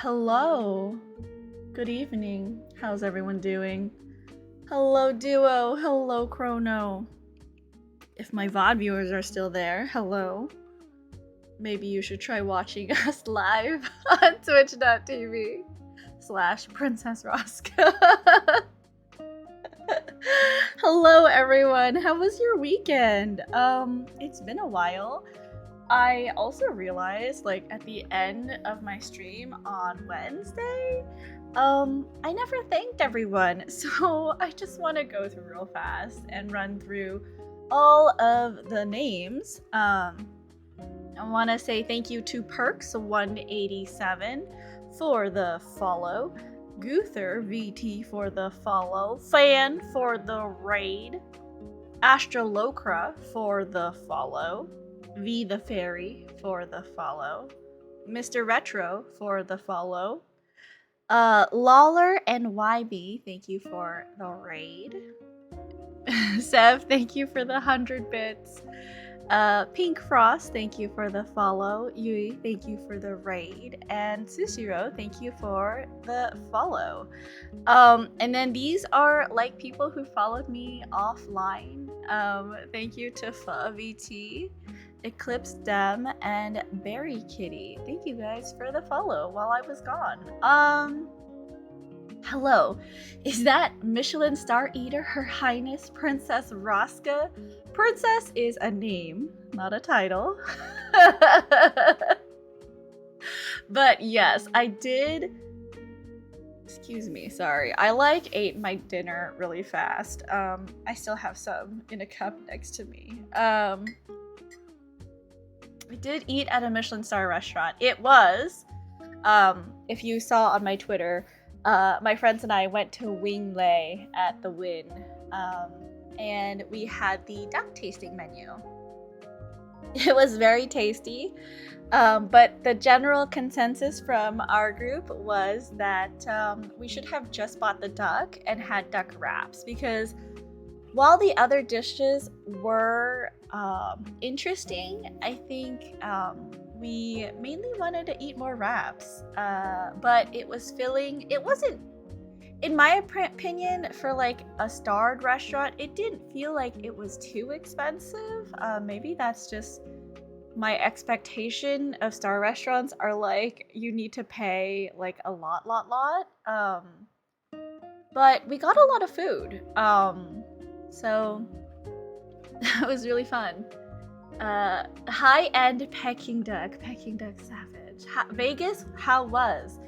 Hello. Good evening. How's everyone doing? Hello, Duo. Hello, Chrono. If my VOD viewers are still there, hello. Maybe you should try watching us live on twitch.tv/Princess Rosca. Hello, everyone. How was your weekend? It's been a while. I also realized, like, at the end of my stream on Wednesday, I never thanked everyone. So I just want to go through real fast and run through all of the names. I want to say thank you to Perks187 for the follow, Guther VT for the follow, Fan for the raid, Astrolocra for the follow, V the Fairy for the follow, Mr. Retro for the follow, Lawler and YB, thank you for the raid. Sev, thank you for the 100 bits. Pink Frost, thank you for the follow. Yui, thank you for the raid. And Sushiro, thank you for the follow. And then these are like people who followed me offline. Thank you to FaVT, Eclipse Dem, and Berry Kitty. Thank you guys for the follow while I was gone. Hello, is that Michelin star eater Her Highness Princess Rosca? Princess is a name, not a title. But yes, I did. Excuse me, sorry. I ate my dinner really fast. I still have some in a cup next to me. I did eat at a Michelin star restaurant. It was, if you saw on my Twitter, my friends and I went to Wing Lei at the Win, and we had the duck tasting menu. It was very tasty, but the general consensus from our group was that we should have just bought the duck and had duck wraps, because while the other dishes were interesting, I think we mainly wanted to eat more wraps, but it was filling. It wasn't, in my opinion, for like a starred restaurant, it didn't feel like it was too expensive. Maybe that's just my expectation of star restaurants are like, you need to pay like a lot. But we got a lot of food. So that was really fun. High-end Peking duck savage. Vegas, how was?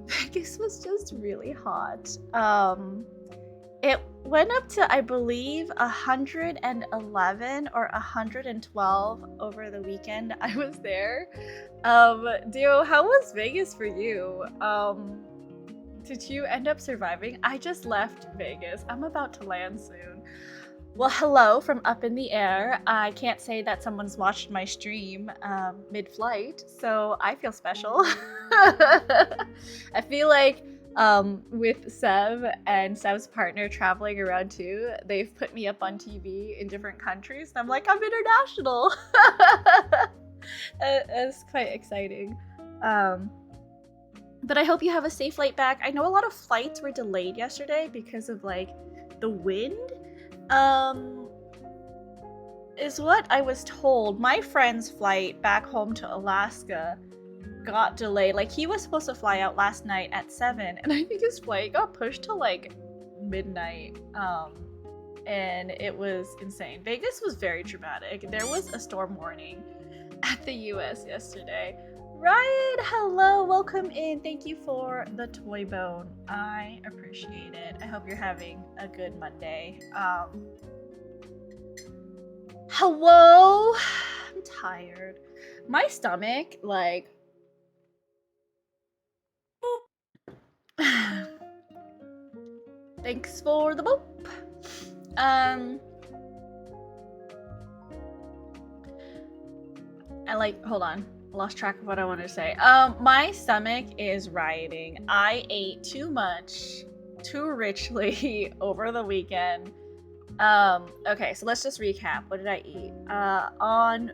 Vegas was just really hot. It went up to, I believe, 111 or 112 over the weekend I was there. Dio, how was Vegas for you? Did you end up surviving? I just left Vegas. I'm about to land soon. Well, hello from up in the air. I can't say that someone's watched my stream mid-flight, so I feel special. I feel like with Sev and Sev's partner traveling around too, they've put me up on TV in different countries, and I'm like, I'm international. It's quite exciting. But I hope you have a safe flight back. I know a lot of flights were delayed yesterday because of like the wind. Is what I was told. My friend's flight back home to Alaska got delayed. Like, he was supposed to fly out last night at 7, and I think his flight got pushed to like midnight. And it was insane. Vegas was very dramatic. There was a storm warning at the US yesterday. Ryan, hello, welcome in. Thank you for the toy bone. I appreciate it. I hope you're having a good Monday. Hello? I'm tired. My stomach, like, boop. Thanks for the boop. Hold on. Lost track of what I wanted to say. My stomach is rioting. I ate too much, too richly over the weekend. Okay, so let's just recap. What did I eat? On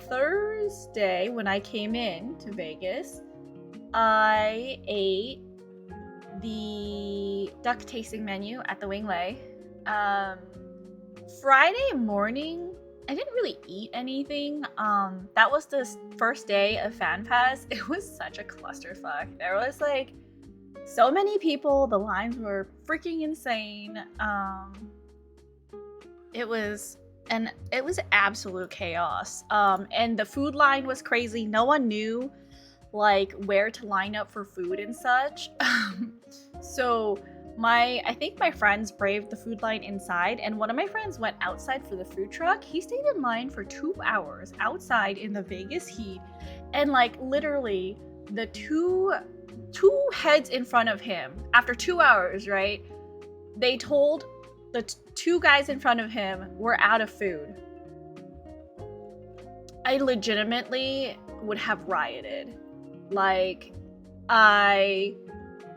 Thursday, when I came in to Vegas, I ate the duck tasting menu at the Wing Lei. Friday morning, I didn't really eat anything. That was the first day of FanFest. It was such a clusterfuck. There was like so many people. The lines were freaking insane. It was absolute chaos. And the food line was crazy. No one knew like where to line up for food and such. So I think my friends braved the food line inside, and one of my friends went outside for the food truck. He stayed in line for 2 hours outside in the Vegas heat, and like literally the two heads in front of him, after 2 hours, right? They told the two guys in front of him were out of food. I legitimately would have rioted. Like, I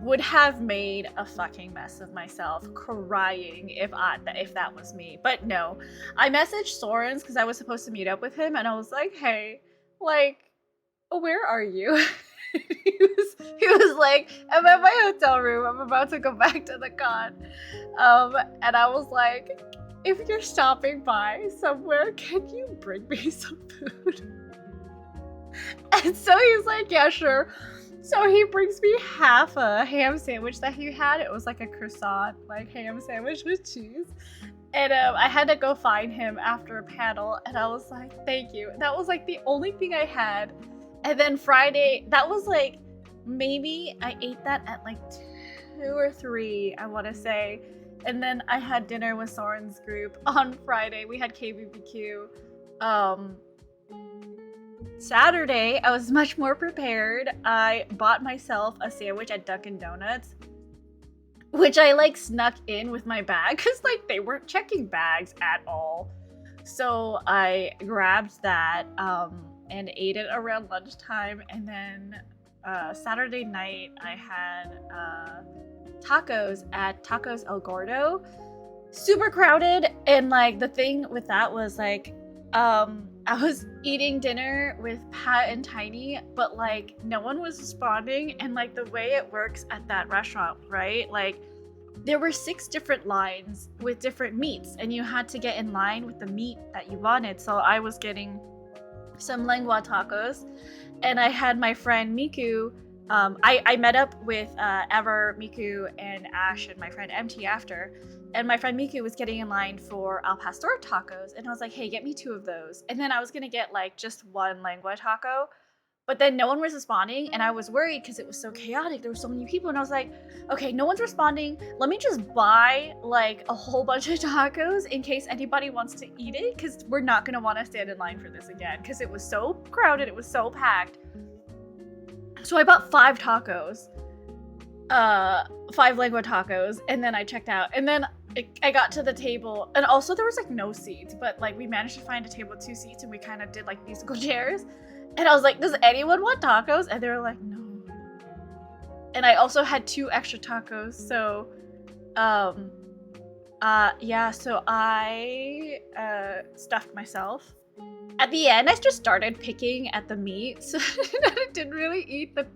would have made a fucking mess of myself, crying if that was me. But no, I messaged Sorens because I was supposed to meet up with him, and I was like, hey, like, where are you? he was like, I'm at my hotel room, I'm about to go back to the con. And I was like, if you're stopping by somewhere, can you bring me some food? And so he's like, yeah, sure. So he brings me half a ham sandwich that he had. It was like a croissant, like ham sandwich with cheese. And I had to go find him after a panel, and I was like, thank you. That was like the only thing I had. And then Friday, that was like, maybe I ate that at like 2 or 3, I want to say. And then I had dinner with Soren's group on Friday. We had KBBQ. Saturday, I was much more prepared. I bought myself a sandwich at Dunkin' Donuts, which I like snuck in with my bag because like they weren't checking bags at all. So I grabbed that and ate it around lunchtime. And then Saturday night, I had tacos at Tacos El Gordo. Super crowded, and like the thing with that was like I was eating dinner with Pat and Tiny, but like no one was responding. And like the way it works at that restaurant, right? Like there were 6 different lines with different meats, and you had to get in line with the meat that you wanted. So I was getting some lengua tacos, and I had my friend Miku. I met up with Ever, Miku, and Ash, and my friend MT after. And my friend Miku was getting in line for Al Pastor tacos. And I was like, hey, get me 2 of those. And then I was going to get like just 1 lengua taco. But then no one was responding. And I was worried because it was so chaotic. There were so many people. And I was like, okay, no one's responding. Let me just buy like a whole bunch of tacos in case anybody wants to eat it. Because we're not going to want to stand in line for this again. Because it was so crowded. It was so packed. So I bought 5 tacos. 5 lengua tacos. And then I checked out. And then I got to the table, and also there was like no seats, but like we managed to find a table with 2 seats, and we kind of did like musical chairs. And I was like, does anyone want tacos? And they were like, no. And I also had 2 extra tacos. So yeah, so I stuffed myself. At the end, I just started picking at the meat, so I didn't really eat the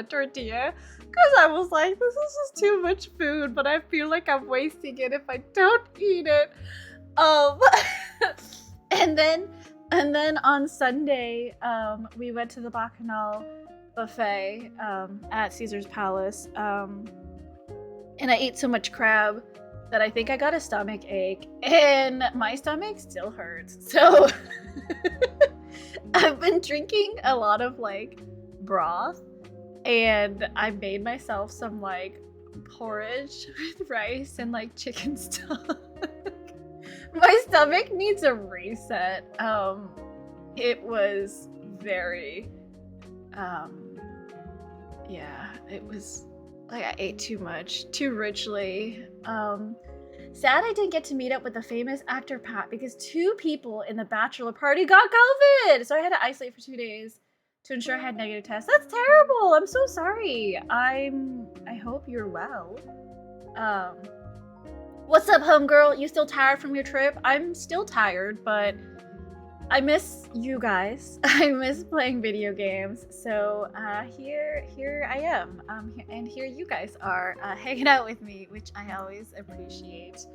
tortilla, because I was like, this is just too much food, but I feel like I'm wasting it if I don't eat it. And then on Sunday, we went to the Bacchanal buffet at Caesar's Palace, and I ate so much crab that I think I got a stomach ache, and my stomach still hurts. So I've been drinking a lot of like broth, and I made myself some like porridge with rice and like chicken stock. My stomach needs a reset. It was very yeah, it was like I ate too much, too richly. Sad I didn't get to meet up with the famous actor Pat because 2 people in the bachelor party got COVID. So I had to isolate for 2 days to ensure I had negative tests. That's terrible. I'm so sorry. I hope you're well. What's up, homegirl? You still tired from your trip? I'm still tired, but I miss you guys. I miss playing video games. So here I am. And here you guys are hanging out with me, which I always appreciate.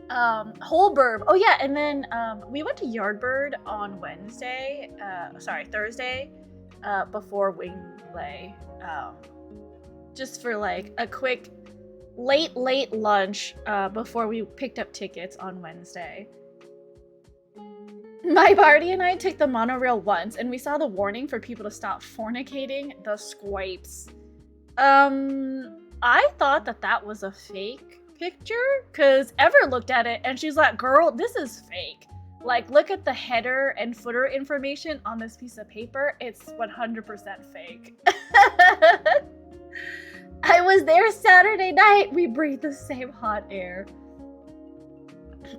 Holberb. Oh yeah, and then we went to Yardbird on Wednesday. Sorry, Thursday. Before Wing Play. Just for like a quick late lunch before we picked up tickets on Wednesday. My party and I took the monorail once, and we saw the warning for people to stop fornicating the squipes. I thought that was a fake picture, because Ever looked at it, and she's like, girl, this is fake. Like, look at the header and footer information on this piece of paper. It's 100% fake. I was there Saturday night. We breathed the same hot air.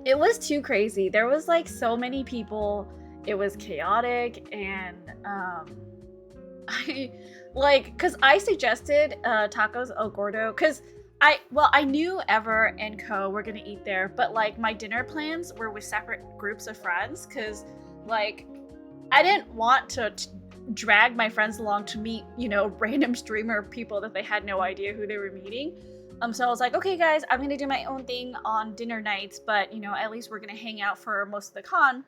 It was too crazy. There was like so many people. It was chaotic, and cause I suggested tacos El Gordo, cause I knew Ever and Co were gonna eat there, but like my dinner plans were with separate groups of friends, cause like I didn't want to drag my friends along to meet, you know, random streamer people that they had no idea who they were meeting. So I was like, okay guys, I'm gonna do my own thing on dinner nights, but you know, at least we're gonna hang out for most of the con.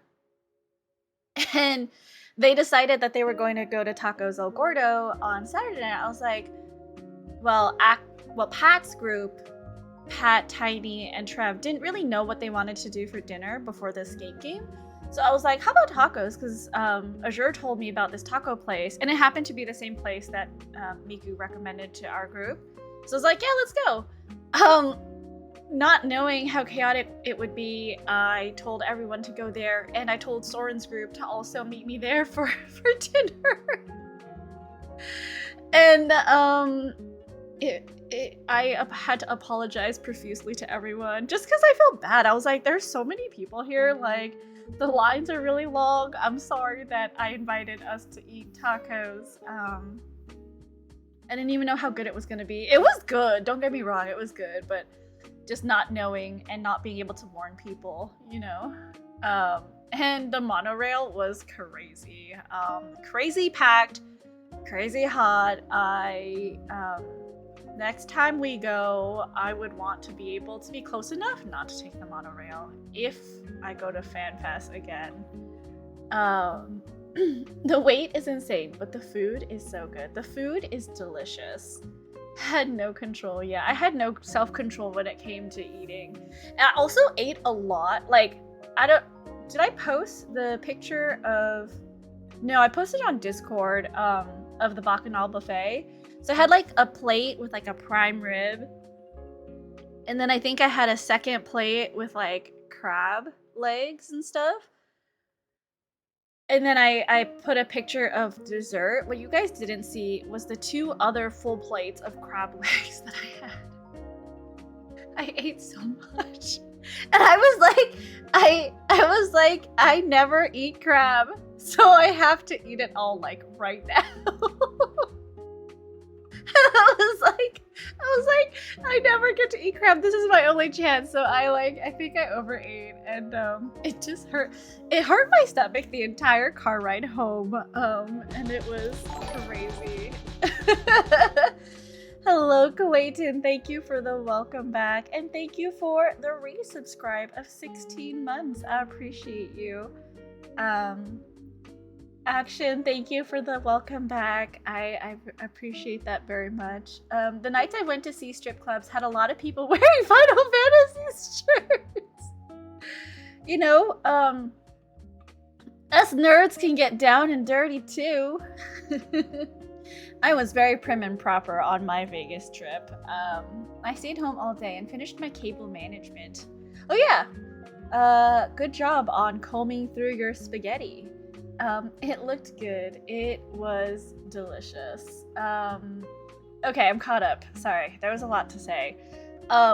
And they decided that they were going to go to Tacos El Gordo on Saturday night. I was like, well, Pat's group, Pat, Tiny, and Trev didn't really know what they wanted to do for dinner before the skate game. So I was like, how about tacos? Because Azure told me about this taco place, and it happened to be the same place that Miku recommended to our group. So I was like, yeah, let's go. Not knowing how chaotic it would be, I told everyone to go there, and I told Soren's group to also meet me there for dinner. And I had to apologize profusely to everyone just because I felt bad. I was like, there's so many people here, like the lines are really long. I'm sorry that I invited us to eat tacos. I didn't even know how good it was gonna be. It was good, don't get me wrong, it was good, but just not knowing and not being able to warn people, you know. And the monorail was crazy. Crazy packed, crazy hot. Next time we go, I would want to be able to be close enough not to take the monorail if I go to FanFest again. The wait is insane, but the food is so good. The food is delicious. Had no control. Yeah, I had no self-control when it came to eating. And I also ate a lot. Like, did I post the picture of... No, I posted on Discord of the Bacchanal buffet. So I had like a plate with like a prime rib. And then I think I had a second plate with like crab legs and stuff. And then I put a picture of dessert. What you guys didn't see was the 2 other full plates of crab legs that I had. I ate so much. And I was like, I never eat crab, so I have to eat it all like right now. I was like, I never get to eat crab. This is my only chance. So I think I overate, and it just hurt. It hurt my stomach the entire car ride home. And it was crazy. Hello, Kuwaitan. Thank you for the welcome back, and thank you for the resubscribe of 16 months. I appreciate you. Action, thank you for the welcome back. I appreciate that very much. The nights I went to see strip clubs had a lot of people wearing Final Fantasy shirts. You know, us nerds can get down and dirty too. I was very prim and proper on my Vegas trip. I stayed home all day and finished my cable management. Oh yeah, good job on combing through your spaghetti. It looked good. It was delicious. Okay, I'm caught up. Sorry, there was a lot to say.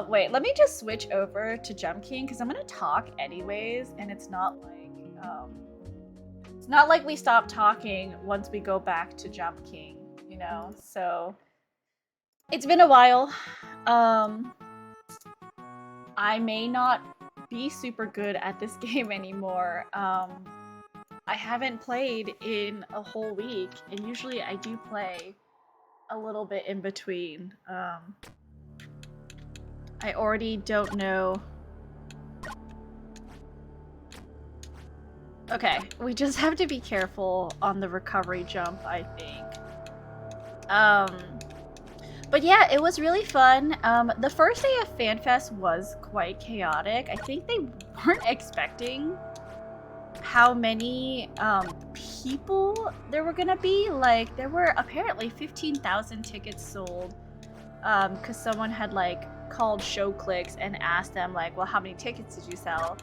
Wait, let me just switch over to Jump King because I'm gonna talk anyways, and it's not like we stop talking once we go back to Jump King, you know? So it's been a while. I may not be super good at this game anymore. I haven't played in a whole week, and usually I do play a little bit in between. I already don't know. Okay, we just have to be careful on the recovery jump, I think. But yeah, it was really fun. The first day of FanFest was quite chaotic. I think they weren't expecting how many people there were gonna be. Like, there were apparently 15,000 tickets sold because someone had like called Show Clicks and asked them like, well, how many tickets did you sell?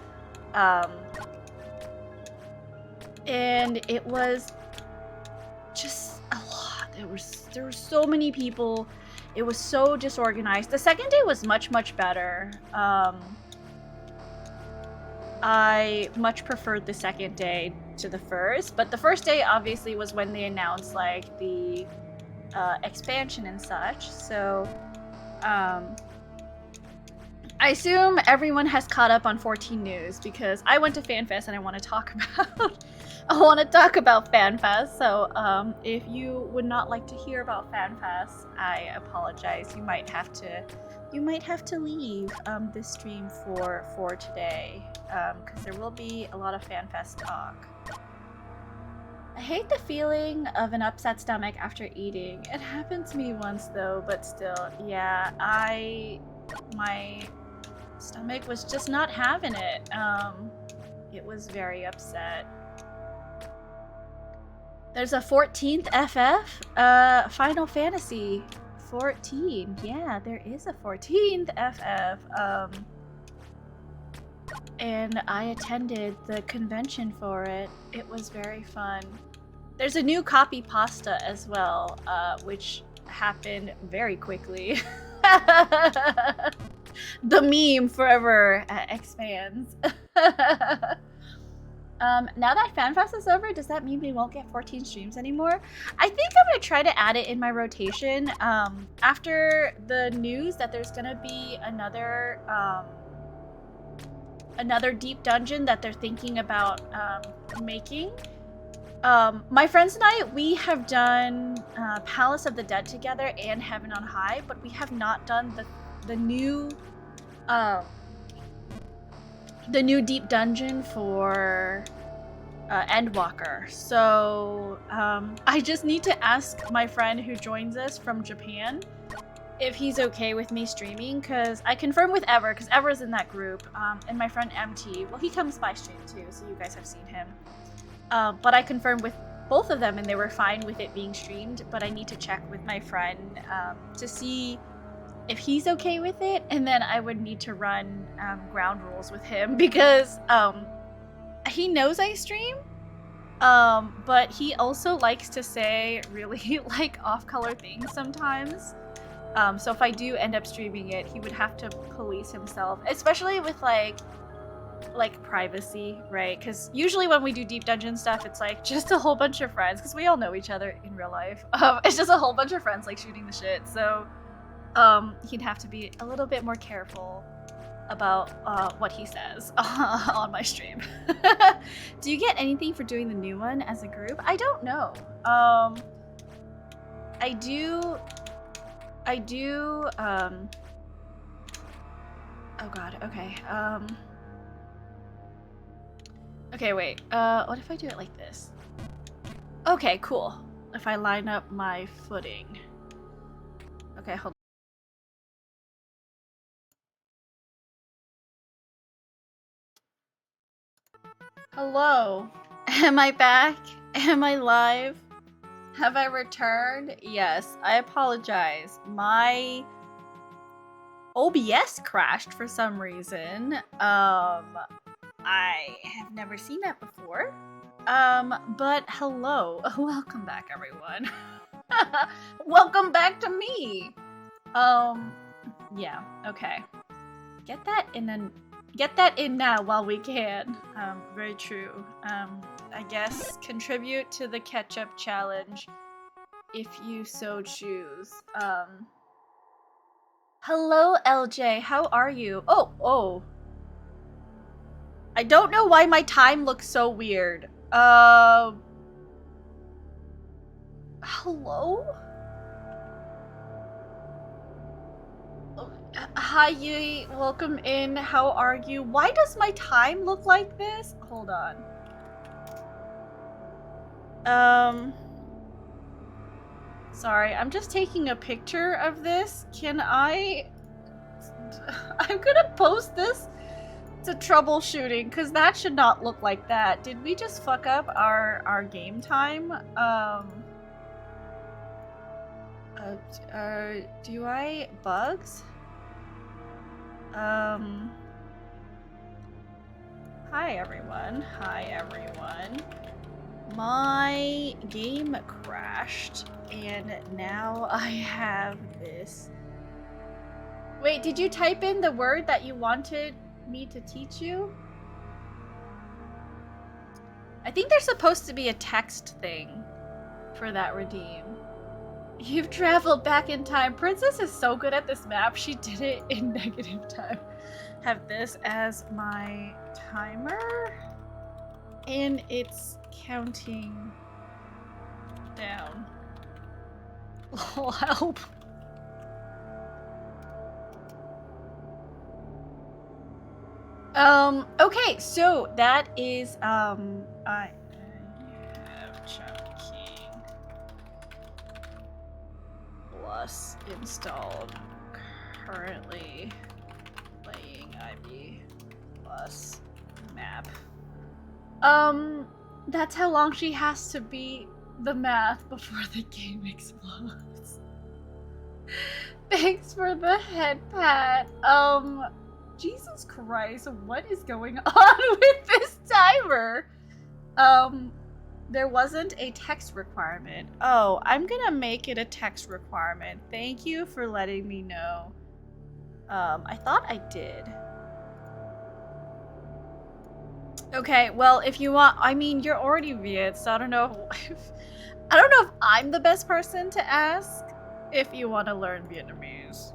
And it was just a lot. There were so many people. It was so disorganized. The second day was much better. I much preferred the second day to the first, but the first day obviously was when they announced like the expansion and such. So I assume everyone has caught up on 14 News because I went to FanFest and I want to talk about FanFest. So if you would not like to hear about FanFest, I apologize. You might have to leave this stream for today because there will be a lot of FanFest talk. I hate the feeling of an upset stomach after eating. It happened to me once though, but still, yeah, my stomach was just not having it. It was very upset. There's a 14th FF, Final Fantasy 14. Yeah, there is a 14th FF. And I attended the convention for it. It was very fun. There's a new copy pasta as well, which happened very quickly. The meme forever expands. Now that FanFest is over, does that mean we won't get 14 streams anymore? I think I'm gonna try to add it in my rotation. After the news that there's gonna be another deep dungeon that they're thinking about making. My friends and I, we have done Palace of the Dead together and Heaven on High, but we have not done the new deep dungeon for Endwalker. So I just need to ask my friend who joins us from Japan if he's okay with me streaming, because I confirmed with Ever, because Ever's in that group, and my friend MT, well, he comes by stream too, so you guys have seen him. But I confirmed with both of them and they were fine with it being streamed, but I need to check with my friend to see if he's okay with it, and then I would need to run ground rules with him because he knows I stream, but he also likes to say really like off-color things sometimes. So if I do end up streaming it, he would have to police himself, especially with like privacy, right? Because usually when we do deep dungeon stuff, it's like just a whole bunch of friends, because we all know each other in real life. It's just a whole bunch of friends like shooting the shit. So he'd have to be a little bit more careful about what he says on my stream. Do you get anything for doing the new one as a group? I don't know. I do oh god, okay. Okay, wait. What if I do it like this? Okay, cool. If I line up my footing. Okay, hold on. Hello. Am I back? Am I live? Have I returned? Yes, I apologize. My OBS crashed for some reason. I have never seen that before. But hello. Welcome back, everyone. Welcome back to me. Yeah, okay. Get that in now while we can. Very true. I guess contribute to the ketchup challenge if you so choose. Hello, LJ. How are you? Oh. I don't know why my time looks so weird. Hello? Hi, Yui. Welcome in. How are you? Why does my time look like this? Hold on. Sorry, I'm just taking a picture of this. Can I... I'm gonna post this to troubleshooting, because that should not look like that. Did we just fuck up our game time? Do I... bugs? Hi everyone. Hi everyone. My game crashed, and now I have this. Wait, did you type in the word that you wanted me to teach you? I think there's supposed to be a text thing for that redeem. You've traveled back in time. Princess is so good at this map. She did it in negative time. Have this as my timer, and it's counting down. Oh, help. Okay, so that is, I have Chunking Plus installed. Currently playing IB Plus map. That's how long she has to beat the math before the game explodes. Thanks for the head pat. Jesus Christ, what is going on with this timer? There wasn't a text requirement. Oh, I'm gonna make it a text requirement. Thank you for letting me know. I thought I did. Okay, well, if you want, I mean, you're already Viet, so I don't know if I'm the best person to ask if you want to learn Vietnamese.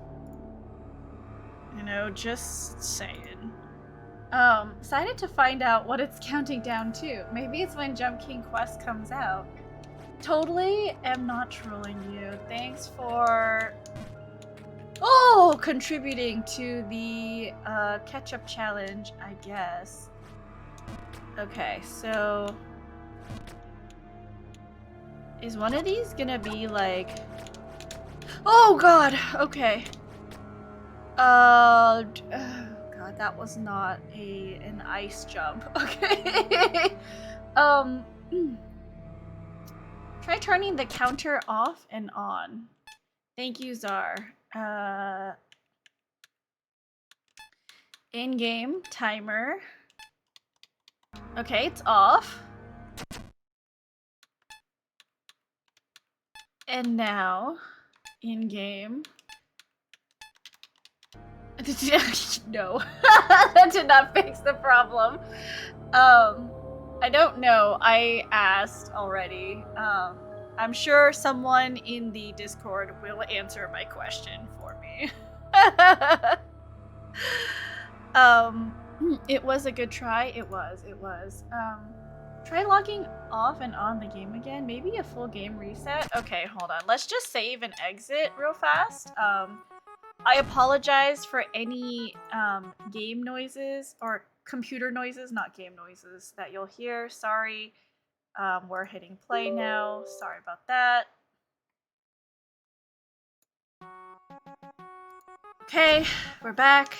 You know, just saying. Decided to find out what it's counting down to. Maybe it's when Jump King Quest comes out. Totally am not trolling you. Thanks for contributing to the ketchup challenge, I guess. Okay, so is one of these gonna be like... Oh god, okay. God, that was not an ice jump. Okay. Try turning the counter off and on. Thank you, Czar. In-game timer. Okay, it's off. And now, in-game. No, that did not fix the problem. I don't know. I asked already. I'm sure someone in the Discord will answer my question for me. It was a good try. It was. Try logging off and on the game again. Maybe a full game reset. Okay, hold on. Let's just save and exit real fast. I apologize for any game noises or computer noises, not game noises, that you'll hear. Sorry. We're hitting play now. Sorry about that. Okay, we're back.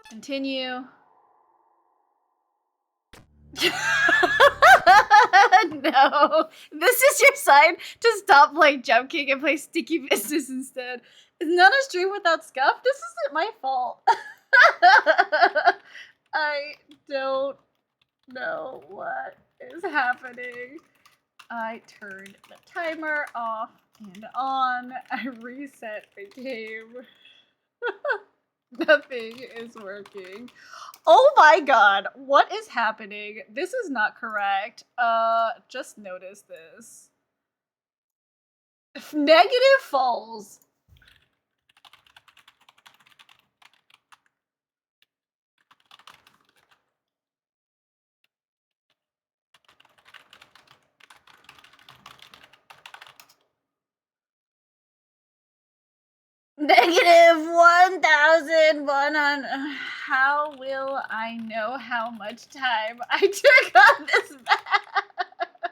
Continue. No, this is your sign to stop playing Jump King and play Sticky Business instead. Is not a stream without scuff? This isn't my fault. I don't know what is happening. I turned the timer off and on. I reset the game. Nothing is working. Oh my god, what is happening? This is not correct. Just notice this. Negative falls. Negative 1,100. How will I know how much time I took on this map?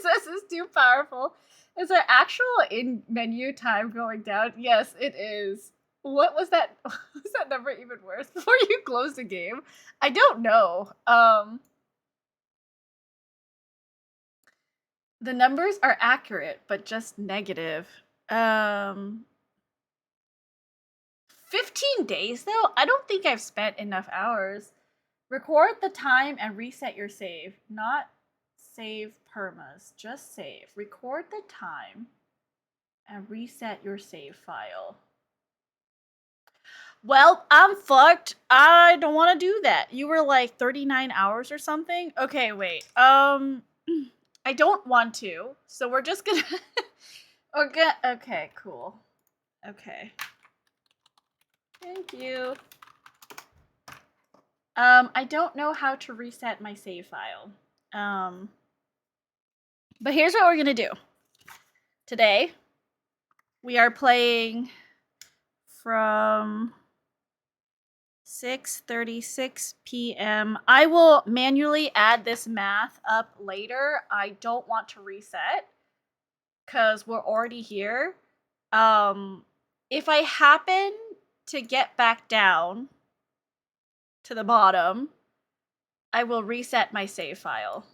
This is too powerful. Is there actual in-menu time going down? Yes, it is. What was that? Was that number even worse before you close the game? I don't know. The numbers are accurate, but just negative. 15 days though? I don't think I've spent enough hours. Record the time and reset your save. Not save permas, just save. Record the time and reset your save file. Well, I'm fucked. I don't want to do that. You were like 39 hours or something? Okay, wait. I don't want to, so we're just gonna... Okay, cool. Okay. Thank you. I don't know how to reset my save file. But here's what we're gonna do. Today, we are playing from 6:36 p.m. I will manually add this math up later. I don't want to reset because we're already here. If I happen to get back down to the bottom, I will reset my save file.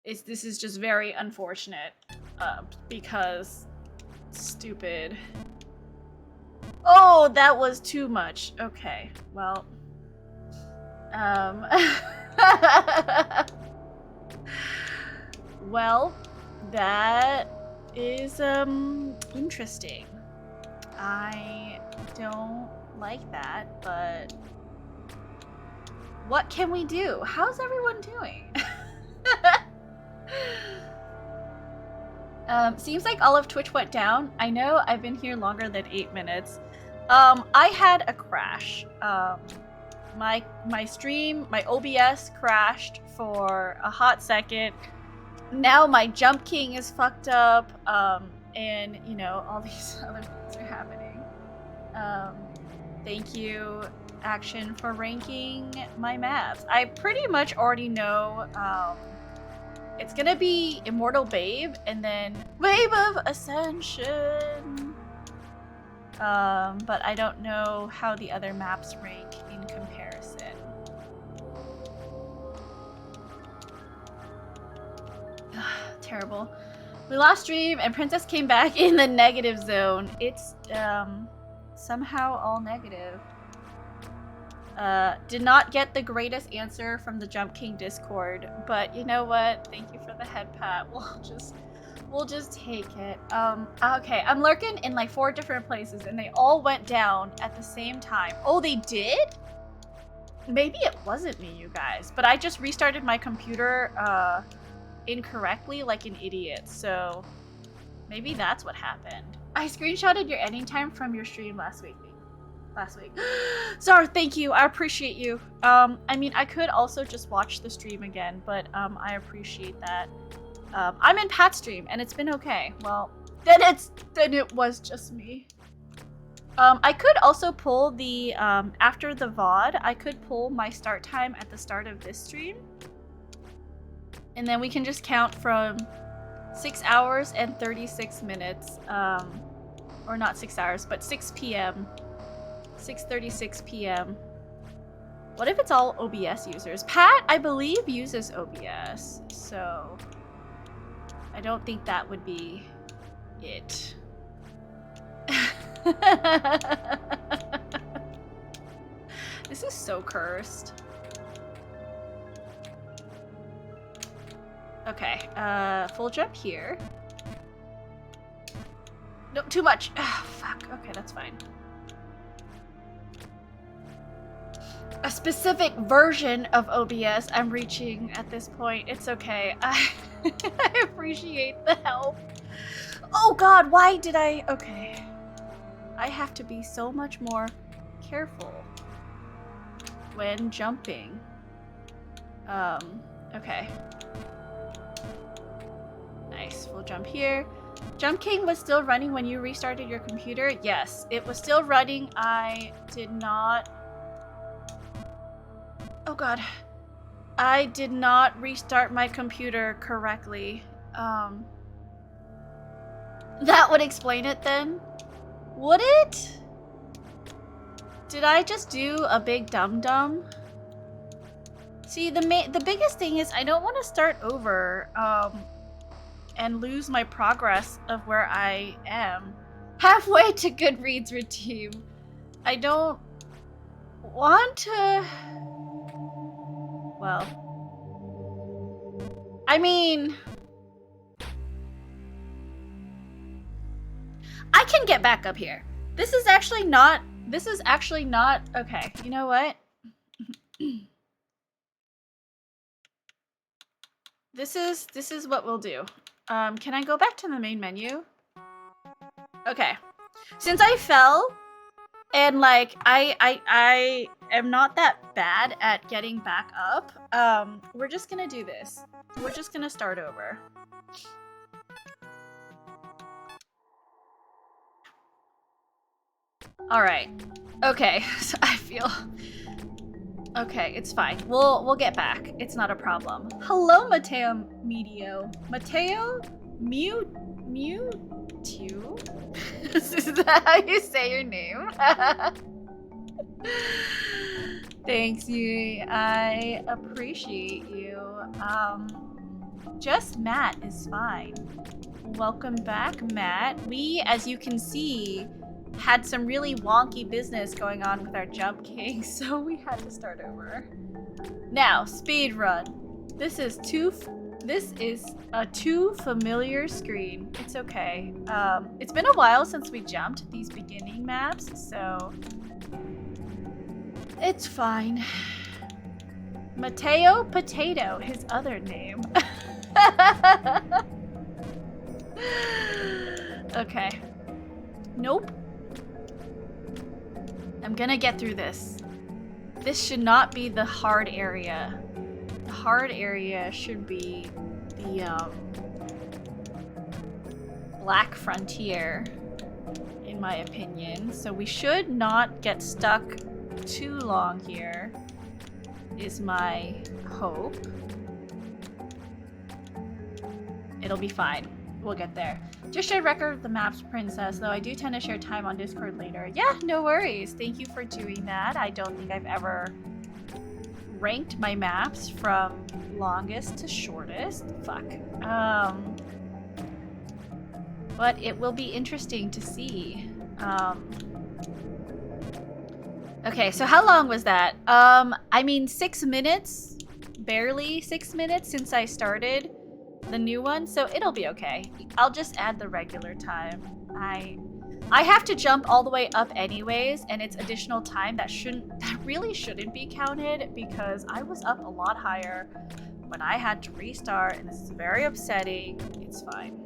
This is just very unfortunate because stupid. Oh, that was too much. Okay, well. Well, that is interesting. I don't like that, but what can we do? How's everyone doing? Seems like all of Twitch went down. I know I've been here longer than 8 minutes. I had a crash. My stream, my OBS crashed for a hot second. Now my Jump King is fucked up. And you know, all these other things are happening. Thank you, Action, for ranking my maps. I pretty much already know, it's gonna be Immortal Babe and then Wave of Ascension. But I don't know how the other maps rank in comparison. Terrible. We lost stream and Princess came back in the negative zone. It's somehow all negative. Did not get the greatest answer from the Jump King Discord, but you know what? Thank you for the head pat. We'll just take it. Okay, I'm lurking in like 4 different places and they all went down at the same time. Oh, they did? Maybe it wasn't me, you guys, but I just restarted my computer incorrectly like an idiot, so maybe that's what happened. I screenshotted your ending time from your stream last week. Sorry, thank you. I appreciate you. I mean, I could also just watch the stream again, but I appreciate that. I'm in Pat's stream and it's been okay. Well, then it was just me. I could also pull the after the VOD, I could pull my start time at the start of this stream. And then we can just count from 6 hours and 36 minutes. Or not 6 hours, but 6 p.m. 6:36 p.m. What if it's all OBS users? Pat, I believe, uses OBS, so I don't think that would be it. This is so cursed. Okay, full jump here. No, too much. Oh, fuck. Okay, that's fine. A specific version of OBS I'm reaching at this point. It's okay. I appreciate the help. Oh god, why did I... Okay. I have to be so much more careful when jumping. Okay. we'll jump here. Jump King was still running when you restarted your computer? Yes, it was still running. I did not... Oh god. I did not restart my computer correctly. That would explain it then. Would it? Did I just do a big dum-dum? See, the biggest thing is I don't want to start over and lose my progress of where I am. Halfway to Goodreads routine. I don't want to... Well... I mean... I can get back up here. This is actually not... Okay, you know what? This is what we'll do. Can I go back to the main menu? Okay. Since I fell, and like I am not that bad at getting back up, we're just gonna do this. We're just gonna start over. Alright. Okay, so I feel... Okay, it's fine. We'll get back. It's not a problem. Hello, Mateo Medio. Mateo Mewtwo? Is that how you say your name? Thanks, Yui. I appreciate you. Just Matt is fine. Welcome back, Matt. We, as you can see, had some really wonky business going on with our Jump King, so we had to start over. Now, speed run. This is a too familiar screen. It's okay. It's been a while since we jumped these beginning maps, so it's fine. Mateo Potato, his other name. Okay. Nope. I'm gonna get through this. This should not be the hard area. The hard area should be the Black Frontier, in my opinion. So we should not get stuck too long here, is my hope. It'll be fine. We'll get there. Just shared record of the maps, Princess, though I do tend to share time on Discord later. Yeah, no worries. Thank you for doing that. I don't think I've ever ranked my maps from longest to shortest. Fuck. But it will be interesting to see. Okay, so how long was that? I mean, 6 minutes? Barely 6 minutes since I started the new one, so it'll be okay. I'll just add the regular time. I have to jump all the way up anyways, and it's additional time that really shouldn't be counted because I was up a lot higher when I had to restart, and this is very upsetting. It's fine.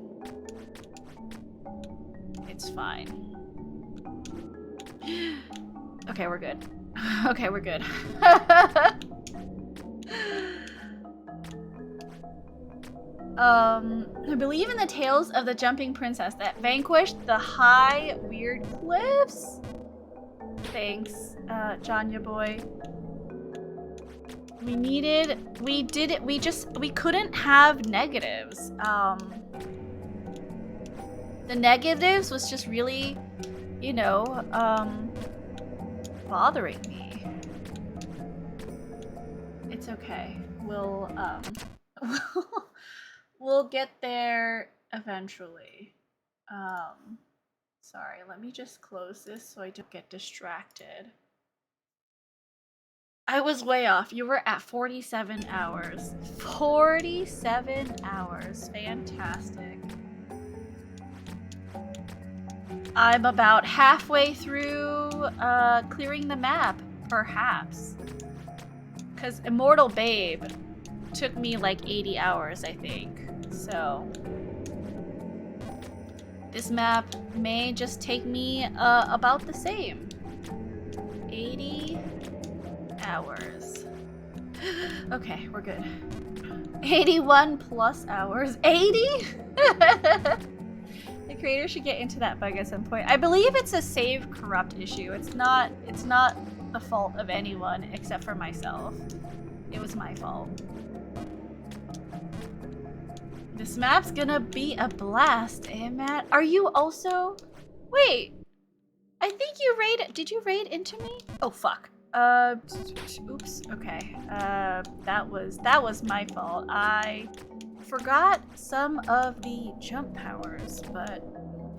It's fine. Okay, we're good. Okay, we're good. I believe in the tales of the jumping princess that vanquished the high, weird cliffs. Thanks, Janya boy. We couldn't have negatives. The negatives was just really, you know, bothering me. It's okay. We'll get there eventually. Sorry, let me just close this so I don't get distracted. I was way off. You were at 47 hours. 47 hours. Fantastic. I'm about halfway through clearing the map, perhaps. Because Immortal Babe took me like 80 hours, I think. So this map may just take me about the same. 80 hours. Okay, we're good. 81 plus hours. 80? The creator should get into that bug at some point. I believe it's a save corrupt issue. It's not the fault of anyone except for myself. It was my fault. This map's gonna be a blast, eh, Matt? Are you also... Wait. I think you raid... Did you raid into me? Oh, fuck. Oops. Okay. That was my fault. I forgot some of the jump powers, but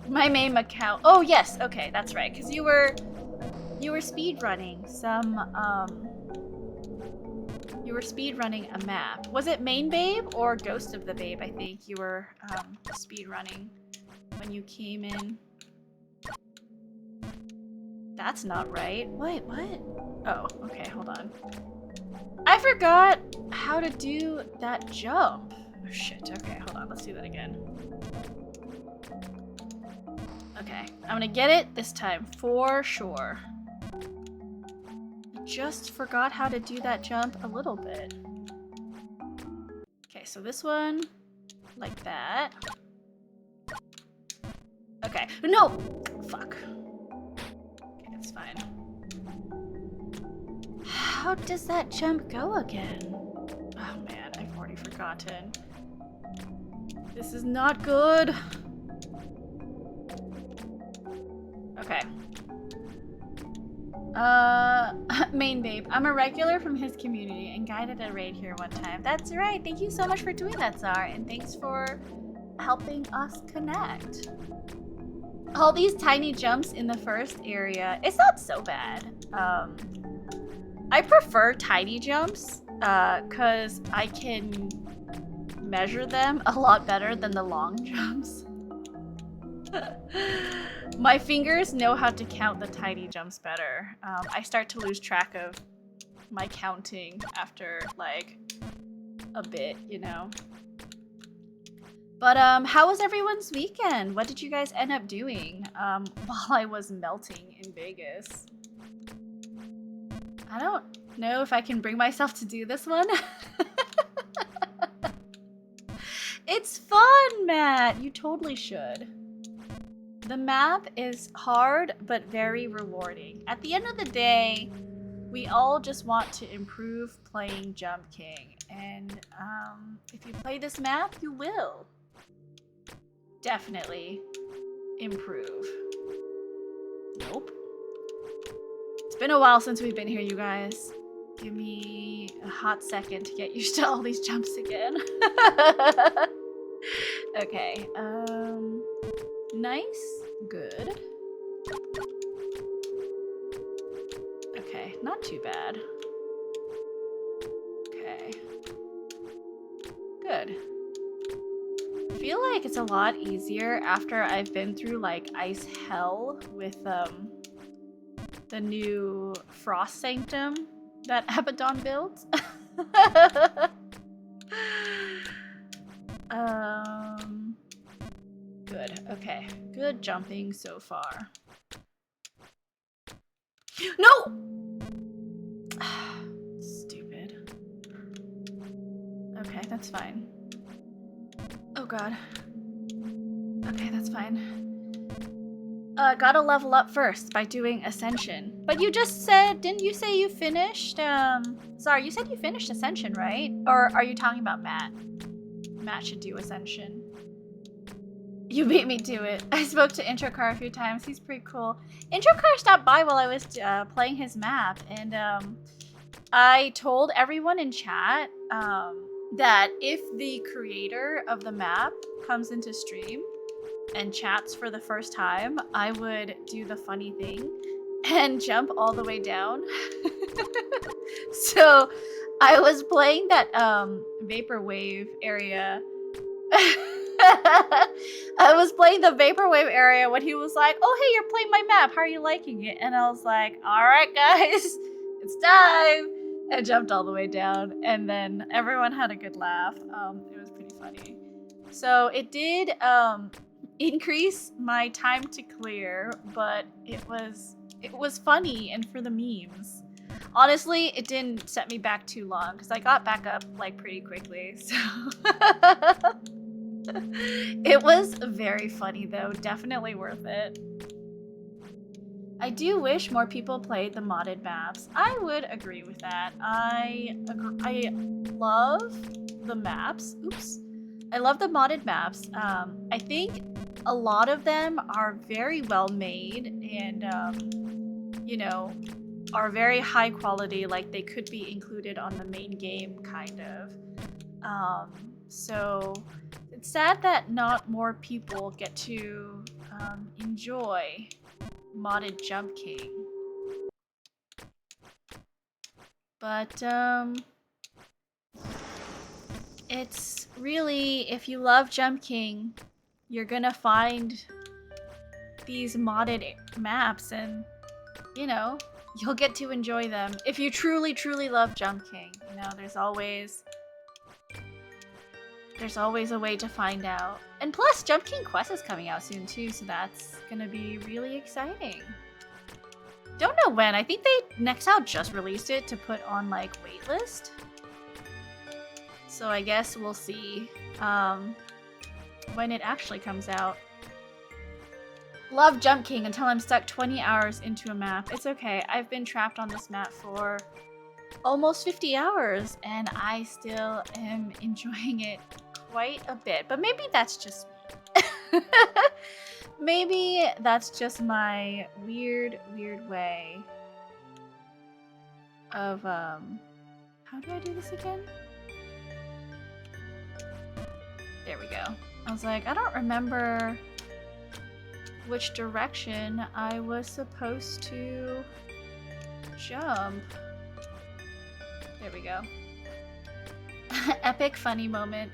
my main account... Oh, yes. Okay, that's right. Because you were speedrunning some, you were speedrunning a map. Was it Main Babe or Ghost of the Babe? I think you were speedrunning when you came in. That's not right. Wait, what? Oh, okay, hold on. I forgot how to do that jump. Oh shit, okay, hold on, let's do that again. Okay, I'm gonna get it this time, for sure. Just forgot how to do that jump a little bit. Okay, so this one, like that. Okay, no! Fuck. Okay, that's fine. How does that jump go again? Oh man, I've already forgotten. This is not good. Okay. Main Babe. I'm a regular from his community and guided a raid here one time. That's right. Thank you so much for doing that, Czar, and thanks for helping us connect. All these tiny jumps in the first area. It's not so bad. I prefer tiny jumps, cause I can measure them a lot better than the long jumps. My fingers know how to count the tiny jumps better. I start to lose track of my counting after, like, a bit, you know? But, how was everyone's weekend? What did you guys end up doing, while I was melting in Vegas? I don't know if I can bring myself to do this one. It's fun, Matt! You totally should. The map is hard, but very rewarding. At the end of the day, we all just want to improve playing Jump King. And if you play this map, you will definitely improve. Nope. It's been a while since we've been here, you guys. Give me a hot second to get used to all these jumps again. Okay, nice, good. Okay, not too bad. Okay. Good. I feel like it's a lot easier after I've been through like ice hell with the new Frost Sanctum that Abaddon built. Good. Okay. Good jumping so far. No! Stupid. Okay, that's fine. Oh god. Okay, that's fine. Gotta level up first by doing Ascension. But you just said, didn't you say you finished? Sorry, you said you finished Ascension, right? Or are you talking about Matt? Matt should do Ascension. You made me do it. I spoke to Introcar a few times. He's pretty cool. Introcar stopped by while I was playing his map, and I told everyone in chat that if the creator of the map comes into stream and chats for the first time, I would do the funny thing and jump all the way down. So I was playing that Vaporwave area. I was playing the Vaporwave area when he was like, oh hey, you're playing my map, how are you liking it? And I was like, alright guys, it's time! I jumped all the way down, and then everyone had a good laugh. It was pretty funny. So it did increase my time to clear, but it was funny and for the memes. Honestly, it didn't set me back too long because I got back up like pretty quickly. So it was very funny though. Definitely worth it. I do wish more people played the modded maps. I would agree with that. I love the maps. Oops. I love the modded maps. I think a lot of them are very well made and, you know, are very high quality, like they could be included on the main game, kind of. So it's sad that not more people get to enjoy modded Jump King. But it's really, if you love Jump King, you're gonna find these modded maps and, you know, you'll get to enjoy them. If you truly, truly love Jump King, you know, there's always a way to find out. And plus, Jump King Quest is coming out soon too, so that's gonna be really exciting. Don't know when. I think Nextcloud just released it to put on like waitlist. So I guess we'll see when it actually comes out. Love Jump King until I'm stuck 20 hours into a map. It's okay. I've been trapped on this map for almost 50 hours and I still am enjoying it quite a bit. But maybe that's just me. Maybe that's just my weird way of, how do I do this again? There we go. I was like, I don't remember which direction I was supposed to jump. There we go. Epic funny moment.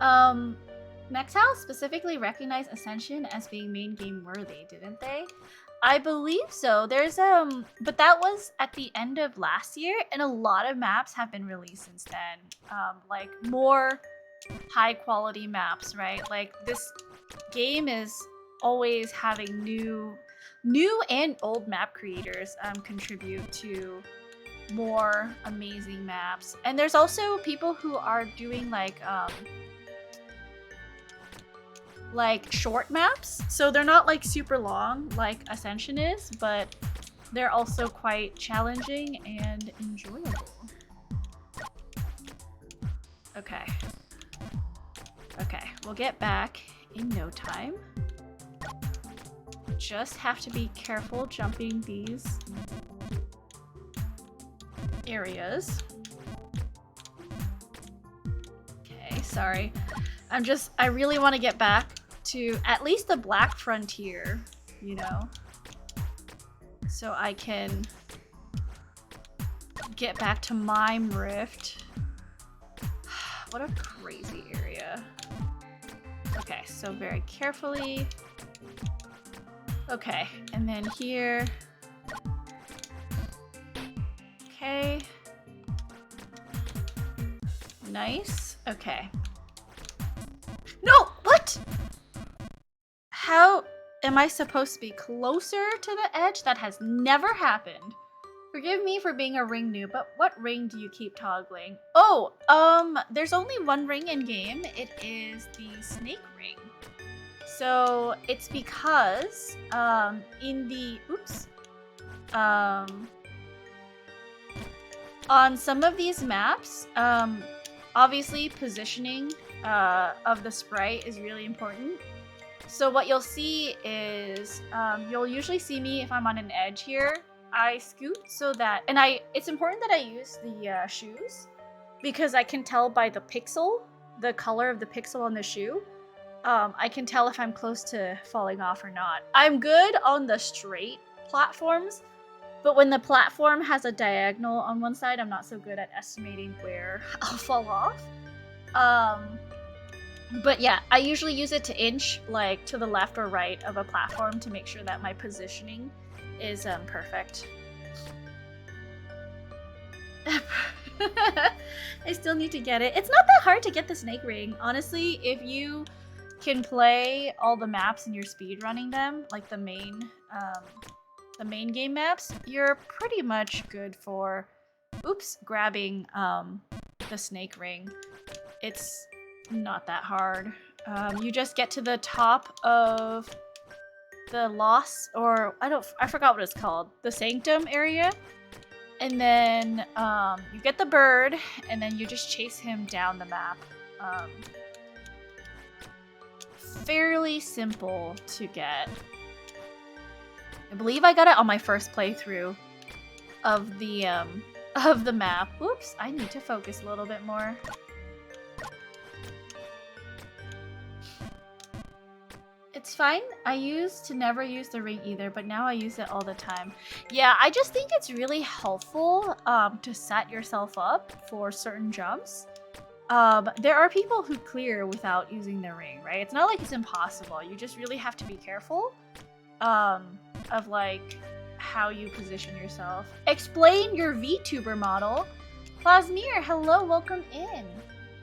Nextcloud specifically recognized Ascension as being main game worthy, didn't they? I believe so. There's but that was at the end of last year, and a lot of maps have been released since then. Like more high quality maps, right? Like this game is always having new and old map creators contribute to more amazing maps. And there's also people who are doing like short maps, so they're not like super long like Ascension is, but they're also quite challenging and enjoyable. Okay, we'll get back in no time. Just have to be careful jumping these areas. Okay, sorry. I really want to get back to at least the Black Frontier, you know, so I can get back to Mime Rift. What a crazy area. Okay, so very carefully. Okay, and then here. Okay. Nice. Okay. No! What? How am I supposed to be closer to the edge? That has never happened. Forgive me for being a ring noob, but what ring do you keep toggling? Oh, there's only one ring in game. It is the snake ring. So it's because, in the, oops, on some of these maps, obviously positioning of the sprite is really important. So what you'll see is, you'll usually see me if I'm on an edge here, I scoot so that, and it's important that I use the shoes because I can tell by the pixel, the color of the pixel on the shoe. I can tell if I'm close to falling off or not. I'm good on the straight platforms, but when the platform has a diagonal on one side, I'm not so good at estimating where I'll fall off. But yeah, I usually use it to inch like to the left or right of a platform to make sure that my positioning is perfect. I still need to get it. It's not that hard to get the snake ring. Honestly, if you can play all the maps and you're speed running them, like the main the main game maps, you're pretty much good for, grabbing the snake ring. It's not that hard. You just get to the top of the lost, or I forgot what it's called, the sanctum area, and then you get the bird, and then you just chase him down the map. Fairly simple to get. I believe I got it on my first playthrough of the map. Oops, I need to focus a little bit more. It's fine. I used to never use the ring either, but now I use it all the time. Yeah, I just think it's really helpful to set yourself up for certain jumps. There are people who clear without using the ring, right? It's not like it's impossible. You just really have to be careful of like how you position yourself. Explain your VTuber model. Plasmir, hello, welcome in.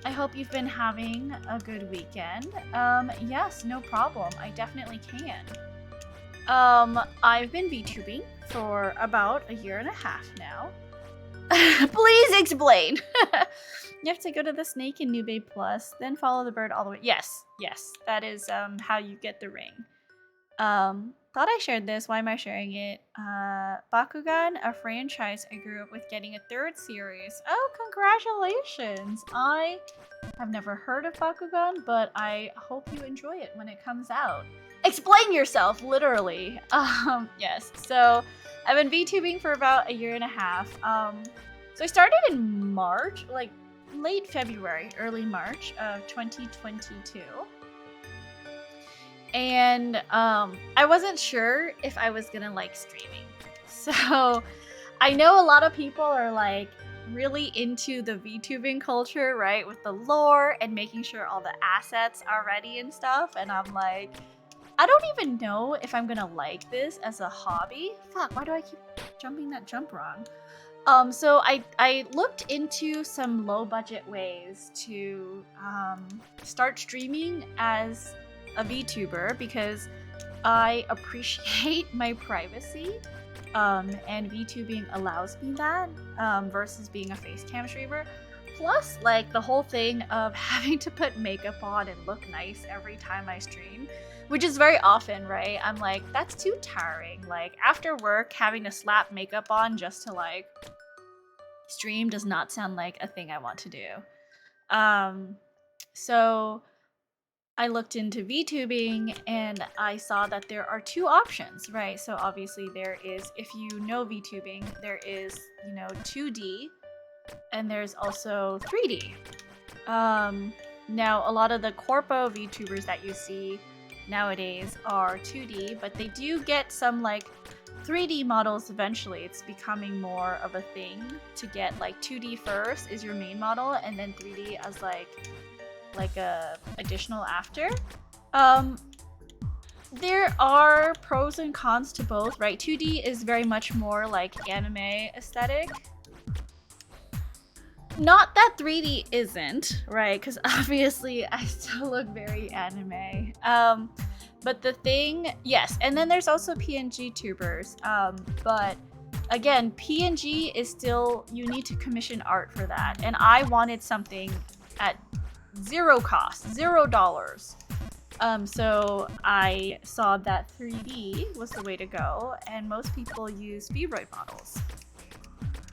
I hope you've been having a good weekend. Yes, no problem. I definitely can. I've been VTubing for about 1.5 years now. Please explain. You have to go to the snake in New Babe Plus, then follow the bird all the way. Yes, that is how you get the ring. Thought I shared this. Why am I sharing it? Bakugan, a franchise I grew up with, getting a 3rd series. Oh, congratulations! I have never heard of Bakugan, but I hope you enjoy it when it comes out. Explain yourself, literally. Yes. So I've been VTubing for about 1.5 years. So I started in March, like late February, early March of 2022. And I wasn't sure if I was gonna like streaming. So I know a lot of people are like really into the VTubing culture, right? With the lore and making sure all the assets are ready and stuff. And I'm like, I don't even know if I'm gonna like this as a hobby. Fuck, why do I keep jumping that jump wrong? So I looked into some low budget ways to start streaming as a VTuber because I appreciate my privacy, and VTubing allows me that versus being a face cam streamer. Plus, like the whole thing of having to put makeup on and look nice every time I stream, which is very often, right? I'm like, that's too tiring. Like after work, having to slap makeup on just to like stream does not sound like a thing I want to do. So I looked into VTubing and I saw that there are 2 options, right? So obviously there is, if you know VTubing, there is, 2D and there's also 3D. Now a lot of the corpo VTubers that you see nowadays are 2D, but they do get some like 3D models eventually. It's becoming more of a thing to get like 2D first is your main model and then 3D as like a additional after. There are pros and cons to both, right? 2D is very much more like anime aesthetic. Not that 3D isn't, right? Because obviously I still look very anime. But the thing, yes, and then there's also PNG tubers. But again, PNG is still, you need to commission art for that. And I wanted something at zero cost, $0. So I saw that 3D was the way to go, and most people use VRoid models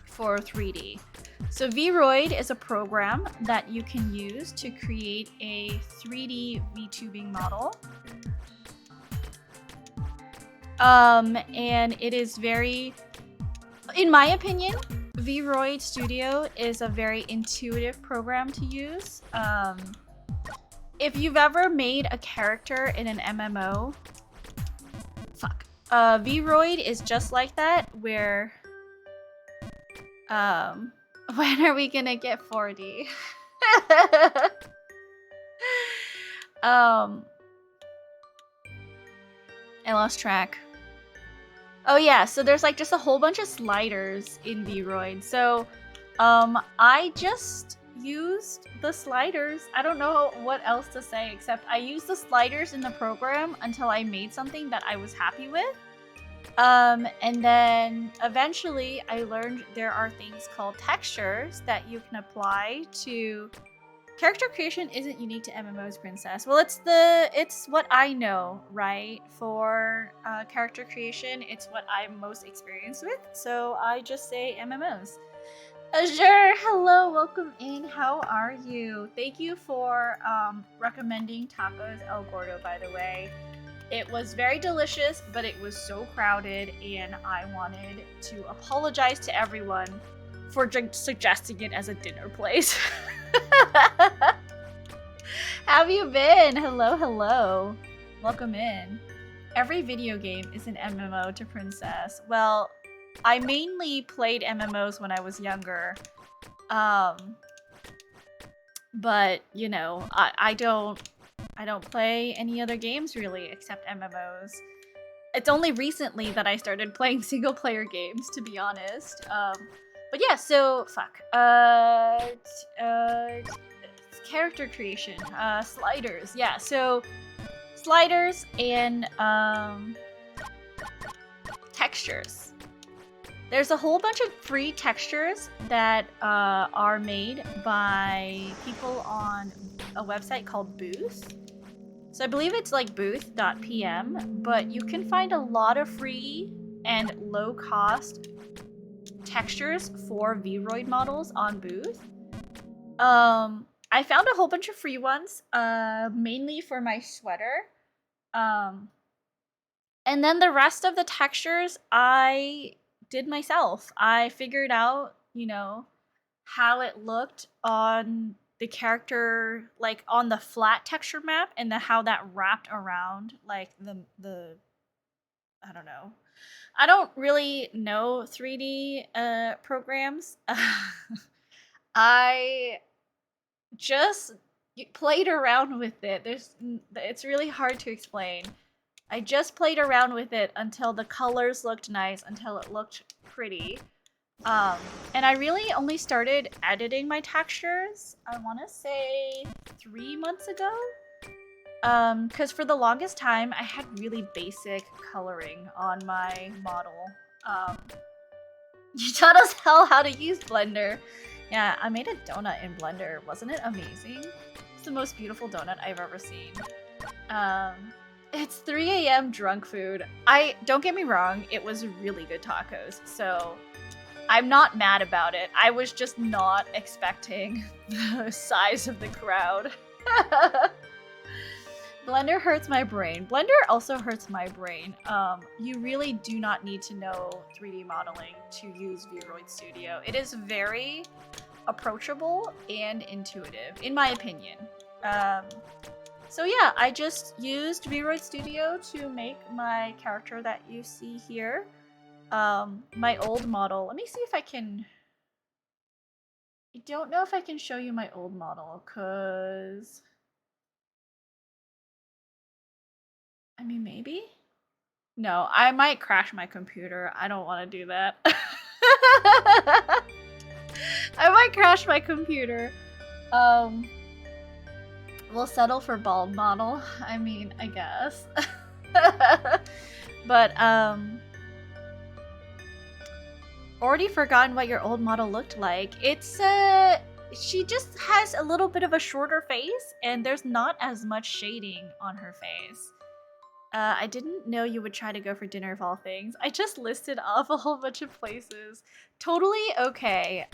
for 3D. So VRoid is a program that you can use to create a 3D VTubing model. And it is very, in my opinion, VRoid Studio is a very intuitive program to use. If you've ever made a character in an MMO, VRoid is just like that, where, when are we gonna get 4D? I lost track. Oh yeah, so there's like just a whole bunch of sliders in VRoid. So I just used the sliders. I don't know what else to say except I used the sliders in the program until I made something that I was happy with. And then eventually I learned there are things called textures that you can apply to character creation. Isn't unique to MMOs, Princess. Well, it's what I know, right? For character creation, it's what I'm most experienced with. So I just say MMOs. Azure, hello, welcome in. How are you? Thank you for recommending Tacos El Gordo, by the way. It was very delicious, but it was so crowded, and I wanted to apologize to everyone for suggesting it as a dinner place. Have you been? Hello, hello. Welcome in. Every video game is an MMO to Princess. Well, I mainly played MMOs when I was younger. But, you know, I don't play any other games really except MMOs. It's only recently that I started playing single player games, to be honest. But yeah, so fuck. Character creation, sliders. Yeah, so sliders and textures. There's a whole bunch of free textures that are made by people on a website called Booth. So I believe it's like booth.pm, but you can find a lot of free and low-cost textures for Vroid models on Booth. I found a whole bunch of free ones, mainly for my sweater. And then the rest of the textures I did myself. I figured out, you know, how it looked on the character, like on the flat texture map, and how that wrapped around like the I don't know. I don't really know 3D programs. I just played around with it. It's really hard to explain. I just played around with it until the colors looked nice, until it looked pretty. And I really only started editing my textures, I want to say 3 months ago. Because for the longest time, I had really basic coloring on my model. You taught us how to use Blender. Yeah, I made a donut in Blender. Wasn't it amazing? It's the most beautiful donut I've ever seen. It's 3 a.m. drunk food. Don't get me wrong, it was really good tacos, so I'm not mad about it. I was just not expecting the size of the crowd. Blender hurts my brain. Blender also hurts my brain. You really do not need to know 3D modeling to use Vroid Studio. It is very approachable and intuitive, in my opinion. So yeah, I just used Vroid Studio to make my character that you see here. My old model. Let me see if I can... I don't know if I can show you my old model, because... I mean, maybe? No, I might crash my computer. I don't want to do that. I might crash my computer. We'll settle for bald model. I mean, I guess. But, already forgotten what your old model looked like. It's, she just has a little bit of a shorter face, and there's not as much shading on her face. I didn't know you would try to go for dinner of all things. I just listed off a whole bunch of places. Totally okay.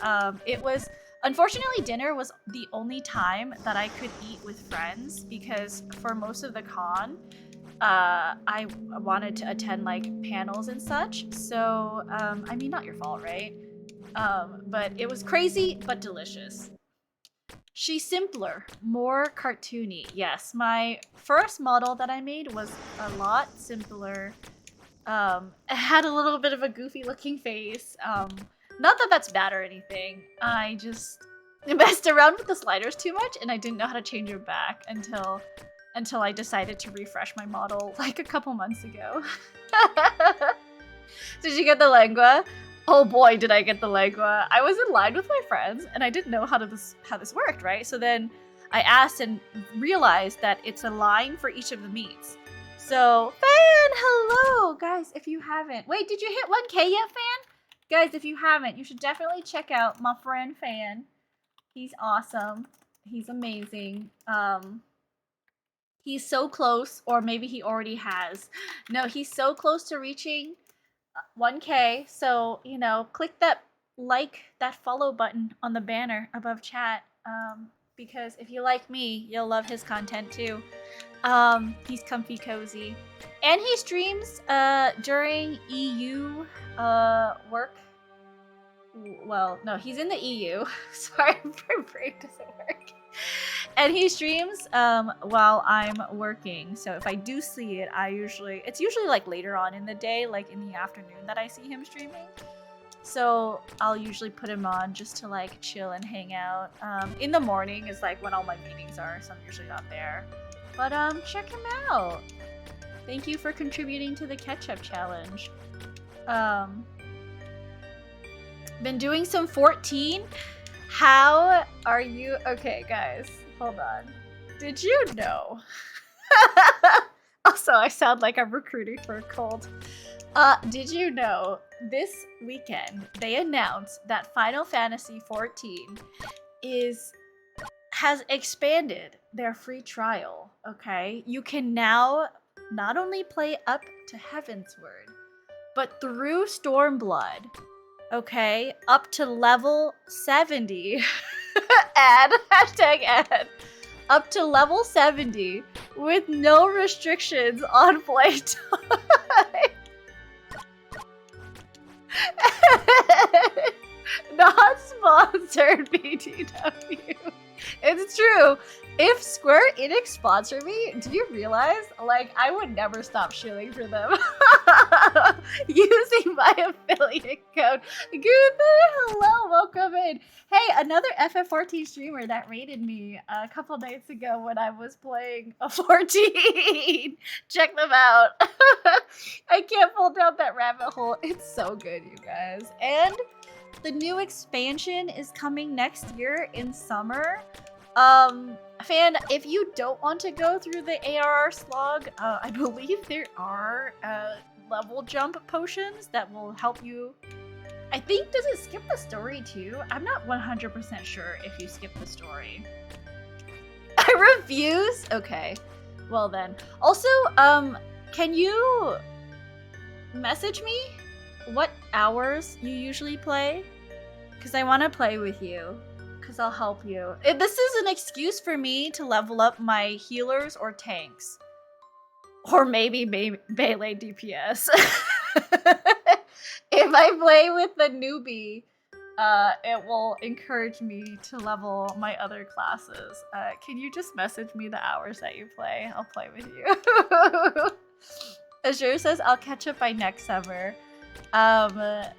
It was... Unfortunately, dinner was the only time that I could eat with friends, because for most of the con, I wanted to attend, like, panels and such. So, I mean, not your fault, right? But it was crazy, but delicious. She's simpler, more cartoony. Yes, my first model that I made was a lot simpler. It had a little bit of a goofy looking face. Not that that's bad or anything. I just messed around with the sliders too much, and I didn't know how to change them back until I decided to refresh my model like a couple months ago. Did you get the lengua? Oh boy, did I get the lengua. I was in line with my friends, and I didn't know how this worked, right? So then I asked and realized that it's a line for each of the meats. So, Fan, hello! Guys, if you haven't... Wait, did you hit 1K yet, Fan? Guys, if you haven't, you should definitely check out my friend Fan. He's awesome. He's amazing. He's so close, or maybe he already has. No, he's so close to reaching 1K. So, you know, click that that follow button on the banner above chat. Because if you like me, you'll love his content too. He's comfy cozy. And he streams during EU work. Well, no, he's in the EU. Sorry, my brain doesn't work. And he streams while I'm working. So if I do see it, it's usually like later on in the day, like in the afternoon that I see him streaming. So I'll usually put him on just to like chill and hang out. In the morning is like when all my meetings are, so I'm usually not there. But check him out. Thank you for contributing to the ketchup challenge. Been doing some 14. How are you? Okay, guys, hold on. Did you know? Also, I sound like I'm recruiting for a cult. Did you know this weekend they announced that Final Fantasy XIV has expanded their free trial, okay? You can now not only play up to Heavensward, but through Stormblood, okay? Up to level 70. Ad, hashtag ad. Up to level 70 with no restrictions on playtime. Not sponsored, BTW. It's true. If Square Enix sponsored me, do you realize, like, I would never stop shilling for them. Using my affiliate code. Gunther, hello, welcome in. Hey, another FF14 streamer that raided me a couple nights ago when I was playing a 14. Check them out. I can't pull down that rabbit hole. It's so good, you guys. And the new expansion is coming next year in summer. Fan, if you don't want to go through the ARR slog, I believe there are level jump potions that will help you. I think, does it skip the story too? I'm not 100% sure if you skip the story. I refuse? Okay. Well then. Also, can you message me what hours you usually play? Because I want to play with you. Because I'll help you. This is an excuse for me to level up my healers or tanks. Or maybe melee DPS. If I play with the newbie, it will encourage me to level my other classes. Can you just message me the hours that you play? I'll play with you. Azure says I'll catch up by next summer. That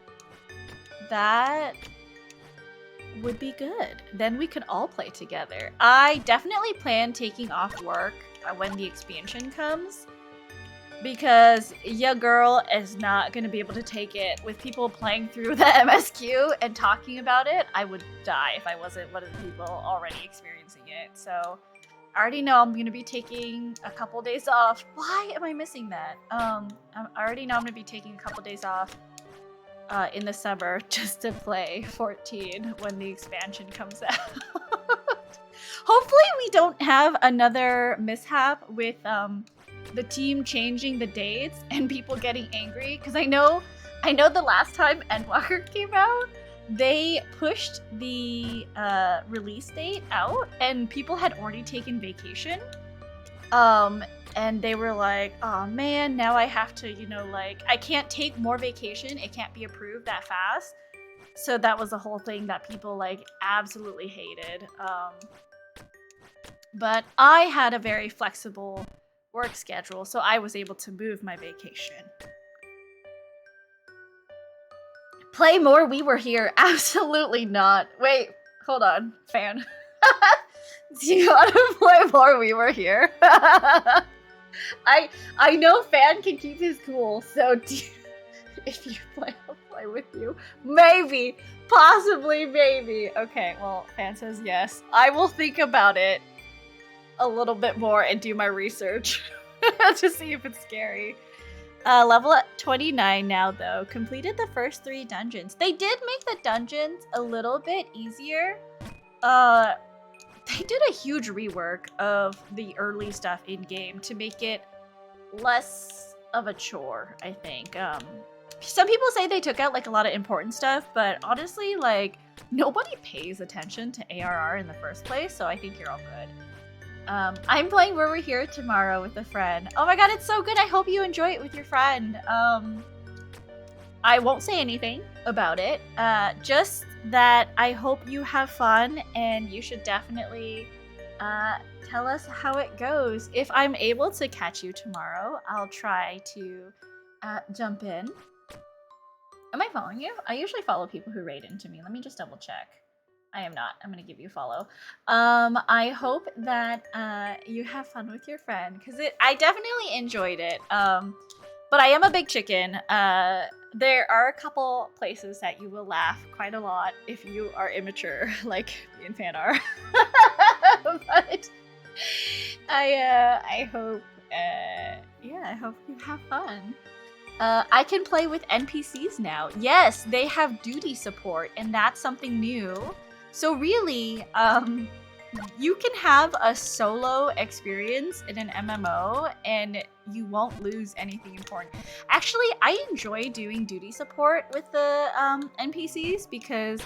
would be good. Then we could all play together. I definitely plan taking off work when the expansion comes, because your girl is not going to be able to take it with people playing through the MSQ and talking about it. I would die if I wasn't one of the people already experiencing it. So I already know I'm going to be taking a couple days off. Why am I missing that? I already know I'm going to be taking a couple days off in the summer just to play 14 when the expansion comes out. Hopefully we don't have another mishap with the team changing the dates and people getting angry, because I know the last time Endwalker came out, they pushed the release date out and people had already taken vacation. And they were like, oh man, now I have to, I can't take more vacation. It can't be approved that fast. So that was the whole thing that people absolutely hated. But I had a very flexible work schedule, so I was able to move my vacation. Play more We Were Here? Absolutely not. Wait, hold on, Fan. Do you want to play more We Were Here? I know Fan can keep his cool, so if you play, I'll play with you. Maybe, possibly, maybe. Okay, well, Fan says yes. I will think about it a little bit more and do my research. to see if it's scary. Level at 29 now, though. Completed the first 3 dungeons. They did make the dungeons a little bit easier. They did a huge rework of the early stuff in-game to make it less of a chore, I think. Some people say they took out, like, a lot of important stuff, but honestly, like, nobody pays attention to ARR in the first place, so I think you're all good. I'm playing Where We're Here tomorrow with a friend. Oh my god, it's so good! I hope you enjoy it with your friend. I won't say anything about it, just that I hope you have fun, and you should definitely tell us how it goes. If I'm able to catch you tomorrow, I'll try to jump in. Am I following you? I usually follow people who raid into me. Let me just double check. I am not. I'm gonna give you a follow. I hope that you have fun with your friend, because I definitely enjoyed it. But I am a big chicken. There are a couple places that you will laugh quite a lot if you are immature, like me and Fan are. But I hope, I hope you have fun. I can play with NPCs now. Yes, they have duty support, and that's something new. So really, you can have a solo experience in an MMO and you won't lose anything important. Actually, I enjoy doing duty support with the NPCs because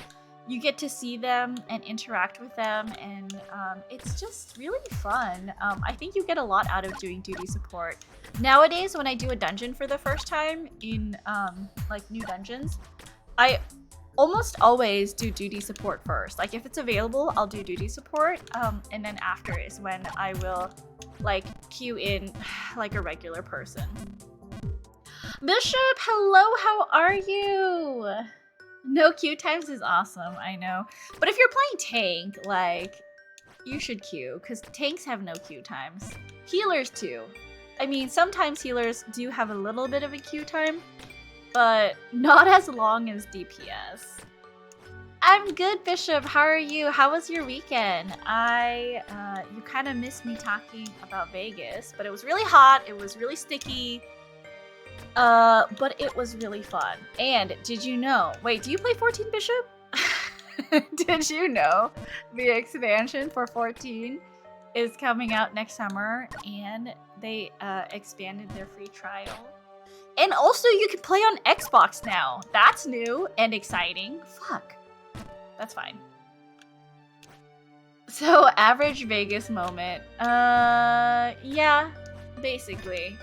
you get to see them and interact with them, and it's just really fun. I think you get a lot out of doing duty support. Nowadays, when I do a dungeon for the first time in like new dungeons, I almost always do duty support first. Like if it's available, I'll do duty support, and then after is when I will like queue in like a regular person. Bishop, hello, how are you? No queue times is awesome, I know. But if you're playing tank, like, you should queue, because tanks have no queue times. Healers too. I mean, sometimes healers do have a little bit of a queue time, but not as long as DPS. I'm good, Bishop. How are you? How was your weekend? You kind of missed me talking about Vegas, but it was really hot. It was really sticky. But it was really fun. And did you know? Wait, do you play 14, Bishop? Did you know the expansion for 14 is coming out next summer, and they expanded their free trial? And also, you can play on Xbox now. That's new and exciting. Fuck. That's fine. So, average Vegas moment. Yeah, basically.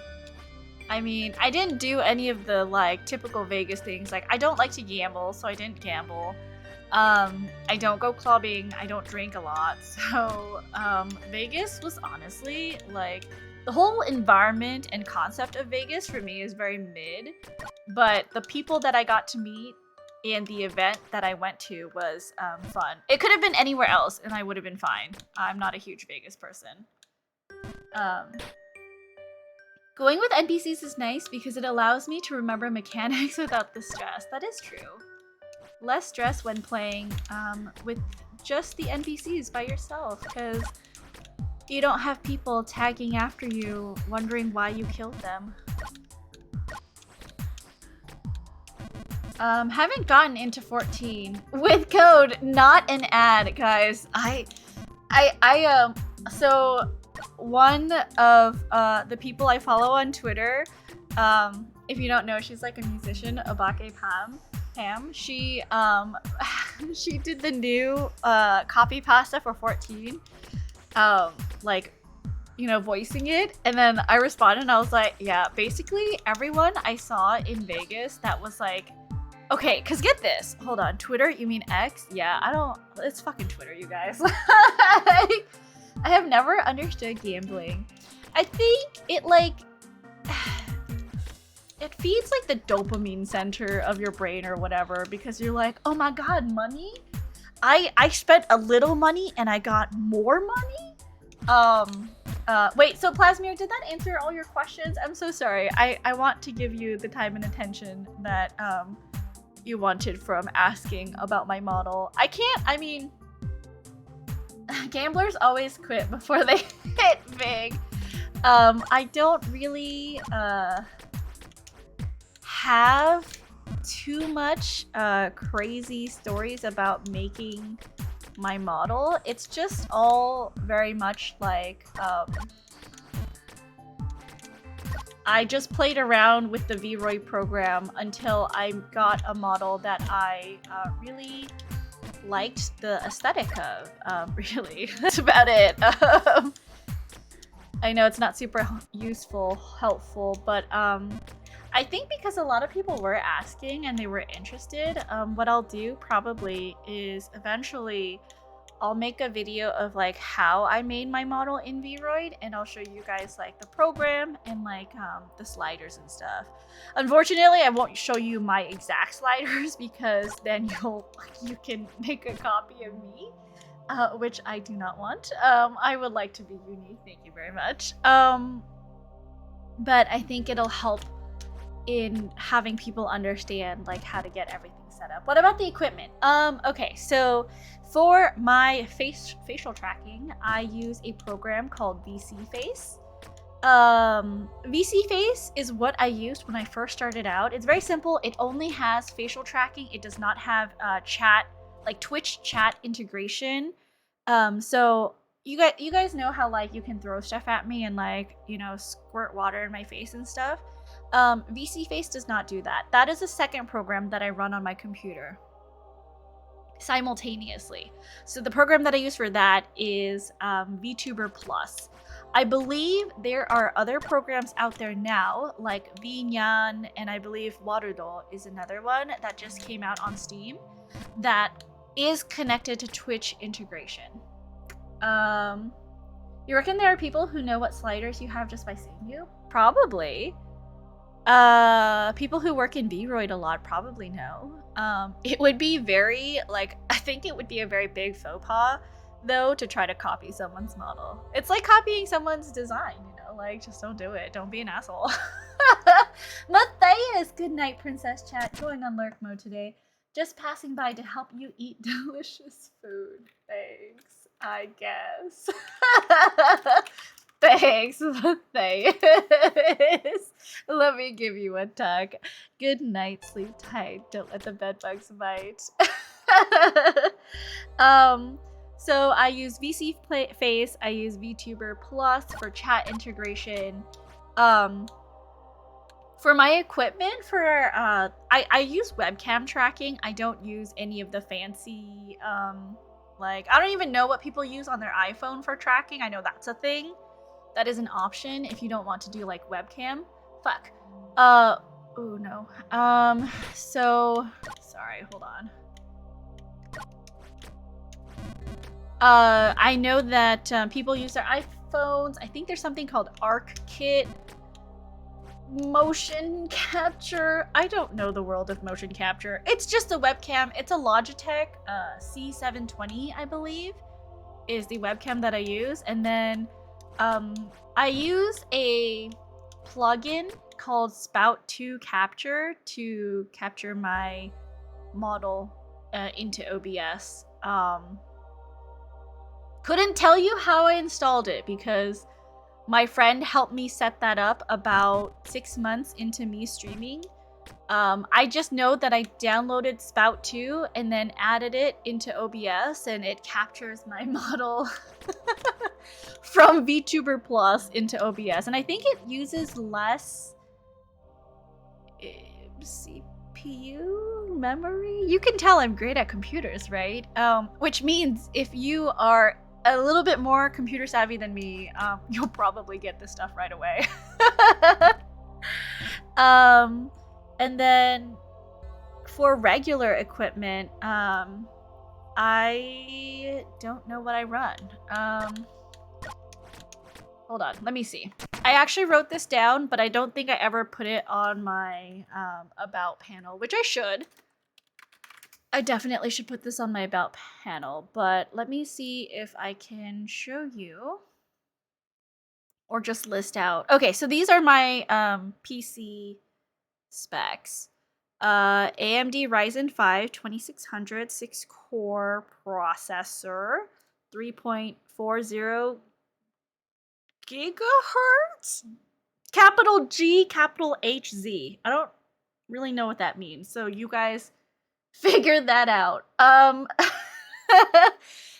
I mean, I didn't do any of the, like, typical Vegas things. Like, I don't like to gamble, so I didn't gamble. I don't go clubbing. I don't drink a lot. So, Vegas was honestly, like, the whole environment and concept of Vegas for me is very mid. But the people that I got to meet and the event that I went to was fun. It could have been anywhere else, and I would have been fine. I'm not a huge Vegas person. Going with NPCs is nice because it allows me to remember mechanics without the stress. That is true. Less stress when playing with just the NPCs by yourself, because you don't have people tagging after you, wondering why you killed them. Haven't gotten into 14 with code, not an ad, guys. So one of the people I follow on Twitter, if you don't know, she's like a musician, Abake Pam. She she did the new copy pasta for 14, like, you know, voicing it, and then I responded and I was like, yeah, basically everyone I saw in Vegas that was like, okay, cause get this, hold on, Twitter, you mean X? Yeah, it's fucking Twitter, you guys. I have never understood gambling. I think it, like, it feeds, like, the dopamine center of your brain or whatever, because you're like, oh my god, money? I spent a little money and I got more money? Wait, so Plasmir, did that answer all your questions? I'm so sorry. I want to give you the time and attention that, you wanted from asking about my model. I mean, gamblers always quit before they hit big. I don't really have too much crazy stories about making my model. It's just all very much like I just played around with the VROI program until I got a model that I really liked the aesthetic of. Really, that's about it. I know it's not super useful, helpful, but I think because a lot of people were asking and they were interested, what I'll do probably is eventually I'll make a video of like how I made my model in VRoid, and I'll show you guys like the program and like the sliders and stuff. Unfortunately, I won't show you my exact sliders because then you can make a copy of me, which I do not want. I would like to be unique. Thank you very much. But I think it'll help in having people understand like how to get everything set up. What about the equipment? Okay, so for my facial tracking, I use a program called VC Face. VC Face is what I used when I first started out. It's very simple. It only has facial tracking. It does not have chat, like Twitch chat integration. So you guys know how like you can throw stuff at me and like, you know, squirt water in my face and stuff. VC Face does not do that. That is a second program that I run on my computer simultaneously. So the program that I use for that is VTuber Plus. I believe there are other programs out there now, like Vinyan, and I believe Warudo is another one that just came out on Steam that is connected to Twitch integration. You reckon there are people who know what sliders you have just by seeing you? Probably. People who work in VRoid a lot probably know. It would be very, like, I think it would be a very big faux pas, though, to try to copy someone's model. It's like copying someone's design, you know? Like, just don't do it. Don't be an asshole. Matthias, good night, Princess Chat. Going on lurk mode today. Just passing by to help you eat delicious food. Thanks, I guess. Thanks, thanks. Let me give you a tug. Good night, sleep tight. Don't let the bed bugs bite. So I use VC Face. I use VTuber Plus for chat integration. For my equipment, for I use webcam tracking. I don't use any of the fancy like I don't even know what people use on their iPhone for tracking. I know that's a thing. That is an option if you don't want to do like webcam. Fuck. Oh no. So sorry, hold on. I know that people use their iPhones. I think there's something called ArcKit motion capture. I don't know the world of motion capture. It's just a webcam. It's a Logitech C720, I believe, is the webcam that I use. And then I use a plugin called Spout 2 Capture to capture my model into OBS. Couldn't tell you how I installed it because my friend helped me set that up about 6 months into me streaming. I just know that I downloaded Spout 2 and then added it into OBS, and it captures my model from VTuber Plus into OBS. And I think it uses less CPU memory. You can tell I'm great at computers, right? Which means if you are a little bit more computer savvy than me, you'll probably get this stuff right away. And then for regular equipment, I don't know what I run. Hold on, let me see. I actually wrote this down, but I don't think I ever put it on my about panel, which I should. I definitely should put this on my about panel, but let me see if I can show you or just list out. Okay, so these are my PC specs. AMD Ryzen 5 2600 6-core processor, 3.40 gigahertz? Capital G, capital HZ. I don't really know what that means. So you guys figure that out.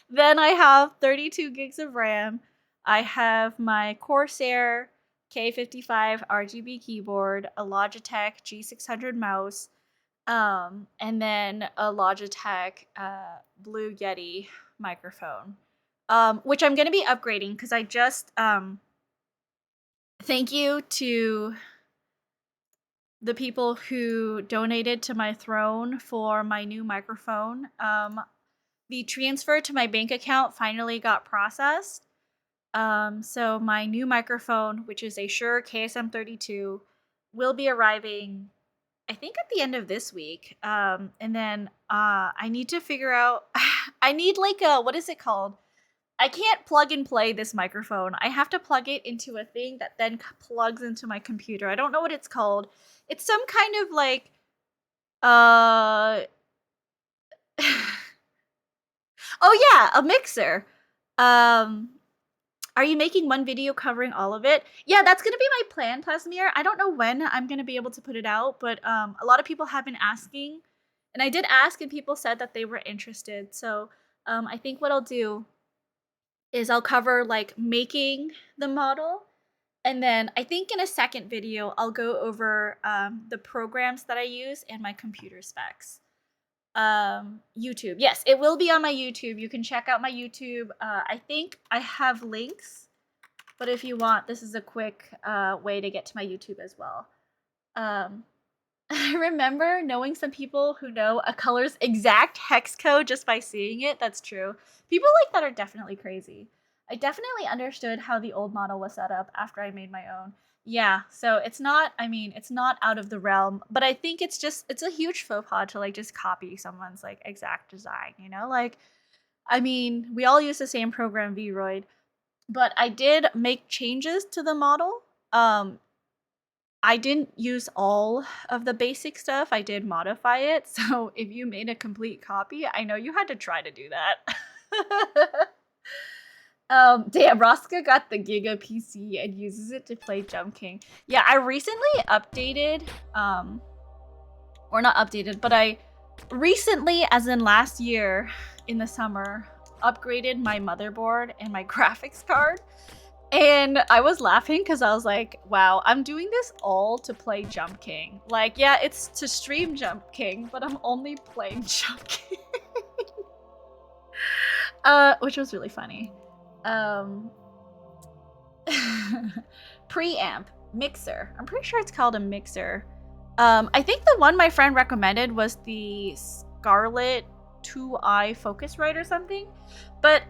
Then I have 32 gigs of RAM. I have my Corsair K55 RGB keyboard, a Logitech G600 mouse, and then a Logitech Blue Yeti microphone, which I'm gonna be upgrading because I just thank you to the people who donated to my throne for my new microphone. The transfer to my bank account finally got processed. So my new microphone, which is a Shure KSM32, will be arriving, I think, at the end of this week. And then I need to figure out, I need like a, what is it called? I can't plug and play this microphone. I have to plug it into a thing that then plugs into my computer. I don't know what it's called. It's some kind of like, oh yeah, a mixer. Are you making one video covering all of it? Yeah, that's gonna be my plan, Plasmir. I don't know when I'm gonna be able to put it out, but a lot of people have been asking, and I did ask, and people said that they were interested. So I think what I'll do is I'll cover like making the model, and then I think in a second video I'll go over the programs that I use and my computer specs. YouTube. Yes, it will be on my YouTube. You can check out my YouTube. I think I have links, but if you want, this is a quick way to get to my YouTube as well. I remember knowing some people who know a color's exact hex code just by seeing it. That's true. People like that are definitely crazy. I definitely understood how the old model was set up after I made my own. Yeah, so it's not, I mean, it's not out of the realm, but I think it's a huge faux pas to like just copy someone's like exact design, you know? Like, I mean, we all use the same program, Vroid, but I did make changes to the model. I didn't use all of the basic stuff. I did modify it. So if you made a complete copy, I know you had to try to do that. Damn, Rosca got the Giga PC and uses it to play Jump King. Yeah, I recently updated, or not updated, but I recently, as in last year in the summer, upgraded my motherboard and my graphics card. And I was laughing because I was like, wow, I'm doing this all to play Jump King. Like, yeah, it's to stream Jump King, but I'm only playing Jump King. Which was really funny. Preamp, mixer. I'm pretty sure it's called a mixer. I think the one my friend recommended was the Scarlett 2i Focusrite or something. But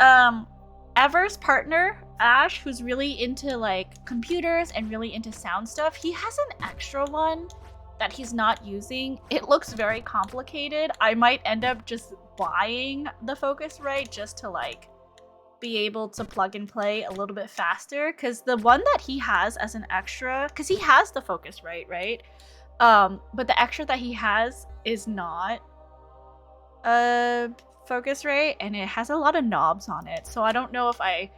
Ever's partner, Ash, who's really into like computers and really into sound stuff, he has an extra one that he's not using. It looks very complicated. I might end up just buying the Focusrite just to like be able to plug and play a little bit faster, because the one that he has as an extra, because he has the Focusrite, right? But the extra that he has is not a Focusrite, and it has a lot of knobs on it, so I don't know if I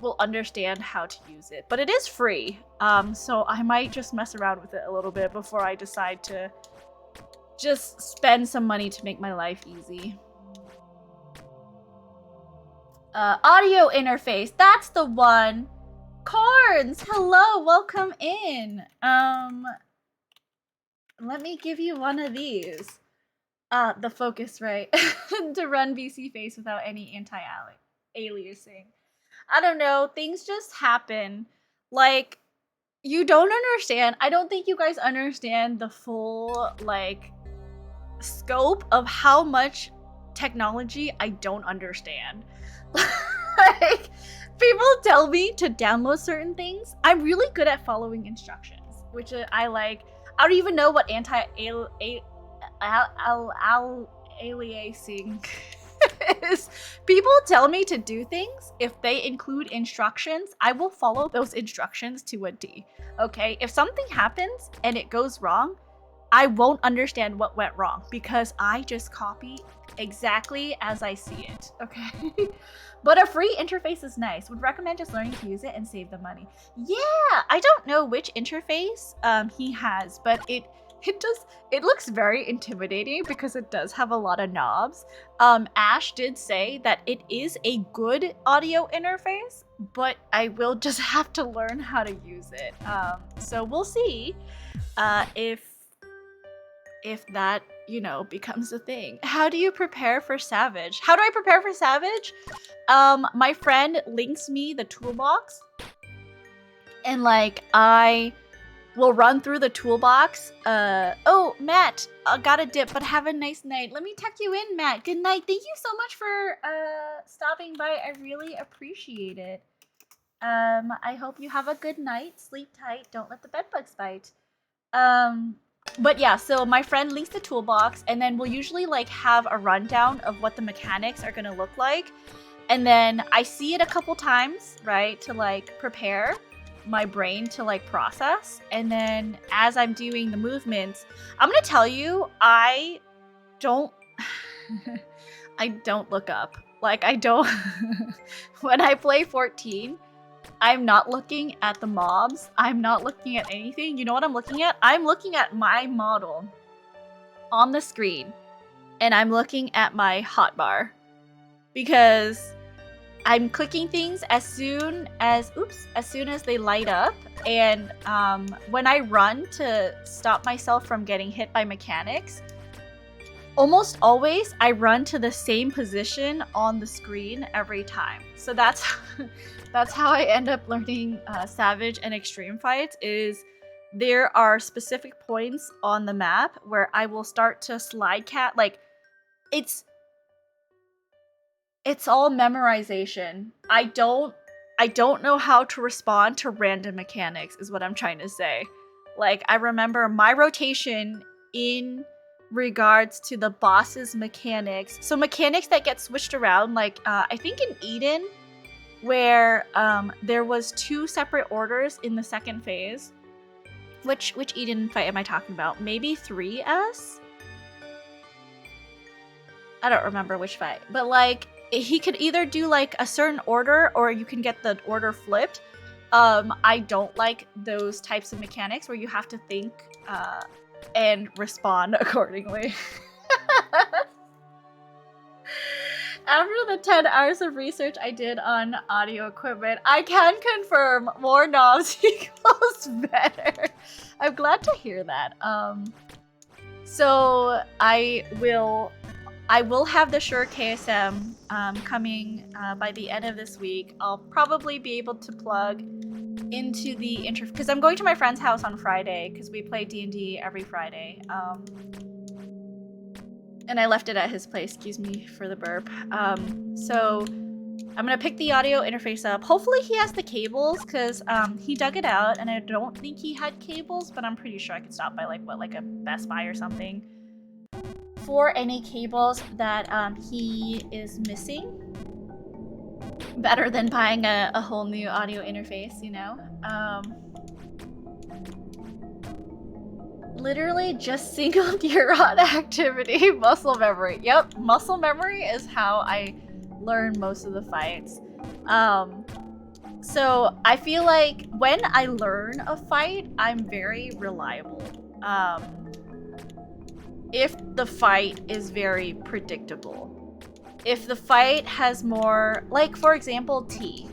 will understand how to use it, but it is free, so I might just mess around with it a little bit before I decide to just spend some money to make my life easy. Audio interface, that's the one. Corns, hello, welcome in. Let me give you one of these. The Focusrite to run VC Face without any anti-aliasing. I don't know, things just happen. Like, you don't understand. I don't think you guys understand the full, like, scope of how much technology I don't understand. Like, people tell me to download certain things. I'm really good at following instructions, which I like. I don't even know what anti-aliasing is. People tell me to do things. If they include instructions, I will follow those instructions to a T. Okay? If something happens and it goes wrong, I won't understand what went wrong because I just copy exactly as I see it, okay? But a free interface is nice. Would recommend just learning to use it and save the money. Yeah, I don't know which interface he has, but it looks very intimidating because it does have a lot of knobs. Ash did say that it is a good audio interface, but I will just have to learn how to use it. So we'll see if that, you know, becomes a thing. How do you prepare for Savage? How do I prepare for Savage? My friend links me the toolbox, and like I will run through the toolbox. Oh, Matt, got a dip, but have a nice night. Let me tuck you in, Matt. Good night. Thank you so much for stopping by. I really appreciate it. I hope you have a good night. Sleep tight. Don't let the bed bugs bite. But yeah, so my friend links the toolbox, and then we'll usually like have a rundown of what the mechanics are gonna look like. And then I see it a couple times, right, to like prepare my brain to like process. And then as I'm doing the movements, I'm gonna tell you, I don't I don't look up. Like I don't when I play 14, I'm not looking at the mobs. I'm not looking at anything. You know what I'm looking at? I'm looking at my model on the screen, and I'm looking at my hotbar because I'm clicking things as soon as they light up. And when I run to stop myself from getting hit by mechanics, almost always I run to the same position on the screen every time. So that's how I end up learning Savage and Extreme Fights. Is there are specific points on the map where I will start to slide cat. Like it's all memorization. I don't know how to respond to random mechanics is what I'm trying to say. Like I remember my rotation in regards to the boss's mechanics. So mechanics that get switched around, like I think in Eden, where there was 2 separate orders in the second phase. Which Eden fight am I talking about? Maybe 3S? I don't remember which fight. But like he could either do like a certain order or you can get the order flipped. I don't like those types of mechanics where you have to think and respond accordingly. After the 10 hours of research I did on audio equipment, I can confirm more knobs equals better. I'm glad to hear that. So I will have the Shure KSM coming by the end of this week. I'll probably be able to plug into the interface because I'm going to my friend's house on Friday because we play D&D every Friday. And I left it at his place, excuse me for the burp. So I'm gonna pick the audio interface up. Hopefully he has the cables, because he dug it out, and I don't think he had cables, but I'm pretty sure I could stop by like a Best Buy or something for any cables that he is missing. Better than buying a whole new audio interface, you know? Literally just single neuron activity, muscle memory. Yep, muscle memory is how I learn most of the fights. So I feel like when I learn a fight, I'm very reliable. If the fight is very predictable. If the fight has more, like for example, T.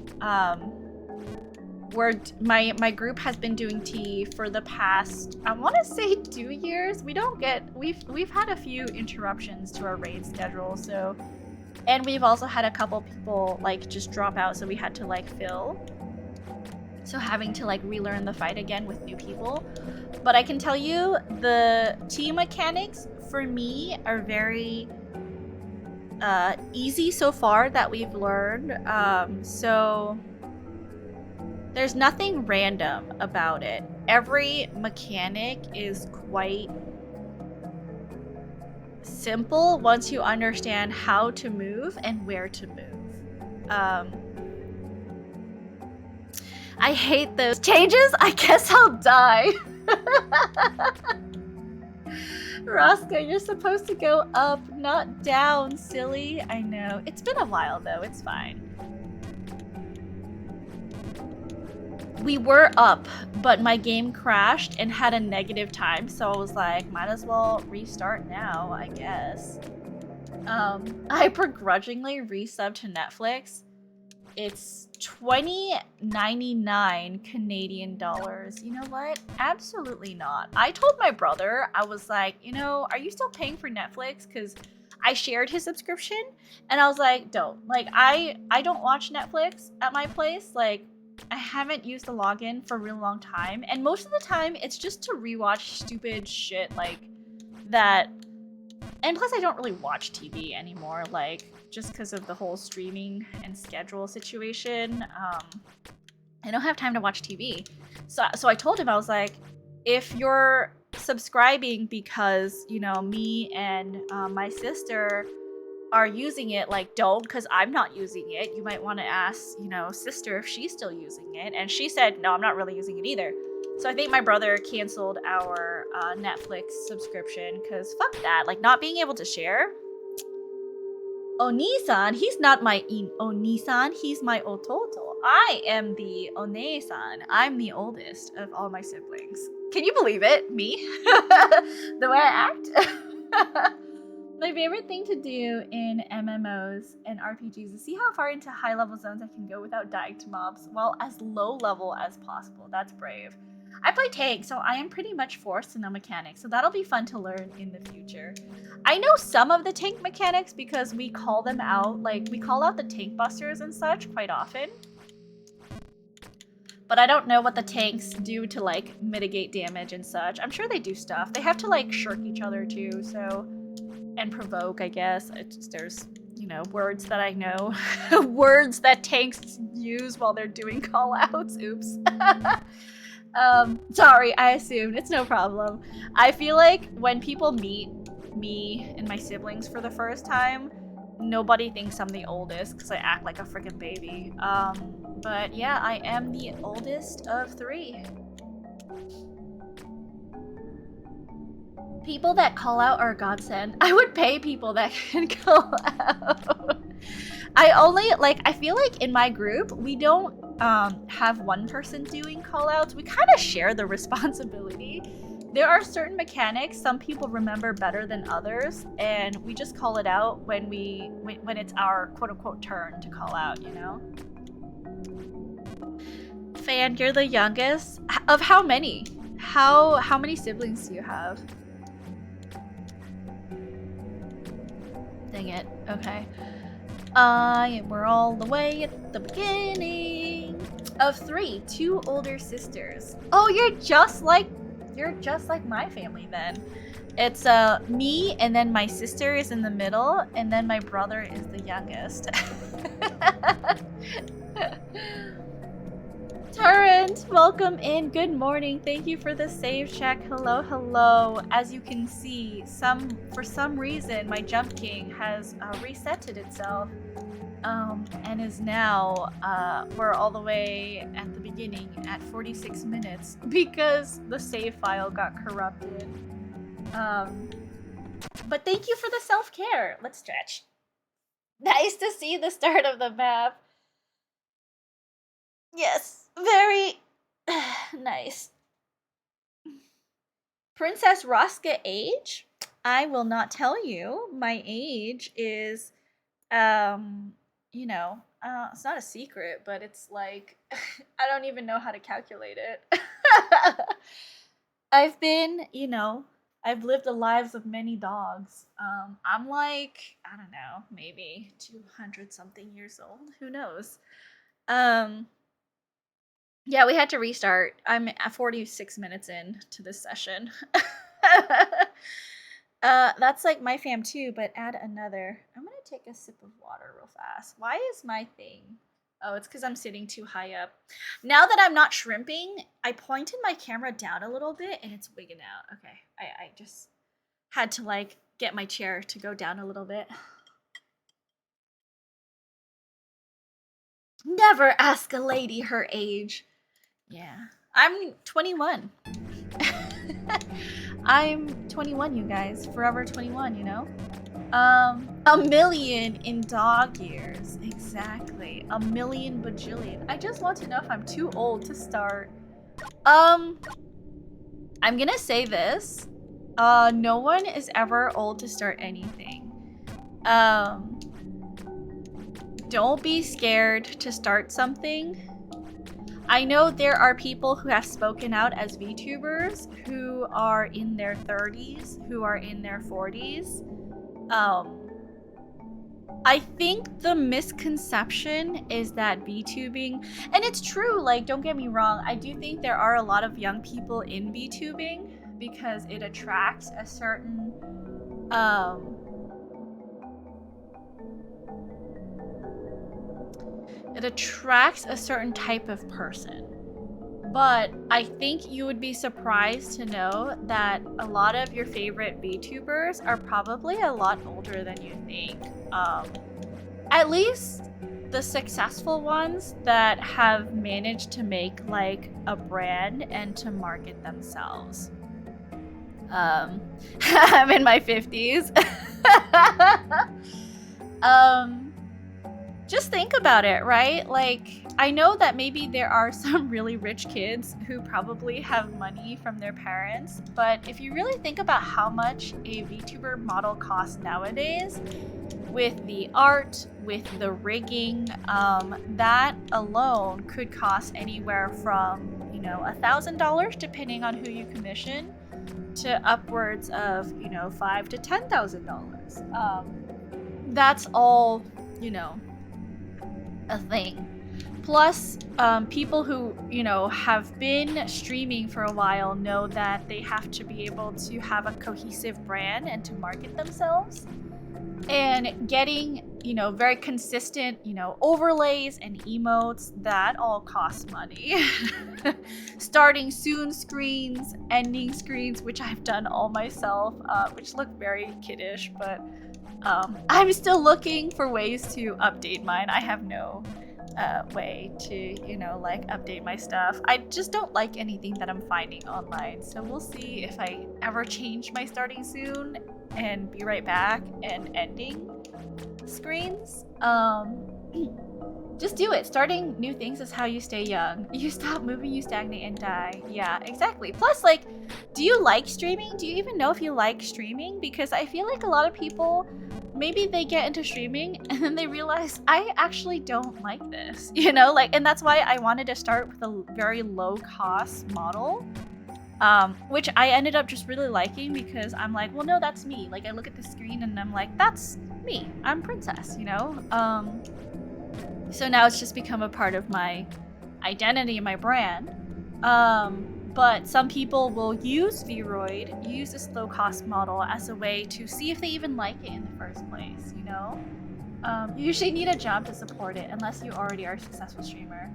Where my group has been doing T for the past, I want to say 2 years. We've had a few interruptions to our raid schedule, so, and we've also had a couple people like just drop out, so we had to like fill. So having to like relearn the fight again with new people. But I can tell you the T mechanics for me are very easy so far that we've learned. So there's nothing random about it. Every mechanic is quite simple once you understand how to move and where to move. I hate those changes. I guess I'll die. Roscoe, you're supposed to go up, not down, silly. I know. It's been a while, though. It's fine. We were up, but my game crashed and had a negative time, so I was like, might as well restart now, I guess. I begrudgingly resubbed to Netflix. It's $20.99 Canadian dollars. You know what? Absolutely not. I told my brother, I was like, you know, are you still paying for Netflix? Because I shared his subscription, and I was like, don't. Like, I don't watch Netflix at my place. Like, I haven't used the login for a real long time, and most of the time, it's just to rewatch stupid shit like that. And plus, I don't really watch TV anymore, like, just because of the whole streaming and schedule situation. I don't have time to watch TV. So I told him, I was like, if you're subscribing because, you know, me and my sister are using it, like, don't, because I'm not using it. You might want to ask, you know, sister if she's still using it. And she said, no, I'm not really using it either. So I think my brother canceled our Netflix subscription because fuck that. Like, not being able to share. Oni-san, he's not my Oni-san, he's my ototo. I am the One-san. I'm the oldest of all my siblings. Can you believe it? Me? The way I act? My favorite thing to do in MMOs and RPGs is see how far into high level zones I can go without dying to mobs while as low level as possible. That's brave. I play tank, so I am pretty much forced to know mechanics, so that'll be fun to learn in the future. I know some of the tank mechanics because we call them out, like we call out the tank busters and such quite often. But I don't know what the tanks do to like mitigate damage and such. I'm sure they do stuff. They have to like shirk each other too, so... and provoke, I guess. There's, you know, words that I know. Words that tanks use while they're doing call-outs. Oops. Sorry, I assumed. It's no problem. I feel like when people meet me and my siblings for the first time, nobody thinks I'm the oldest because I act like a freaking baby. But yeah, I am the oldest of 3. People that call out are a godsend. I would pay people that can call out. I feel like in my group, we don't have one person doing call outs. We kind of share the responsibility. There are certain mechanics some people remember better than others, and we just call it out when it's our quote unquote turn to call out, you know? Fan, you're the youngest? Of how many? How many siblings do you have? Dang it. Okay. We're all the way at the beginning of 3. 2 older sisters. Oh, you're just like my family then. It's me, and then my sister is in the middle, and then my brother is the youngest. Torrent, welcome in. Good morning. Thank you for the save check. Hello, hello. As you can see, for some reason, my Jump King has resetted itself, and is now we're all the way at the beginning at 46 minutes because the save file got corrupted. But thank you for the self-care. Let's stretch. Nice to see the start of the map. Yes, very nice. Princess Roska age? I will not tell you. My age is, you know, it's not a secret, but it's like, I don't even know how to calculate it. I've been, you know, I've lived the lives of many dogs. I'm like, I don't know, maybe 200 something years old. Who knows? Yeah, we had to restart. I'm at 46 minutes in to this session. That's like my fam too, but add another. I'm gonna take a sip of water real fast. Why is my thing? Oh, it's because I'm sitting too high up. Now that I'm not shrimping, I pointed my camera down a little bit and it's wigging out. Okay, I just had to like get my chair to go down a little bit. Never ask a lady her age. Yeah, I'm 21. I'm 21, you guys. Forever 21, you know? A million in dog years. Exactly. A million bajillion. I just want to know if I'm too old to start. I'm gonna say this. No one is ever old to start anything. Don't be scared to start something. I know there are people who have spoken out as VTubers who are in their 30s, who are in their 40s. I think the misconception is that VTubing, and it's true, like, don't get me wrong, I do think there are a lot of young people in VTubing because it attracts a certain, type of person. But I think you would be surprised to know that a lot of your favorite VTubers are probably a lot older than you think. At least the successful ones that have managed to make like a brand and to market themselves. I'm in my 50s. Just think about it, right? Like, I know that maybe there are some really rich kids who probably have money from their parents, but if you really think about how much a VTuber model costs nowadays, with the art, with the rigging, that alone could cost anywhere from, $1,000 depending on who you commission, to upwards of, $5,000 to $10,000. That's all, a thing. Plus, people who, have been streaming for a while know that they have to be able to have a cohesive brand and to market themselves. And getting, very consistent, overlays and emotes, that all costs money. Starting soon screens, ending screens, which I've done all myself, which look very kiddish, but I'm still looking for ways to update mine. I have no way to, update my stuff. I just don't like anything that I'm finding online. So we'll see if I ever change my starting soon and be right back and ending screens. Just do it. Starting new things is how you stay young. You stop moving, you stagnate and die. Yeah, exactly. Plus, like, do you like streaming? Do you even know if you like streaming? Because I feel like a lot of people, maybe they get into streaming and then they realize, I actually don't like this, and that's why I wanted to start with a very low cost model, which I ended up just really liking because I'm like, well, no, that's me. Like, I look at the screen and I'm like, that's me. I'm Princess, So now it's just become a part of my identity and my brand. But some people will use Vroid, use this low-cost model as a way to see if they even like it in the first place, You usually need a job to support it, unless you already are a successful streamer.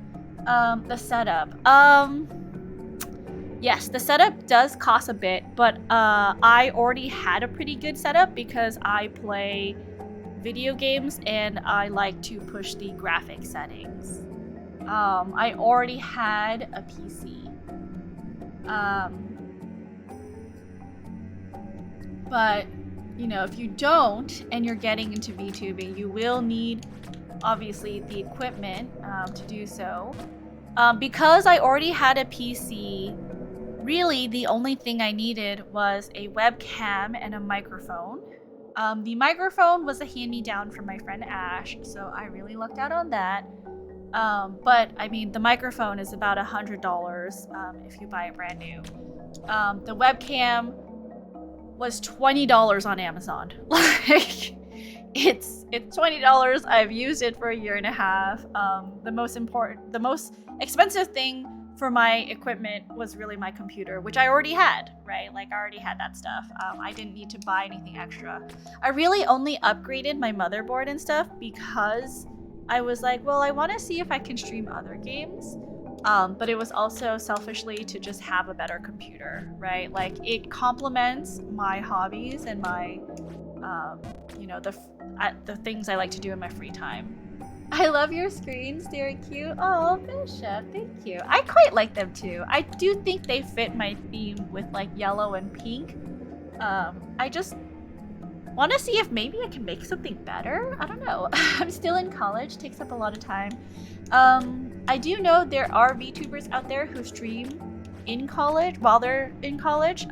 The setup. Yes, the setup does cost a bit, but I already had a pretty good setup because I play video games and I like to push the graphic settings. I already had a PC. But, if you don't and you're getting into VTubing, you will need, obviously, the equipment to do so. Because I already had a PC, really the only thing I needed was a webcam and a microphone. The microphone was a hand-me-down from my friend Ash, so I really lucked out on that. But I mean, the microphone is about $100 if you buy it brand new. The webcam was $20 on Amazon. Like, it's $20. I've used it for a year and a half. The most expensive thing for my equipment was really my computer, which I already had, right? Like, I already had that stuff. I didn't need to buy anything extra. I really only upgraded my motherboard and stuff because I was like, well, I want to see if I can stream other games. But it was also selfishly to just have a better computer, right? Like, it complements my hobbies and my, the things I like to do in my free time. I love your screens. They're cute. Oh, Bishop, thank you. I quite like them too. I do think they fit my theme with like yellow and pink. I just want to see if maybe I can make something better. I don't know. I'm still in college. Takes up a lot of time. I do know there are VTubers out there who stream in college while they're in college.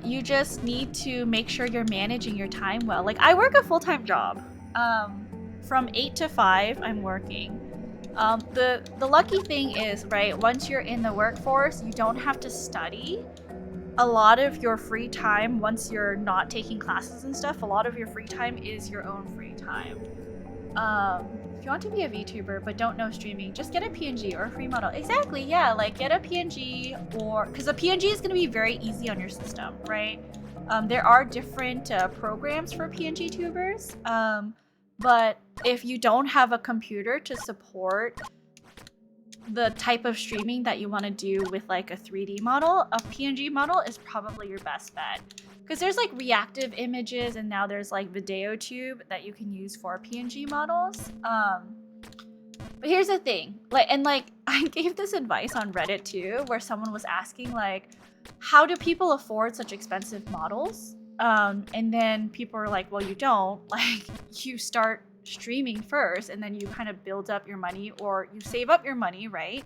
You just need to make sure you're managing your time well. Like, I work a full-time job. From 8 to 5, I'm working. The lucky thing is, right, once you're in the workforce, you don't have to study. A lot of your free time, once you're not taking classes and stuff, a lot of your free time is your own free time. If you want to be a VTuber but don't know streaming, just get a PNG or a free model. Exactly, yeah, like get a PNG, or because a PNG is going to be very easy on your system, right? There are different programs for PNG tubers, but if you don't have a computer to support the type of streaming that you want to do with like a 3D model, a PNG model is probably your best bet. Because there's like reactive images, and now there's like VideoTube that you can use for PNG models. But here's the thing, I gave this advice on Reddit too, where someone was asking like, how do people afford such expensive models? And then people are like, well, you don't. Like, you start streaming first, and then you kind of build up your money, or you save up your money, right,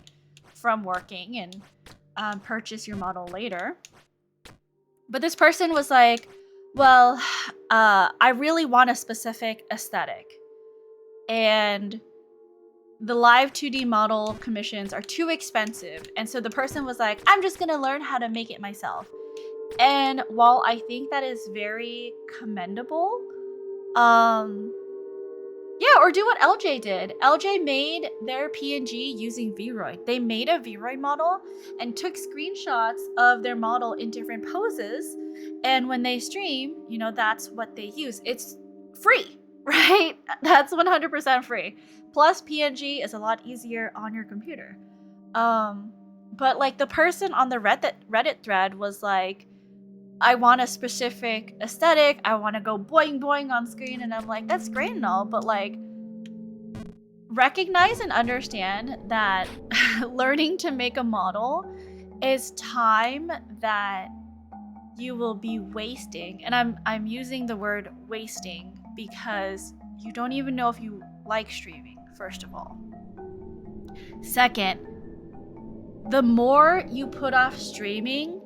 from working, and purchase your model later. But this person was like, well, I really want a specific aesthetic, and the live 2D model commissions are too expensive. And so the person was like, I'm just gonna learn how to make it myself. And while I think that is very commendable, yeah, or do what LJ did. LJ made their PNG using Vroid. They made a Vroid model and took screenshots of their model in different poses. And when they stream, you know, that's what they use. It's free, right? That's 100% free. Plus, PNG is a lot easier on your computer. But like the person on the Reddit thread was like, I want a specific aesthetic. I want to go boing boing on screen. And I'm like, that's great and all, but like, recognize and understand that learning to make a model is time that you will be wasting. And I'm using the word wasting because you don't even know if you like streaming, first of all. Second, the more you put off streaming,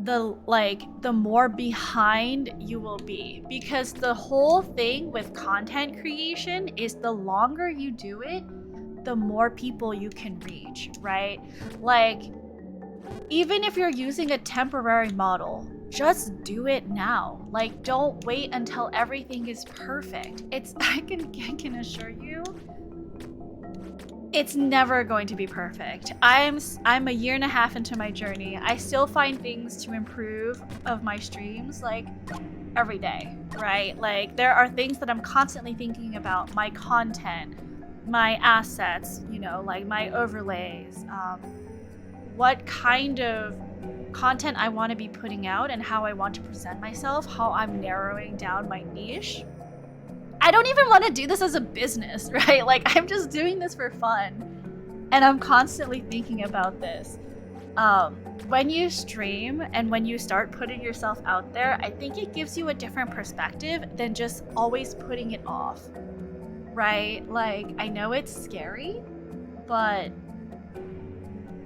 the more behind you will be, because the whole thing with content creation is the longer you do it, the more people you can reach, right? Like, even if you're using a temporary model, just do it now. Like, don't wait until everything is perfect. I can assure you, it's never going to be perfect. I'm a year and a half into my journey. I still find things to improve of my streams, like, every day, right? Like, there are things that I'm constantly thinking about, my content, my assets, you know, like my overlays, what kind of content I want to be putting out and how I want to present myself, how I'm narrowing down my niche. I don't even want to do this as a business, right? Like, I'm just doing this for fun. And I'm constantly thinking about this. When you stream and when you start putting yourself out there, I think it gives you a different perspective than just always putting it off, right? Like, I know it's scary, but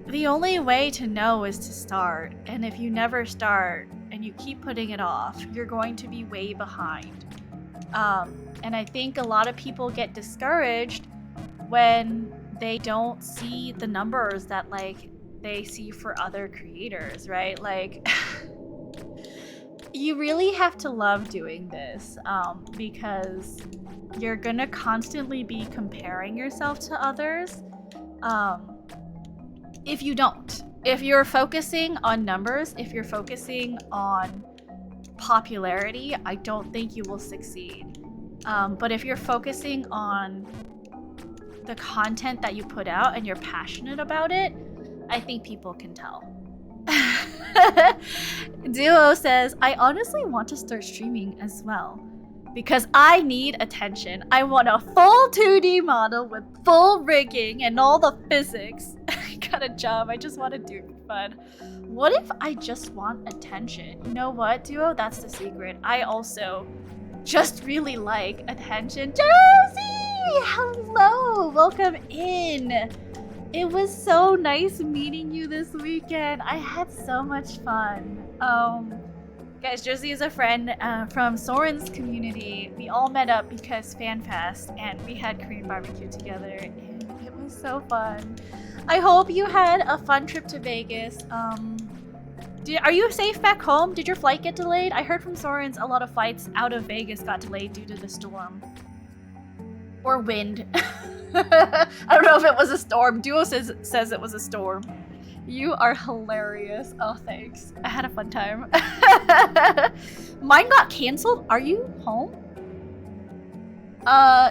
the only way to know is to start. And if you never start and you keep putting it off, you're going to be way behind. And I think a lot of people get discouraged when they don't see the numbers that like they see for other creators, right? Like, you really have to love doing this, because you're gonna constantly be comparing yourself to others. If you're focusing on numbers, if you're focusing on popularity, I don't think you will succeed. But if you're focusing on the content that you put out and you're passionate about it, I think people can tell. Duo says, I honestly want to start streaming as well. because I need attention. I want a full 2D model with full rigging and all the physics. I got a job. I just want to do it for fun. What if I just want attention? You know what, Duo? That's the secret. I also just really like attention. Josie! Hello! Welcome in. It was so nice meeting you this weekend. I had so much fun. Guys, Josie is a friend from Soren's community. We all met up because FanFest, and we had Korean barbecue together, and it was so fun. I hope you had a fun trip to Vegas. Are you safe back home? Did your flight get delayed? I heard from Soren's a lot of flights out of Vegas got delayed due to the storm. Or wind. I don't know if it was a storm. Duo says it was a storm. You are hilarious. Oh, thanks. I had a fun time. Mine got canceled. Are you home?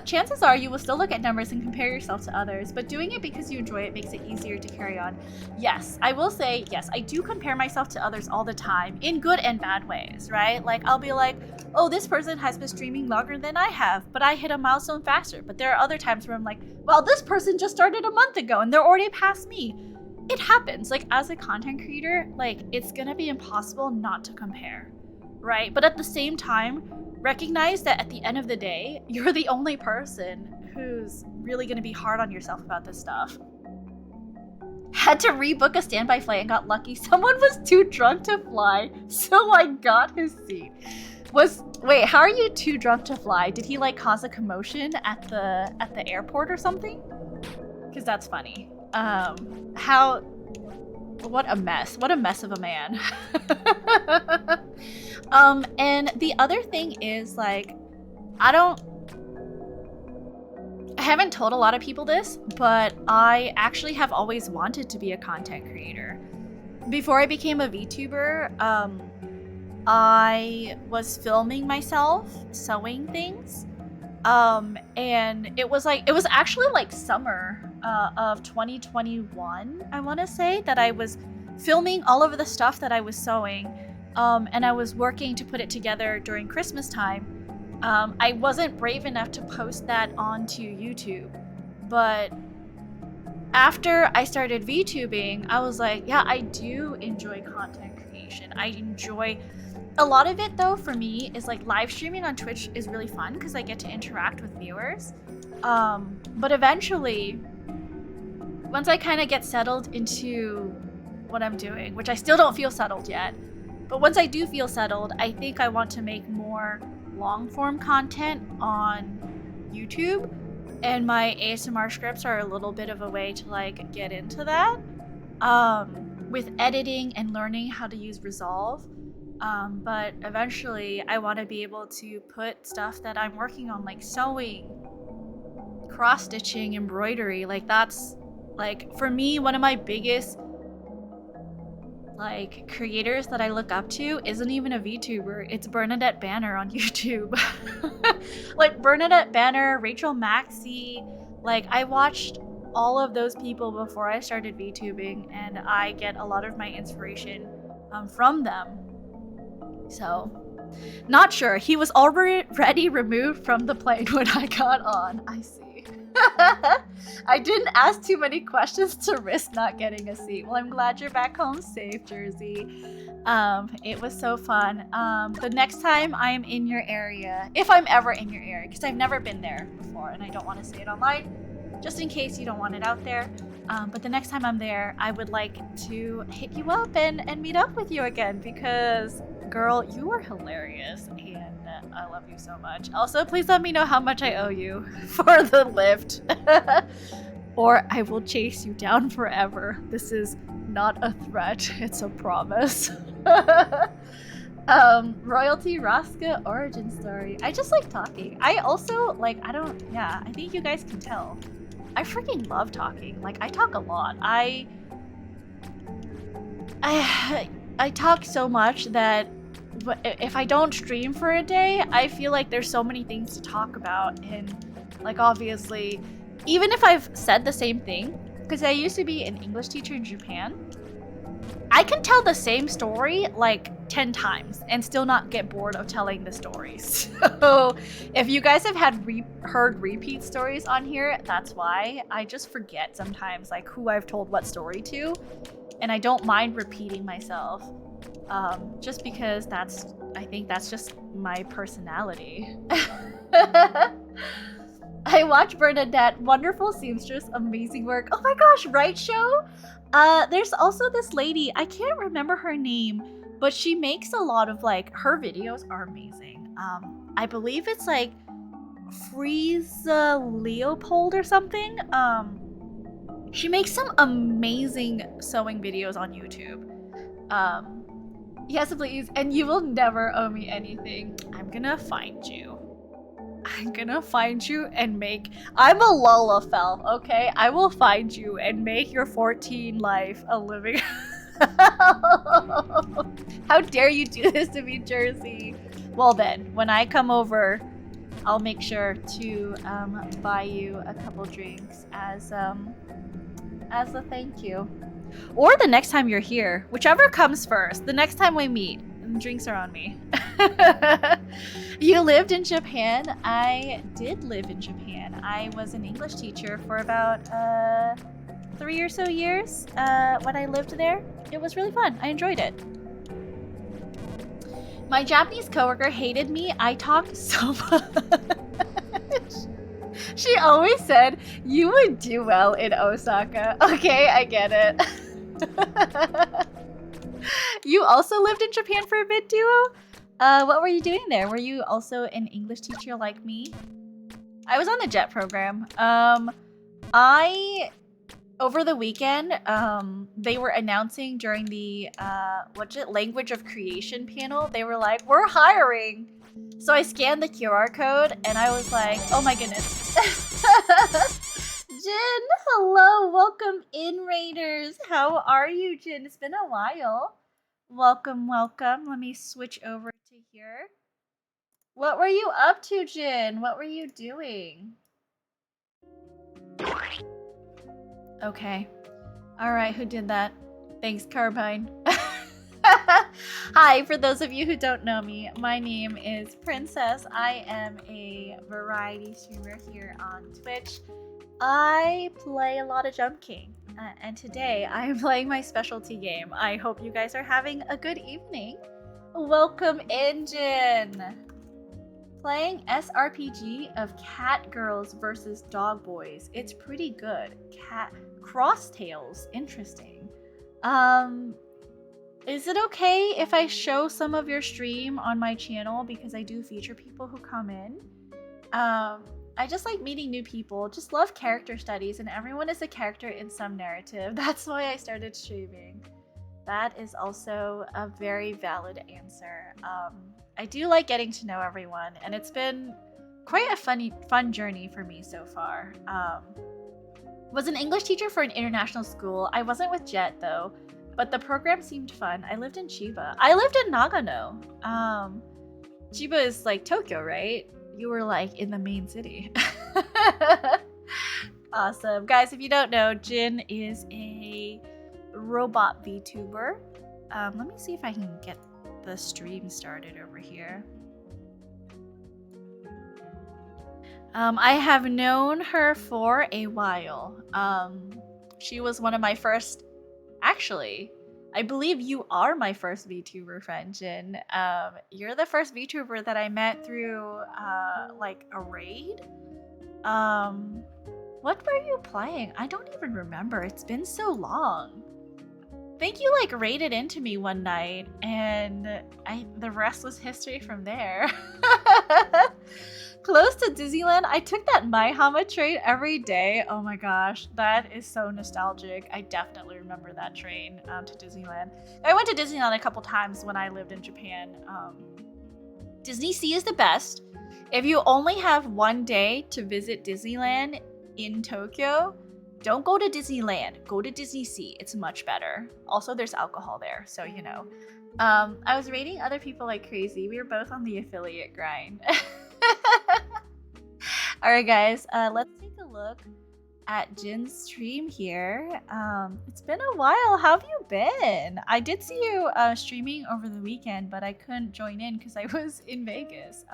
Chances are you will still look at numbers and compare yourself to others, but doing it because you enjoy it makes it easier to carry on. Yes, I will say, yes, I do compare myself to others all the time, in good and bad ways, right? Like, I'll be like, oh, this person has been streaming longer than I have, but I hit a milestone faster. But there are other times where I'm like, well, this person just started a month ago and they're already past me. It happens. Like, as a content creator, like, it's gonna be impossible not to compare, right? But at the same time, recognize that at the end of the day, you're the only person who's really gonna be hard on yourself about this stuff. Had to rebook a standby flight and got lucky. Someone was too drunk to fly, so I got his seat. Wait, how are you too drunk to fly? Did he like cause a commotion at the airport or something? Because that's funny. What a mess. What a mess of a man. And the other thing is, like, I haven't told a lot of people this, but I actually have always wanted to be a content creator. Before I became a VTuber, I was filming myself sewing things. And it was actually like summer of 2021, I want to say, that I was filming all of the stuff that I was sewing, and I was working to put it together during Christmas time. I wasn't brave enough to post that onto YouTube, but after I started VTubing, I was like, yeah, I do enjoy content creation. I enjoy a lot of it, though, for me, is like live streaming on Twitch is really fun because I get to interact with viewers. But eventually, once I kind of get settled into what I'm doing, which I still don't feel settled yet, but once I do feel settled, I think I want to make more long-form content on YouTube, and my ASMR scripts are a little bit of a way to like get into that, with editing and learning how to use Resolve. But eventually I want to be able to put stuff that I'm working on, like sewing, cross-stitching, embroidery. Like, that's, like, for me, one of my biggest, like, creators that I look up to isn't even a VTuber. It's Bernadette Banner on YouTube. Like, Bernadette Banner, Rachel Maxey. Like, I watched all of those people before I started VTubing, and I get a lot of my inspiration from them. So, not sure. He was already removed from the plane when I got on. I see. I didn't ask too many questions to risk not getting a seat. Well, I'm glad you're back home safe, Jersey. It was so fun. The next time I am in your area, if I'm ever in your area, because I've never been there before and I don't want to say it online, just in case you don't want it out there. But the next time I'm there, I would like to hit you up and meet up with you again, because girl, you are hilarious and I love you so much. Also, please let me know how much I owe you for the lift, or I will chase you down forever. This is not a threat, it's a promise. Royalty Raska origin story. I just like talking. I also like, I think you guys can tell. I freaking love talking. Like, I talk a lot. I talk so much that if I don't stream for a day, I feel like there's so many things to talk about. And like, obviously, even if I've said the same thing, because I used to be an English teacher in Japan, I I can tell the same story like 10 times and still not get bored of telling the stories. So if you guys have heard repeat stories on here, that's why. I just forget sometimes like who I've told what story to, and I don't mind repeating myself, just because I think that's just my personality. I watch Bernadette, wonderful seamstress, amazing work. Oh my gosh, right, show? There's also this lady, I can't remember her name, but she makes a lot of like, her videos are amazing. I believe it's like Frieza Leopold or something. She makes some amazing sewing videos on YouTube. Yes, please, and you will never owe me anything. I'm gonna find you. I'm gonna find you and make... I'm a Lullafell, okay? I will find you and make your 14 life a living... How dare you do this to me, Jersey? Well then, when I come over, I'll make sure to buy you a couple drinks as a thank you. Or the next time you're here, whichever comes first. The next time we meet, drinks are on me. You lived in Japan? I did live in Japan. I was an English teacher for about 3 or so years when I lived there. It was really fun. I enjoyed it. My Japanese coworker hated me. I talked so much. She always said, you would do well in Osaka. Okay, I get it. You also lived in Japan for a bit, Duo? What were you doing there? Were you also an English teacher like me? I was on the JET program. Over the weekend, they were announcing during the, language of creation panel, they were like, we're hiring. So I scanned the QR code and I was like, oh my goodness. Jin, hello, welcome in, Raiders. How are you, Jin? It's been a while. Welcome, welcome. Let me switch over to here. What were you up to, Jin? What were you doing? Okay. All right, who did that? Thanks, Carbine. Hi, for those of you who don't know me, my name is Princess. I am a variety streamer here on Twitch. I play a lot of Jump King, and today I am playing my specialty game. I hope you guys are having a good evening. Welcome in, Jin. Playing SRPG of cat girls versus dog boys. It's pretty good. Cat Crosstails, interesting. Is it okay if I show some of your stream on my channel, because I do feature people who come in? I just like meeting new people, just love character studies, and everyone is a character in some narrative. That's why I started streaming. That is also a very valid answer. I do like getting to know everyone, and it's been quite a fun journey for me so far. Was an English teacher for an international school. I wasn't with JET though, but the program seemed fun. I lived in Chiba. I lived in Nagano. Chiba is like Tokyo, right? You were like in the main city. Awesome. Guys, if you don't know, Jin is a robot VTuber. Let me see if I can get the stream started over here. I have known her for a while. She was one of my first... Actually, I believe you are my first VTuber friend, Jin. You're the first VTuber that I met through, like, a raid? What were you playing? I don't even remember. It's been so long. I think you, like, raided into me one night, and the rest was history from there. Close to Disneyland. I took that Maihama train every day. Oh my gosh, that is so nostalgic. I definitely remember that train to Disneyland. I went to Disneyland a couple times when I lived in Japan. Disney Sea is the best. If you only have one day to visit Disneyland in Tokyo, don't go to Disneyland. Go to Disney Sea. It's much better. Also, there's alcohol there, so you know. I was rating other people like crazy. We were both on the affiliate grind. Alright guys, let's take a look at Jin's stream here. It's been a while. How have you been? I did see you streaming over the weekend, but I couldn't join in because I was in Vegas.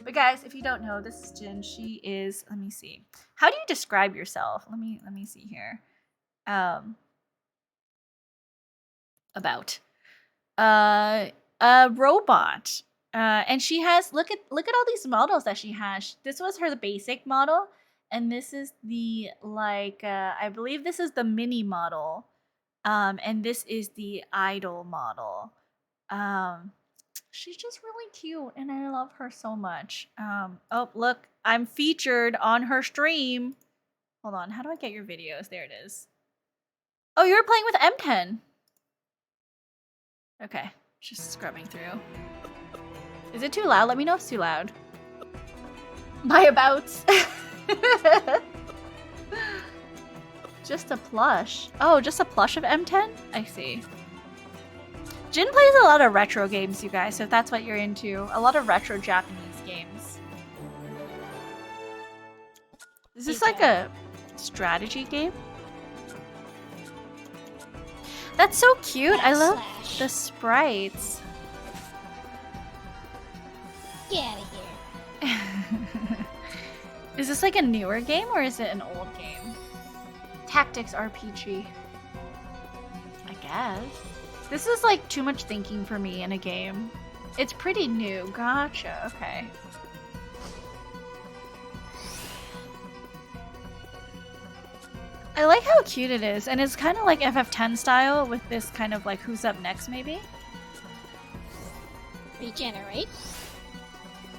But guys, if you don't know, this is Jin. She is, let me see. How do you describe yourself? Let me see here. About a robot. And she has look at all these models that she has. This was her basic model, and this is the I believe this is the mini model. And this is the idol model. She's just really cute and I love her so much. Oh, look, I'm featured on her stream. Hold on, how do I get your videos? There it is. Oh, you're playing with M10. Okay, just scrubbing through. Is it too loud? Let me know if it's too loud. My abouts. Just a plush. Oh, just a plush of M10? I see. Jin plays a lot of retro games, you guys, so if that's what you're into. A lot of retro Japanese games. Is this like a strategy game? That's so cute. I love the sprites. Get out of here. Is this like a newer game or is it an old game? Tactics RPG. I guess. This is like too much thinking for me in a game. It's pretty new. Gotcha. Okay. I like how cute it is, and it's kind of like FF10 style with this kind of like who's up next, maybe? Regenerate.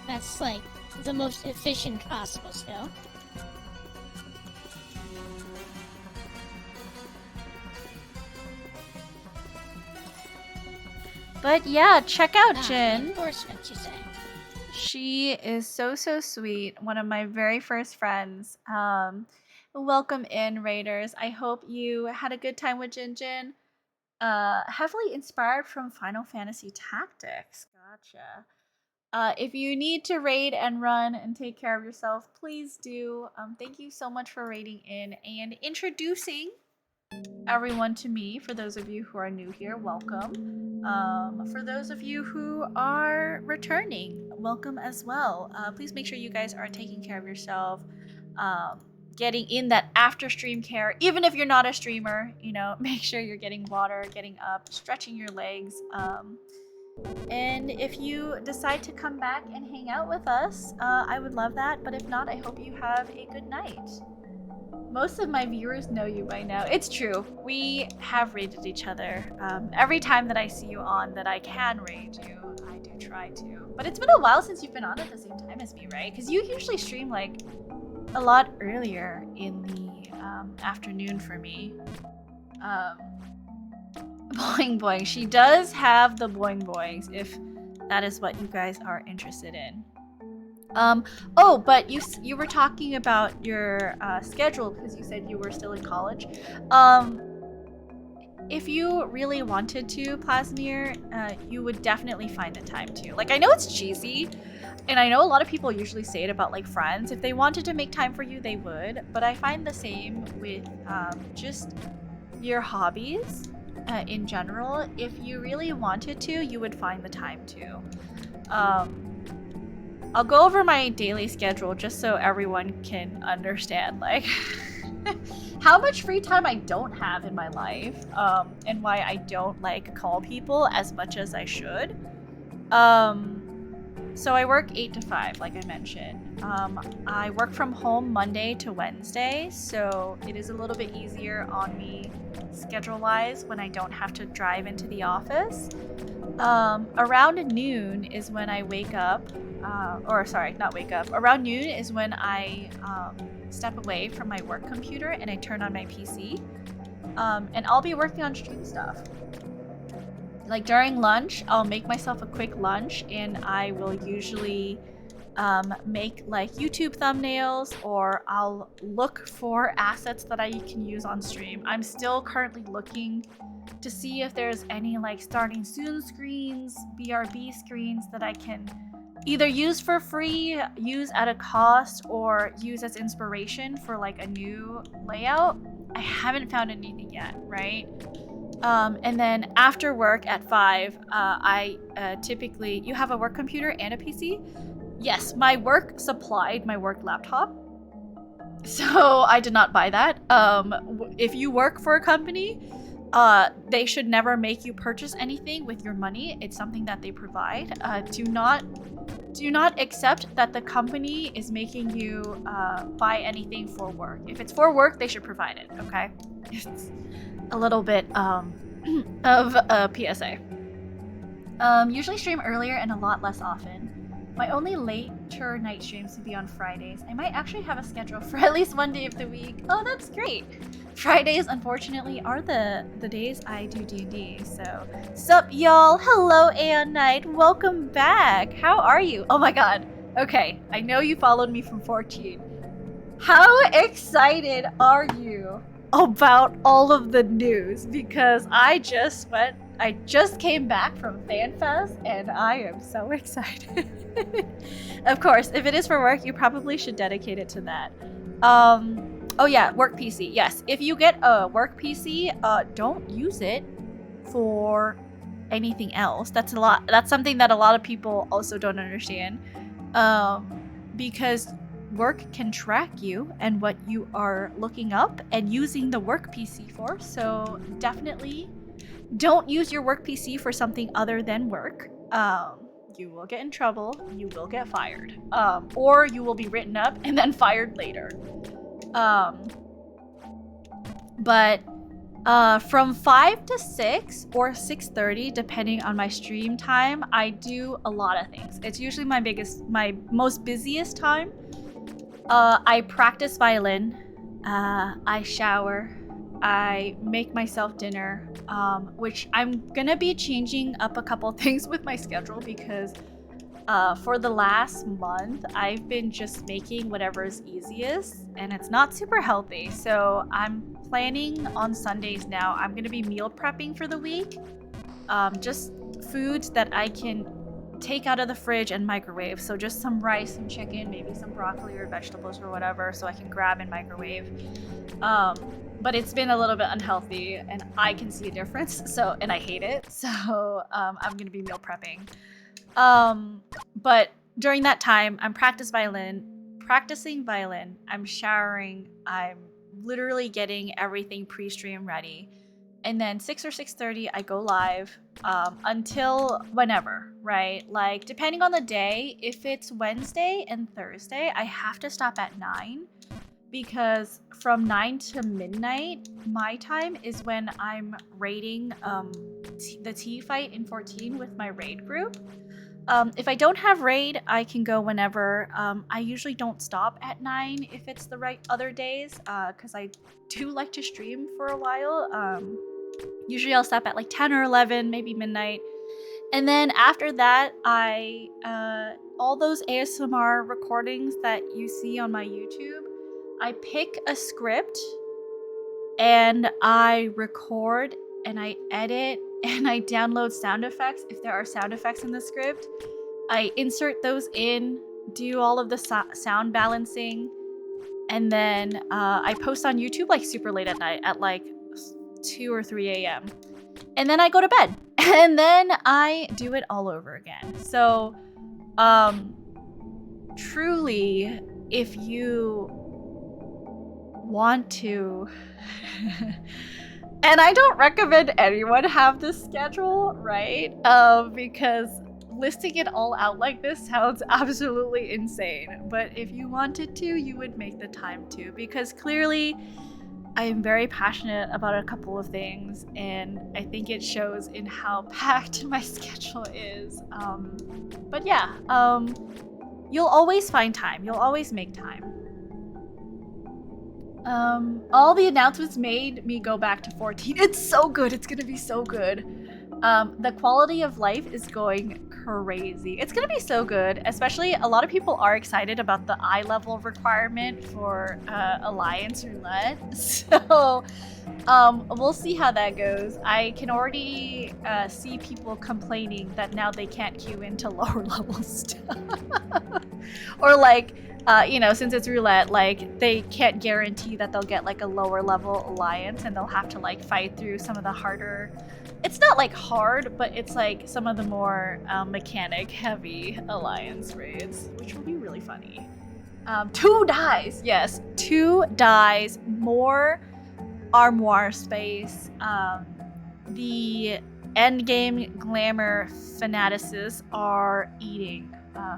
That's like the most efficient possible skill. But yeah, check out Jin. Enforcement, you say? She is so sweet. One of my very first friends. Welcome in, Raiders. I hope you had a good time with Jin. Heavily inspired from Final Fantasy Tactics. Gotcha. If you need to raid and run and take care of yourself, please do. Thank you so much for raiding in and introducing everyone to me. For those of you who are new here, welcome. For those of you who are returning, welcome as well. Please make sure you guys are taking care of yourself. Getting in that after stream care, even if you're not a streamer, you know, make sure you're getting water, getting up, stretching your legs. And if you decide to come back and hang out with us, I would love that. But if not, I hope you have a good night. Most of my viewers know you by now. It's true. We have raided each other. Every time that I see you on that I can raid you, I do try to. But it's been a while since you've been on at the same time as me, right? Because you usually stream like a lot earlier in the afternoon for me. Boing boing. She does have the boing boings if that is what you guys are interested in. Oh, but you were talking about your schedule because you said you were still in college. If you really wanted to, Plasmir, you would definitely find the time to. Like, I know it's cheesy, and I know a lot of people usually say it about like friends. If they wanted to make time for you, they would. But I find the same with just your hobbies in general. If you really wanted to, you would find the time to. I'll go over my daily schedule just so everyone can understand like how much free time I don't have in my life, and why I don't like call people as much as I should. So I work 8 to 5, like I mentioned. I work from home Monday to Wednesday, so it is a little bit easier on me schedule-wise when I don't have to drive into the office. Around noon is when I wake up, around noon is when I step away from my work computer and I turn on my PC. And I'll be working on stream stuff. Like during lunch, I'll make myself a quick lunch and I will usually make like YouTube thumbnails, or I'll look for assets that I can use on stream. I'm still currently looking to see if there's any like starting soon screens, BRB screens that I can either use for free, use at a cost, or use as inspiration for like a new layout. I haven't found anything yet, right? And then after work at 5, I typically, you have a work computer and a PC? Yes, my work supplied my work laptop. So I did not buy that. If you work for a company, they should never make you purchase anything with your money. It's something that they provide. Do not accept that the company is making you buy anything for work. If it's for work, they should provide it, okay? It's a little bit of a PSA. Usually stream earlier and a lot less often. My only later night streams would be on Fridays. I might actually have a schedule for at least one day of the week. Oh, that's great. Fridays, unfortunately, are the days I do D&D, so... Sup, y'all? Hello, Aeon Knight. Welcome back. How are you? Oh my god. Okay, I know you followed me from 14. How excited are you about all of the news? Because I just came back from FanFest, and I am so excited. Of course, if it is for work, you probably should dedicate it to that. Oh yeah, work PC. Yes, if you get a work PC, don't use it for anything else. That's something that a lot of people also don't understand. Because work can track you and what you are looking up and using the work PC for. So definitely don't use your work PC for something other than work. You will get in trouble, you will get fired, or you will be written up and then fired later. But from 5 to 6 or 6:30, depending on my stream time, I do a lot of things. It's usually my most busiest time. I practice violin, I shower, I make myself dinner, which I'm gonna be changing up a couple things with my schedule because for the last month, I've been just making whatever is easiest, and it's not super healthy. So I'm planning on Sundays now. I'm gonna be meal prepping for the week. Just foods that I can take out of the fridge and microwave. So just some rice, some chicken, maybe some broccoli or vegetables or whatever, so I can grab and microwave. But it's been a little bit unhealthy, and I can see a difference. And I hate it. So I'm gonna be meal prepping. But during that time, I'm practicing violin, I'm showering, I'm literally getting everything pre-stream ready. And then 6 or 6:30, I go live until whenever, right? Like, depending on the day, if it's Wednesday and Thursday, I have to stop at 9 because from 9 to midnight, my time is when I'm raiding the T fight in 14 with my raid group. If I don't have raid, I can go whenever. I usually don't stop at 9 if it's the right other days, because I do like to stream for a while. Usually I'll stop at like 10 or 11, maybe midnight. And then after that, all those ASMR recordings that you see on my YouTube, I pick a script and I record and I edit and I download sound effects if there are sound effects in the script. I insert those in, do all of the sound balancing, and then I post on YouTube like super late at night at like 2 or 3 a.m. And then I go to bed. And then I do it all over again. So truly, if you want to... And I don't recommend anyone have this schedule, right? Because listing it all out like this sounds absolutely insane. But if you wanted to, you would make the time to. Because clearly, I am very passionate about a couple of things. And I think it shows in how packed my schedule is. But yeah, you'll always find time. You'll always make time. All the announcements made me go back to 14. It's so good. It's gonna be so good. The quality of life is going crazy. It's gonna be so good, especially a lot of people are excited about the eye level requirement for Alliance Roulette. So we'll see how that goes. I can already see people complaining that now they can't queue into lower level stuff. Or like, since it's roulette, like they can't guarantee that they'll get like a lower level alliance and they'll have to like fight through some of the harder. It's not like hard, but it's like some of the more mechanic heavy alliance raids, which will be really funny. 2 dies, yes, 2 dies, more armoire space. The endgame glamour fanaticists are eating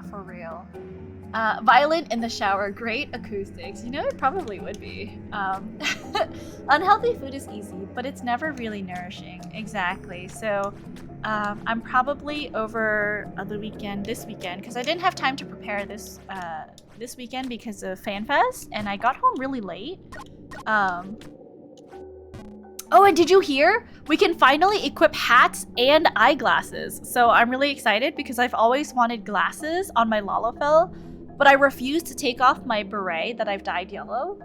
for real. Violent in the shower, great acoustics. You know, it probably would be. Unhealthy food is easy, but it's never really nourishing. Exactly. So I'm probably over this weekend, because I didn't have time to prepare this weekend because of FanFest, and I got home really late. Oh, and did you hear? We can finally equip hats and eyeglasses. So I'm really excited because I've always wanted glasses on my Lalafell, but I refuse to take off my beret that I've dyed yellow.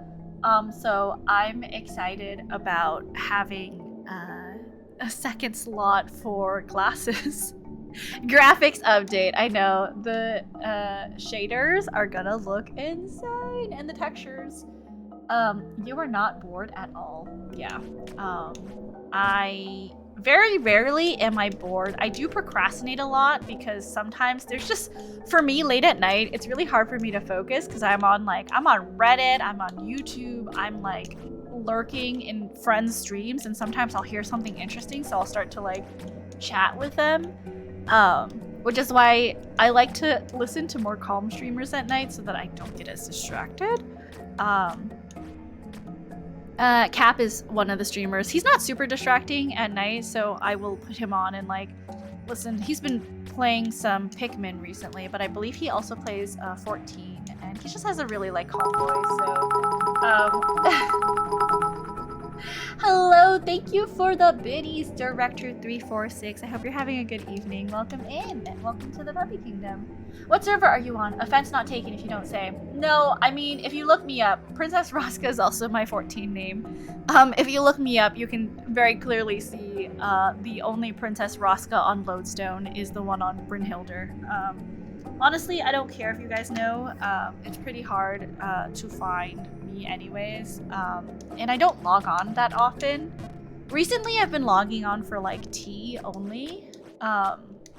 So I'm excited about having a second slot for glasses. Graphics update. I know the shaders are gonna look insane, and the textures. You are not bored at all. Yeah. I very rarely am I bored. I do procrastinate a lot because sometimes there's just, for me, late at night, it's really hard for me to focus because I'm on Reddit, I'm on YouTube, I'm like lurking in friends' streams, and sometimes I'll hear something interesting, so I'll start to like chat with them. Which is why I like to listen to more calm streamers at night so that I don't get as distracted. Cap is one of the streamers. He's not super distracting at night, so I will put him on and like listen. He's been playing some Pikmin recently, but I believe he also plays 14, and he just has a really like calm voice. So hello, thank you for the biddies, Director346. I hope you're having a good evening. Welcome in. Welcome to the Puppy Kingdom. What server are you on? Offense not taken if you don't say. No, I mean, if you look me up, Princess Raska is also my 14 name. If you look me up, you can very clearly see the only Princess Raska on Lodestone is the one on Brynhildr. Honestly, I don't care if you guys know. It's pretty hard to find me anyways. And I don't log on that often. Recently, I've been logging on for like tea only.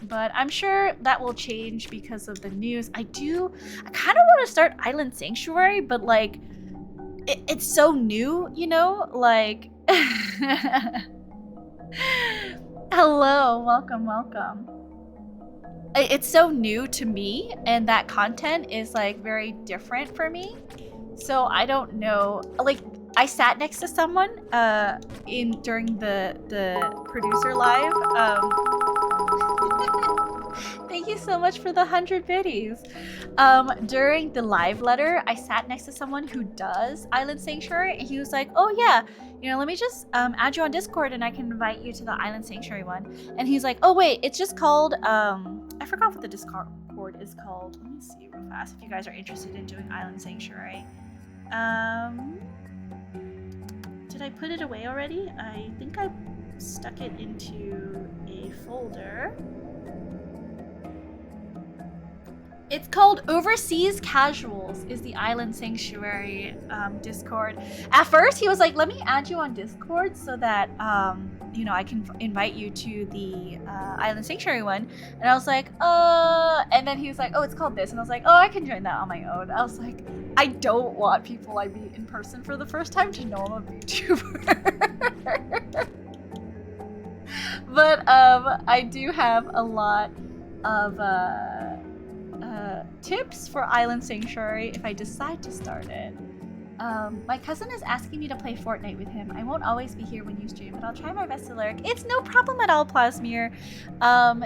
But I'm sure that will change because of the news. I kind of want to start Island Sanctuary, but like, it's so new, you know? Like, hello, welcome. It's so new to me, and that content is like very different for me. So I don't know, like, I sat next to someone during the producer live. Thank you so much for the 100 biddies. During the live letter, I sat next to someone who does Island Sanctuary, and he was like, oh yeah, let me just add you on Discord and I can invite you to the Island Sanctuary one. And he's like, oh wait, it's just called, I forgot what the Discord is called. Let me see real fast if you guys are interested in doing Island Sanctuary. Did I put it away already? I think I stuck it into a folder. It's called Overseas Casuals is the Island Sanctuary Discord. At first, he was like, let me add you on Discord so that, I can invite you to the Island Sanctuary one. And I was like, and then he was like, oh, it's called this. And I was like, oh, I can join that on my own. I was like, I don't want people I meet in person for the first time to know I'm a VTuber. But I do have a lot of tips for Island Sanctuary if I decide to start it. My cousin is asking me to play Fortnite with him. I won't always be here when you stream, but I'll try my best to lurk. It's no problem at all, Plasmir.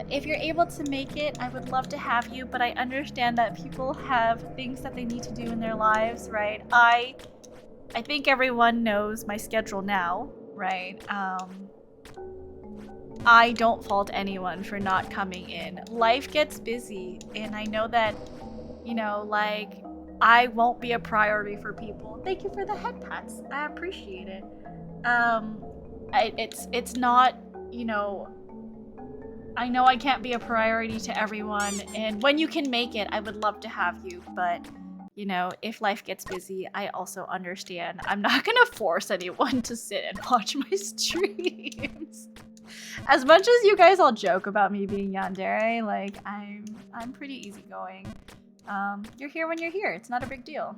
If you're able to make it, I would love to have you, but I understand that people have things that they need to do in their lives, right? I think everyone knows my schedule now, right? I don't fault anyone for not coming in. Life gets busy, and I know that, you know, like, I won't be a priority for people. Thank you for the head pats. I appreciate it. It's not, you know, I know I can't be a priority to everyone, and when you can make it, I would love to have you, but, you know, if life gets busy, I also understand. I'm not gonna force anyone to sit and watch my streams. As much as you guys all joke about me being yandere, like, I'm pretty easygoing. You're here when you're here. It's not a big deal.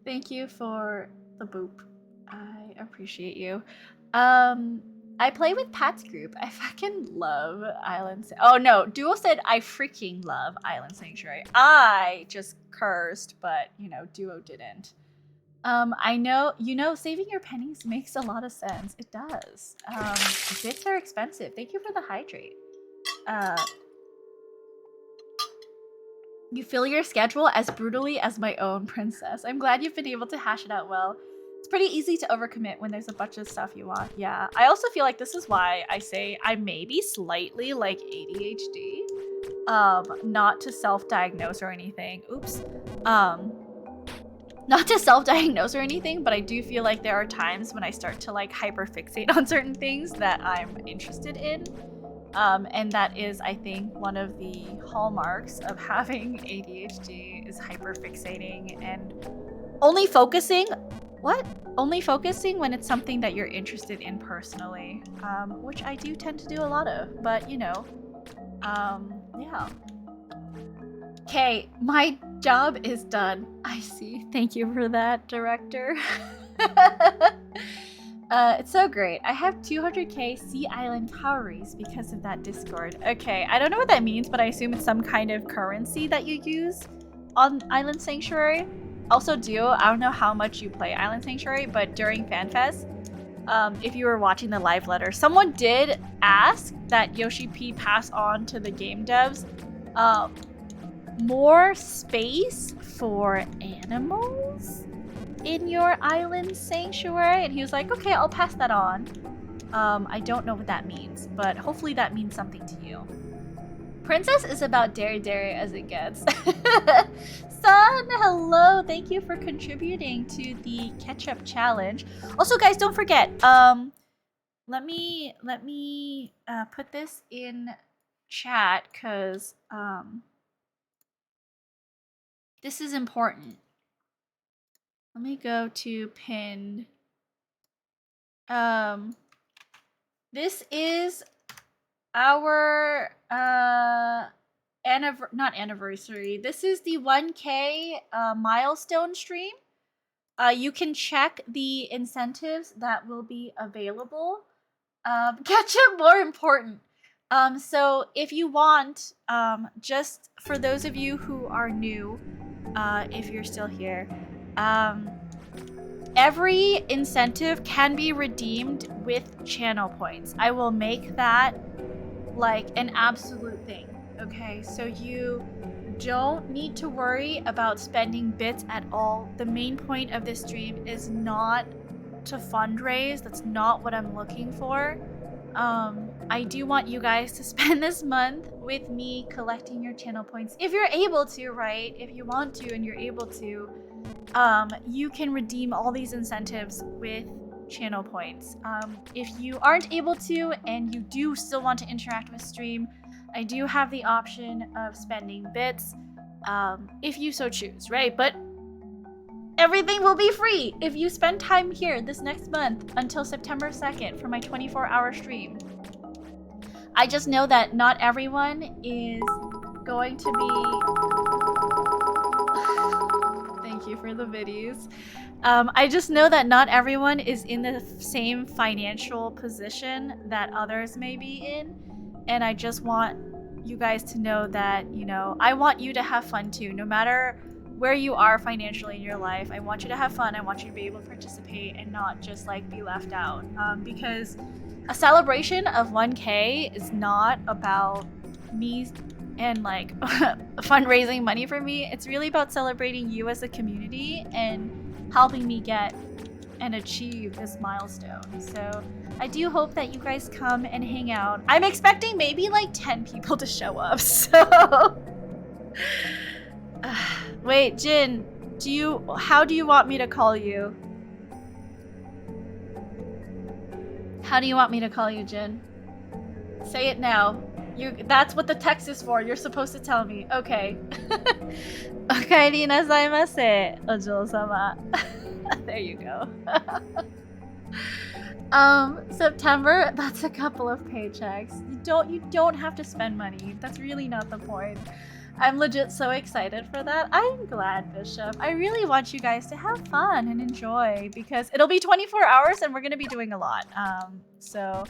Thank you for the boop. I appreciate you. I play with Pat's group. I fucking love Island. Oh no, Duo said I freaking love Island Sanctuary. I just cursed, but you know, Duo didn't. I know, you know, saving your pennies makes a lot of sense. It does. Bits are expensive. Thank you for the hydrate. You fill your schedule as brutally as my own princess. I'm glad you've been able to hash it out well. It's pretty easy to overcommit when there's a bunch of stuff you want. Yeah, I also feel like this is why I say I may be slightly like ADHD. Not to self-diagnose or anything. Oops. Not to self-diagnose or anything, but I do feel like there are times when I start to like hyperfixate on certain things that I'm interested in. And that is, I think, one of the hallmarks of having ADHD is hyperfixating and only focusing. What? Only focusing when it's something that you're interested in personally, which I do tend to do a lot of, but you know, yeah. Okay, my job is done. I see. Thank you for that, director. It's so great. I have 200k Sea Island calories because of that Discord. Okay, I don't know what that means, but I assume it's some kind of currency that you use on Island Sanctuary. Also, Duo, I don't know how much you play Island Sanctuary, but during FanFest, if you were watching the live letter, someone did ask that Yoshi P pass on to the game devs more space for animals in your Island Sanctuary, and he was like, okay, I'll pass that on. I don't know what that means, but hopefully that means something to you. Princess is about dairy as it gets. Sun, hello, thank you for contributing to the ketchup challenge. Also, guys, don't forget, let me put this in chat because this is important. Let me go to pinned. This is our not anniversary. This is the 1K milestone stream. You can check the incentives that will be available. Ketchup more important. So if you want, just for those of you who are new, if you're still here, every incentive can be redeemed with channel points. I will make that like an absolute thing. Okay, so you don't need to worry about spending bits at all. The main point of this stream is not to fundraise. That's not what I'm looking for. I do want you guys to spend this month with me collecting your channel points. If you're able to, right? If you want to and you're able to, you can redeem all these incentives with channel points. If you aren't able to and you do still want to interact with stream, I do have the option of spending bits, if you so choose, right? But everything will be free if you spend time here this next month until September 2nd for my 24-hour stream. I just know that not everyone is going to be... Thank you for the videos. I just know that not everyone is in the same financial position that others may be in. And I just want you guys to know that, you know, I want you to have fun too, no matter where you are financially in your life. I want you to have fun. I want you to be able to participate and not just like be left out. Because a celebration of 1K is not about me and like fundraising money for me. It's really about celebrating you as a community and helping me get and achieve this milestone. So I do hope that you guys come and hang out. I'm expecting maybe like 10 people to show up, so... Wait, Jin, how do you want me to call you? How do you want me to call you, Jin? Say it now. That's what the text is for. You're supposed to tell me. Okay. Okaeri nasaimase, ojo-sama. There you go. September, that's a couple of paychecks. You don't have to spend money. That's really not the point. I'm legit so excited for that. I'm glad, Bishop. I really want you guys to have fun and enjoy because it'll be 24 hours and we're going to be doing a lot. So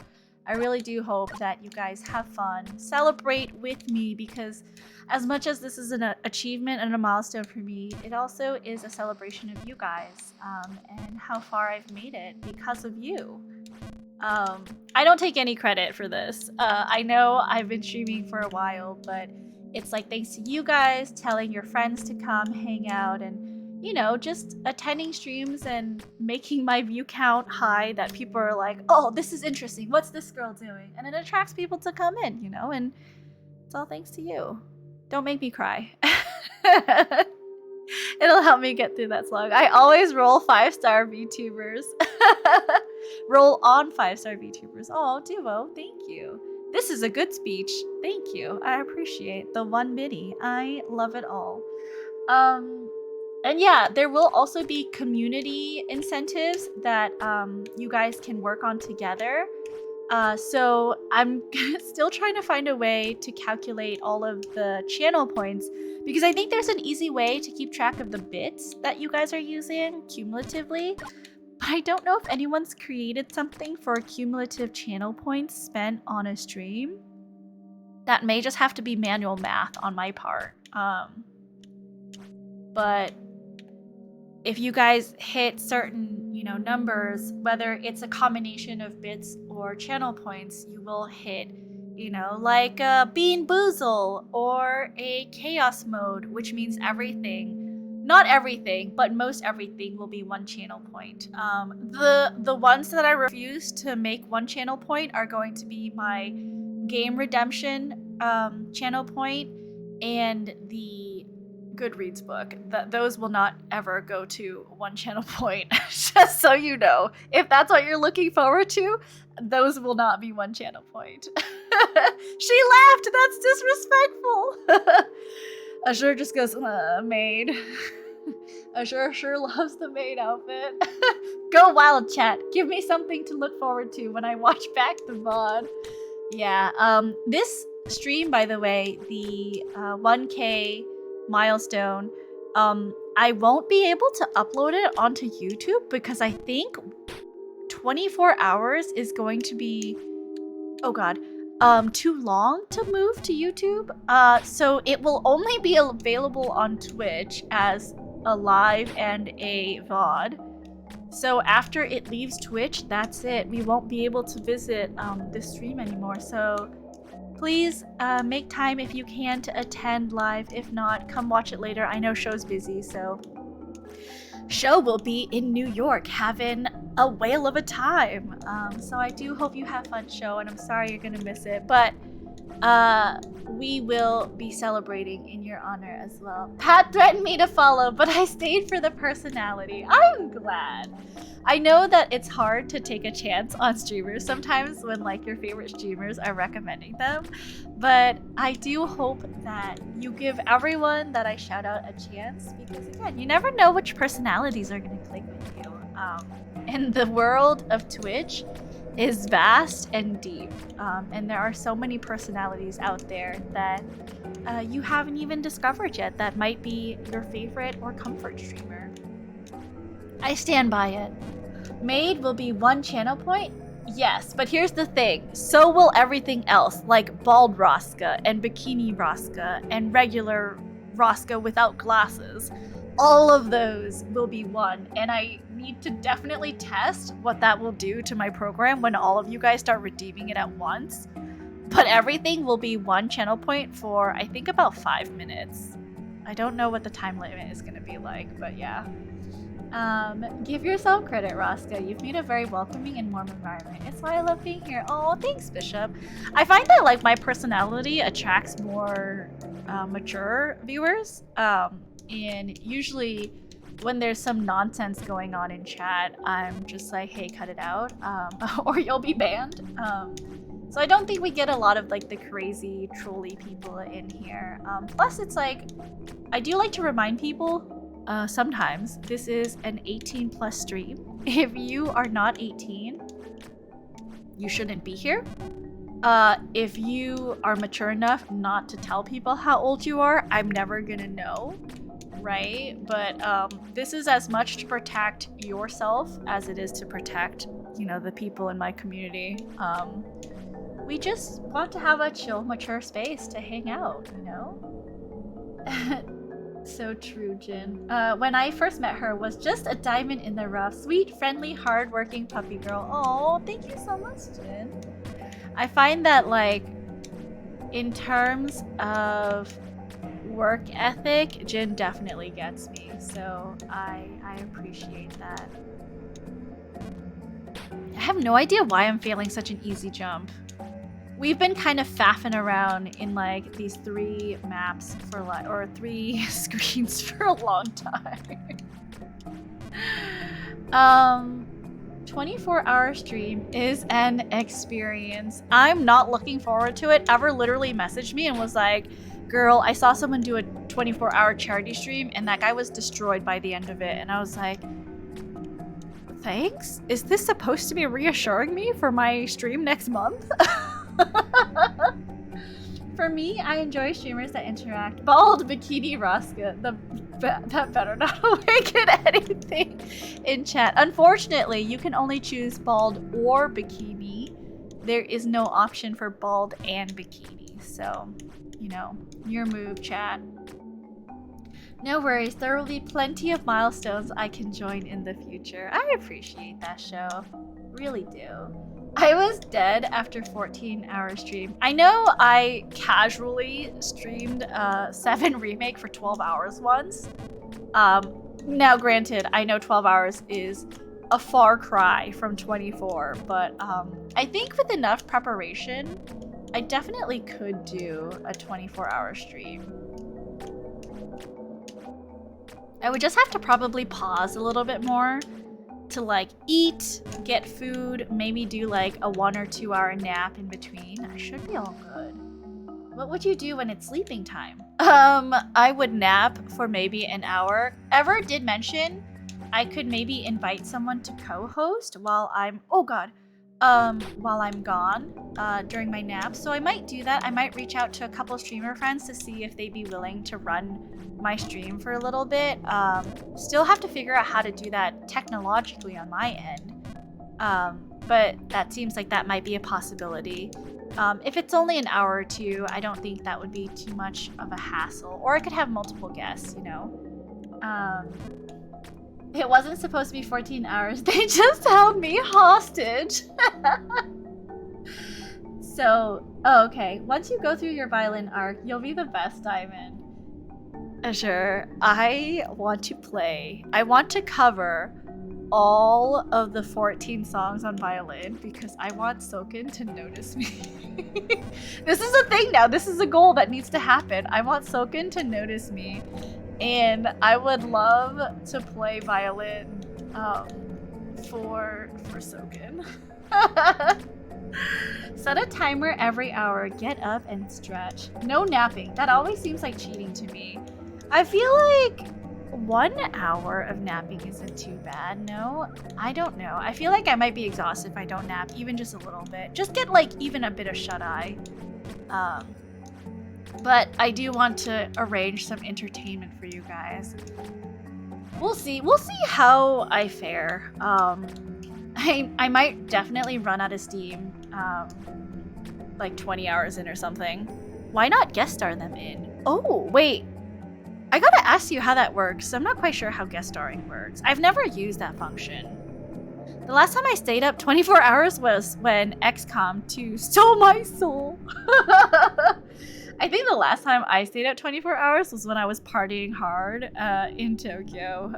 I really do hope that you guys have fun. Celebrate with me because as much as this is an achievement and a milestone for me, it also is a celebration of you guys and how far I've made it because of you. I don't take any credit for this. I know I've been streaming for a while, but it's like thanks to you guys telling your friends to come hang out and, you know, just attending streams and making my view count high that people are like, oh, this is interesting. What's this girl doing? And it attracts people to come in, you know, and it's all thanks to you. Don't make me cry. It'll help me get through that slog. I always roll 5-star VTubers. Roll on 5-star VTubers. Oh, Duo, thank you. This is a good speech. Thank you. I appreciate the 1 biddy. I love it all. And yeah, there will also be community incentives that you guys can work on together. So I'm still trying to find a way to calculate all of the channel points because I think there's an easy way to keep track of the bits that you guys are using cumulatively. But I don't know if anyone's created something for cumulative channel points spent on a stream. That may just have to be manual math on my part. But if you guys hit certain, you know, numbers, whether it's a combination of bits or channel points, you will hit, you know, like a Bean Boozle or a Chaos Mode, which means everything. Not everything, but most everything will be 1 channel point. The ones that I refuse to make 1 channel point are going to be my Game Redemption channel point and the Goodreads book. Those will not ever go to 1 channel point. Just so you know. If that's what you're looking forward to, those will not be 1 channel point. She laughed! That's disrespectful! Azure just goes, maid. Azure sure loves the maid outfit. Go wild, chat. Give me something to look forward to when I watch back the VOD. Yeah, this stream, by the way, the 1K milestone, I won't be able to upload it onto YouTube because I think 24 hours is going to be, oh god, too long to move to YouTube. So it will only be available on Twitch as a live and a VOD. So after it leaves Twitch, that's it. We won't be able to visit this stream anymore. So please make time if you can to attend live. If not, come watch it later. I know show's busy, so show will be in New York having a whale of a time. So I do hope you have fun, show, and I'm sorry you're gonna miss it, but we will be celebrating in your honor as well. Pat threatened me to follow, but I stayed for the personality. I'm glad. I know that it's hard to take a chance on streamers sometimes when like your favorite streamers are recommending them, but I do hope that you give everyone that I shout out a chance because again, you never know which personalities are going to click with you. And the world of Twitch is vast and deep, and there are so many personalities out there that you haven't even discovered yet that might be your favorite or comfort streamer. I stand by it. Maid will be 1 channel point? Yes, but here's the thing. So will everything else, like bald Rosca and bikini Rosca and regular Rosca without glasses. All of those will be 1, and I need to definitely test what that will do to my program when all of you guys start redeeming it at once. But everything will be 1 channel point for, I think, about 5 minutes. I don't know what the time limit is going to be like, but yeah. Give yourself credit, Rosca. You've made a very welcoming and warm environment. It's why I love being here. Oh, thanks, Bishop. I find that like my personality attracts more mature viewers. And usually when there's some nonsense going on in chat, I'm just like, hey, cut it out, or you'll be banned. So I don't think we get a lot of like the crazy trolly people in here. Plus, it's like, I do like to remind people sometimes this is an 18 plus stream. If you are not 18, you shouldn't be here. If you are mature enough not to tell people how old you are, I'm never gonna know, right? But this is as much to protect yourself as it is to protect, you know, the people in my community. We just want to have a chill, mature space to hang out, you know? So true, Jin. When I first met her, was just a diamond in the rough. Sweet, friendly, hardworking puppy girl. Oh, thank you so much, Jin. I find that, like, in terms of work ethic, Jin definitely gets me. So I appreciate that. I have no idea why I'm failing such an easy jump. We've been kind of faffing around in like these 3 maps for like, or 3 screens for a long time. 24-hour stream is an experience. I'm not looking forward to it. Ever literally messaged me and was like, girl, I saw someone do a 24-hour charity stream and that guy was destroyed by the end of it. And I was like, thanks? Is this supposed to be reassuring me for my stream next month? For me, I enjoy streamers that interact. Bald bikini Rosca. That better not awaken anything in chat. Unfortunately, you can only choose bald or bikini. There is no option for bald and bikini. So, you know, your move, chat. No worries, there will be plenty of milestones I can join in the future. I appreciate that, show. Really do. I was dead after 14-hour stream. I know I casually streamed 7 Remake for 12 hours once. Now granted, I know 12 hours is a far cry from 24, but I think with enough preparation, I definitely could do a 24-hour stream. I would just have to probably pause a little bit more to like eat, get food, maybe do like a 1 or 2 hour nap in between. I should be all good. What would you do when it's sleeping time? I would nap for maybe an hour. Ever did mention I could maybe invite someone to co-host while I'm, oh god, while I'm gone during my nap. So I might do that. I might reach out to a couple streamer friends to see if they'd be willing to run my stream for a little bit. Still have to figure out how to do that technologically on my end. But that seems like that might be a possibility. If it's only an hour or 2, I don't think that would be too much of a hassle. Or I could have multiple guests, you know? It wasn't supposed to be 14 hours. They just held me hostage. So, oh, okay. Once you go through your violin arc, you'll be the best diamond. Sure. I want to play. I want to cover all of the 14 songs on violin because I want Soken to notice me. This is a thing now. This is a goal that needs to happen. I want Soken to notice me. And I would love to play violin for Soken. Set a timer every hour. Get up and stretch. No napping. That always seems like cheating to me. I feel like 1 hour of napping isn't too bad. No, I don't know. I feel like I might be exhausted if I don't nap, even just a little bit. Just get like even a bit of shut-eye. But I do want to arrange some entertainment for you guys. We'll see. We'll see how I fare. I might definitely run out of steam like 20 hours in or something. Why not guest star them in? Oh, wait. I gotta ask you how that works. I'm not quite sure how guest starring works. I've never used that function. The last time I stayed up 24 hours was when XCOM 2 stole my soul. I think the last time I stayed up 24 hours was when I was partying hard in Tokyo.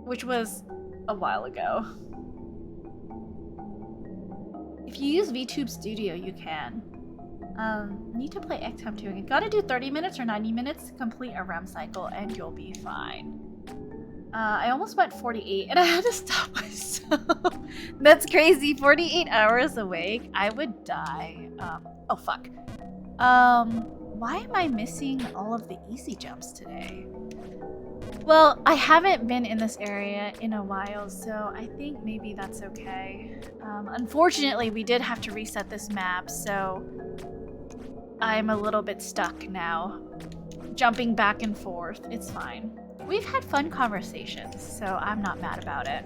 which was a while ago. If you use VTube Studio, you can. Need to play XCOM 2 again. Gotta do 30 minutes or 90 minutes to complete a REM cycle and you'll be fine. I almost went 48 and I had to stop myself. That's crazy. 48 hours awake. I would die. Oh fuck. Why am I missing all of the easy jumps today? Well, I haven't been in this area in a while, so I think maybe that's okay. Unfortunately, we did have to reset this map, so I'm a little bit stuck now. Jumping back and forth, it's fine. We've had fun conversations, so I'm not mad about it.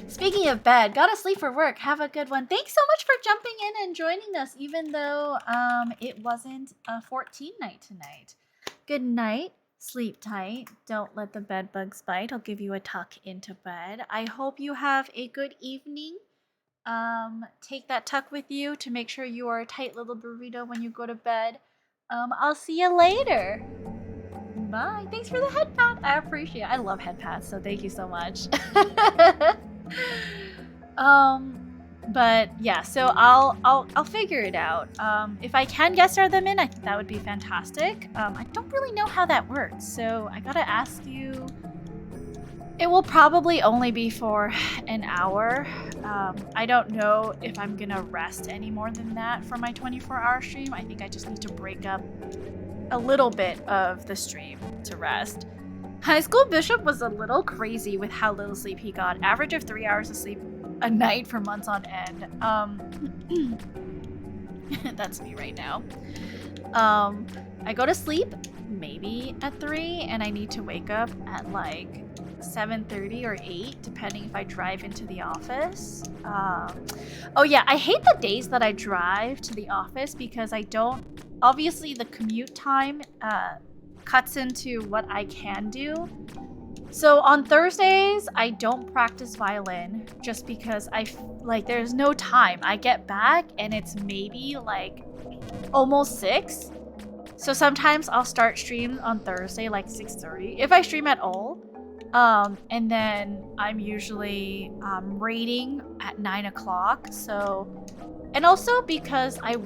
Speaking of bed, gotta sleep for work. Have a good one. Thanks so much for jumping in and joining us, even though it wasn't a 14 night tonight. Good night. Sleep tight. Don't let the bed bugs bite. I'll give you a tuck into bed. I hope you have a good evening. Take that tuck with you to make sure you are a tight little burrito when you go to bed. I'll see you later. Bye. Thanks for the head pat. I appreciate it. I love head pats, so thank you so much. But yeah, so I'll figure it out. If I can guest star them in, I think that would be fantastic. I don't really know how that works, so I gotta ask you. It will probably only be for an hour. I don't know if I'm gonna rest any more than that for my 24-hour stream. I think I just need to break up a little bit of the stream to rest. High School Bishop was a little crazy with how little sleep he got. Average of 3 hours of sleep a night for months on end. That's me right now. I go to sleep maybe at 3 and I need to wake up at like 7:30 or 8 depending if I drive into the office. Oh yeah, I hate the days that I drive to the office because I don't, obviously the commute time cuts into what I can do. So on Thursdays, I don't practice violin just because there's no time. I get back and it's maybe like almost 6. So sometimes I'll start stream on Thursday like 6:30 if I stream at all. And then I'm usually raiding at 9 o'clock. So, and also because I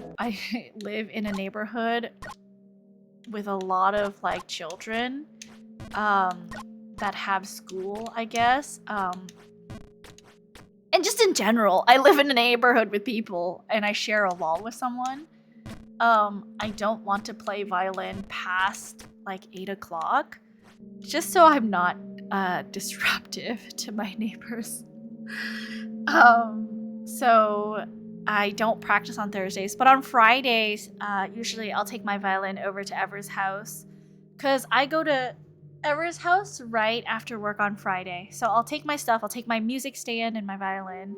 live in a neighborhood with a lot of like children that have school, I guess. And just in general, I live in a neighborhood with people and I share a wall with someone. I don't want to play violin past like 8 o'clock, just so I'm not disruptive to my neighbors. So I don't practice on Thursdays, but on Fridays, usually I'll take my violin over to Ever's house because I go to Ever's house right after work on Friday. So I'll take my stuff, I'll take my music stand and my violin,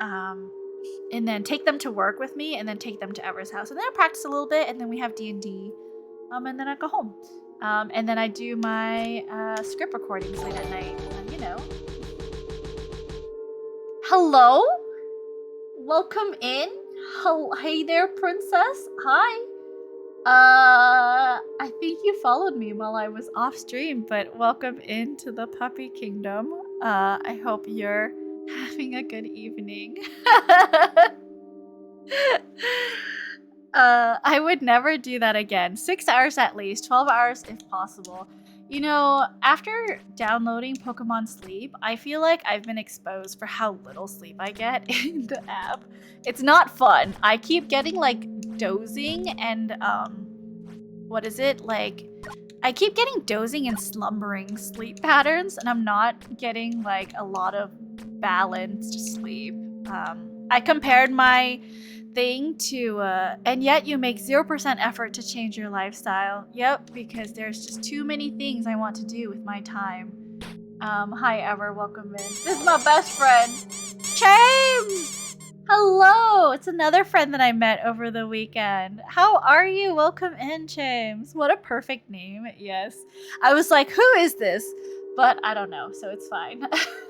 and then take them to work with me and then take them to Ever's house. And then I practice a little bit and then we have D&D, and then I go home. And then I do my script recordings late at night, you know. Hello? Welcome in. Hey there, princess. Hi. I think you followed me while I was off stream, but welcome into the puppy kingdom. I hope you're having a good evening. I would never do that again. 6 hours at least, 12 hours if possible. You know, after downloading Pokemon Sleep, I feel like I've been exposed for how little sleep I get in the app. It's not fun. I keep getting like dozing and what is it? Like I keep getting dozing and slumbering sleep patterns and I'm not getting like a lot of balanced sleep. I compared my thing to and yet you make 0% effort to change your lifestyle. Yep, because there's just too many things I want to do with my time. Hi Ever, welcome in. This is my best friend, James. Hello, it's another friend that I met over the weekend. How are you? Welcome in, James. What a perfect name. Yes, I was like, who is this? But I don't know, so it's fine.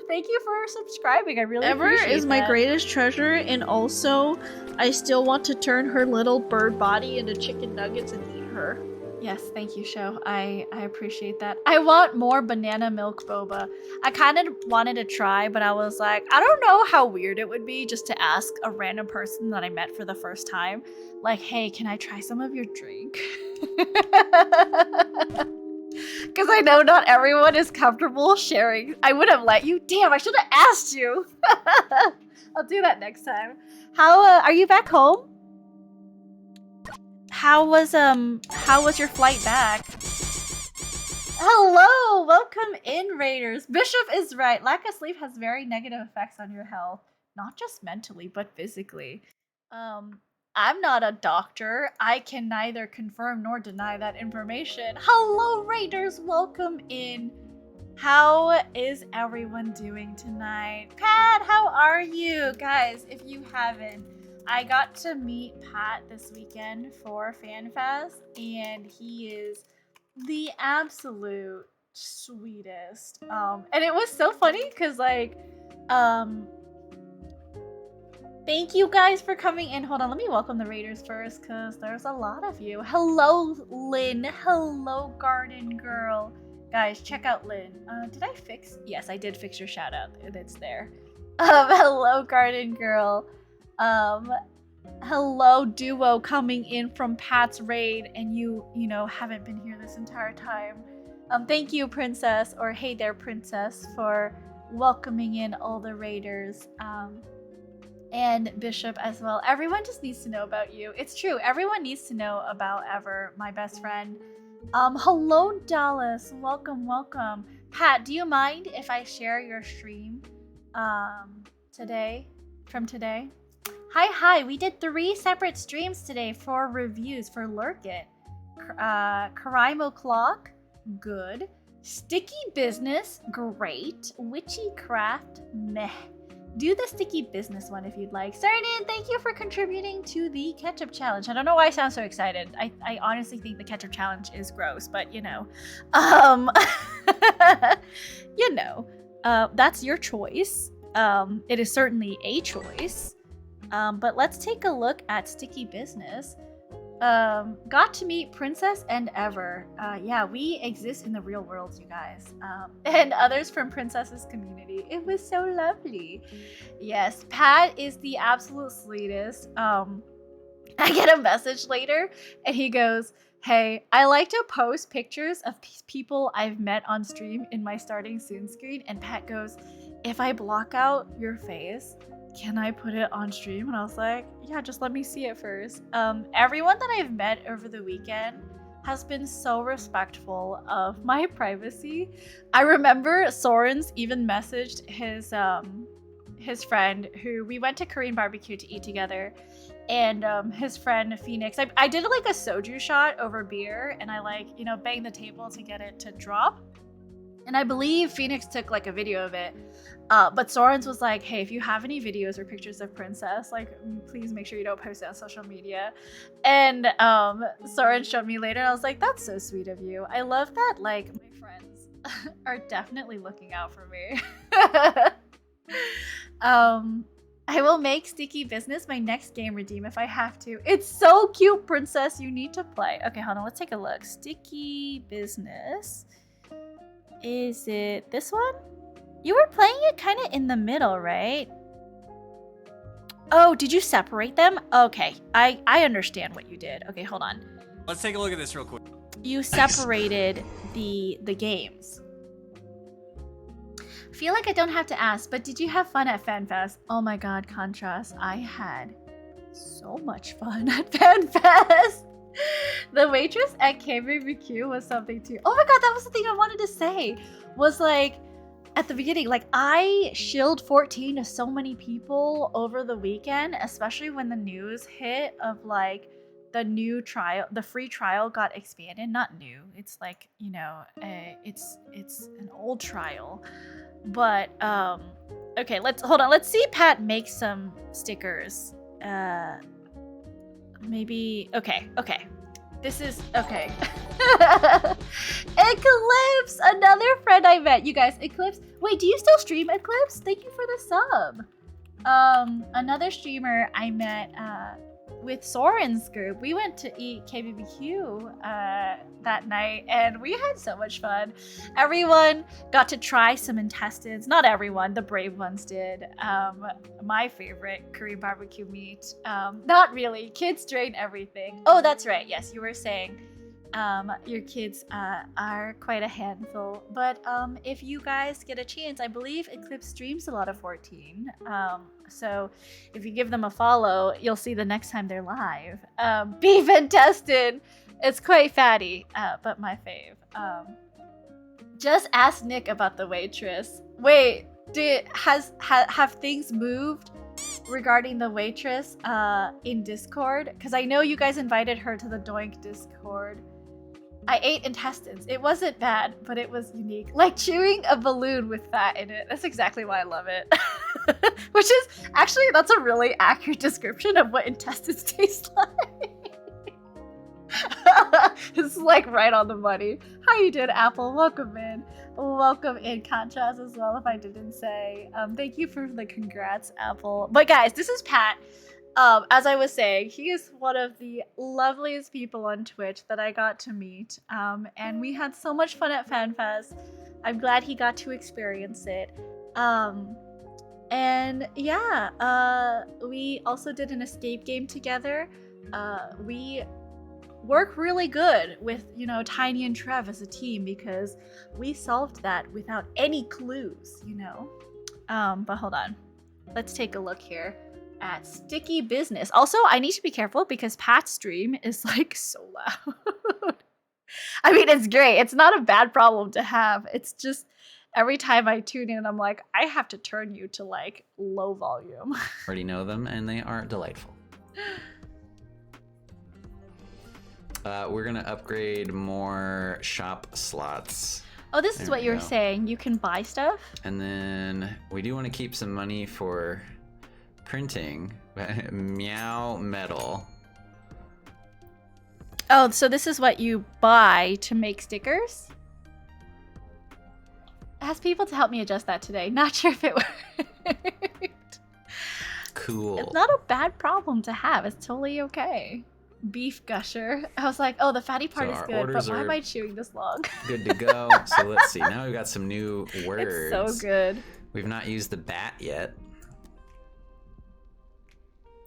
Thank you for subscribing. I really appreciate that. Ever is my greatest treasure, and also, I still want to turn her little bird body into chicken nuggets and eat her. Yes, thank you, Sho. I appreciate that. I want more banana milk boba. I kind of wanted to try, but I was like, I don't know how weird it would be just to ask a random person that I met for the first time, like, hey, can I try some of your drink? Because I know not everyone is comfortable sharing. I would have let you. Damn, I should have asked you. I'll do that next time. How are you back home? How was your flight back? Hello, welcome in, Raiders. Bishop is right. Lack of sleep has very negative effects on your health, not just mentally but physically. I'm not a doctor. I can neither confirm nor deny that information. Hello, Raiders, welcome in. How is everyone doing tonight? Pat, how are you? Guys, if you haven't, I got to meet Pat this weekend for FanFest, and he is the absolute sweetest. And it was so funny because, like, thank you guys for coming in. Hold on, let me welcome the Raiders first because there's a lot of you. Hello, Lynn. Hello, Garden Girl. Guys, check out Lynn. Did I fix? Yes, I did fix your shout out. It's there. Hello, Garden Girl. Hello, Duo, coming in from Pat's raid, and you know, haven't been here this entire time. Thank you, Princess, or hey there, Princess, for welcoming in all the Raiders. And Bishop as well. Everyone just needs to know about you. It's true. Everyone needs to know about Ever, my best friend. Hello, Dallas. Welcome, welcome. Pat, do you mind if I share your stream today? Hi. We did 3 separate streams today for reviews for Lurk It. Karaimo Clock, good. Sticky Business, great. Witchy Craft, meh. Do the Sticky Business one if you'd like. Cernan, thank you for contributing to the Ketchup Challenge. I don't know why I sound so excited. I honestly think the Ketchup Challenge is gross, but you know. You know, that's your choice. It is certainly a choice. But let's take a look at Sticky Business. Got to meet Princess and Ever. Yeah, we exist in the real world, you guys. And others from Princess's community. It was so lovely. Yes, Pat is the absolute sweetest. I get a message later, and he goes, hey, I like to post pictures of people I've met on stream in my starting soon screen. And Pat goes, if I block out your face, can I put it on stream? And I was like, yeah, just let me see it first. Everyone that I've met over the weekend has been so respectful of my privacy. I remember Soren's even messaged his friend who we went to Korean barbecue to eat together, and his friend Phoenix. I did like a soju shot over beer, and I like, you know, banged the table to get it to drop. And I believe Phoenix took like a video of it. But Soren's was like, hey, if you have any videos or pictures of Princess, like, please make sure you don't post it on social media. And Soren showed me later, and I was like, that's so sweet of you. I love that, like, my friends are definitely looking out for me. I will make Sticky Business my next game redeem if I have to. It's so cute, Princess. You need to play. Okay, hold on. Let's take a look. Sticky Business. Is it this one? You were playing it kind of in the middle, right? Oh, did you separate them? Okay, I understand what you did. Okay, hold on. Let's take a look at this real quick. You separated the games. I feel like I don't have to ask, but did you have fun at FanFest? Oh my god, Contrast. I had so much fun at FanFest. The waitress at KBBQ was something too. Oh my god, that was the thing I wanted to say. Was like, at the beginning, like, I shilled 14 to so many people over the weekend, especially when the news hit of like the new trial, the free trial got expanded. Not new, it's like, you know, it's an old trial. But okay, let's hold on. Let's see Pat make some stickers. Maybe okay. This is okay. Eclipse, another friend I met. You guys, Eclipse. Wait, do you still stream, Eclipse? Thank you for the sub. Another streamer I met with Soren's group. We went to eat KBBQ that night, and we had so much fun. Everyone got to try some intestines. Not everyone, the brave ones did. My favorite Korean barbecue meat. Not really. Kids drain everything. Oh, that's right. Yes, you were saying your kids are quite a handful. But if you guys get a chance, I believe Eclipse streams a lot of 14. So if you give them a follow, you'll see the next time they're live. Beef intestine. It's quite fatty, but my fave. Just ask Nick about the waitress. Wait, have things moved regarding the waitress in Discord? Because I know you guys invited her to the Doink Discord. I ate intestines. It wasn't bad, but it was unique. Like chewing a balloon with fat in it. That's exactly why I love it. Which is, actually, that's a really accurate description of what intestines taste like. This is like right on the money. How you doing, Apple? Welcome in. Welcome in, Contrast, as well, if I didn't say. Thank you for the congrats, Apple. But guys, this is Pat. As I was saying, he is one of the loveliest people on Twitch that I got to meet. And we had so much fun at FanFest. I'm glad he got to experience it. And yeah, we also did an escape game together. We work really good with, you know, Tiny and Trev as a team because we solved that without any clues, you know. But hold on. Let's take a look here at Sticky Business. Also, I need to be careful because Pat's stream is like so loud. I mean, it's great. It's not a bad problem to have. It's just every time I tune in, I'm like, I have to turn you to like low volume. Already know them and they are delightful. We're gonna upgrade more shop slots. Oh, this is what you were go. saying. You can buy stuff? And then we do want to keep some money for printing. Meow metal. Oh, so this is what you buy to make stickers? Ask people to help me adjust that today. Not sure if it worked. Cool. It's not a bad problem to have. It's totally okay. Beef gusher. I was like, oh, the fatty part So is our good, but orders why are am I chewing this long? Good to go. So let's see. Now we've got some new words. It's so good. We've not used the bat yet.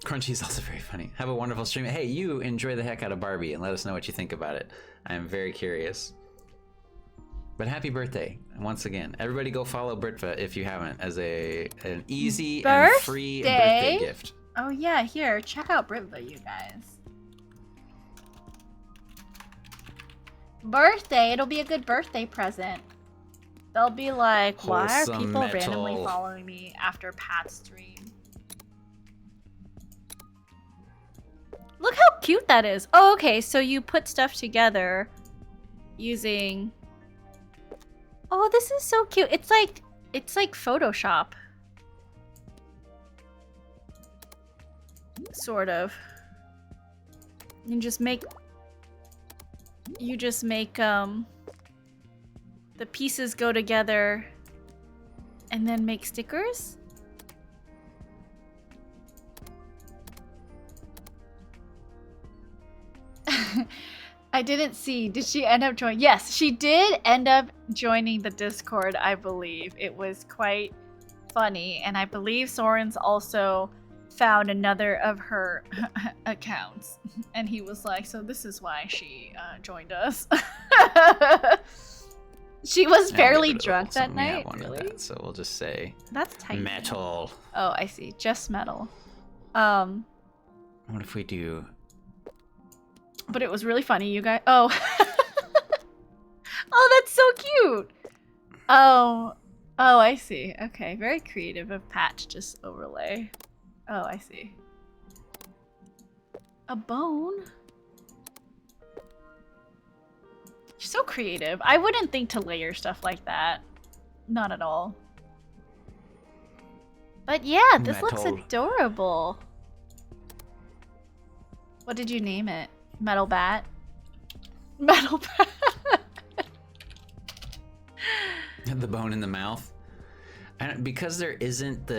Crunchy is also very funny. Have a wonderful stream. Hey, you enjoy the heck out of Barbie and let us know what you think about it. I am very curious. But happy birthday once again. Everybody go follow Britva if you haven't as an easy and free birthday gift. Oh yeah, here, check out Britva, you guys. Birthday, it'll be a good birthday present. They'll be like, why are Wholesome people metal. randomly following me after Pat's stream? Look how cute that is. Oh, okay, so you put stuff together using... Oh, this is so cute. It's like Photoshop. Sort of. You just make the pieces go together and then make stickers. I didn't see. Did she end up joining? Yes, she did end up joining the Discord, I believe. It was quite funny. And I believe Soren's also found another of her accounts. And he was like, so this is why she joined us. She was fairly drunk that night. Really? That, so we'll just say that's tiny. Metal. Oh, I see. Just metal. What if we do... But it was really funny, you guys. Oh. Oh, that's so cute. Oh, I see. Okay, very creative of Pat to just overlay. Oh, I see. A bone? You're so creative. I wouldn't think to layer stuff like that. Not at all. But yeah, this looks adorable. What did you name it? Metal bat? Metal bat. The bone in the mouth. And because there isn't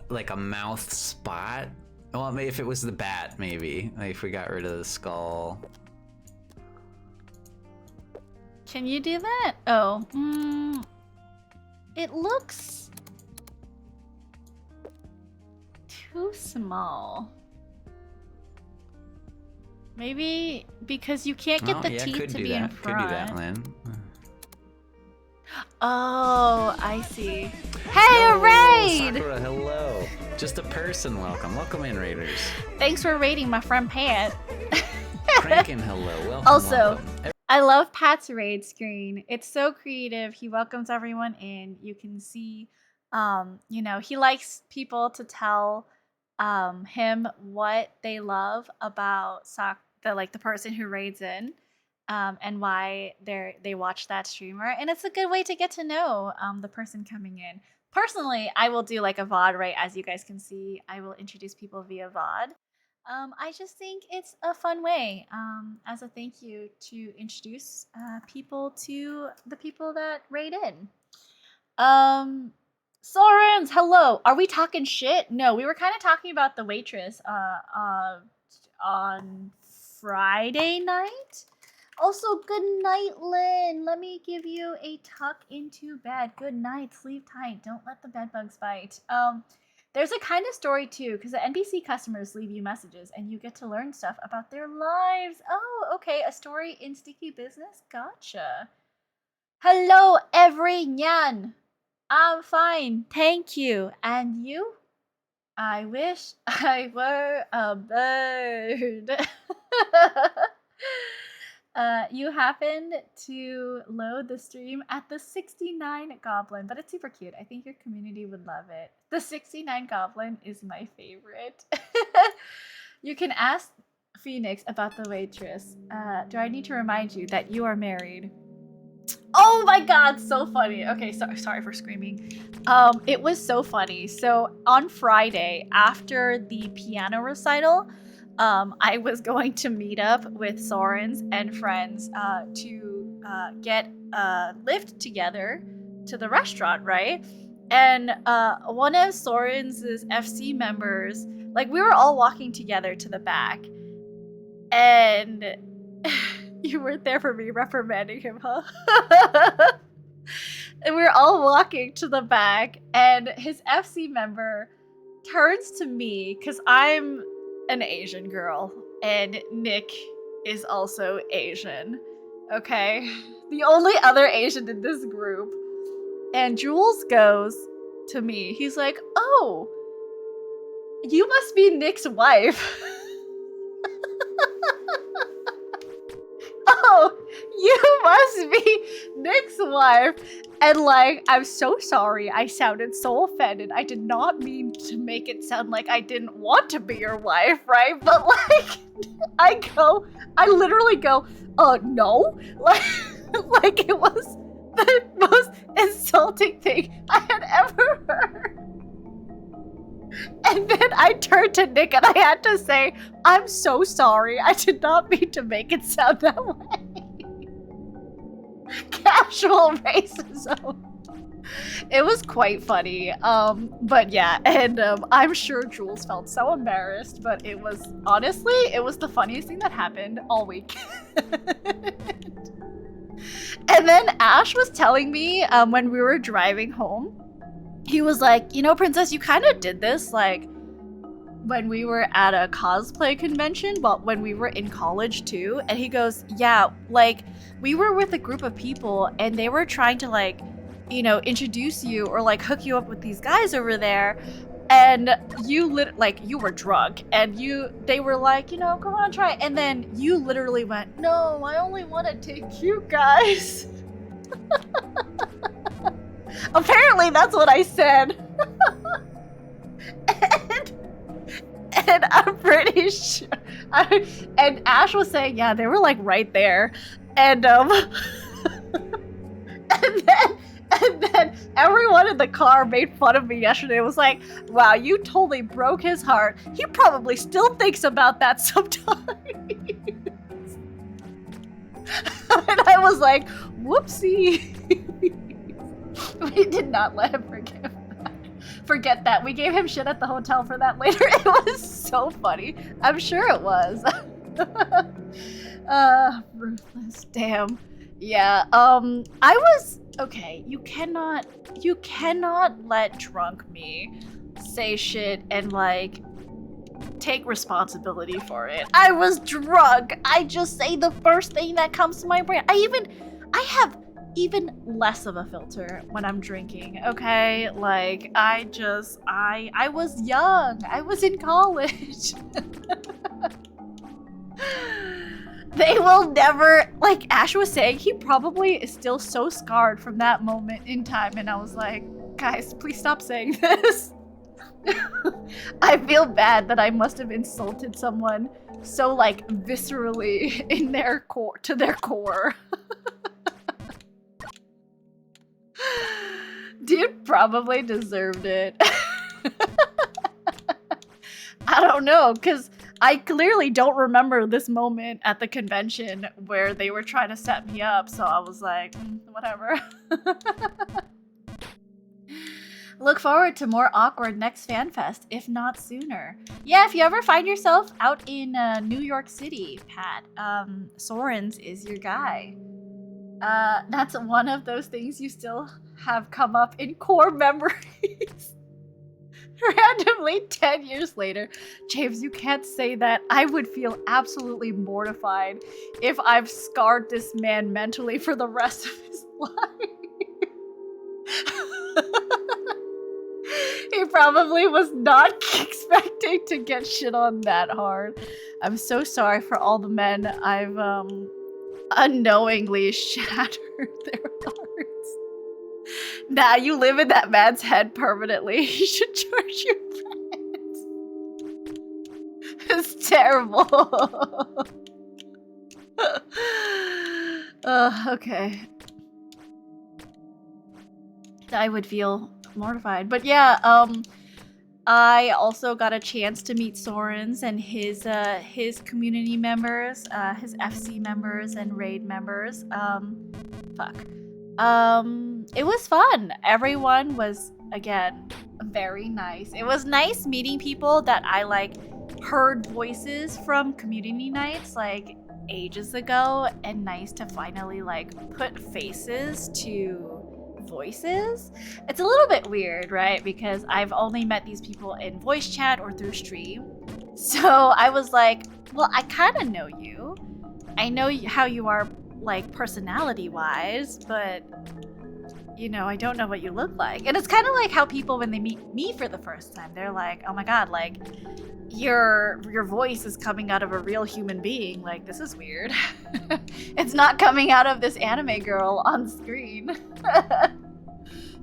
like a mouth spot, Well, maybe if it was the bat, maybe. Like if we got rid of the skull. Can you do that? Oh, it looks too small. Maybe because you can't get the teeth to be in front. Could do that, Lynn. Oh, I see. Hey, a raid! Sakura, hello. Just a person, welcome. Welcome in, raiders. Thanks for raiding my friend Pat. Crankin, hello. Welcome, Also, welcome. I love Pat's raid screen. It's so creative. He welcomes everyone in. You can see, you know, he likes people to tell him what they love about the person who raids in, and why they watch that streamer. And it's a good way to get to know the person coming in. Personally, I will do like a VOD, right? As you guys can see, I will introduce people via VOD. I just think it's a fun way, as a thank you, to introduce people to the people that raid in. Sorens, hello. Are we talking shit? No, we were kind of talking about the waitress on Friday night. Also, good night, Lynn. Let me give you a tuck into bed. Good night. Sleep tight. Don't let the bed bugs bite. There's a kind of story too, because the NPC customers leave you messages and you get to learn stuff about their lives. Oh, okay. A story in Sticky Business? Gotcha. Hello, everyone. I'm fine. Thank you. And you? I wish I were a bird. You happened to load the stream at the 69 Goblin, but it's super cute. I think your community would love it. The 69 Goblin is my favorite. You can ask Phoenix about the waitress. Do I need to remind you that you are married? Oh my god, so funny. Okay, sorry for screaming. It was so funny. So on Friday, after the piano recital, I was going to meet up with Sorens and friends to get a lift together to the restaurant, right? And one of Sorens' FC members, like we were all walking together to the back, and you weren't there for me reprimanding him, huh? And we were all walking to the back, and his FC member turns to me because I'm an Asian girl, and Nick is also Asian. Okay? The only other Asian in this group. And Jules goes to me. He's like, "Oh, you must be Nick's wife." Oh, you must be Nick's wife. And like, I'm so sorry. I sounded so offended. I did not mean to make it sound like I didn't want to be your wife, right? But like, I literally go, no. Like it was the most insulting thing I had ever heard. And then I turned to Nick and I had to say, "I'm so sorry. I did not mean to make it sound that way." Casual racism. It was quite funny. But yeah, and I'm sure Jules felt so embarrassed, but it was, honestly, it was the funniest thing that happened all week. And then Ash was telling me when we were driving home, he was like, "You know, Princess, you kind of did this, like, when we were at a cosplay convention, well, when we were in college too." And he goes, "Yeah, like, we were with a group of people and they were trying to, like, you know, introduce you or, like, hook you up with these guys over there. And you you were drunk and they were like, you know, come on, try it. And then you literally went, 'No, I only want to take you guys.'" Apparently that's what I said. And I'm pretty sure and Ash was saying, yeah, they were like right there. And and then everyone in the car made fun of me yesterday. It was like, "Wow, you totally broke his heart. He probably still thinks about that sometimes." And I was like, "Whoopsie." We did not let him forgive that. Forget that. We gave him shit at the hotel for that later. It was so funny. I'm sure it was. Ruthless. Damn. Yeah. I was okay. You cannot let drunk me say shit and like take responsibility for it. I was drunk. I just say the first thing that comes to my brain. I have even less of a filter when I'm drinking, okay? Like, I was young. I was in college. They will never, like Ash was saying, he probably is still so scarred from that moment in time. And I was like, guys, please stop saying this. I feel bad that I must have insulted someone so like viscerally in their core, to their core. Dude probably deserved it. I don't know, because I clearly don't remember this moment at the convention where they were trying to set me up, so I was like, whatever. Look forward to more awkward next FanFest, if not sooner. Yeah, if you ever find yourself out in New York City, Pat, Soren's is your guy. That's one of those things you still have come up in core memories. Randomly 10 years later. James, you can't say that. I would feel absolutely mortified if I've scarred this man mentally for the rest of his life. He probably was not expecting to get shit on that hard. I'm so sorry for all the men I've unknowingly shattered their hearts. Nah, you live in that man's head permanently. You should charge your friends. It's terrible. Okay. I would feel mortified. But yeah, I also got a chance to meet Soren's and his community members, his FC members and raid members. It was fun. Everyone was, again, very nice. It was nice meeting people that I like heard voices from community nights like ages ago, and nice to finally like put faces to voices. It's a little bit weird, right? Because I've only met these people in voice chat or through stream. So I was like, well, I kind of know you. I know how you are like personality wise, but you know, I don't know what you look like. And it's kind of like how people, when they meet me for the first time, they're like, oh my god, like your voice is coming out of a real human being. Like, this is weird. It's not coming out of this anime girl on screen.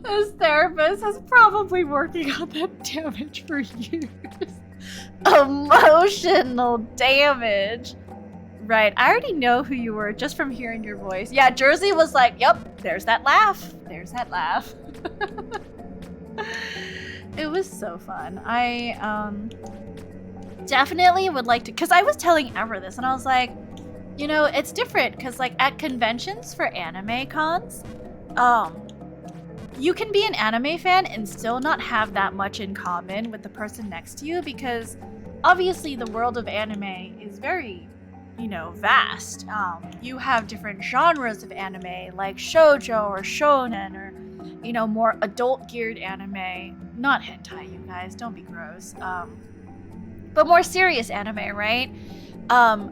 His therapist is probably working on that damage for years. Emotional damage. Right, I already know who you were just from hearing your voice. Yeah, Jersey was like, yep, there's that laugh. There's that laugh. It was so fun. I definitely would like to, because I was telling Ever this, and I was like, you know, it's different, because like at conventions for anime cons, you can be an anime fan and still not have that much in common with the person next to you, because obviously the world of anime is very, you know, vast. You have different genres of anime like shoujo or shonen or, you know, more adult geared anime. Not hentai, you guys, don't be gross. But more serious anime, right?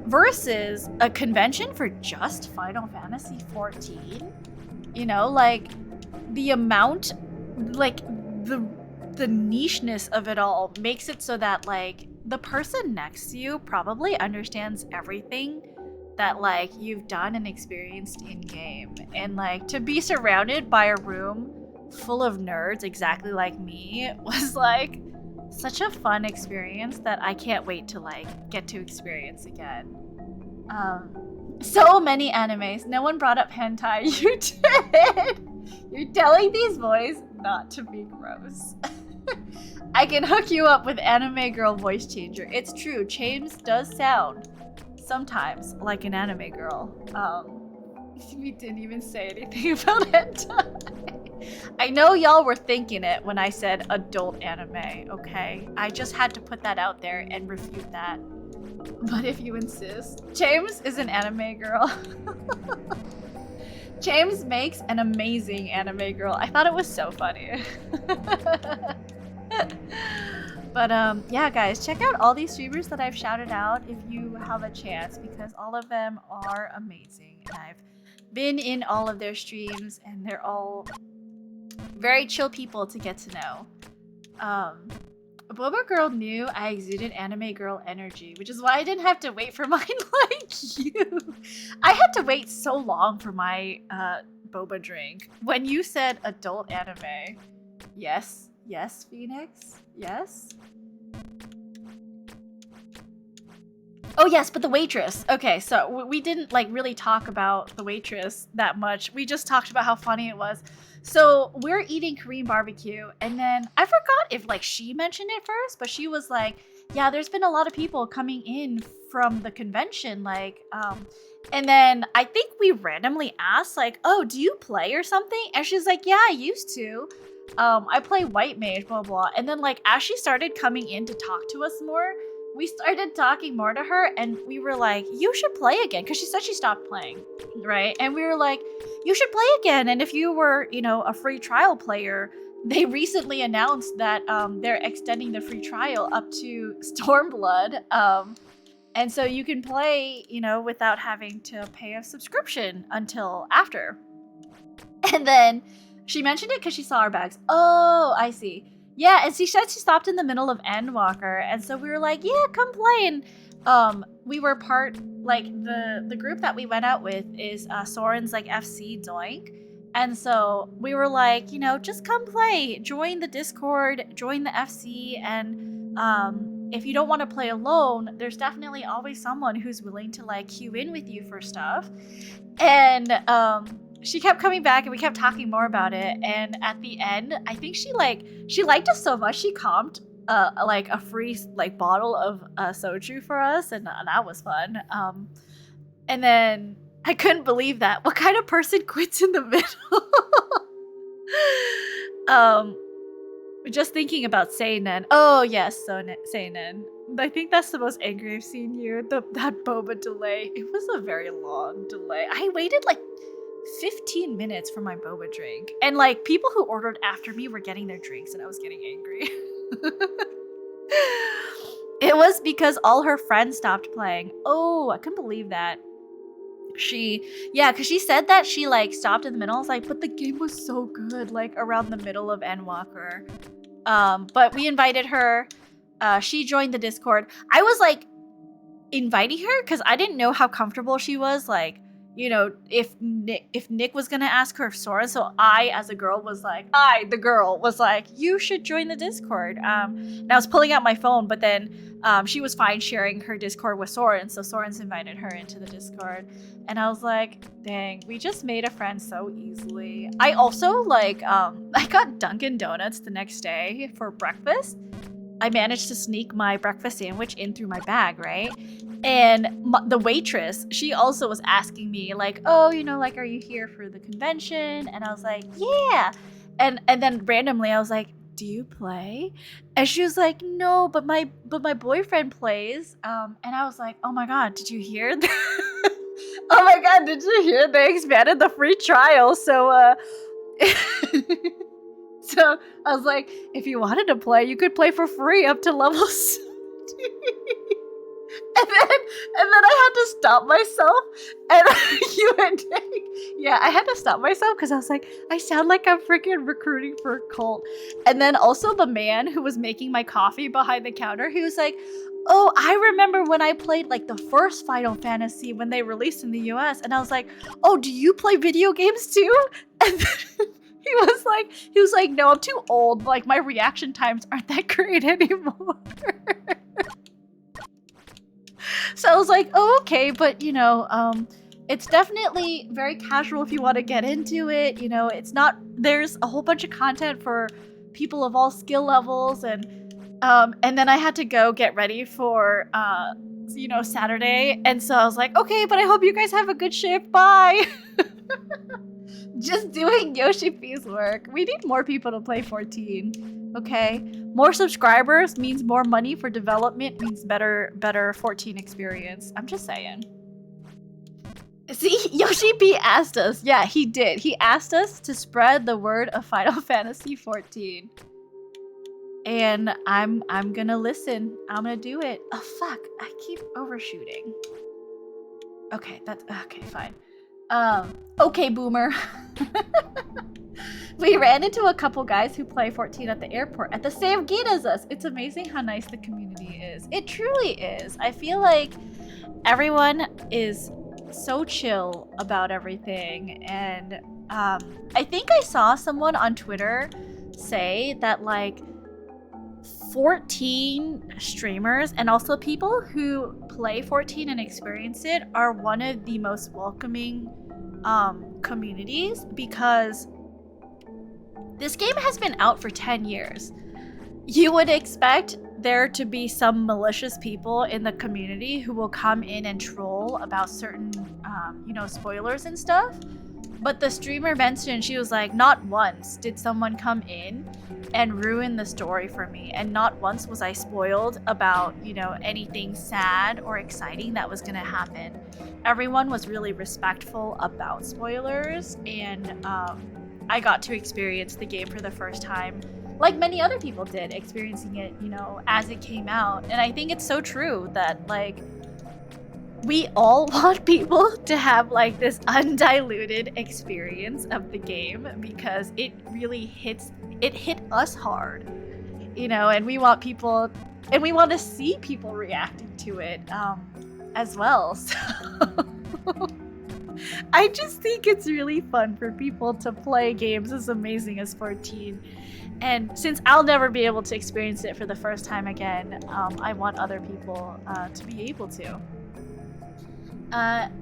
Versus a convention for just Final Fantasy XIV. You know, like the amount, like the nicheness of it all makes it so that like the person next to you probably understands everything that like you've done and experienced in game. And like to be surrounded by a room full of nerds exactly like me was like such a fun experience that I can't wait to like get to experience again. So many animes. No one brought up hentai. You did. You're telling these boys not to be gross. I can hook you up with anime girl voice changer. It's true, James does sound sometimes like an anime girl. We didn't even say anything about hentai. I know y'all were thinking it when I said adult anime, okay? I just had to put that out there and refute that. But if you insist. James is an anime girl. James makes an amazing anime girl. I thought it was so funny. But yeah, guys, check out all these streamers that I've shouted out if you have a chance, because all of them are amazing. And I've been in all of their streams, and they're all very chill people to get to know. Boba Girl knew I exuded anime girl energy, which is why I didn't have to wait for mine like you. I had to wait so long for my boba drink. When you said adult anime, yes, Phoenix, yes. Oh yes, but the waitress. Okay, so we didn't like really talk about the waitress that much. We just talked about how funny it was. So we're eating Korean barbecue, and then I forgot if like she mentioned it first, but she was like, yeah, there's been a lot of people coming in from the convention, like, and then I think we randomly asked like, oh, do you play or something? And she's like, yeah, I used to. I play white mage, blah, blah. And then like, as she started coming in to talk to us more, we started talking more to her, and we were like, you should play again, because she said she stopped playing, right? And we were like, you should play again, and if you were, you know, a free trial player, they recently announced that they're extending the free trial up to Stormblood, and so you can play, you know, without having to pay a subscription until after. And then she mentioned it because she saw our bags. Oh, I see. Yeah, and she said she stopped in the middle of Endwalker, and so we were like, yeah, come play. And we were part, like, the group that we went out with is Soren's, like, FC Doink. And so we were like, you know, just come play. Join the Discord, join the FC, and if you don't want to play alone, there's definitely always someone who's willing to, like, queue in with you for stuff. And she kept coming back, and we kept talking more about it. And at the end, I think she liked us so much, she comped like a free like bottle of soju for us, and that was fun. And then I couldn't believe that. What kind of person quits in the middle? Just thinking about Seinen. Oh yes, Seinen. I think that's the most angry I've seen you. That boba delay. It was a very long delay. I waited like 15 minutes for my boba drink, and like people who ordered after me were getting their drinks, and I was getting angry. It was because all her friends stopped playing. Oh, I couldn't believe that. Because she said that she like stopped in the middle. I was like, but the game was so good, like around the middle of Endwalker. But we invited her. She joined the Discord. I was like inviting her because I didn't know how comfortable she was, like, you know, if Nick was gonna ask her if Sora, so I, as a girl, the girl was like, you should join the Discord. And I was pulling out my phone, but then she was fine sharing her Discord with Soren, so Soren's invited her into the Discord. And I was like, dang, we just made a friend so easily. I also, like, I got Dunkin' Donuts the next day for breakfast. I managed to sneak my breakfast sandwich in through my bag, right? And the waitress, she also was asking me, like, oh, you know, like, are you here for the convention? And I was like, yeah. And then randomly I was like, do you play? And she was like, no, but my boyfriend plays. And I was like, oh my god, did you hear that? Oh my god, did you hear? They expanded the free trial, so so I was like, if you wanted to play, you could play for free up to level 70. And then I had to stop myself, and you and Nick, yeah, I had to stop myself because I was like, I sound like I'm freaking recruiting for a cult. And then also the man who was making my coffee behind the counter, he was like, oh, I remember when I played like the first Final Fantasy when they released in the US. And I was like, oh, do you play video games too? And then he was like, no, I'm too old. Like, my reaction times aren't that great anymore. So I was like, oh, okay, but you know, it's definitely very casual if you want to get into it. You know, there's a whole bunch of content for people of all skill levels, and then I had to go get ready for Saturday. And so I was like, okay, but I hope you guys have a good shift. Bye. Just doing Yoshi P's work. We need more people to play 14. Okay? More subscribers means more money for development, means better 14 experience. I'm just saying. See, Yoshi P asked us. Yeah, he did. He asked us to spread the word of Final Fantasy 14. And I'm gonna listen. I'm gonna do it. Oh fuck, I keep overshooting. Okay, that's okay, fine. Okay, boomer. We ran into a couple guys who play 14 at the airport at the same gate as us. It's amazing how nice the community is. It truly is. I feel like everyone is so chill about everything. And I think I saw someone on Twitter say that like 14 streamers and also people who play 14 and experience it are one of the most welcoming communities, because this game has been out for 10 years. You would expect there to be some malicious people in the community who will come in and troll about certain spoilers and stuff. But the streamer mentioned, she was like, not once did someone come in and ruin the story for me, and not once was I spoiled about anything sad or exciting that was gonna happen. Everyone was really respectful about spoilers, and I got to experience the game for the first time, like many other people did, experiencing it as it came out. And I think it's so true that like we all want people to have like this undiluted experience of the game, because it really hit us hard, and we want people, and we want to see people reacting to it as well. So I just think it's really fun for people to play games as amazing as 14. And since I'll never be able to experience it for the first time again, I want other people to be able to.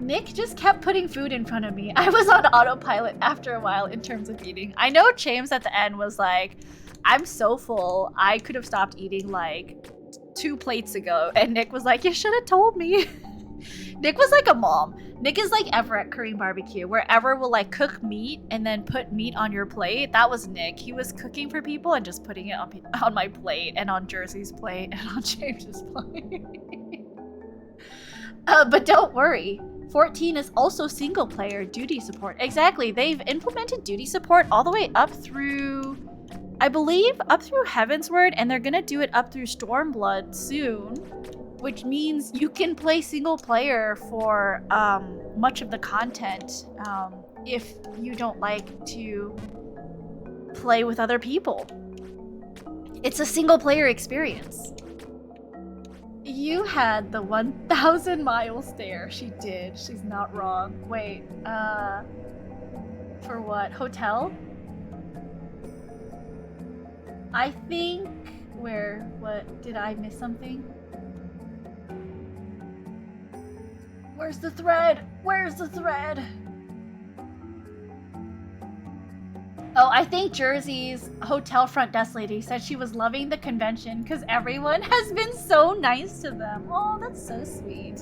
Nick just kept putting food in front of me. I was on autopilot after a while in terms of eating. I know James at the end was like, I'm so full, I could have stopped eating like 2 plates ago. And Nick was like, you should have told me. Nick was like a mom. Nick is like Everett Korean barbecue, where Everett will like cook meat and then put meat on your plate. That was Nick. He was cooking for people and just putting it on my plate and on Jersey's plate and on James's plate. But don't worry, 14 is also single player duty support. Exactly, they've implemented duty support all the way up through, I believe, up through Heavensward, and they're gonna do it up through Stormblood soon, which means you can play single player for much of the content if you don't like to play with other people. It's a single player experience. You had the 1,000 mile stare. She did. She's not wrong. Wait, for what? Hotel? I think, what, did I miss something? Where's the thread? Where's the thread? Oh, I think Jersey's hotel front desk lady said she was loving the convention because everyone has been so nice to them. Oh, that's so sweet.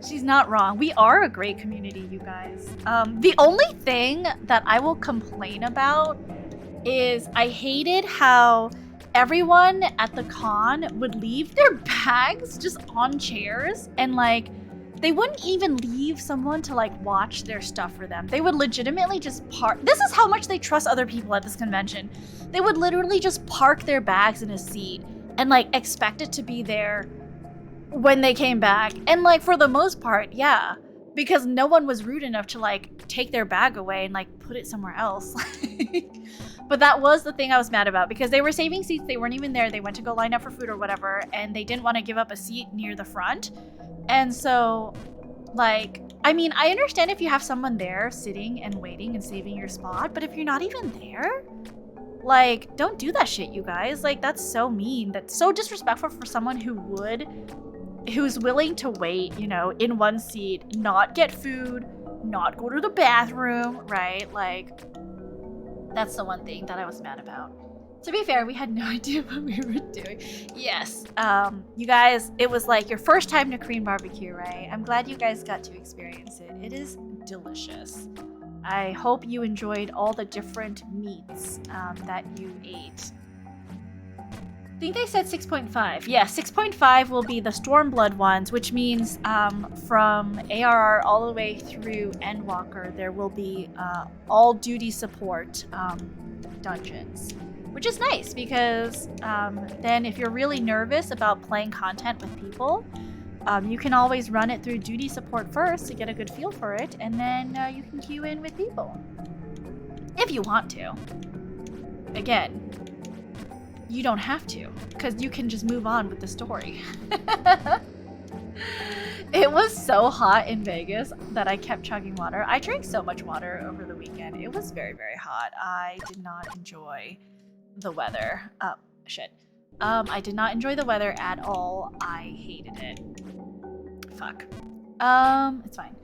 She's not wrong. We are a great community, you guys. The only thing that I will complain about is I hated how everyone at the con would leave their bags just on chairs, and like they wouldn't even leave someone to like watch their stuff for them. They would legitimately just park. This is how much they trust other people at this convention. They would literally just park their bags in a seat and like expect it to be there when they came back. And like for the most part, yeah, because no one was rude enough to like take their bag away and like put it somewhere else. But that was the thing I was mad about, because they were saving seats. They weren't even there. They went to go line up for food or whatever, and they didn't want to give up a seat near the front. And so, like, I mean, I understand if you have someone there sitting and waiting and saving your spot, but if you're not even there, like, don't do that shit, you guys. Like, that's so mean. That's so disrespectful for someone who's willing to wait, in one seat, not get food, not go to the bathroom, right? Like, that's the one thing that I was mad about. To be fair, we had no idea what we were doing. Yes, you guys, it was like your first time to Korean barbecue, right? I'm glad you guys got to experience it. It is delicious. I hope you enjoyed all the different meats that you ate. I think they said 6.5. Yeah, 6.5 will be the Stormblood ones, which means from ARR all the way through Endwalker, there will be all duty support dungeons. Which is nice because then if you're really nervous about playing content with people, you can always run it through duty support first to get a good feel for it, and then you can queue in with people. If you want to. Again, you don't have to, because you can just move on with the story. It was so hot in Vegas that I kept chugging water. I drank so much water over the weekend. It was very, very hot. I did not enjoy the weather. Shit. I did not enjoy the weather at all. I hated it. Fuck. It's fine.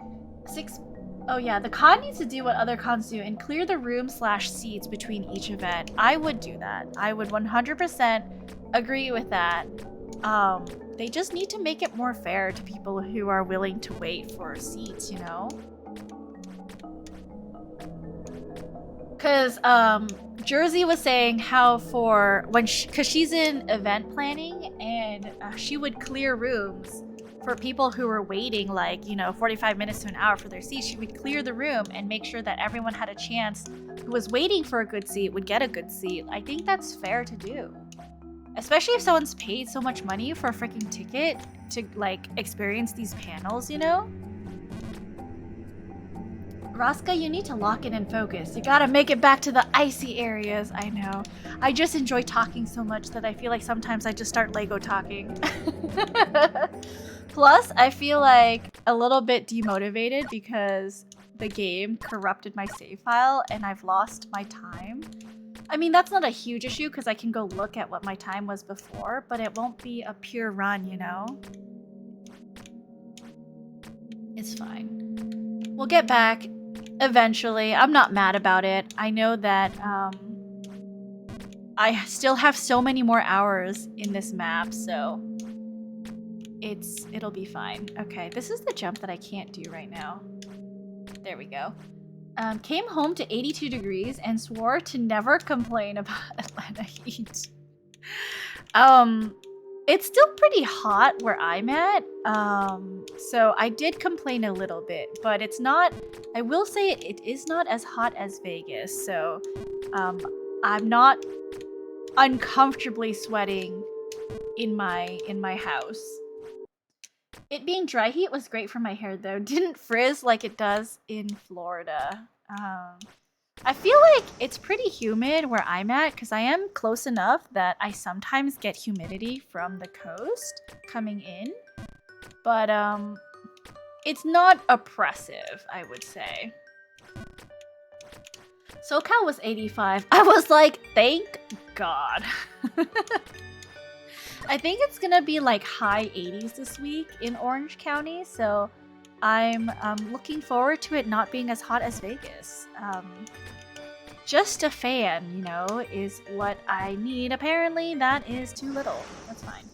Oh yeah, the con needs to do what other cons do and clear the room/seats between each event. I would do that. I would 100% agree with that. They just need to make it more fair to people who are willing to wait for seats, you know? Because, Jersey was saying how because she's in event planning and she would clear rooms for people who were waiting 45 minutes to an hour for their seats. She would clear the room and make sure that everyone had a chance who was waiting for a good seat would get a good seat. I think that's fair to do. Especially if someone's paid so much money for a freaking ticket to experience these panels, you know? Raska, you need to lock in and focus. You gotta make it back to the icy areas. I know. I just enjoy talking so much that I feel like sometimes I just start Lego talking. Plus, I feel like a little bit demotivated because the game corrupted my save file and I've lost my time. I mean, that's not a huge issue because I can go look at what my time was before, but it won't be a pure run, you know? It's fine. We'll get back eventually. I'm not mad about it. I know that I still have so many more hours in this map, so it'll be fine. Okay, this is the jump that I can't do right now. There we go. Came home to 82 degrees and swore to never complain about Atlanta heat. It's still pretty hot where I'm at, so I did complain a little bit, but it's not, I will say it is not as hot as Vegas, so I'm not uncomfortably sweating in my house. It being dry heat was great for my hair though. Didn't frizz like it does in Florida. I feel like it's pretty humid where I'm at because I am close enough that I sometimes get humidity from the coast coming in. But it's not oppressive, I would say. SoCal was 85. I was like, thank God. I think it's gonna be high 80s this week in Orange County, so I'm looking forward to it not being as hot as Vegas. Just a fan, you know, is what I need. Apparently, that is too little. That's fine.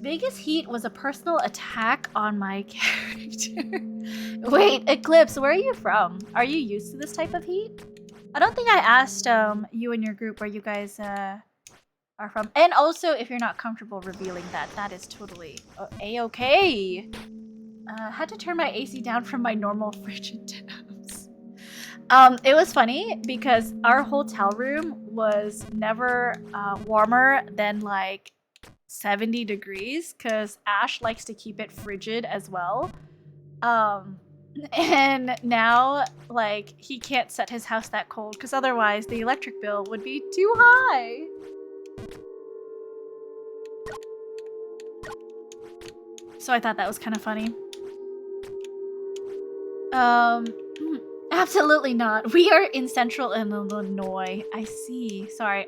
Vegas heat was a personal attack on my character. Wait, Eclipse, where are you from? Are you used to this type of heat? I don't think I asked you and your group where you guys are from. And also, if you're not comfortable revealing that, that is totally a-okay. Had to turn my AC down from my normal frigid temps. It was funny because our hotel room was never warmer than 70 degrees because Ash likes to keep it frigid as well. And now he can't set his house that cold because otherwise the electric bill would be too high. So I thought that was kind of funny. Absolutely not. We are in central Illinois. I see. Sorry.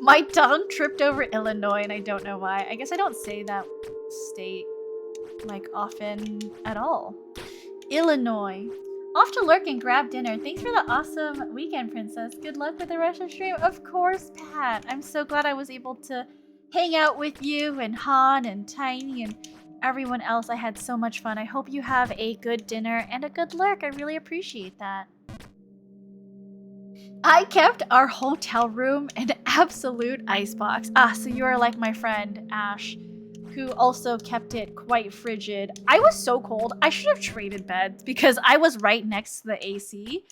My tongue tripped over Illinois and I don't know why. I guess I don't say that state often at all. Illinois. Off to lurk and grab dinner. Thanks for the awesome weekend, Princess. Good luck with the rest of the stream. Of course, Pat. I'm so glad I was able to hang out with you and Han and Tiny and everyone else. I had so much fun. I hope you have a good dinner and a good lurk. I really appreciate that. I kept our hotel room an absolute icebox. So you are like my friend, Ash, who also kept it quite frigid. I was so cold. I should have traded beds because I was right next to the AC,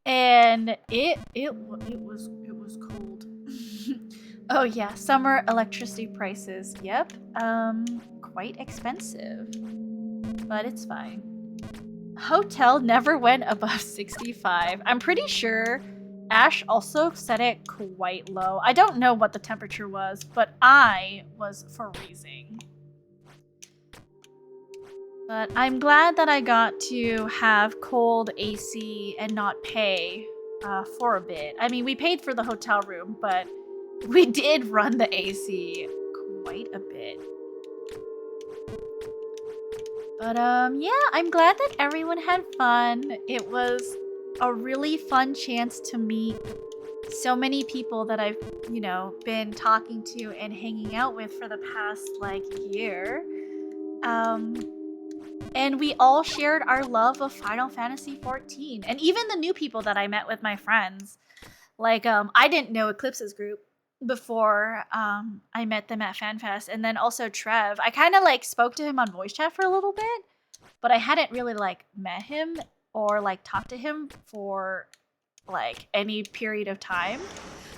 and it was cold. Oh yeah, summer electricity prices. Yep, quite expensive, but it's fine. Hotel never went above 65. I'm pretty sure Ash also set it quite low. I don't know what the temperature was, but I was freezing. But I'm glad that I got to have cold AC and not pay for a bit. I mean, we paid for the hotel room, but we did run the AC quite a bit. But yeah, I'm glad that everyone had fun. It was a really fun chance to meet so many people that I've, you know, been talking to and hanging out with for the past, like, year. And we all shared our love of Final Fantasy XIV. And even the new people that I met with my friends. Like, I didn't know Eclipse's group before I met them at FanFest. And then also Trev. I kind of, like, spoke to him on voice chat for a little bit. But I hadn't really, like, met him or, like, talked to him for, like, any period of time.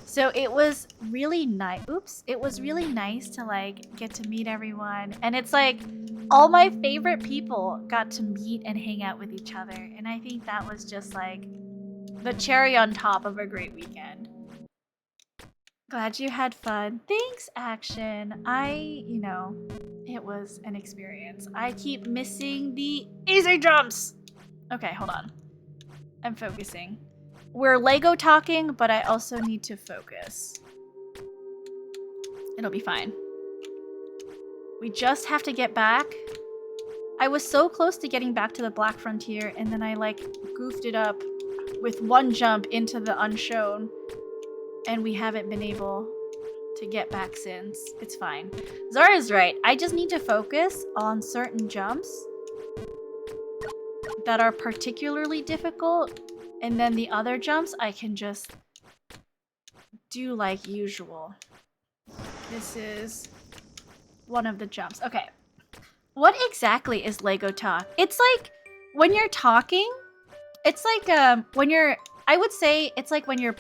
So it was really nice. It was really nice to, like, get to meet everyone. And it's like all my favorite people got to meet and hang out with each other. And I think that was just like the cherry on top of a great weekend. Glad you had fun. Thanks, Action. You know, it was an experience. I keep missing the easy jumps. Okay, hold on. I'm focusing. We're Lego talking, but I also need to focus. It'll be fine. We just have to get back. I was so close to getting back to the Black Frontier, and then I, like, goofed it up with one jump into the Unshown, and we haven't been able to get back since. It's fine. Zara's right. I just need to focus on certain jumps that are particularly difficult, and then the other jumps I can just do like usual. This is one of the jumps. Okay. What exactly is Lego talk? It's like when you're talking, it's like when you're, I would say it's like when you're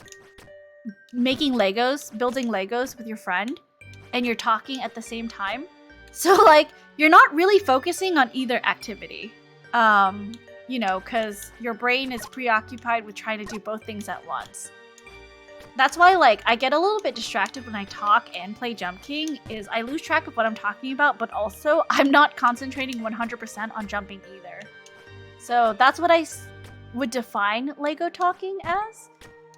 making Legos, building Legos with your friend, and you're talking at the same time. So like you're not really focusing on either activity. You know, because your brain is preoccupied with trying to do both things at once. That's why, like, I get a little bit distracted when I talk and play Jump King, is I lose track of what I'm talking about, but also I'm not concentrating 100% on jumping either. So that's what I would define Lego talking as.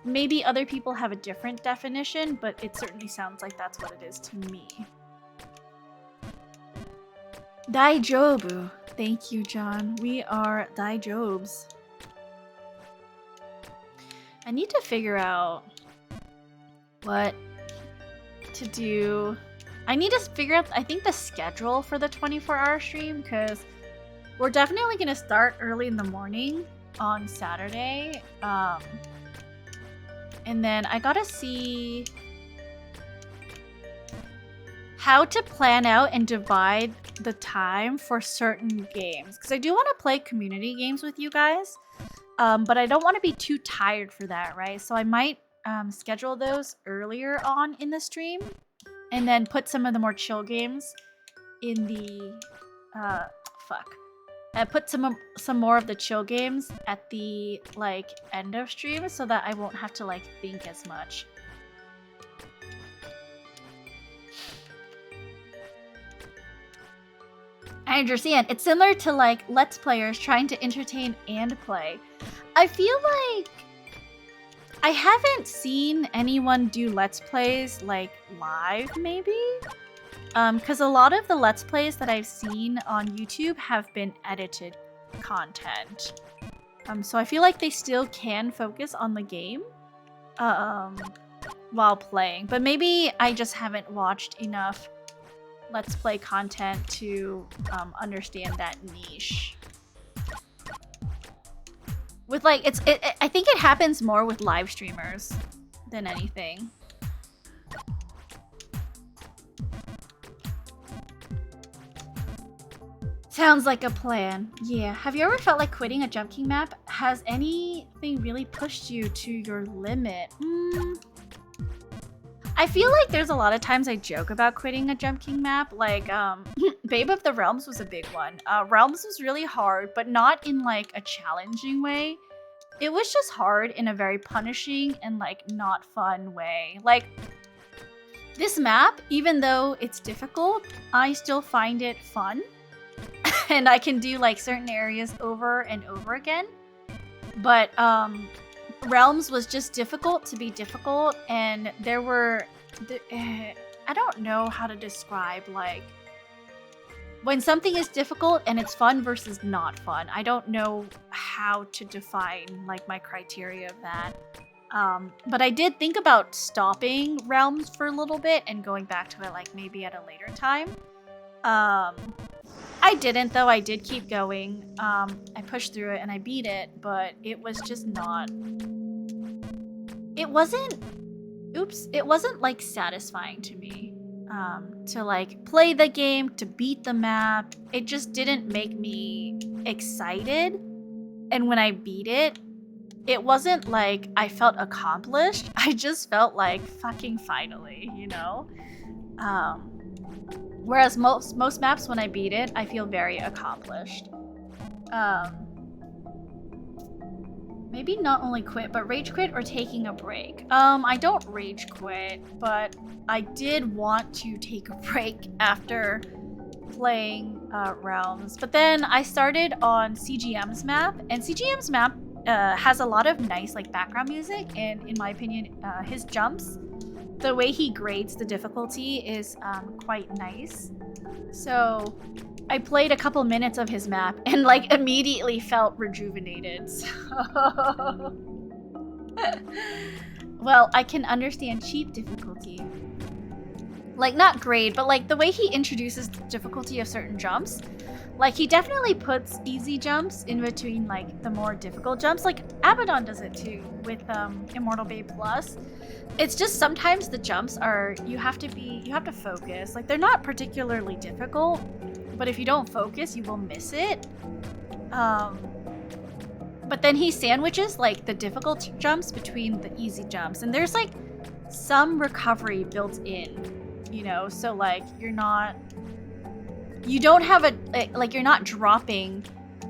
Maybe other people have a different definition, but it certainly sounds like that's what it is to me. Daijobu. Thank you, John. We are Daijobs. I need to figure out what to do. I need to figure out, I think, the schedule for the 24-hour stream, because we're definitely going to start early in the morning on Saturday. And then I gotta see how to plan out and divide the time for certain games, because I do want to play community games with you guys, but I don't want to be too tired for that, right? So I might schedule those earlier on in the stream, and then put some of the more chill games in the put some more of the chill games at the like end of stream, so that I won't have to like think as much. I understand. It's similar to like Let's Players trying to entertain and play. I feel like I haven't seen anyone do Let's Plays like live, maybe? Because a lot of the Let's Plays that I've seen on YouTube have been edited content. So I feel like they still can focus on the game while playing. But maybe I just haven't watched enough Let's Play content to understand that niche. With like, I think it happens more with live streamers than anything. Sounds like a plan. Yeah. Have you ever felt like quitting a Jump King map? Has anything really pushed you to your limit? I feel like there's a lot of times I joke about quitting a Jump King map. Like, Babe of the Realms was a big one. Realms was really hard, but not in like a challenging way. It was just hard in a very punishing and like not fun way. Like, this map, even though it's difficult, I still find it fun. And I can do like certain areas over and over again. But Realms was just difficult to be difficult, and there were I don't know how to describe like when something is difficult and it's fun versus not fun. I don't know how to define like my criteria of that. But I did think about stopping Realms for a little bit and going back to it like maybe at a later time. I didn't though. I did keep going. I pushed through it and I beat it, but it was just not... It wasn't like satisfying to me. To like play the game, to beat the map. It just didn't make me excited. And when I beat it, it wasn't like I felt accomplished. I just felt like fucking finally, you know? Whereas most maps, when I beat it, I feel very accomplished. Maybe not only quit, but rage quit or taking a break. I don't rage quit, but I did want to take a break after playing Realms. But then I started on CGM's map, and CGM's map has a lot of nice like background music, and in my opinion, his jumps, the way he grades the difficulty is quite nice. So I played a couple minutes of his map and like immediately felt rejuvenated. So well, I can understand cheap difficulty. Like not grade, but like the way he introduces the difficulty of certain jumps. Like he definitely puts easy jumps in between like the more difficult jumps. Like Abaddon does it too with Immortal Babe Plus. It's just sometimes the jumps are, you have to focus. Like they're not particularly difficult, but if you don't focus, you will miss it. But then he sandwiches like the difficult jumps between the easy jumps, and there's like some recovery built in, you know, so like you're not dropping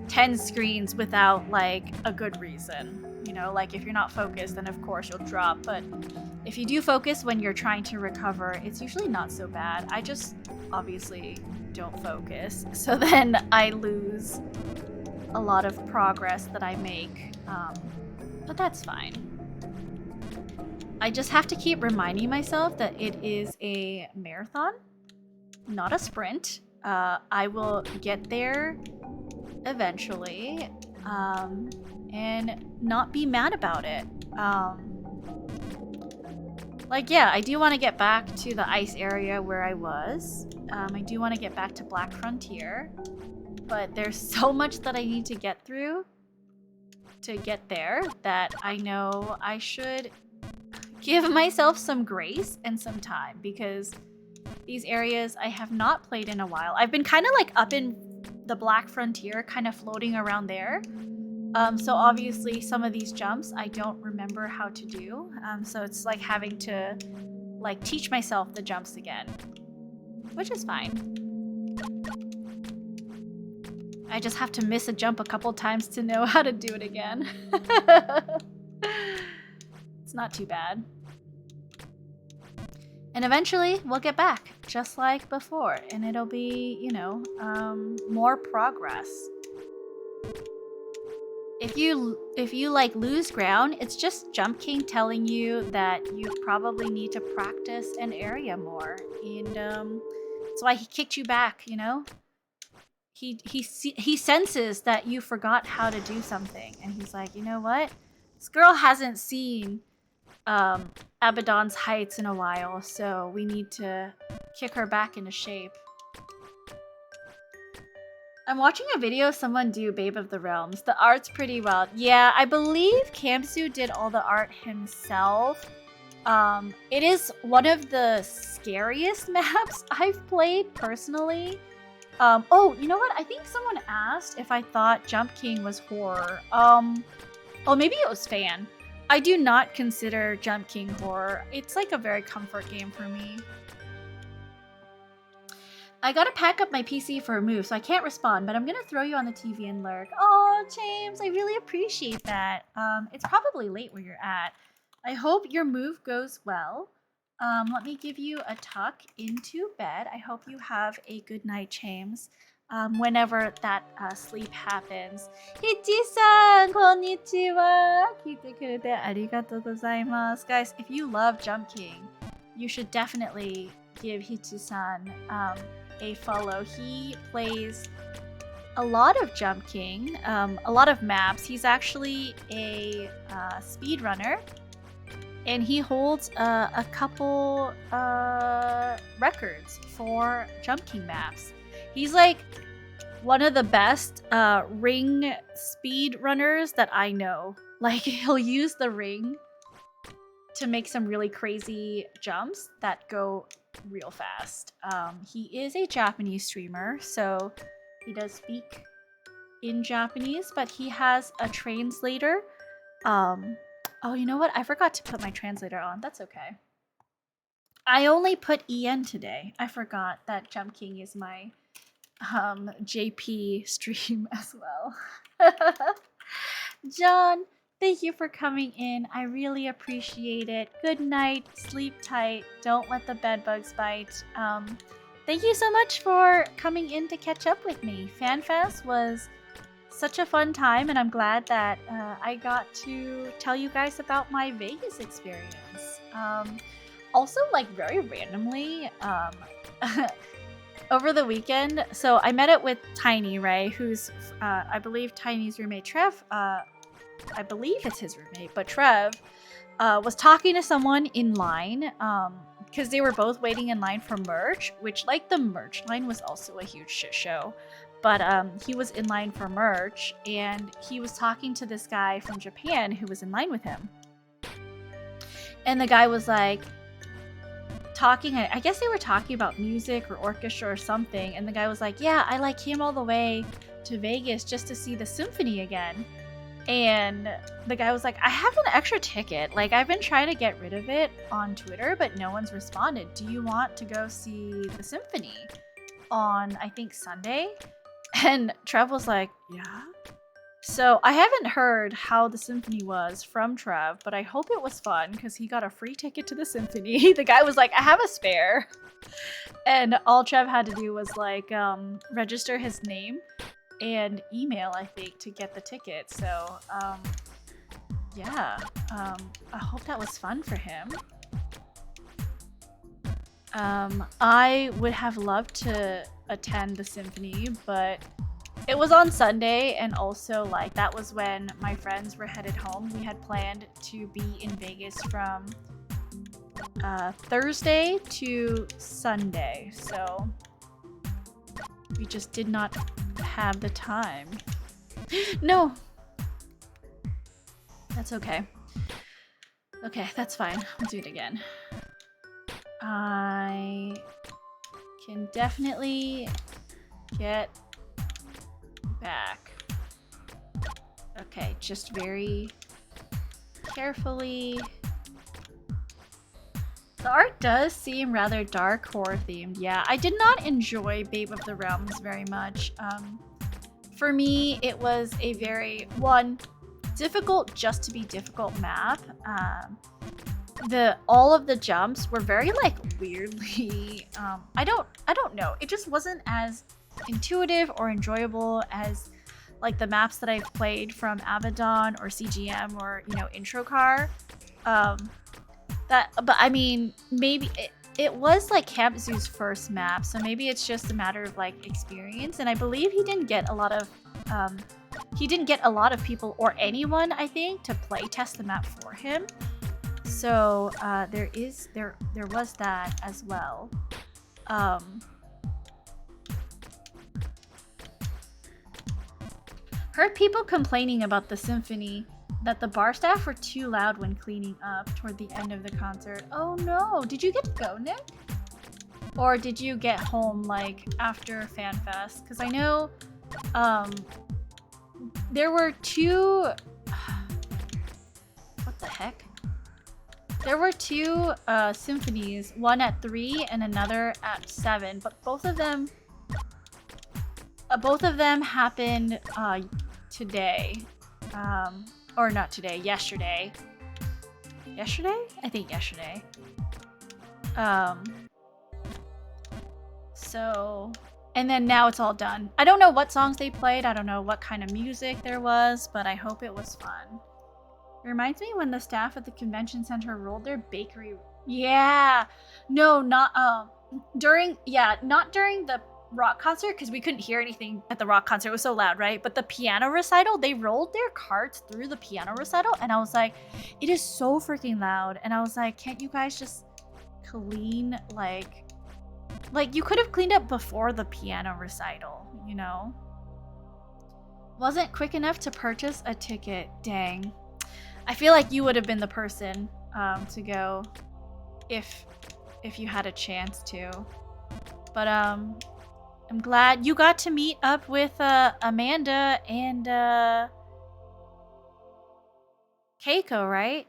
10 screens without like a good reason. You know, like if you're not focused, then of course you'll drop, but if you do focus when you're trying to recover, it's usually not so bad. I just obviously don't focus, so then I lose a lot of progress that I make, but that's fine. I just have to keep reminding myself that it is a marathon, not a sprint. I will get there eventually, and not be mad about it. Like, yeah, I do want to get back to the ice area where I was. I do want to get back to Black Frontier, but there's so much that I need to get through to get there that I know I should give myself some grace and some time, because these areas I have not played in a while. I've been kind of like up in the Black Frontier, kind of floating around there. So obviously some of these jumps I don't remember how to do. So it's like having to like teach myself the jumps again, which is fine. I just have to miss a jump a couple times to know how to do it again. It's not too bad. And eventually we'll get back just like before, and it'll be, you know, more progress. If you like lose ground, it's just Jump King telling you that you probably need to practice an area more, and that's why he kicked you back, you know? he senses that you forgot how to do something, and he's like, you know what? This girl hasn't seen Abaddon's heights in a while, so we need to kick her back into shape. I'm watching a video of someone do Babe of the Realms. The art's pretty wild. Yeah, I believe Kamsu did all the art himself. It is one of the scariest maps I've played personally. Oh, you know what? I think someone asked if I thought Jump King was horror. Oh, maybe it was Fan. I do not consider Jump King horror. It's like a very comfort game for me. I gotta pack up my PC for a move, so I can't respond, but I'm gonna throw you on the TV and lurk. Oh, James, I really appreciate that. It's probably late where you're at. I hope your move goes well. Let me give you a tuck into bed. I hope you have a good night, James. Whenever that sleep happens. Hichi-san, konnichiwa. Kite kurete arigatou gozaimasu. Guys, if you love Jump King, you should definitely give Hichi-san a follow. He plays a lot of Jump King, a lot of maps. He's actually a speedrunner, and he holds a couple records for Jump King maps. He's like one of the best ring speedrunners that I know. Like, he'll use the ring to make some really crazy jumps that go real fast. He is a Japanese streamer, so he does speak in Japanese, but he has a translator. Oh, you know what? I forgot to put my translator on. That's okay. I only put EN today. I forgot that Jump King is my JP stream as well. John, thank you for coming in. I really appreciate it. Good night. Sleep tight. Don't let the bed bugs bite. Thank you so much for coming in to catch up with me. FanFest was such a fun time, and I'm glad that I got to tell you guys about my Vegas experience. Also, like, very randomly, over the weekend, so I met it with Tiny, right? Who's, I believe, Tiny's roommate, Trev. I believe it's his roommate, but Trev was talking to someone in line because they were both waiting in line for merch, which, like, the merch line was also a huge shit show. But he was in line for merch, and he was talking to this guy from Japan who was in line with him. And the guy was like, I guess they were talking about music or orchestra or something, and the guy was like, yeah, I like came all the way to Vegas just to see the symphony again. And the guy was like, I have an extra ticket. Like, I've been trying to get rid of it on Twitter, but no one's responded. Do you want to go see the symphony on, I think, Sunday? And Trev was like, yeah. So I haven't heard how the symphony was from Trev, but I hope it was fun because he got a free ticket to the symphony. The guy was like, I have a spare. And all Trev had to do was like register his name and email, I think, to get the ticket. So yeah, I hope that was fun for him. I would have loved to attend the symphony, but it was on Sunday, and also, like, that was when my friends were headed home. We had planned to be in Vegas from Thursday to Sunday, so we just did not have the time. No! That's okay. Okay, that's fine. I'll do it again. I can definitely get back. Okay, just very carefully. The art does seem rather dark horror themed. Yeah, I did not enjoy Babe of the Realms very much. For me, it was a very, difficult just to be difficult map. All of the jumps were very, like, weirdly, I don't know. It just wasn't as intuitive or enjoyable as, like, the maps that I've played from Abaddon or CGM or, you know, Intro Car. But I mean, maybe it was like Camp Zoo's first map, so maybe it's just a matter of like experience. And I believe he didn't get a lot of people or anyone, I think, to play test the map for him. So there was that as well. Heard people complaining about the symphony, that the bar staff were too loud when cleaning up toward the end of the concert. Oh no, did you get to go, Nick? Or did you get home like after FanFest? Because I know there were two... What the heck? There were two symphonies, one at 3 and another at 7, but both of them happened today. Or not today, yesterday. Yesterday? I think yesterday. So, and then now it's all done. I don't know what songs they played. I don't know what kind of music there was, but I hope it was fun. It reminds me when the staff at the convention center rolled their bakery. Yeah. No, not during the rock concert, because we couldn't hear anything at the rock concert. It was so loud, right? But the piano recital, they rolled their carts through the piano recital, and I was like, it is so freaking loud. And I was like, can't you guys just clean, like you could have cleaned up before the piano recital, you know? Wasn't quick enough to purchase a ticket. Dang. I feel like you would have been the person to go if you had a chance to. But I'm glad you got to meet up with Amanda and Keiko, right?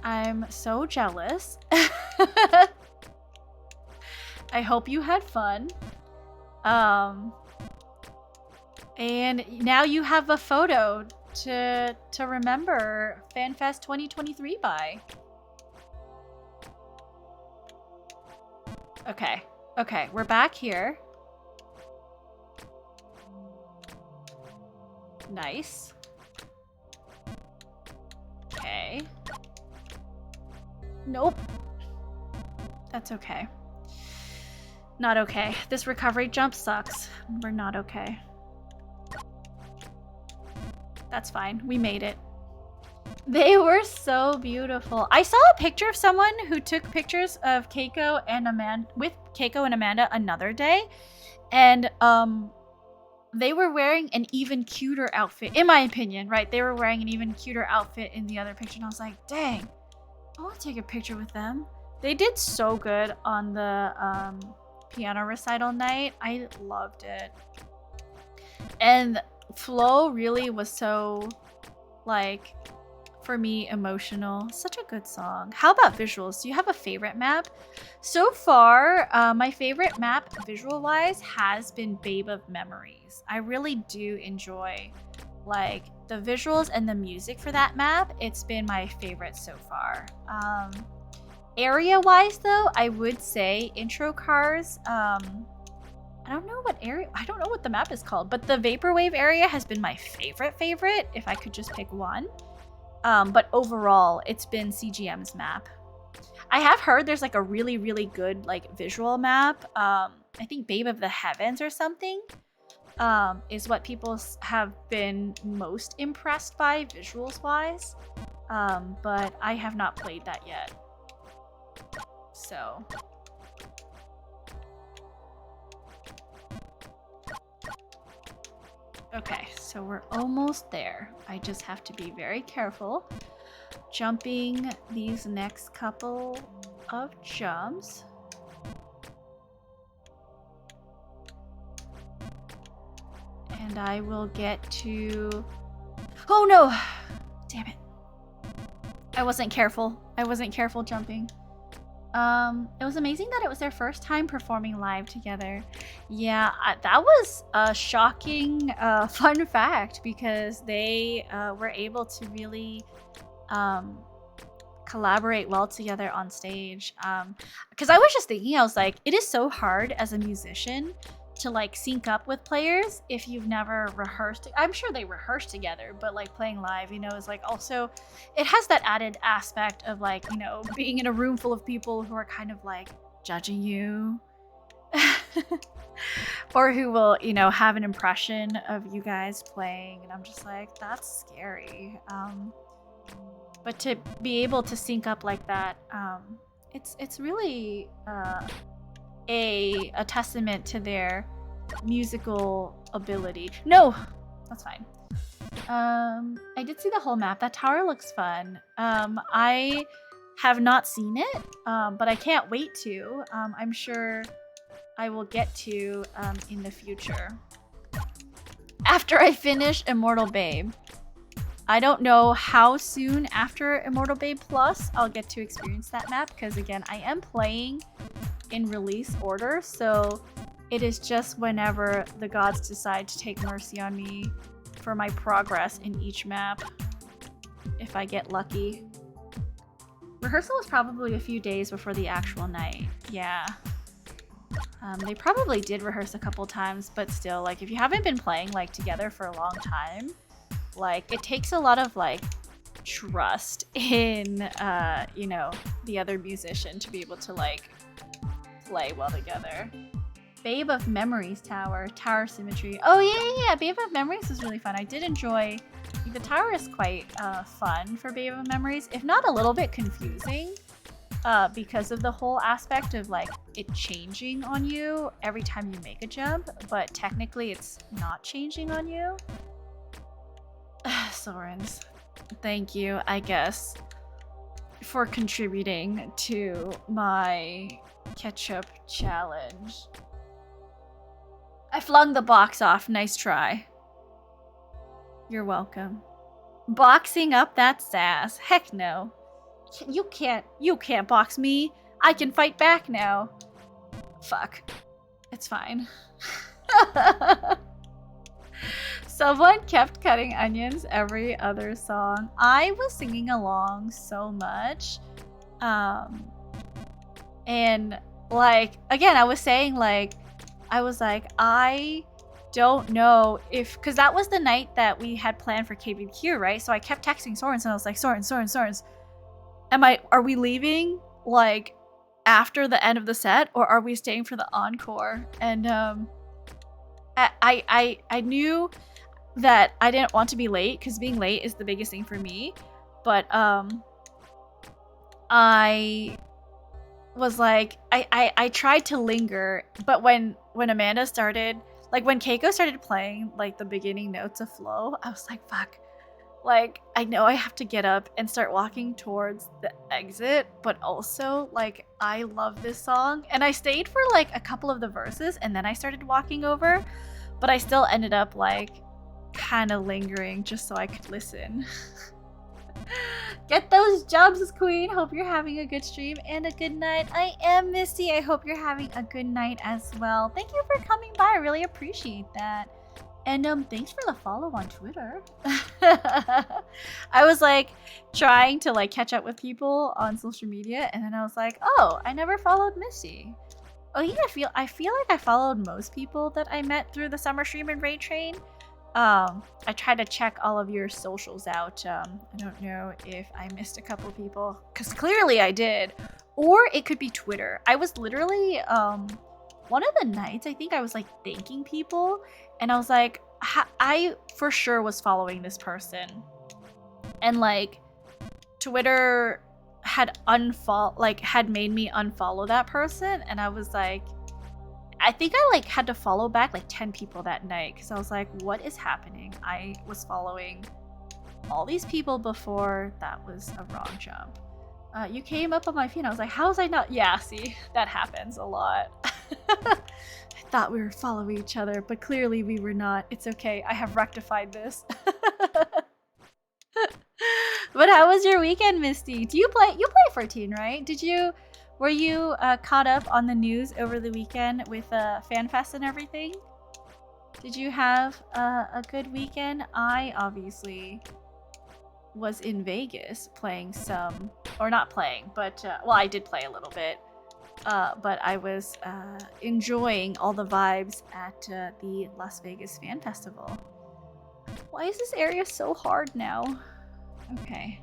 I'm so jealous. I hope you had fun. And now you have a photo to remember FanFest 2023 by. Okay, we're back here. Nice. Okay. Nope. That's okay. Not okay. This recovery jump sucks. We're not okay. That's fine. We made it. They were so beautiful. I saw a picture of someone who took pictures of Keiko and Amanda another day, and they were wearing an even cuter outfit, in my opinion, right? They were wearing an even cuter outfit in the other picture, and I was like, dang, I want to take a picture with them. They did so good on the piano recital night. I loved it. And Flo really was so, like, for me, emotional. Such a good song. How about visuals? Do you have a favorite map? So far, my favorite map visual-wise has been Babe of Memories. I really do enjoy, like, the visuals and the music for that map. It's been my favorite so far. Area-wise, though, I would say Intro Cars. I don't know what the map is called, but the Vaporwave area has been my favorite, if I could just pick one. But overall, it's been CGM's map. I have heard there's like a really, really good like visual map. I think Babe of the Heavens or something is what people have been most impressed by visuals-wise. But I have not played that yet. So... Okay, so we're almost there. I just have to be very careful jumping these next couple of jumps. And I will get to... Oh no! Damn it. I wasn't careful. I wasn't careful jumping. It was amazing that it was their first time performing live together. Yeah, that was a shocking fun fact because they were able to really collaborate well together on stage. Because I was just thinking, I was like, it is so hard as a musician to like sync up with players if you've never rehearsed. I'm sure they rehearse together, but like playing live, you know, is like also, it has that added aspect of like, you know, being in a room full of people who are kind of like judging you. Or who will, you know, have an impression of you guys playing, and I'm just like, that's scary. But to be able to sync up like that, it's really a testament to their musical ability. No, that's fine. I did see the whole map. That tower looks fun. I have not seen it, but I can't wait to. I'm sure I will get to in the future. After I finish Immortal Babe. I don't know how soon after Immortal Babe Plus I'll get to experience that map, because again, I am playing in release order, so it is just whenever the gods decide to take mercy on me for my progress in each map, if I get lucky. Rehearsal is probably a few days before the actual night. Yeah. They probably did rehearse a couple times, but still, like, if you haven't been playing like together for a long time, like, it takes a lot of like trust in you know, the other musician to be able to like play well together. Babe of Memories tower symmetry. Oh yeah, Babe of Memories is really fun. I did enjoy. The tower is quite fun for Babe of Memories, if not a little bit confusing, because of the whole aspect of like it changing on you every time you make a jump, but technically it's not changing on you. Sorens, thank you, I guess, for contributing to my ketchup challenge. I flung the box off. Nice try. You're welcome. Boxing up that sass. Heck no. You can't box me. I can fight back now. Fuck. It's fine. Someone kept cutting onions every other song. I was singing along so much. And like, again, I was saying like, I don't know if, because that was the night that we had planned for KBQ, right? So I kept texting Sorens and I was like, Sorens, are we leaving like after the end of the set, or are we staying for the encore? And I knew that I didn't want to be late, because being late is the biggest thing for me. But I was like, I tried to linger, but when Amanda started, like when Keiko started playing like the beginning notes of Flow, I was like, fuck. Like, I know I have to get up and start walking towards the exit, but also like I love this song, and I stayed for like a couple of the verses and then I started walking over, but I still ended up like kind of lingering just so I could listen. Get those jobs, Queen. Hope you're having a good stream and a good night. I am Misty. I hope you're having a good night as well. Thank you for coming by. I really appreciate that. And thanks for the follow on Twitter. I was like trying to like catch up with people on social media, and then I was like, oh, I never followed Misty. Oh yeah, I feel like I followed most people that I met through the summer stream and raid train. I tried to check all of your socials out. I don't know if I missed a couple people, because clearly I did. Or it could be Twitter. I was literally, one of the nights, I think I was like thanking people, and I was like, I for sure was following this person. And like, Twitter had had made me unfollow that person, and I was like, I think I like had to follow back like 10 people that night, because I was like, what is happening? I was following all these people before. That was a wrong jump. You came up on my feed and I was like, how was I not? Yeah, see, that happens a lot. I thought we were following each other, but clearly we were not. It's okay. I have rectified this. But how was your weekend, Misty? You play 14, right? Were you caught up on the news over the weekend with FanFest and everything? Did you have a good weekend? I obviously was in Vegas playing some, or not playing, but well, I did play a little bit. but I was enjoying all the vibes at the Las Vegas Fan Festival. Why is this area so hard now? Okay.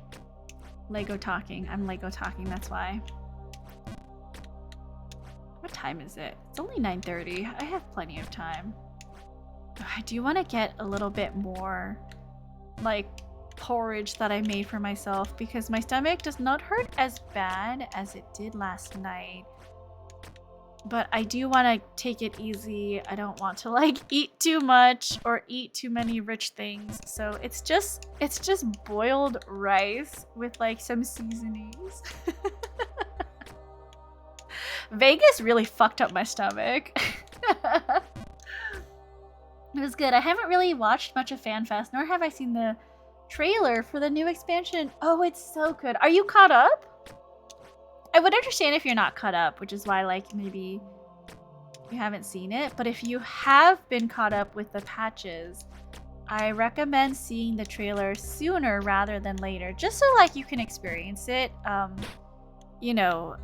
Lego talking. I'm Lego talking, that's why. What time is it? It's only 9:30. I have plenty of time. I do want to get a little bit more, like, porridge that I made for myself because my stomach does not hurt as bad as it did last night. But I do want to take it easy. I don't want to like eat too much or eat too many rich things. So it's just boiled rice with like some seasonings. Vegas really fucked up my stomach. It was good. I haven't really watched much of FanFest, nor have I seen the trailer for the new expansion. Oh, it's so good. Are you caught up? I would understand if you're not caught up, which is why, like, maybe you haven't seen it. But if you have been caught up with the patches, I recommend seeing the trailer sooner rather than later, just so, like, you can experience it, you know,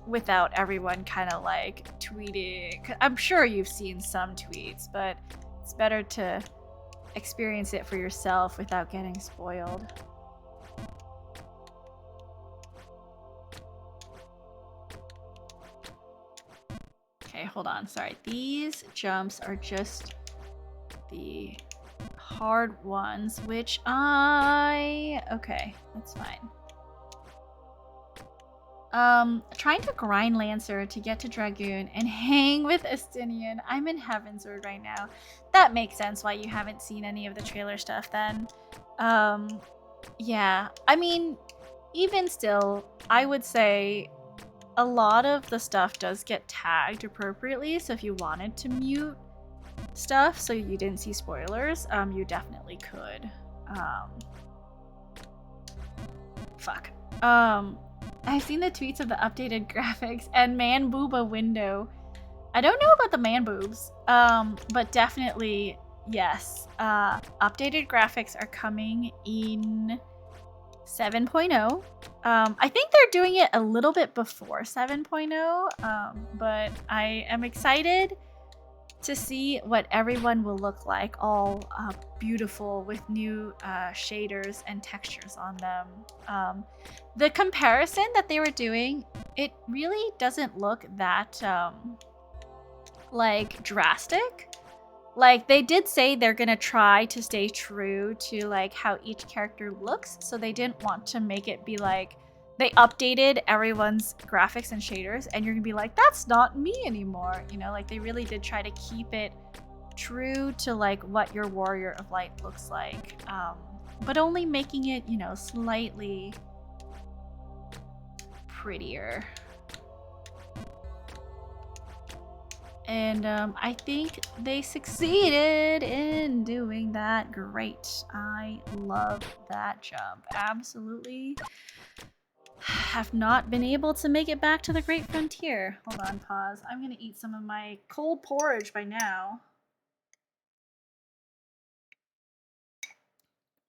without everyone kind of, like, tweeting. I'm sure you've seen some tweets, but it's better to experience it for yourself without getting spoiled. Okay, hold on. Sorry. These jumps are just the hard ones, which okay, that's fine. Trying to grind Lancer to get to Dragoon and hang with Estinian. I'm in Heavensward right now. That makes sense why you haven't seen any of the trailer stuff then. Yeah. I mean, even still, I would say a lot of the stuff does get tagged appropriately, so if you wanted to mute stuff so you didn't see spoilers, you definitely could. Fuck. I've seen the tweets of the updated graphics and man booba window. I don't know about the man boobs, but definitely yes. Updated graphics are coming in 7.0. I think they're doing it a little bit before 7.0, but I am excited to see what everyone will look like, all beautiful with new shaders and textures on them. The comparison that they were doing, it really doesn't look that like drastic. Like, they did say they're gonna try to stay true to like how each character looks, so they didn't want to make it be like they updated everyone's graphics and shaders and you're gonna be like, that's not me anymore, you know? Like, they really did try to keep it true to like what your Warrior of Light looks like, but only making it, you know, slightly prettier. And I think they succeeded in doing that great. I love that jump. Absolutely. Have not been able to make it back to the Great Frontier. Hold on, pause. I'm gonna eat some of my cold porridge by now.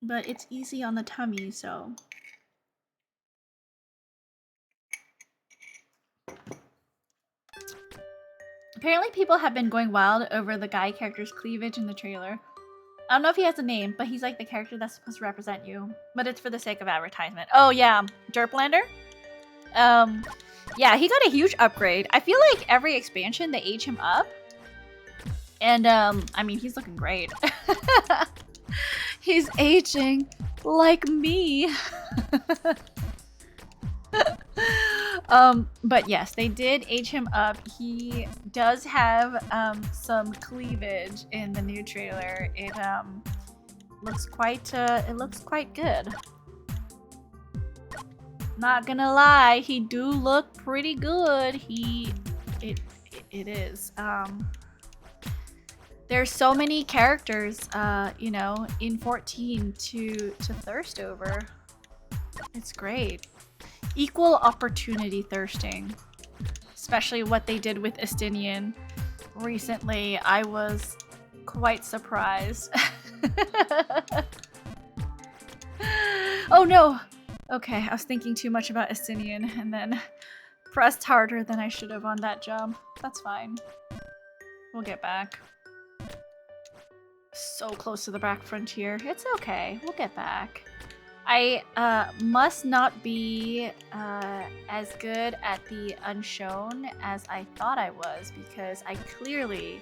But it's easy on the tummy, so. Apparently people have been going wild over the guy character's cleavage in the trailer. I don't know if he has a name, but he's like the character that's supposed to represent you. But it's for the sake of advertisement. Oh yeah, Derplander? Yeah, he got a huge upgrade. I feel like every expansion they age him up. And I mean, he's looking great. He's aging like me. But yes, they did age him up. He does have some cleavage in the new trailer. It looks quite good. Not gonna lie, he do look pretty good. It is. There's so many characters, you know, in 14 to thirst over. It's great. Equal opportunity thirsting, especially what they did with Estinian recently. I was quite surprised. Oh no! Okay, I was thinking too much about Estinian and then Pressed harder than I should have on that jump. That's fine. We'll get back. So close to the back frontier. It's okay. We'll get back. I must not be as good at the Unshown as I thought I was, because I clearly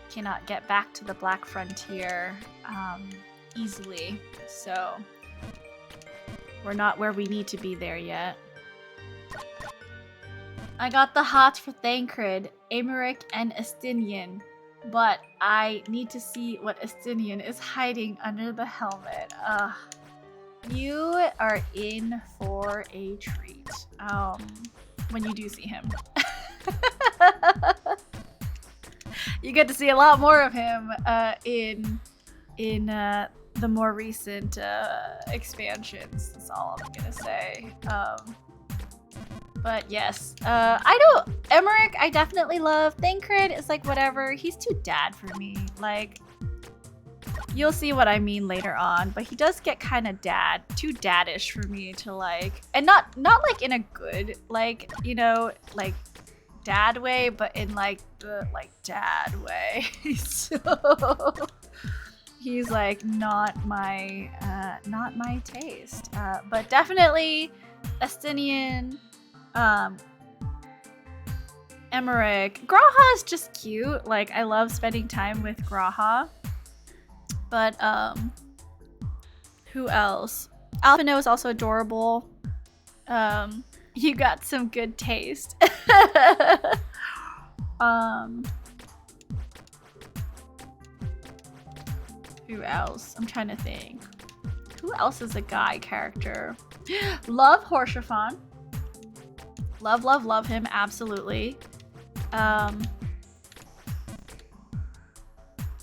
cannot get back to the Black Frontier easily. So we're not where we need to be there yet. I got the hots for Thancred, Emeric, and Estinian, but I need to see what Estinian is hiding under the helmet. You are in for a treat when you do see him. You get to see a lot more of him in the more recent expansions. That's all I'm gonna say. But yes, Emeric, I definitely love. Thancred is like whatever. He's too dad for me. Like, you'll see what I mean later on, but he does get kind of too daddish for me to like, and not like in a good, like, you know, like dad way, but in like the like dad way. So he's like not my taste. But definitely Estinian, Emeric. Graha is just cute. Like, I love spending time with Graha. But who else? Alphino is also adorable. You got some good taste. Who else? I'm trying to think. Who else is a guy character? Love Horshaphon. Love him, absolutely.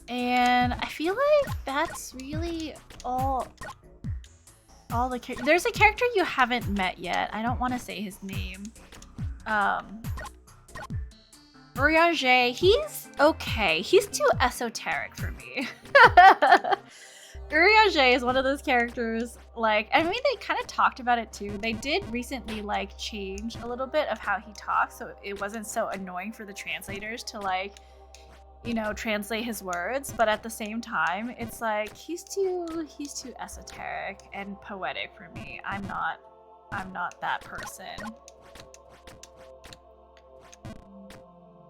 And I feel like that's really all the characters. There's a character you haven't met yet. I don't want to say his name. Urianger, he's okay. He's too esoteric for me. Urianger is one of those characters, like, I mean, they kind of talked about it too. They did recently, like, change a little bit of how he talks, so it wasn't so annoying for the translators to, like, you know, translate his words, but at the same time, it's like he's too esoteric and poetic for me. I'm not that person.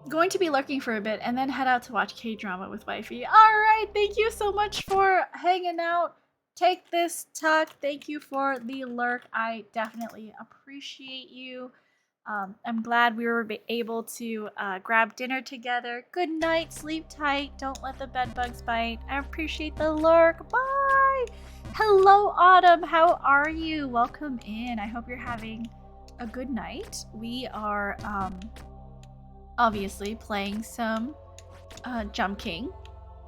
Going to be lurking for a bit and then head out to watch K-drama with wifey. All right, thank you so much for hanging out. Take this, Tuck. Thank you for the lurk. I definitely appreciate you. I'm glad we were able to grab dinner together. Good night, sleep tight, don't let the bed bugs bite. I appreciate the lurk. Bye! Hello, Autumn, how are you? Welcome in. I hope you're having a good night. We are obviously playing some Jump King.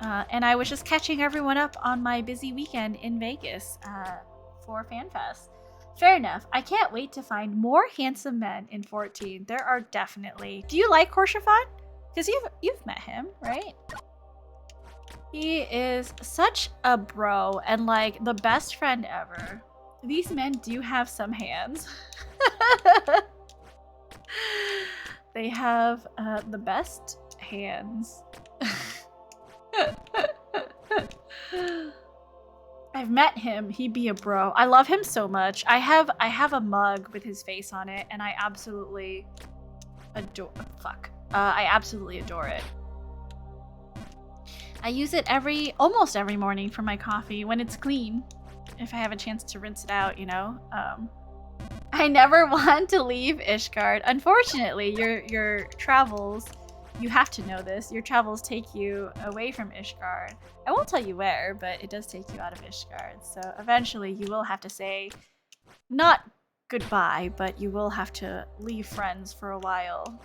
And I was just catching everyone up on my busy weekend in Vegas for FanFest. Fair enough. I can't wait to find more handsome men in 14. There are definitely. Do you like Horshaphon? Because you've met him, right? He is such a bro and like the best friend ever. These men do have some hands. They have the best hands. I've met him. He'd be a bro. I love him so much. I have a mug with his face on it, and I absolutely adore. I absolutely adore it. I use it almost every morning for my coffee when it's clean. If I have a chance to rinse it out, you know. I never want to leave Ishgard. Unfortunately, your travels. You have to know this. Your travels take you away from Ishgard. I won't tell you where, but it does take you out of Ishgard. So eventually you will have to say, not goodbye, but you will have to leave friends for a while.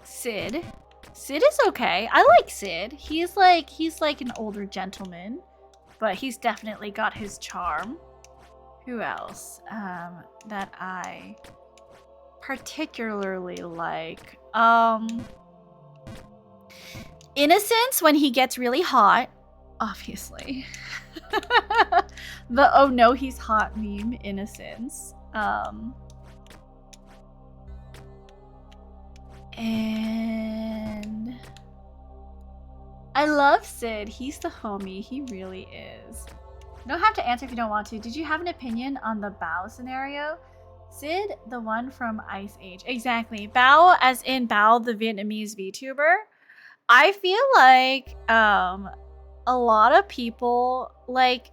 Sid. Sid is okay. I like Sid. He's like an older gentleman, but he's definitely got his charm. Who else that I particularly like? Innocence when he gets really hot. obviously. The oh no, he's hot meme in a sense. And I love Sid. He's the homie. He really is. You don't have to answer if you don't want to. Did you have an opinion on the Bao scenario? Sid, the one from Ice Age. Exactly. Bao, as in Bao, the Vietnamese VTuber. I feel like a lot of people, like,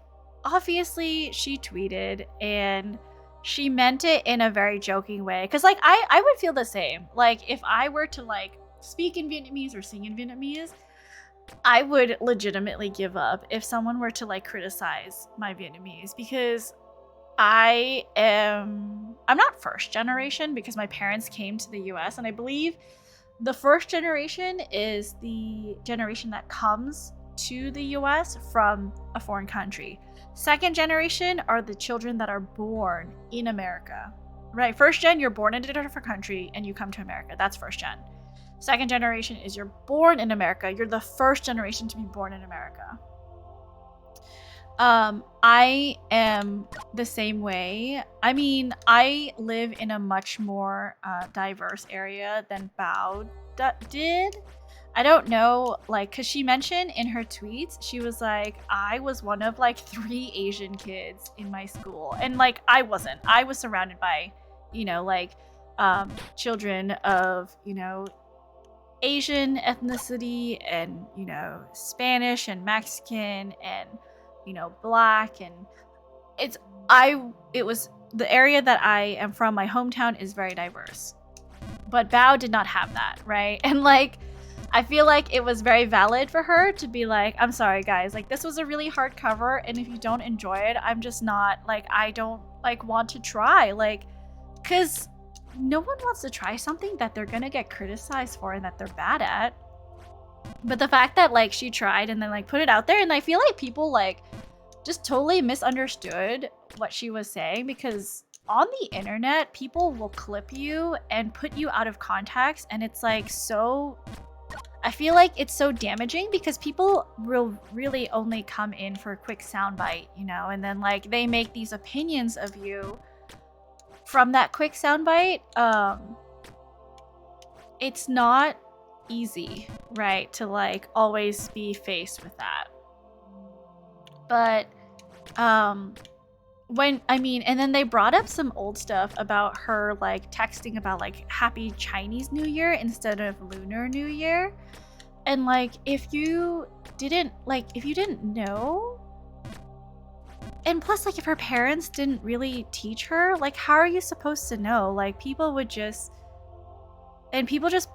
obviously she tweeted and she meant it in a very joking way. Because, like, I would feel the same. Like, if I were to, like, speak in Vietnamese or sing in Vietnamese, I would legitimately give up if someone were to, like, criticize my Vietnamese. Because I'm not first generation because my parents came to the US, and I believe the first generation is the generation that comes to the US from a foreign country. Second generation are the children that are born in America. Right? First gen, you're born in a different country and you come to America. That's first gen. Second generation is you're born in America. You're the first generation to be born in America. I am the same way. I mean, I live in a much more diverse area than Bao did. I don't know, like, because she mentioned in her tweets, she was like, I was one of, like, 3 Asian kids in my school. And, like, I wasn't. I was surrounded by, you know, like, children of, you know, Asian ethnicity and, you know, Spanish and Mexican and, you know, Black. And it was the area that I am from, my hometown is very diverse. But Bao did not have that, right? And, like, I feel like it was very valid for her to be like, I'm sorry guys, like, this was a really hard cover, and if you don't enjoy it, I'm just not, like, I don't, like, want to try, like, because no one wants to try something that they're gonna get criticized for and that they're bad at. But the fact that, like, she tried and then, like, put it out there, and I feel like people, like, just totally misunderstood what she was saying, because on the internet, people will clip you and put you out of context, and it's, like, so... I feel like it's so damaging because people will really only come in for a quick soundbite, you know, and then, like, they make these opinions of you from that quick soundbite. It's not easy, right, to, like, always be faced with that. But and then they brought up some old stuff about her, like, texting about, like, Happy Chinese New Year instead of Lunar New Year. And, like, if you didn't know, and plus, like, if her parents didn't really teach her, like, how are you supposed to know? Like, people just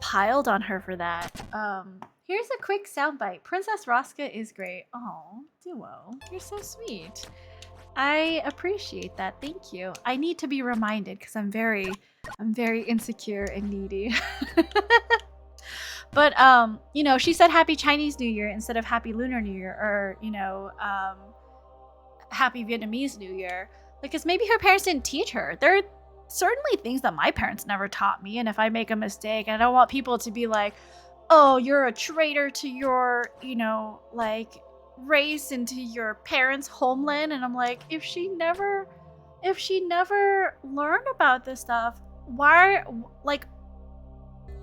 piled on her for that. Here's a quick soundbite. Princess Rosca is great. Oh, Duo, you're so sweet. I appreciate that. Thank you. I need to be reminded because I'm very insecure and needy. But you know, she said Happy Chinese New Year instead of Happy Lunar New Year, or, you know, Happy Vietnamese New Year, because maybe her parents didn't teach her. There are certainly things that my parents never taught me, and if I make a mistake, I don't want people to be like, oh, you're a traitor to your, you know, like, race and to your parents' homeland. And I'm like, if she never learned about this stuff, why, like,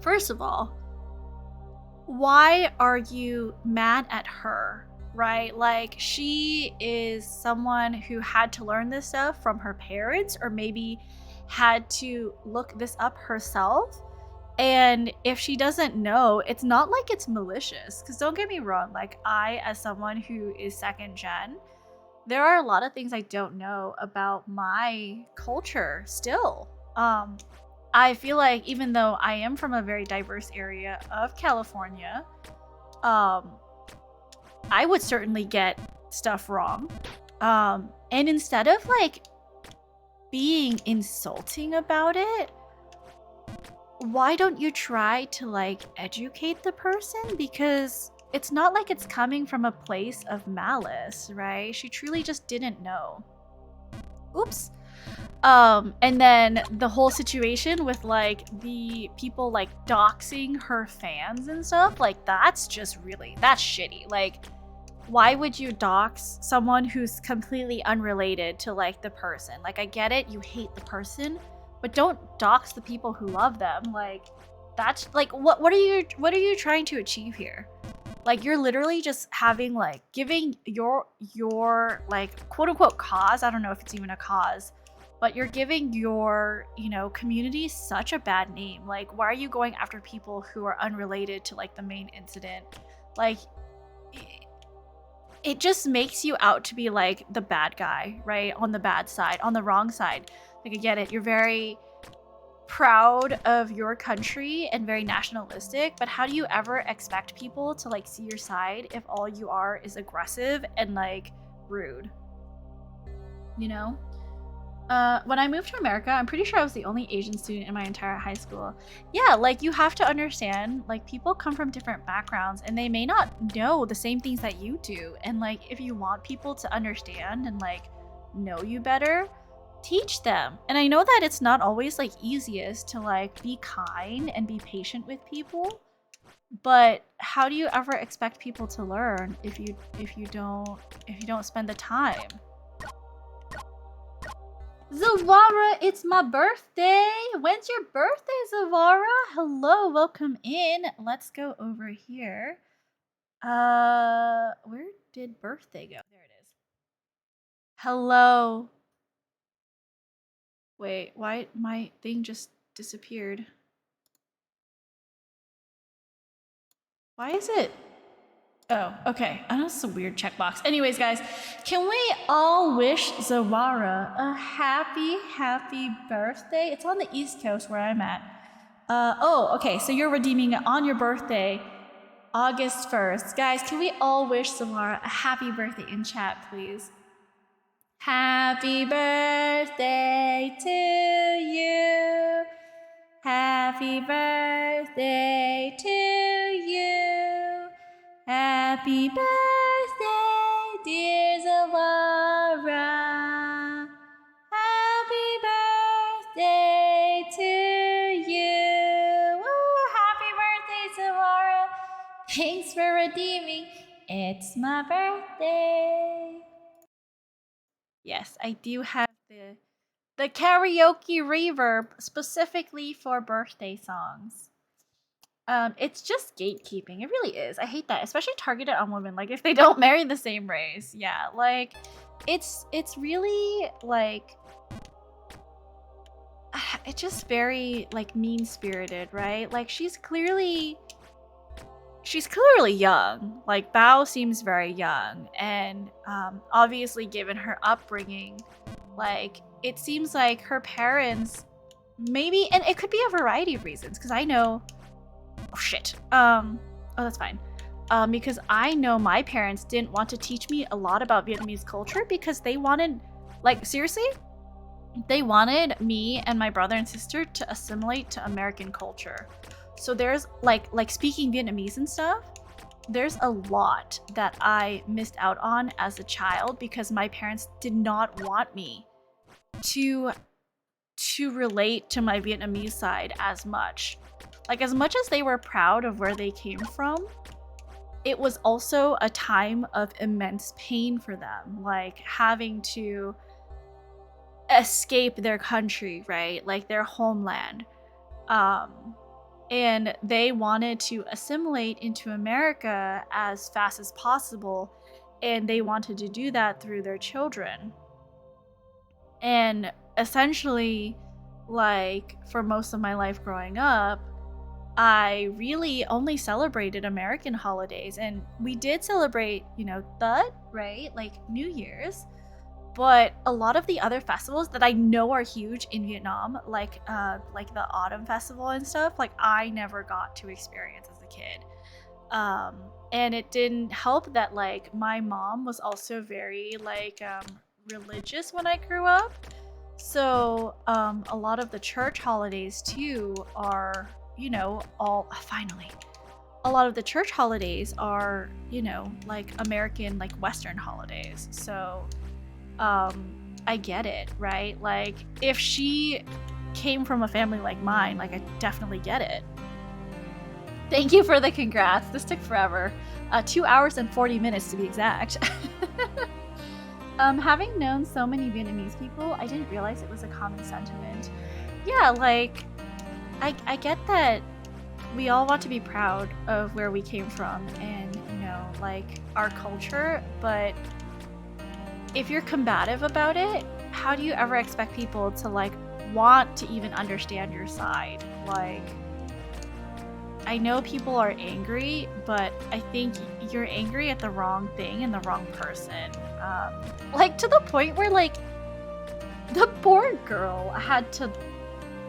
first of all, why are you mad at her, right? Like, she is someone who had to learn this stuff from her parents, or maybe had to look this up herself. And if she doesn't know, it's not like it's malicious. Because don't get me wrong, like, I, as someone who is second gen, there are a lot of things I don't know about my culture still. I feel like even though I am from a very diverse area of California, I would certainly get stuff wrong. And instead of, like, being insulting about it, why don't you try to, like, educate the person? Because it's not like it's coming from a place of malice, right? She truly just didn't know. Oops. And then the whole situation with, like, the people, like, doxing her fans and stuff, like, that's just really, that's shitty. Like, why would you dox someone who's completely unrelated to like the person? Like, I get it, you hate the person, but don't dox the people who love them. Like, that's like, what are you trying to achieve here? Like, you're literally just having like giving your like quote unquote cause. I don't know if it's even a cause, but you're giving your, community such a bad name. Like, why are you going after people who are unrelated to like the main incident? Like, it just makes you out to be like the bad guy, right? On the bad side, on the wrong side. Like, I get it. You're very proud of your country and very nationalistic, but how do you ever expect people to like see your side if all you are is aggressive and like rude? When I moved to America, I'm pretty sure I was the only Asian student in my entire high school. Yeah, like, you have to understand, like, people come from different backgrounds and they may not know the same things that you do. And like, if you want people to understand and like know you better, teach them. And I know that it's not always like easiest to like be kind and be patient with people, but how do you ever expect people to learn if you don't spend the time? Zavara, it's my birthday. When's your birthday, Zavara? Hello, welcome in. Let's go over here. Where did birthday go? There it is. Hello. Wait, why my thing just disappeared? Why is it? Oh, okay. I know it's a weird checkbox. Anyways, guys, can we all wish Zawara a happy birthday? It's on the East Coast where I'm at. Okay, so you're redeeming it on your birthday, August 1st. Guys, can we all wish Zawara a happy birthday in chat, please? Happy birthday to you. Happy birthday to you. Happy birthday, dear Zawara. Happy birthday to you. Woo, happy birthday, Zawara. Thanks for redeeming. It's my birthday. Yes, I do have the karaoke reverb specifically for birthday songs. It's just gatekeeping. It really is. I hate that, especially targeted on women. Like, if they don't marry the same race, yeah. Like, it's really like, it's just very like mean spirited, right? Like, she's clearly young. Like, Bao seems very young, and obviously, given her upbringing, like, it seems like her parents maybe, and it could be a variety of reasons, because I know. Oh shit. That's fine. Because I know my parents didn't want to teach me a lot about Vietnamese culture because they wanted, like, seriously, they wanted me and my brother and sister to assimilate to American culture. So there's like speaking Vietnamese and stuff, there's a lot that I missed out on as a child because my parents did not want me to relate to my Vietnamese side as much. Like, as much as they were proud of where they came from, it was also a time of immense pain for them, like having to escape their country, right? Like their homeland. And they wanted to assimilate into America as fast as possible, and they wanted to do that through their children. And essentially, like, for most of my life growing up, I really only celebrated American holidays, and we did celebrate, Tet, right? Like New Year's, but a lot of the other festivals that I know are huge in Vietnam, like the Autumn Festival and stuff, like I never got to experience as a kid. And it didn't help that like my mom was also very like religious when I grew up. So a lot of the church holidays too are, a lot of the church holidays are, like American, like Western holidays. So I get it, right? Like if she came from a family like mine, like I definitely get it. Thank you for the congrats. This took forever. 2 hours and 40 minutes to be exact. Having known so many Vietnamese people, I didn't realize it was a common sentiment. Yeah, like, I get that we all want to be proud of where we came from and, like, our culture, but if you're combative about it, how do you ever expect people to, like, want to even understand your side? Like, I know people are angry, but I think you're angry at the wrong thing and the wrong person. Like, to the point where, like, the poor girl had to,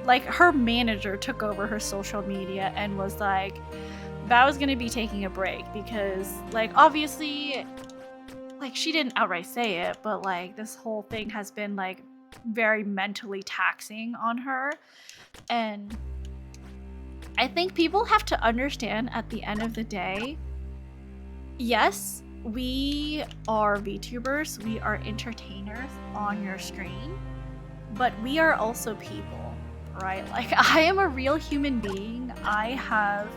like, her manager took over her social media and was like, Bao's gonna be taking a break because, like, obviously, like, she didn't outright say it, but, like, this whole thing has been, like, very mentally taxing on her. And I think people have to understand at the end of the day, yes, we are VTubers, we are entertainers on your screen, but we are also people, right? Like, I am a real human being. I have,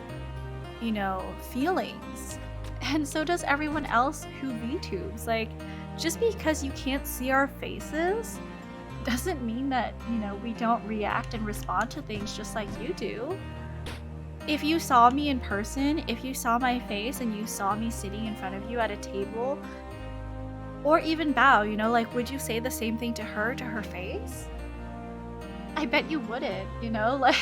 feelings. And so does everyone else who VTubes. Like, just because you can't see our faces doesn't mean that, we don't react and respond to things just like you do. If you saw me in person, if you saw my face and you saw me sitting in front of you at a table, or even Bao, like, would you say the same thing to her face? I bet you wouldn't, like,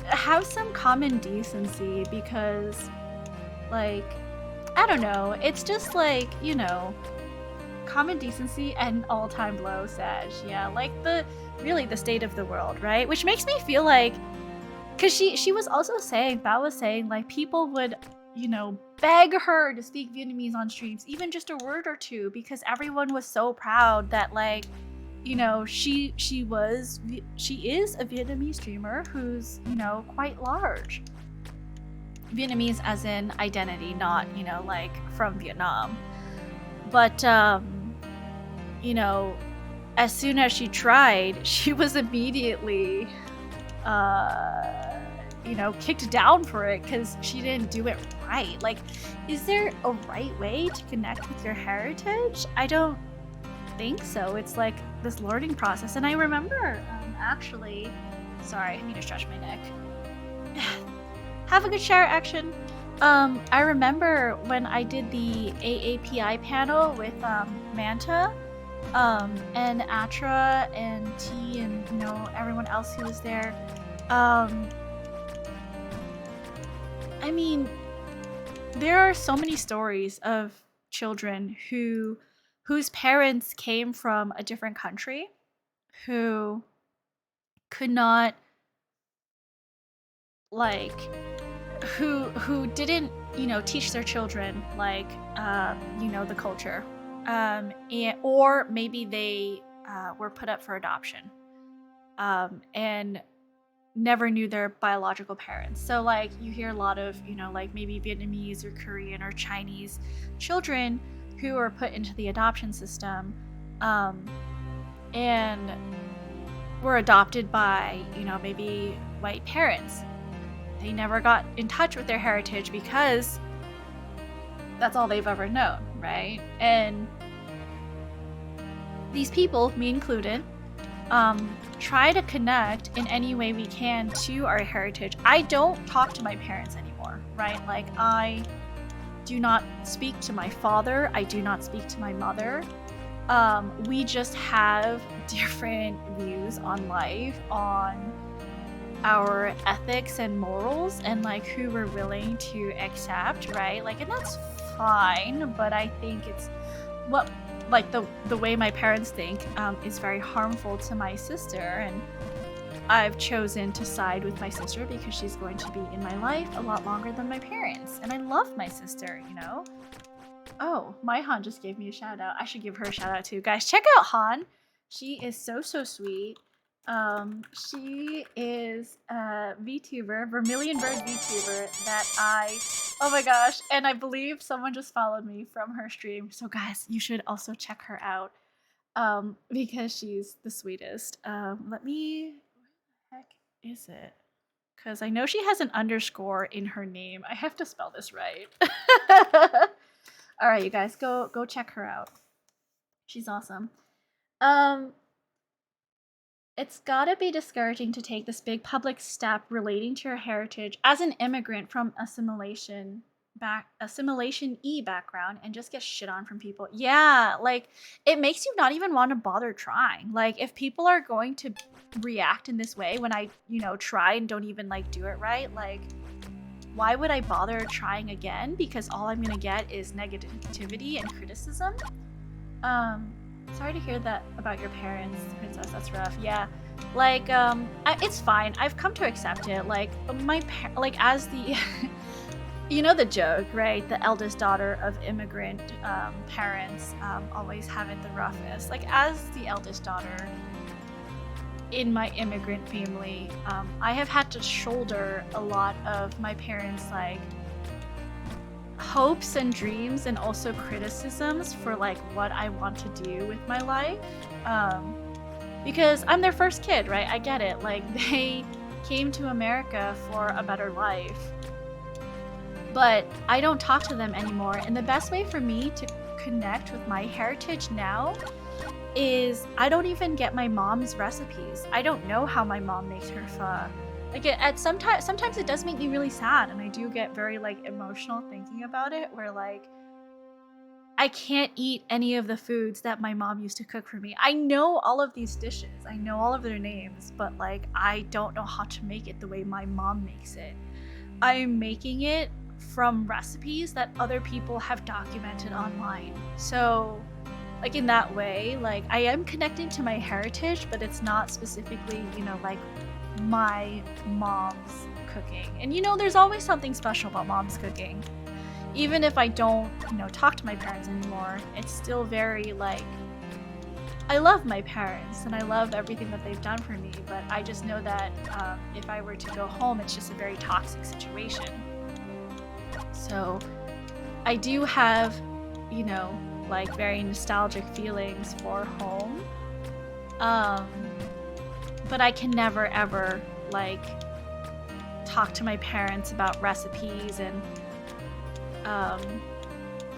have some common decency because, like, I don't know, it's just like, common decency and all-time low, Sag. Yeah, like, the state of the world, right? Which makes me feel like, because she was also saying, Bao was saying, like, people would, beg her to speak Vietnamese on streams, even just a word or two, because everyone was so proud that, like, she is a Vietnamese streamer who's, quite large. Vietnamese as in identity, not, like, from Vietnam. But, as soon as she tried, she was immediately, kicked down for it because she didn't do it right. Like, is there a right way to connect with your heritage? I don't think so. It's like this learning process. And I remember, actually, sorry, I need to stretch my neck. Have a good shower action. I remember when I did the AAPI panel with Manta, and Atra and T and everyone else who was there. I mean, there are so many stories of children whose parents came from a different country, who could not, like, who didn't, teach their children, like, the culture, or maybe they were put up for adoption, and never knew their biological parents. So, like, you hear a lot of, like, maybe Vietnamese or Korean or Chinese children who are put into the adoption system, and were adopted by, maybe white parents. They never got in touch with their heritage because that's all they've ever known, right? And these people, me included, try to connect in any way we can to our heritage. I don't talk to my parents anymore, right? Like, I do not speak to my father. I do not speak to my mother. We just have different views on life, on our ethics and morals, and, like, who we're willing to accept, right? Like, and that's fine, but I think it's what, like, the way my parents think is very harmful to my sister, and I've chosen to side with my sister because she's going to be in my life a lot longer than my parents, and I love my sister, Oh, my Han just gave me a shout out. I should give her a shout out too. Guys, check out Han. She is so sweet. She is a VTuber, Vermilion Bird VTuber that oh my gosh, and I believe someone just followed me from her stream. So guys, you should also check her out, because she's the sweetest. Where the heck is it? because I know she has an underscore in her name. I have to spell this right. All right, you guys, go check her out. She's awesome. It's gotta be discouraging to take this big public step relating to your heritage as an immigrant from assimilation background and just get shit on from people. Yeah, like it makes you not even want to bother trying. Like if people are going to react in this way when I, try and don't even like do it right, like why would I bother trying again? Because all I'm gonna get is negativity and criticism. Sorry to hear that about your parents, Princess. That's rough. Yeah, like it's fine. I've come to accept it. Like as the, the joke, right? The eldest daughter of immigrant parents always have it the roughest. Like as the eldest daughter in my immigrant family, I have had to shoulder a lot of my parents' like hopes and dreams and also criticisms for like what I want to do with my life, because I'm their first kid, right? I get it. Like they came to America for a better life, but I don't talk to them anymore, and the best way for me to connect with my heritage now is I don't even get my mom's recipes. I don't know how my mom makes her pho. Like sometimes it does make me really sad, and I do get very like emotional thinking about it, where like I can't eat any of the foods that my mom used to cook for me. I know all of these dishes, I know all of their names, but like I don't know how to make it the way my mom makes it. I'm making it from recipes that other people have documented online. So like in that way, like I am connecting to my heritage, but it's not specifically, like my mom's cooking. And there's always something special about mom's cooking. Even if I don't, talk to my parents anymore, it's still very like I love my parents and I love everything that they've done for me, but I just know that if I were to go home, it's just a very toxic situation. So I do have, like very nostalgic feelings for home. But I can never ever like talk to my parents about recipes and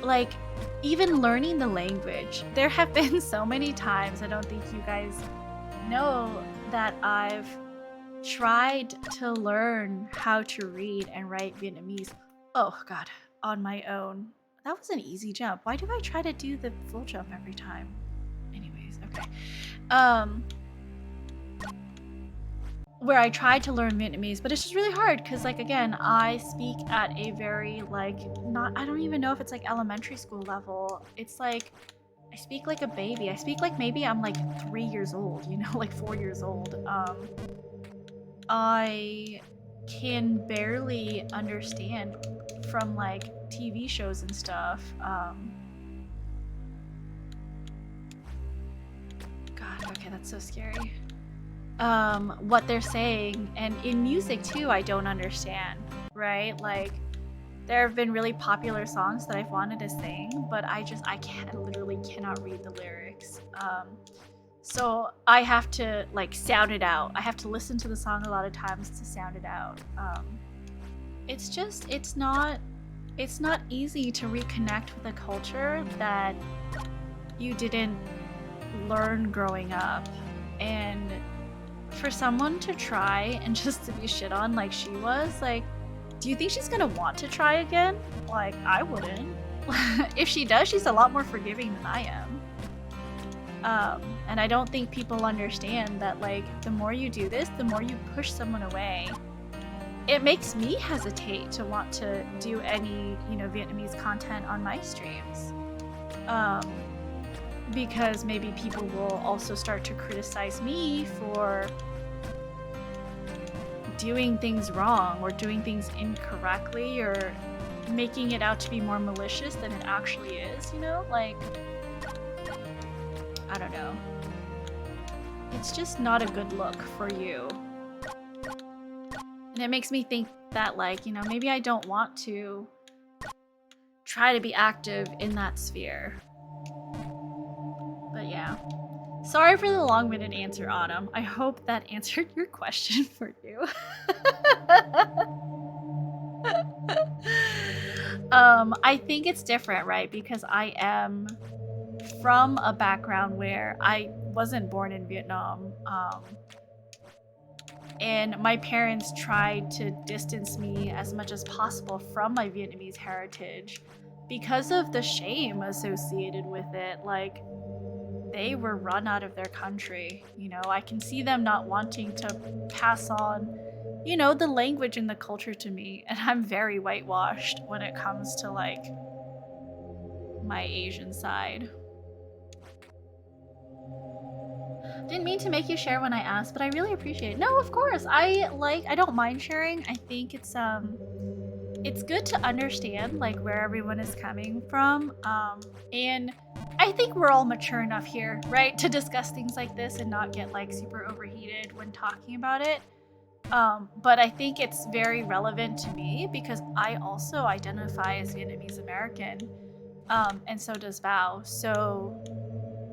like even learning the language. There have been so many times, I don't think you guys know, that I've tried to learn how to read and write Vietnamese. Oh god, on my own. That was an easy jump. Why do I try to do the full jump every time? Anyways, okay. Where I tried to learn Vietnamese, but it's just really hard because, like, again, I speak at a very, like, I don't even know if it's like elementary school level. It's like, I speak like a baby. I speak like maybe I'm like 3 years old, like 4 years old. I can barely understand from like TV shows and stuff. God, okay, that's so scary. What they're saying, and in music too, I don't understand, right? Like there have been really popular songs that I've wanted to sing, but I literally cannot read the lyrics. So I have to like sound it out. I have to listen to the song a lot of times to sound it out. It's not easy to reconnect with a culture that you didn't learn growing up. And for someone to try and just to be shit on like she was, like, do you think she's gonna want to try again? Like, I wouldn't. If she does, she's a lot more forgiving than I am. And I don't think people understand that, like, the more you do this, the more you push someone away. It makes me hesitate to want to do any, Vietnamese content on my streams. Because maybe people will also start to criticize me for doing things wrong or doing things incorrectly or making it out to be more malicious than it actually is, like, I don't know. It's just not a good look for you. And it makes me think that, like, maybe I don't want to try to be active in that sphere. But yeah. Sorry for the long-winded answer, Autumn. I hope that answered your question for you. I think it's different, right? Because I am from a background where I wasn't born in Vietnam. And my parents tried to distance me as much as possible from my Vietnamese heritage because of the shame associated with it. Like, they were run out of their country. You know, I can see them not wanting to pass on, you know, the language and the culture to me. And I'm very whitewashed when it comes to like my Asian side. Didn't mean to make you share when I asked, but I really appreciate it. No, of course. I don't mind sharing. I think it's good to understand like where everyone is coming from. And I think we're all mature enough here, right, to discuss things like this and not get like super overheated when talking about it. But I think it's very relevant to me because I also identify as Vietnamese American, and so does Val. So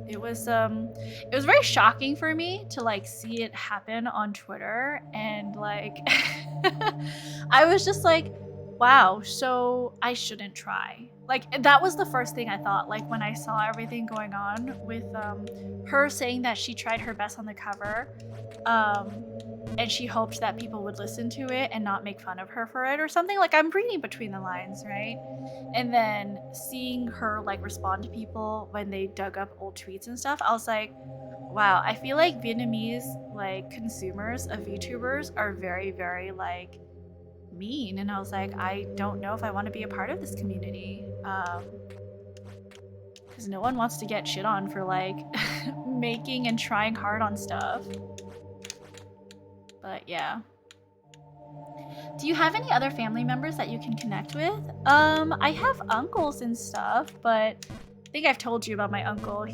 it was very shocking for me to like see it happen on Twitter, and like I was just like, wow, so I shouldn't try. Like, that was the first thing I thought, like when I saw everything going on with her saying that she tried her best on the cover, and she hoped that people would listen to it and not make fun of her for it or something. Like, I'm reading between the lines, right? And then seeing her like respond to people when they dug up old tweets and stuff, I was like, wow, I feel like Vietnamese like consumers of VTubers are very, very like mean. And I was like, I don't know if I want to be a part of this community, because no one wants to get shit on for like making and trying hard on stuff. But yeah. Do you have any other family members that you can connect with? I have uncles and stuff, but I think I've told you about my uncle.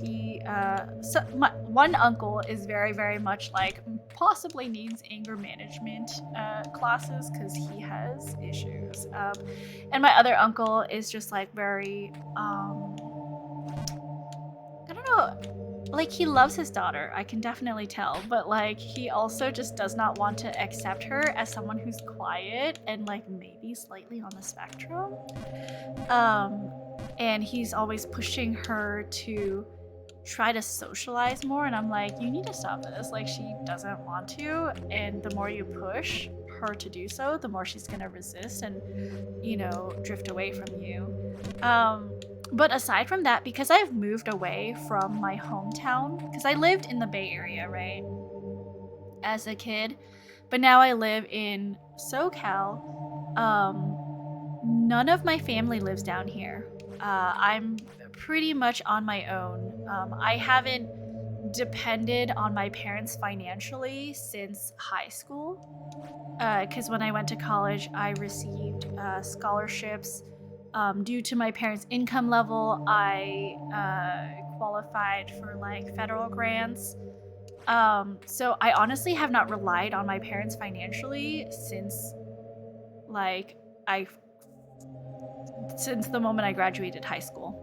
My one uncle is very, very much like possibly needs anger management classes because he has issues. And my other uncle is just like very, I don't know, like he loves his daughter, I can definitely tell, but like he also just does not want to accept her as someone who's quiet and like maybe slightly on the spectrum. And he's always pushing her to try to socialize more, and I'm like, you need to stop this. Like, she doesn't want to, and the more you push her to do so, the more she's gonna resist and, you know, drift away from you. But aside from that, because I've moved away from my hometown, because I lived in the Bay Area, right, as a kid, but now I live in SoCal, none of my family lives down here. I'm pretty much on my own. I haven't depended on my parents financially since high school, because when I went to college, I received scholarships. Due to my parents' income level, I qualified for like federal grants. So I honestly have not relied on my parents financially since like since the moment I graduated high school.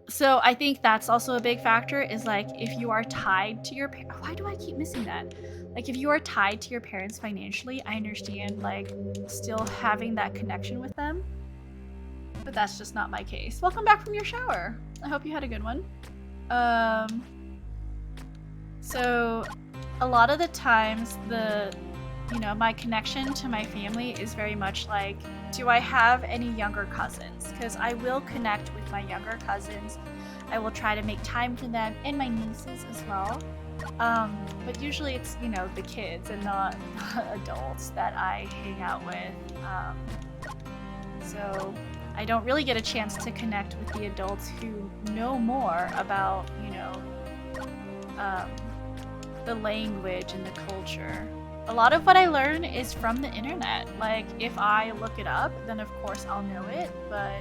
So I think that's also a big factor, is like if you are tied to your why do I keep missing that? Like if you are tied to your parents financially, I understand like still having that connection with them, but that's just not my case. Welcome back from your shower. I hope you had a good one. So a lot of the times my connection to my family is very much like, do I have any younger cousins? Because I will connect with my younger cousins. I will try to make time for them, and my nieces as well. But usually it's, the kids and not adults that I hang out with. So I don't really get a chance to connect with the adults who know more about, the language and the culture. A lot of what I learn is from the internet. Like, if I look it up, then of course I'll know it, but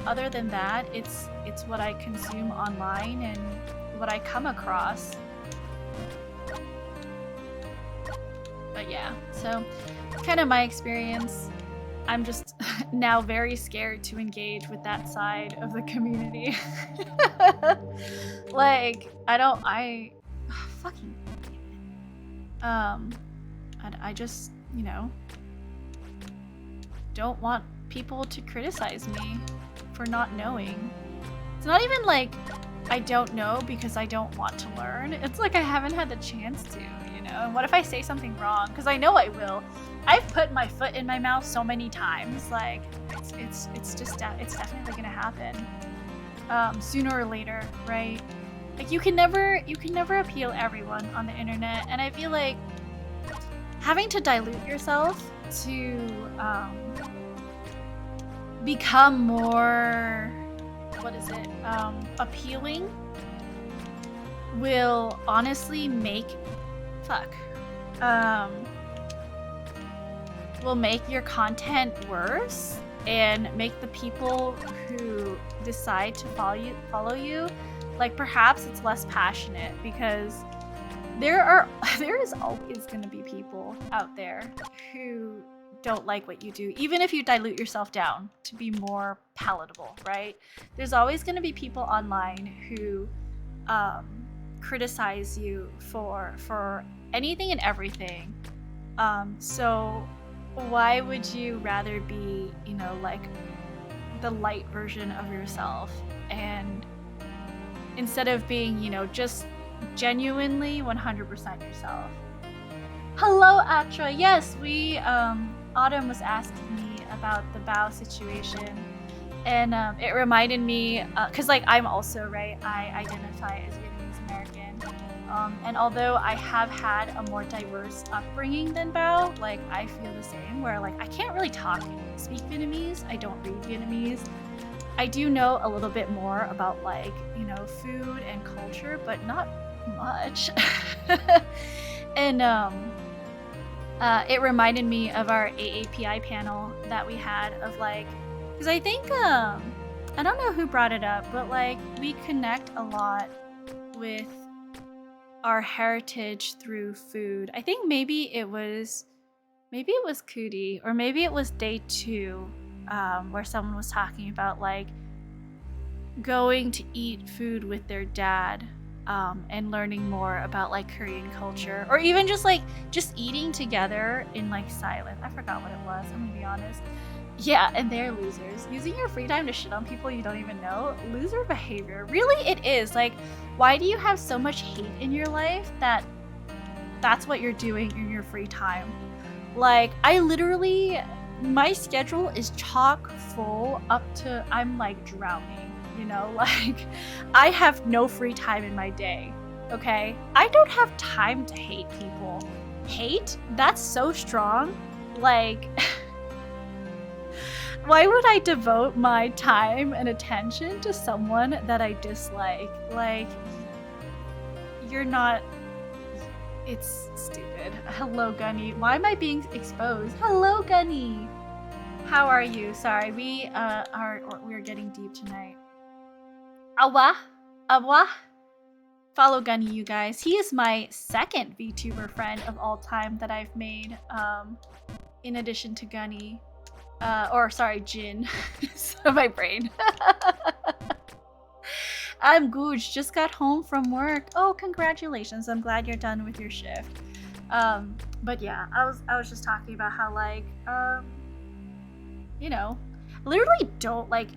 other than that, it's what I consume online and what I come across. But yeah, so kind of my experience. I'm just now very scared to engage with that side of the community. Like, I fucking I just, you know, don't want people to criticize me for not knowing. It's not even like I don't know because I don't want to learn. It's like I haven't had the chance to, you know? And what if I say something wrong? Because I know I will. I've put my foot in my mouth so many times. Like, it's definitely gonna happen. Sooner or later, right? Like, you can never appeal everyone on the internet, and I feel like having to dilute yourself to become more, appealing will honestly will make your content worse and make the people who decide to follow you, like, perhaps it's less passionate, because there is always going to be people out there who don't like what you do, even if you dilute yourself down to be more palatable, right? There's always going to be people online who criticize you for anything and everything. So why would you rather be, you know, like, the light version of yourself, and instead of being, you know, just genuinely 100% yourself? Hello, Atra. Yes, Autumn was asking me about the bow situation, and it reminded me, because, like, I'm also, right, I identify as Vietnamese American, and although I have had a more diverse upbringing than Bao, like, I feel the same, where, like, I can't really speak Vietnamese, I don't read Vietnamese. I do know a little bit more about, like, you know, food and culture, but not much. And it reminded me of our AAPI panel that we had of, like, because I think I don't know who brought it up, but, like, we connect a lot with our heritage through food. I think maybe it was Cootie, or maybe it was day 2, where someone was talking about, like, going to eat food with their dad, and learning more about, like, Korean culture, or even just eating together in, like, silence. I forgot what it was, I'm gonna be honest. Yeah, and they're losers. Using your free time to shit on people you don't even know, loser behavior. Really, it is. Like, why do you have so much hate in your life that's what you're doing in your free time? Like, my schedule is chock full up to, I'm, like, drowning, you know? Like, I have no free time in my day, okay? I don't have time to hate people. Hate? That's so strong. Like, why would I devote my time and attention to someone that I dislike? Like, you're not... It's stupid. Hello, Gunny. Why am I being exposed? Hello, Gunny. How are you? Sorry, we're getting deep tonight. Awa? Follow Gunny, you guys. He is my second VTuber friend of all time that I've made, in addition to Gunny. Jin. So my brain. I'm Gooch, just got home from work. Oh, congratulations. I'm glad you're done with your shift. But yeah, I was just talking about how, like, you know, literally don't, like,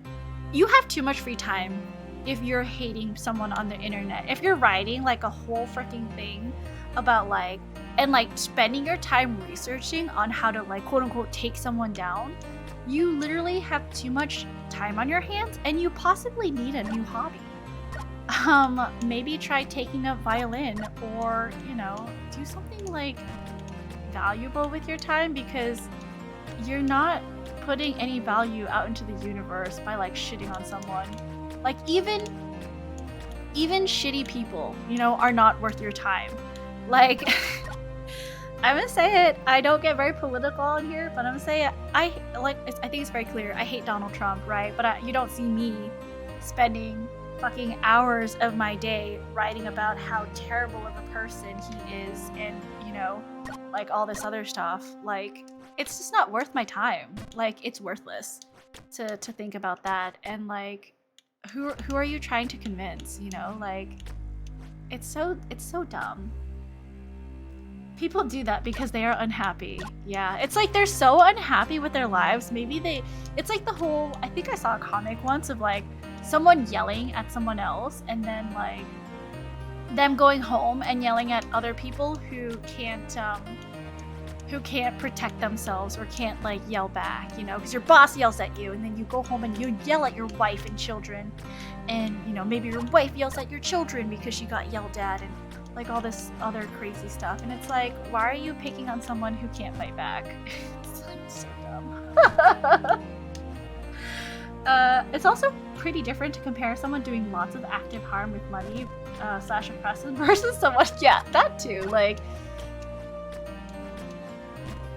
you have too much free time if you're hating someone on the internet. If you're writing, like, a whole freaking thing about, like, and, like, spending your time researching on how to, like, quote unquote take someone down, you literally have too much time on your hands, and you possibly need a new hobby. Maybe try taking up violin, or, you know, do something, like, valuable with your time, because you're not putting any value out into the universe by, like, shitting on someone. Like, even shitty people, you know, are not worth your time. Like, I'm gonna say it. I don't get very political on here, but I'm gonna say it. I think it's very clear. I hate Donald Trump, right? But you don't see me spending fucking hours of my day writing about how terrible of a person he is, and, you know, like, all this other stuff. Like, it's just not worth my time. Like, it's worthless to think about that. And like, who are you trying to convince? You know, like, it's so dumb. People do that because they are unhappy. Yeah, it's like they're so unhappy with their lives. Maybe it's like the whole, I think I saw a comic once of like someone yelling at someone else and then like them going home and yelling at other people who can't protect themselves or can't like yell back, you know, because your boss yells at you and then you go home and you yell at your wife and children, and you know, maybe your wife yells at your children because she got yelled at, and like all this other crazy stuff. And it's like, why are you picking on someone who can't fight back? It's like so dumb. It's also pretty different to compare someone doing lots of active harm with money / oppression versus someone, yeah, that too. Like,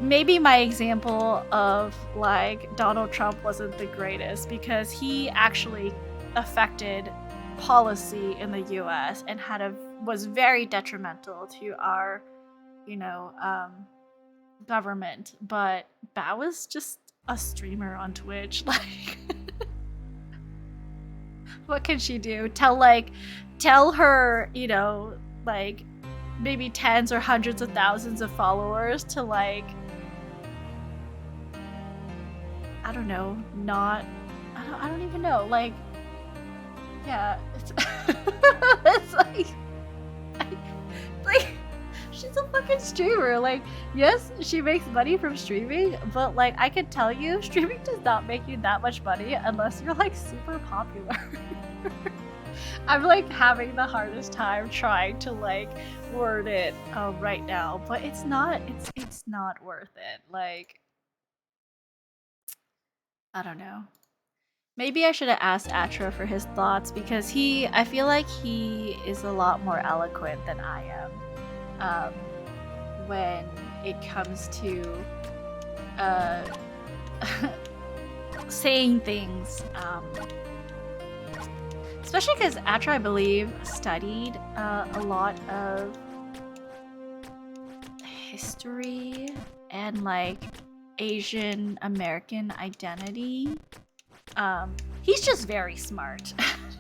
maybe my example of like Donald Trump wasn't the greatest because he actually affected policy in the US and was very detrimental to our, you know, government. But that was just a streamer on Twitch. Like, what can she do? Tell her, you know, like maybe tens or hundreds of thousands of followers to like, I don't know, I don't even know, like, yeah, it's, it's like, she's a fucking streamer. Like, yes, she makes money from streaming, but like, I can tell you, streaming does not make you that much money unless you're like super popular. I'm like having the hardest time trying to like word it right now, but it's not worth it. Like, I don't know. Maybe I should have asked Atra for his thoughts because I feel like he is a lot more eloquent than I am when it comes to saying things. Especially because Atra, I believe, studied a lot of history and like Asian American identity. He's just very smart.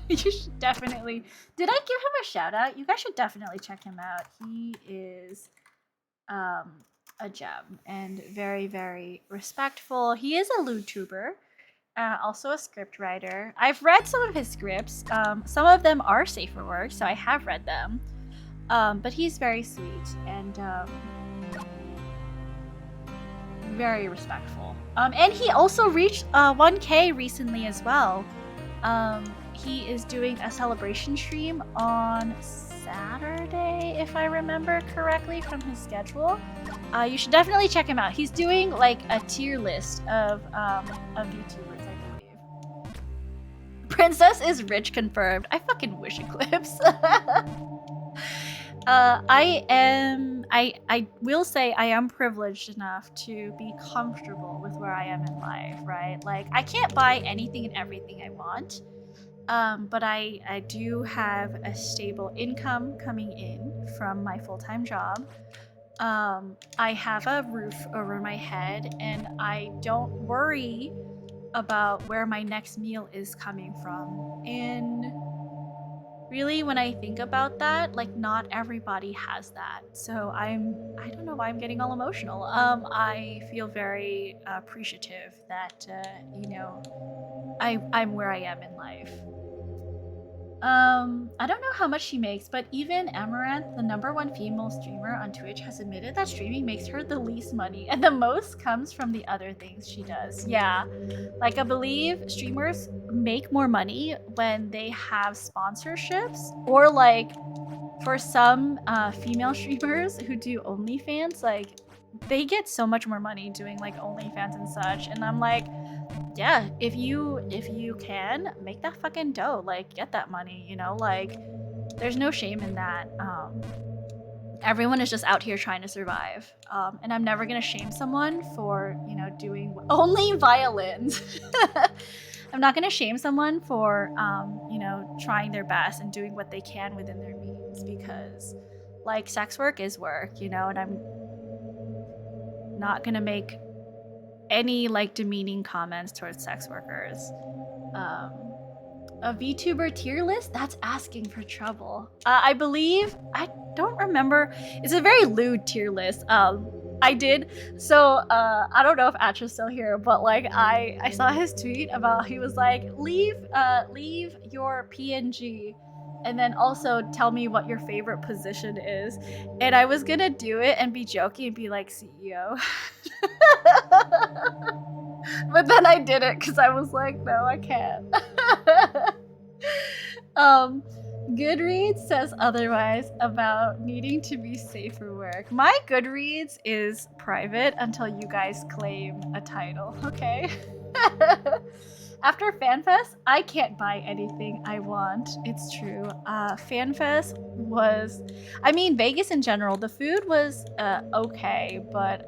You should definitely. Did I give him a shout out? You guys should definitely check him out. He is a gem and very, very respectful. He is a YouTuber, also a script writer. I've read some of his scripts. Some of them are safe for work, so I have read them. But he's very sweet and very respectful. And he also reached 1K recently as well. He is doing a celebration stream on Saturday, if I remember correctly from his schedule. You should definitely check him out. He's doing like a tier list of YouTubers, I believe. Princess is rich confirmed. I fucking wish Eclipse. I will say I am privileged enough to be comfortable with where I am in life, right? Like, I can't buy anything and everything I want, but I do have a stable income coming in from my full-time job. I have a roof over my head, and I don't worry about where my next meal is coming from. And really, when I think about that, like, not everybody has that. So I don't know why I'm getting all emotional. I feel very appreciative that, you know, I'm where I am in life. I don't know how much she makes, but even Amaranth, the #1 female streamer on Twitch, has admitted that streaming makes her the least money, and the most comes from the other things she does. Yeah, like, I believe streamers make more money when they have sponsorships, or like, for some female streamers who do OnlyFans, like, they get so much more money doing like OnlyFans and such, and I'm like, yeah, if you can make that fucking dough, like, get that money, you know, like, there's no shame in that. Everyone is just out here trying to survive, and I'm never gonna shame someone for, you know, doing only violins. I'm not gonna shame someone for, you know, trying their best and doing what they can within their means, because, like, sex work is work, you know, and I'm not gonna make any like demeaning comments towards sex workers. A VTuber tier list? That's asking for trouble. I believe, I don't remember. It's a very lewd tier list. I did. So, I don't know if Atra's still here, but like I saw his tweet about, he was like, leave your PNG and then also tell me what your favorite position is. And I was gonna do it and be jokey and be like CEO. But then I did it because I was like, no, I can't. Goodreads says otherwise about needing to be safe for work. My Goodreads is private until you guys claim a title, okay? After FanFest, I can't buy anything I want. It's true. FanFest was, I mean, Vegas in general, the food was okay, but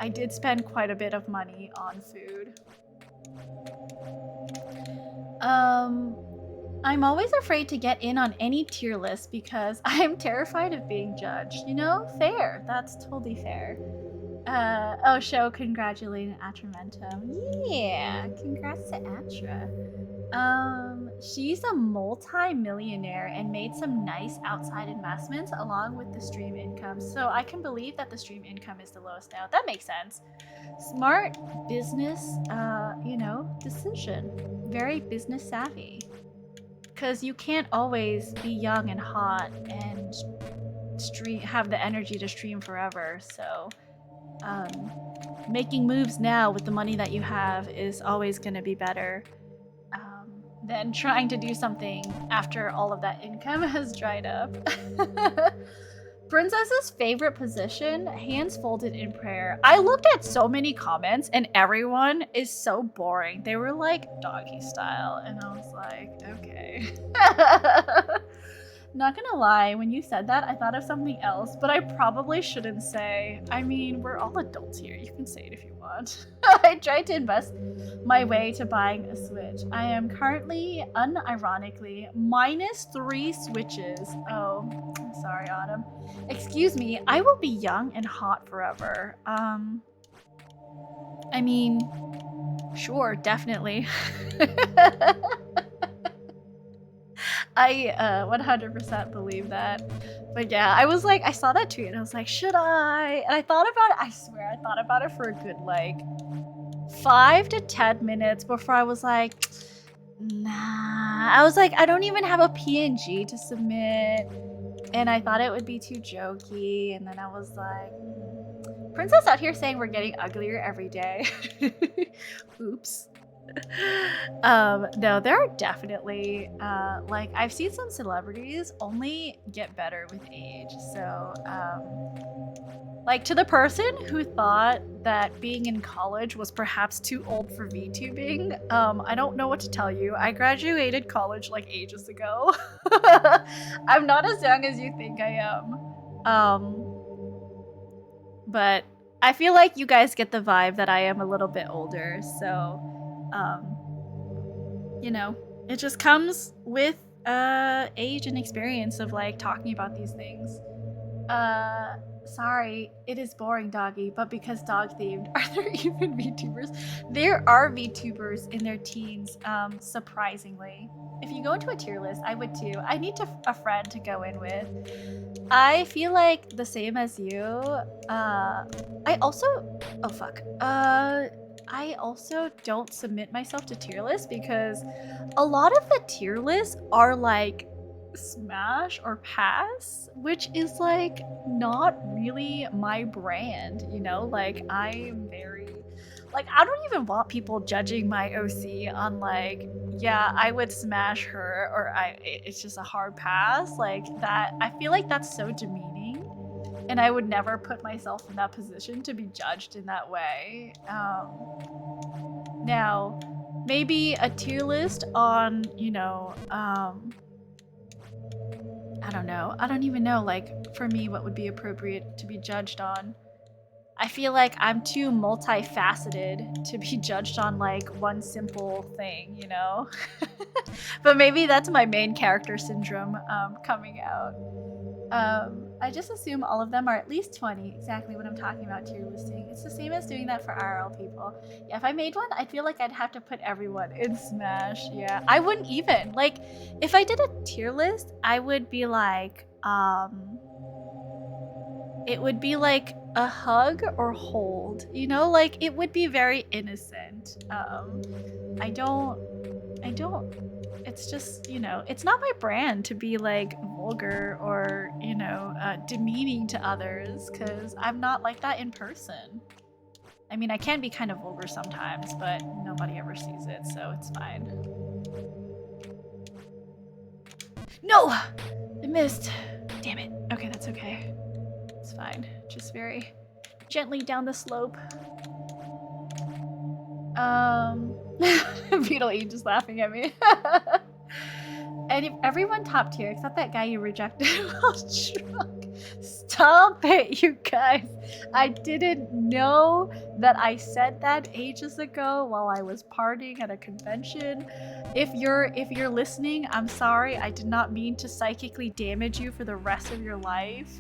I did spend quite a bit of money on food. I'm always afraid to get in on any tier list because I am terrified of being judged. You know, fair. That's totally fair. Oh, show congratulating Atramentum. Yeah, congrats to Atra. She's a multi-millionaire and made some nice outside investments along with the stream income. So I can believe that the stream income is the lowest now. That makes sense. Smart business, decision. Very business savvy. Because you can't always be young and hot and have the energy to stream forever. So making moves now with the money that you have is always going to be better than trying to do something after all of that income has dried up. Princess's favorite position, hands folded in prayer. I looked at so many comments and everyone is so boring. They were like doggy style and I was like, okay. Not gonna lie, when you said that, I thought of something else, but I probably shouldn't say. I mean, we're all adults here. You can say it if you want. I tried to invest my way to buying a Switch. I am currently, unironically, -3 Switches. Oh, I'm sorry, Autumn. Excuse me, I will be young and hot forever. I mean, sure, definitely. I 100% believe that. But yeah, I was like, I saw that tweet and I was like, should I? And I thought about it, I swear, I thought about it for a good like 5 to 10 minutes before I was like, nah. I was like, I don't even have a PNG to submit. And I thought it would be too jokey. And then I was like, Princess out here saying we're getting uglier every day. Oops. No, there are definitely like I've seen some celebrities only get better with age. So like to the person who thought that being in college was perhaps too old for VTubing, I don't know what to tell you. I graduated college like ages ago. I'm not as young as you think I am. But I feel like you guys get the vibe that I am a little bit older, so you know, it just comes with age and experience of like talking about these things. Sorry, it is boring, doggy, but because dog themed, are there even VTubers? There are VTubers in their teens, surprisingly. If you go into a tier list, I would too. I need a friend to go in with. I feel like the same as you. I also don't submit myself to tier lists because a lot of the tier lists are like smash or pass, which is like not really my brand, you know? Like I am very like I don't even want people judging my OC on like, yeah, I would smash her or it's just a hard pass. Like that, I feel like that's so demeaning. And I would never put myself in that position to be judged in that way. Now, maybe a tier list on, you know, I don't know. I don't even know, like, for me, what would be appropriate to be judged on. I feel like I'm too multifaceted to be judged on, like, one simple thing, you know? But maybe that's my main character syndrome coming out. I just assume all of them are at least 20. Exactly what I'm talking about tier listing. It's the same as doing that for IRL people. Yeah, if I made one, I feel like I'd have to put everyone in Smash. Yeah, I wouldn't even. Like, if I did a tier list, I would be like, it would be like a hug or hold, you know? Like, it would be very innocent. I don't, it's just, you know, it's not my brand to be like vulgar or, you know, demeaning to others, because I'm not like that in person. I mean, I can be kind of vulgar sometimes, but nobody ever sees it, so it's fine. No! I missed. Damn it. Okay, that's okay. It's fine. Just very gently down the slope. Beetle E just laughing at me. And everyone top tier except that guy you rejected while drunk. Stop it, you guys. I didn't know that I said that ages ago while I was partying at a convention. If you're listening, I'm sorry. I did not mean to psychically damage you for the rest of your life.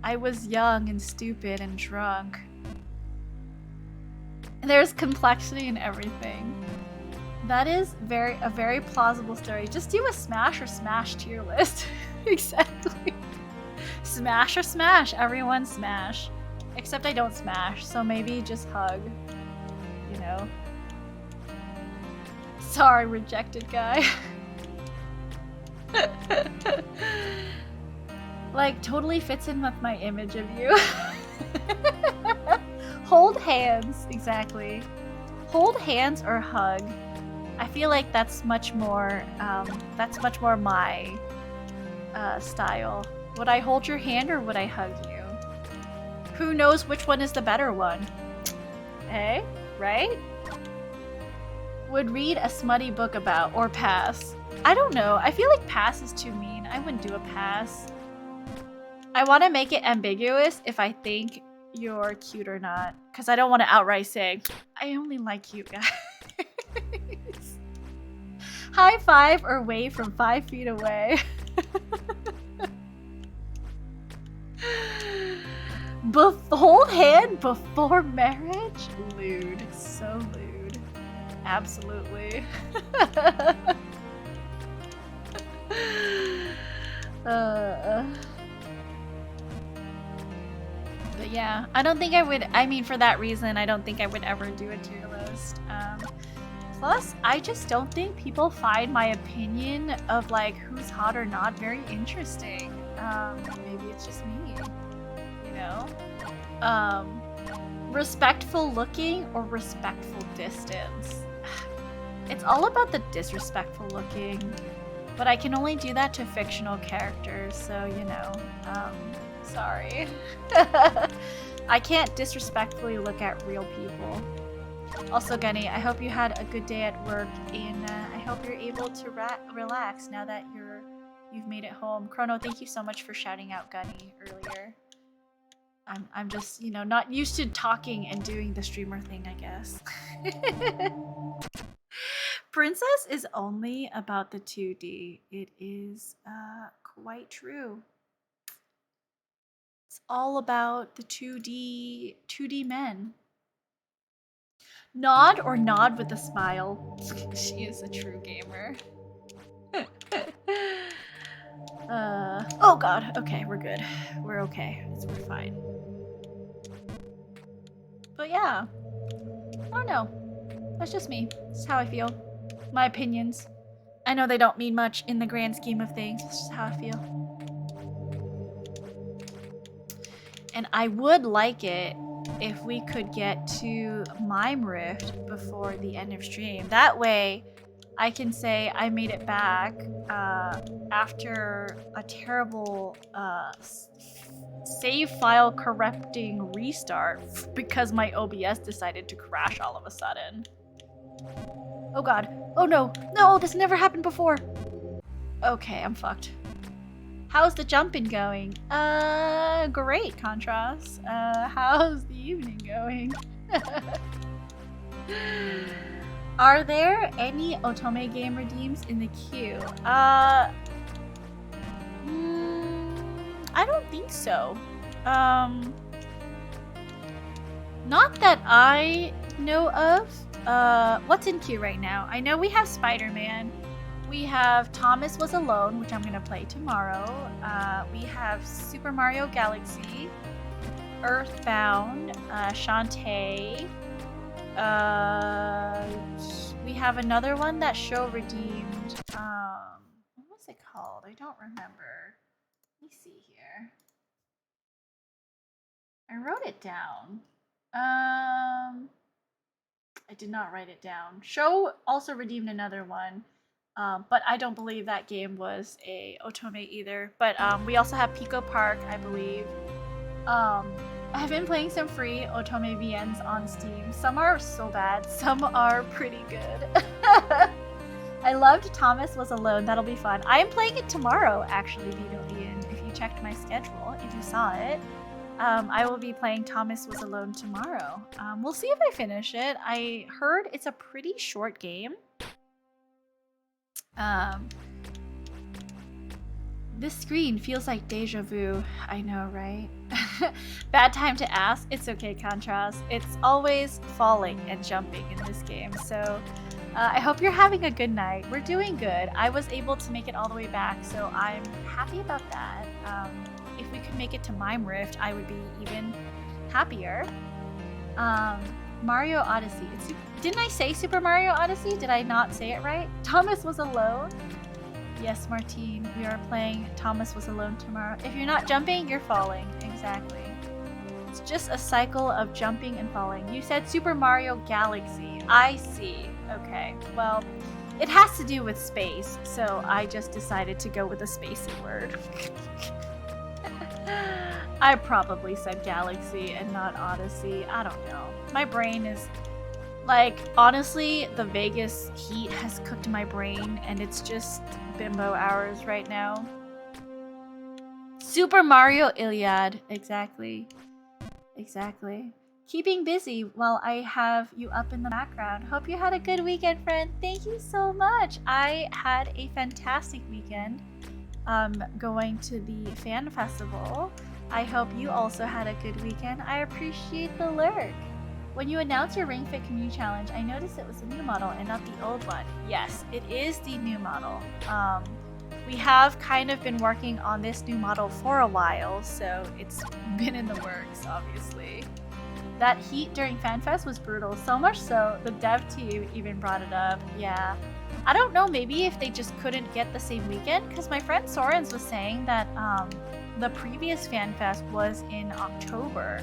I was young and stupid and drunk. There's complexity in everything. That is a very plausible story. Just do a Smash or Smash tier list. Exactly. Smash or Smash. Everyone Smash. Except I don't Smash, so maybe just hug. You know. Sorry, rejected guy. Like, totally fits in with my image of you. Hold hands, exactly. Hold hands or hug. I feel like that's much more my style. Would I hold your hand or would I hug you? Who knows which one is the better one? Hey, right? Would read a smutty book about or pass. I don't know. I feel like pass is too mean. I wouldn't do a pass. I want to make it ambiguous if I think you're cute or not, because I don't want to outright say, I only like you guys. High five or wave from 5 feet away. Hold hand before marriage? Lewd. So lewd. Absolutely. But yeah, I don't think I would, I mean, for that reason, I don't think I would ever do a tier list. Plus, I just don't think people find my opinion of like who's hot or not very interesting. Maybe it's just me, you know? Respectful looking or respectful distance? It's all about the disrespectful looking, but I can only do that to fictional characters, so you know, sorry. I can't disrespectfully look at real people. Also, Gunny, I hope you had a good day at work, and I hope you're able to relax now that you've made it home. Chrono, thank you so much for shouting out Gunny earlier. I'm just, you know, not used to talking and doing the streamer thing, I guess. Princess is only about the 2D. It is quite true. It's all about the 2D men. Nod or nod with a smile. She is a true gamer. Oh god, okay, we're good. We're okay. We're fine. But yeah, I don't know. That's just me. That's how I feel. My opinions. I know they don't mean much in the grand scheme of things. That's just how I feel. And I would like it if we could get to Mime Rift before the end of stream. That way, I can say I made it back after a terrible save file corrupting restart because my OBS decided to crash all of a sudden. Oh god. Oh no. No, this never happened before. Okay, I'm fucked. How's the jumping going? Great, Contrast. How's the evening going? Are there any Otome game redeems in the queue? I don't think so. Not that I know of. What's in queue right now? I know we have Spider-Man. We have Thomas Was Alone, which I'm gonna play tomorrow. We have Super Mario Galaxy, Earthbound, Shantae. We have another one that show redeemed. What was it called? I don't remember. Let me see here. I wrote it down. I did not write it down. Show also redeemed another one, but I don't believe that game was a Otome either. But we also have Pico Park, I believe. I have been playing some free Otome VNs on Steam. Some are so bad, some are pretty good. I loved Thomas Was Alone. That'll be fun. I am playing it tomorrow, actually, Vito Ian. If you checked my schedule, if you saw it. I will be playing Thomas Was Alone tomorrow. We'll see if I finish it. I heard it's a pretty short game. This screen feels like deja vu. I know, right? Bad time to ask. It's okay, Contrast. It's always falling and jumping in this game. So I hope you're having a good night. We're doing good. I was able to make it all the way back, so I'm happy about that. If we could make it to Mime Rift, I would be even happier. Mario Odyssey. Didn't I say Super Mario Odyssey? Did I not say it right? Thomas Was Alone? Yes, Martine. We are playing Thomas Was Alone tomorrow. If you're not jumping, you're falling. Exactly. It's just a cycle of jumping and falling. You said Super Mario Galaxy. I see. Okay. Well, it has to do with space, so I just decided to go with a spacey word. I probably said Galaxy and not Odyssey. I don't know. My brain is like, honestly, the Vegas heat has cooked my brain and it's just bimbo hours right now. Super Mario Iliad. Exactly. Exactly. Keeping busy while I have you up in the background. Hope you had a good weekend, friend. Thank you so much. I had a fantastic weekend going to the fan festival. I hope you also had a good weekend. I appreciate the lurk. When you announced your Ring Fit Community Challenge, I noticed it was the new model and not the old one. Yes, it is the new model. We have kind of been working on this new model for a while, so it's been in the works, obviously. That heat during FanFest was brutal, so much so the dev team even brought it up. Yeah. I don't know, maybe if they just couldn't get the same weekend, because my friend Sorens was saying that the previous FanFest was in October,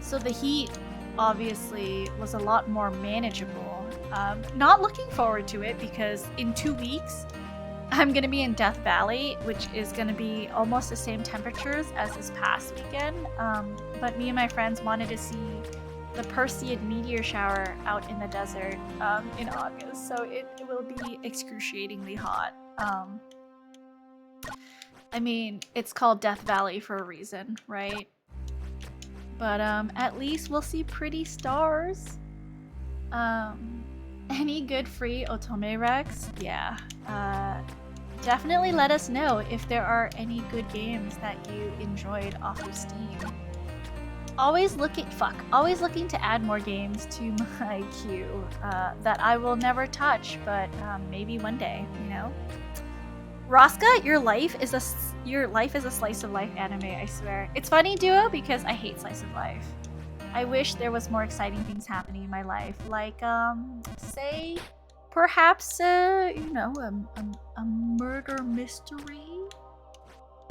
so the heat obviously was a lot more manageable. Not looking forward to it because in 2 weeks I'm gonna be in Death Valley, which is gonna be almost the same temperatures as this past weekend. But me and my friends wanted to see the Perseid meteor shower out in the desert in August, so it will be excruciatingly hot. I mean, it's called Death Valley for a reason, right? But at least we'll see pretty stars. Any good free Otome Rex? Yeah. Definitely let us know if there are any good games that you enjoyed off of Steam. Always looking to add more games to my queue that I will never touch, but maybe one day, you know. Rosca, your life is a slice of life anime, I swear. It's funny, Duo, because I hate slice of life. I wish there was more exciting things happening in my life, like say perhaps you know, a murder mystery.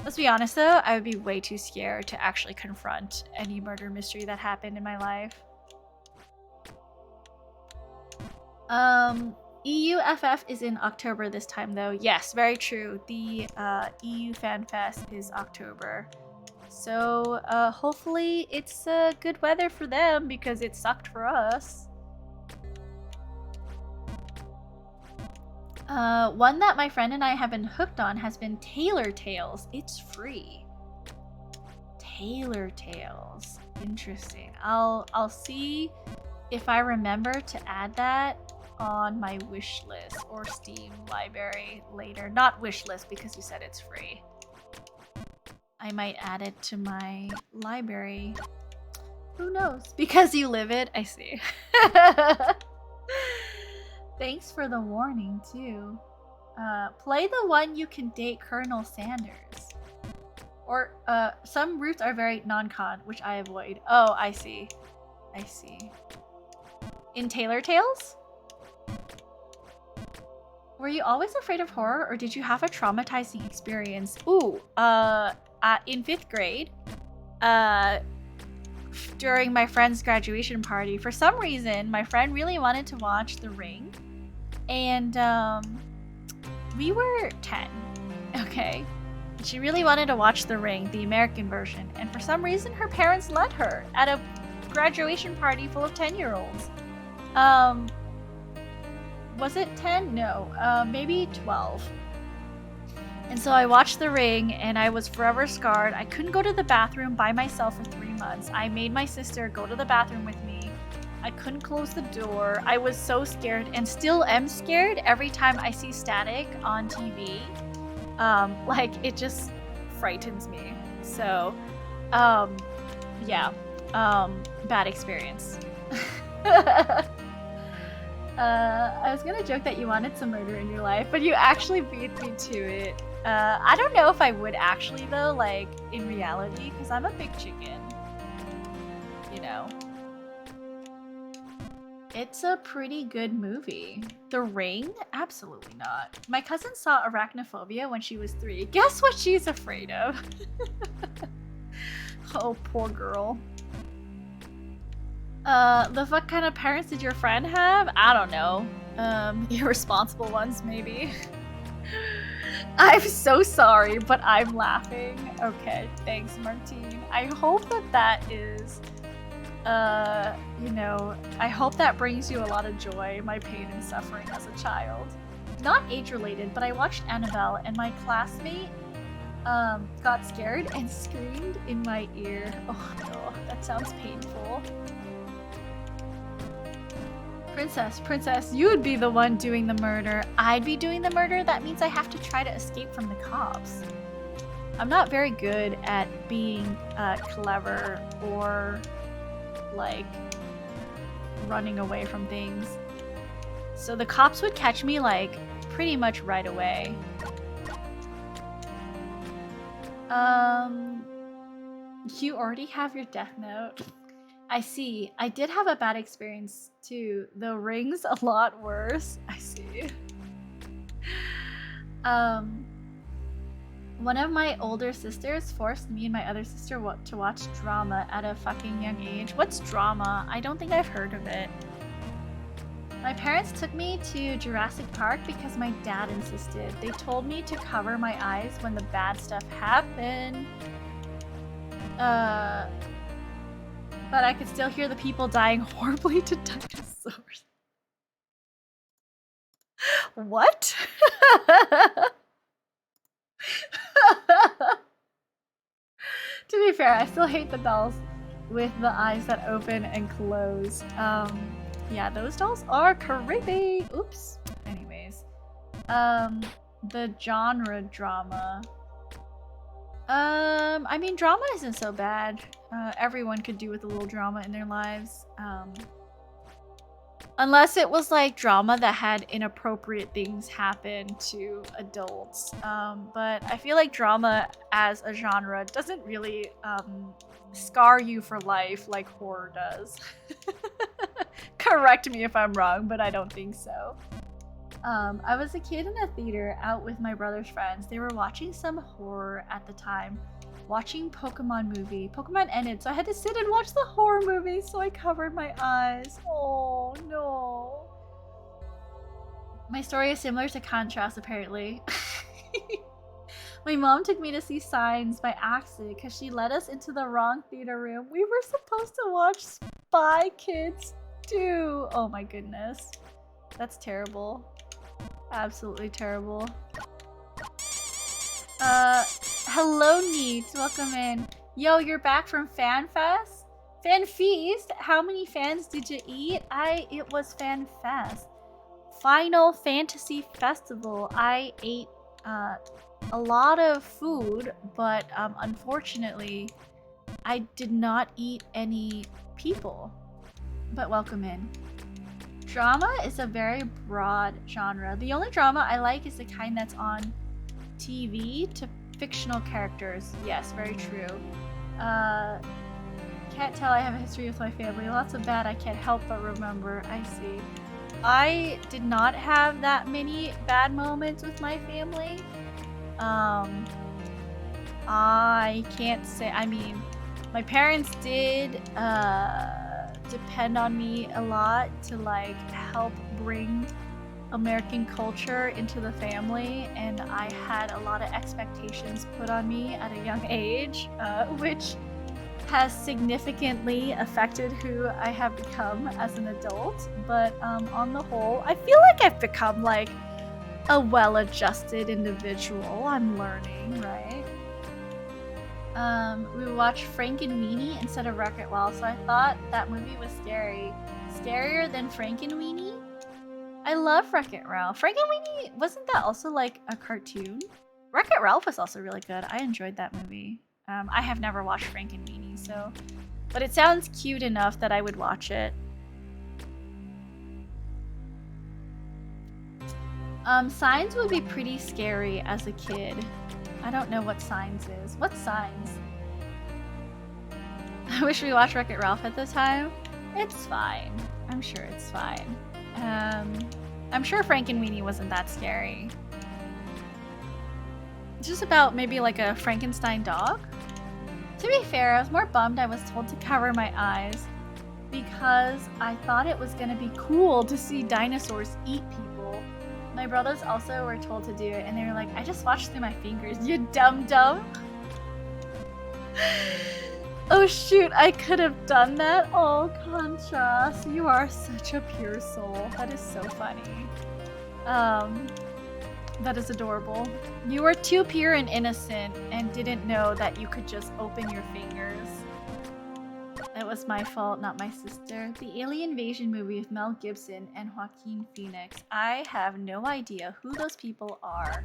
Let's be honest though, I would be way too scared to actually confront any murder mystery that happened in my life. EUFF is in October this time though. Yes, very true. The EU Fan Fest is October. So hopefully it's good weather for them because it sucked for us. One that my friend and I have been hooked on has been Taylor Tales. It's free. Taylor Tales. Interesting. I'll see if I remember to add that on my wish list or Steam library later. Not wish list because you said it's free. I might add it to my library. Who knows? Because you live it, I see. Thanks for the warning, too. Play the one you can date Colonel Sanders. Or, some routes are very non-con, which I avoid. Oh, I see. I see. In Taylor Tales? Were you always afraid of horror, or did you have a traumatizing experience? Ooh, in 5th grade, during my friend's graduation party, for some reason, my friend really wanted to watch The Ring. And, we were 10, okay? She really wanted to watch The Ring, the American version, and for some reason her parents let her at a graduation party full of 10-year-olds. Was it 10? No, maybe 12. And so I watched The Ring and I was forever scarred. I couldn't go to the bathroom by myself for 3 months. I made my sister go to the bathroom with me. I couldn't close the door. I was so scared and still am scared every time I see static on TV. Like, it just frightens me. So, yeah, bad experience. I was gonna joke that you wanted some murder in your life, but you actually beat me to it. I don't know if I would actually, though, like, in reality, because I'm a big chicken. You know. It's a pretty good movie. The Ring? Absolutely not. My cousin saw Arachnophobia when she was 3. Guess what she's afraid of? Oh, poor girl. The fuck kind of parents did your friend have? I don't know. Irresponsible ones, maybe. I'm so sorry, but I'm laughing. Okay, thanks, Martine. I hope that is... you know, I hope that brings you a lot of joy, my pain and suffering as a child. Not age-related, but I watched Annabelle and my classmate, got scared and screamed in my ear. Oh no, that sounds painful. Princess, you would be the one doing the murder. I'd be doing the murder? That means I have to try to escape from the cops. I'm not very good at being, clever or... like running away from things. So the cops would catch me like pretty much right away. You already have your death note. I see. I did have a bad experience too. The Ring's a lot worse. I see. One of my older sisters forced me and my other sister to watch drama at a fucking young age. What's drama? I don't think I've heard of it. My parents took me to Jurassic Park because my dad insisted. They told me to cover my eyes when the bad stuff happened. But I could still hear the people dying horribly to dinosaurs. What? To be fair, I still hate the dolls with the eyes that open and close. Yeah, those dolls are creepy. Oops. Anyways. The genre drama. I mean, drama isn't so bad. Everyone could do with a little drama in their lives. Unless it was like drama that had inappropriate things happen to adults. But I feel like drama as a genre doesn't really scar you for life like horror does. Correct me if I'm wrong, but I don't think so. I was a kid in a theater out with my brother's friends. They were watching some horror at the time. Watching Pokemon movie. Pokemon ended, so I had to sit and watch the horror movie, so I covered my eyes. Oh, no. My story is similar to Contrast, apparently. My mom took me to see Signs by accident because she led us into the wrong theater room. We were supposed to watch Spy Kids 2. Oh my goodness. That's terrible. Absolutely terrible. Hello Neat, welcome in. Yo, you're back from FanFest? FanFeast? How many fans did you eat? It was FanFest. Final Fantasy Festival. I ate, a lot of food, but unfortunately, I did not eat any people. But welcome in. Drama is a very broad genre. The only drama I like is the kind that's on TV to fictional characters. Yes, very true. Can't tell I have a history with my family. Lots of bad I can't help but remember. I see. I did not have that many bad moments with my family. I can't say, I mean, my parents did depend on me a lot to like help bring American culture into the family, and I had a lot of expectations put on me at a young age, which has significantly affected who I have become as an adult. But on the whole, I feel like I've become like a well-adjusted individual. I'm learning, right? We watched Frankenweenie instead of Wreck-It Ralph, so I thought that movie was scary. Scarier than Frankenweenie? I love Wreck-It Ralph. Frankenweenie, wasn't that also like a cartoon? Wreck-It Ralph was also really good. I enjoyed that movie. I have never watched Frankenweenie, so... But it sounds cute enough that I would watch it. Signs would be pretty scary as a kid. I don't know what Signs is. What Signs? I wish we watched Wreck-It Ralph at the time. It's fine. I'm sure it's fine. I'm sure Frankenweenie wasn't that scary. It's just about maybe like a Frankenstein dog? To be fair, I was more bummed I was told to cover my eyes because I thought it was gonna be cool to see dinosaurs eat people. My brothers also were told to do it, and they were like, I just watched through my fingers, you dum-dum. Oh shoot, I could have done that? Oh, Contrast, you are such a pure soul. That is so funny. That is adorable. You were too pure and innocent and didn't know that you could just open your fingers. That was my fault, not my sister. The Alien Invasion movie with Mel Gibson and Joaquin Phoenix. I have no idea who those people are.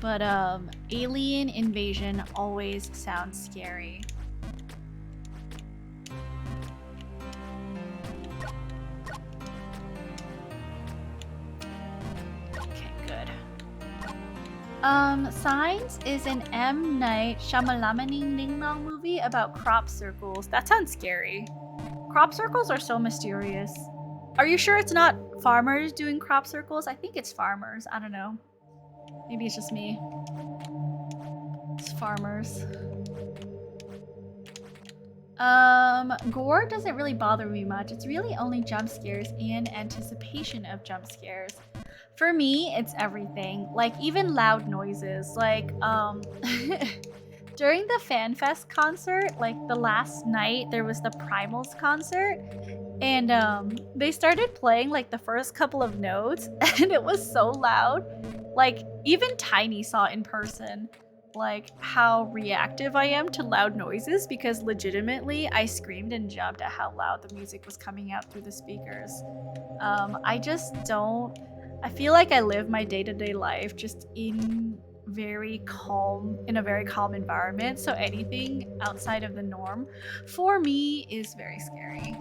But Alien Invasion always sounds scary. Signs is an M. Night Shyamalan movie about crop circles. That sounds scary. Crop circles are so mysterious. Are you sure it's not farmers doing crop circles? I think it's farmers. I don't know. Maybe it's just me. It's farmers. Gore doesn't really bother me much. It's really only jump scares and anticipation of jump scares. For me, it's everything. Like, even loud noises. Like, during the FanFest concert, like, the last night, there was the Primals concert. And, they started playing, like, the first couple of notes. And it was so loud. Like, even Tiny saw in person, like, how reactive I am to loud noises. Because, legitimately, I screamed and jumped at how loud the music was coming out through the speakers. I just don't... I feel like I live my day-to-day life just in a very calm environment, so anything outside of the norm for me is very scary.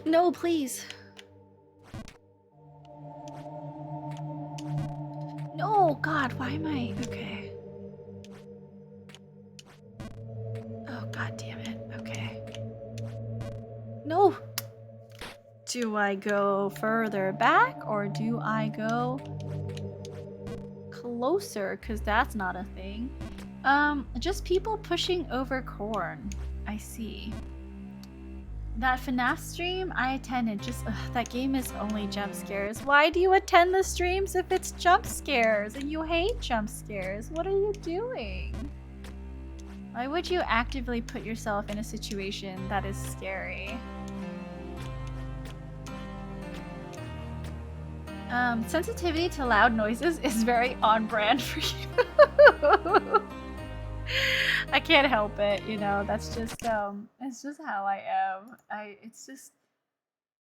No, please. No, God, why am I... Okay. Oh, God damn it. Okay. No! Do I go further back or do I go closer? Because that's not a thing. Just people pushing over corn. I see. That FNAF stream I attended, just that game is only jump scares. Why do you attend the streams if it's jump scares and you hate jump scares? What are you doing? Why would you actively put yourself in a situation that is scary? Sensitivity to loud noises is very on brand for you. I can't help it, you know, that's just, it's just how I am.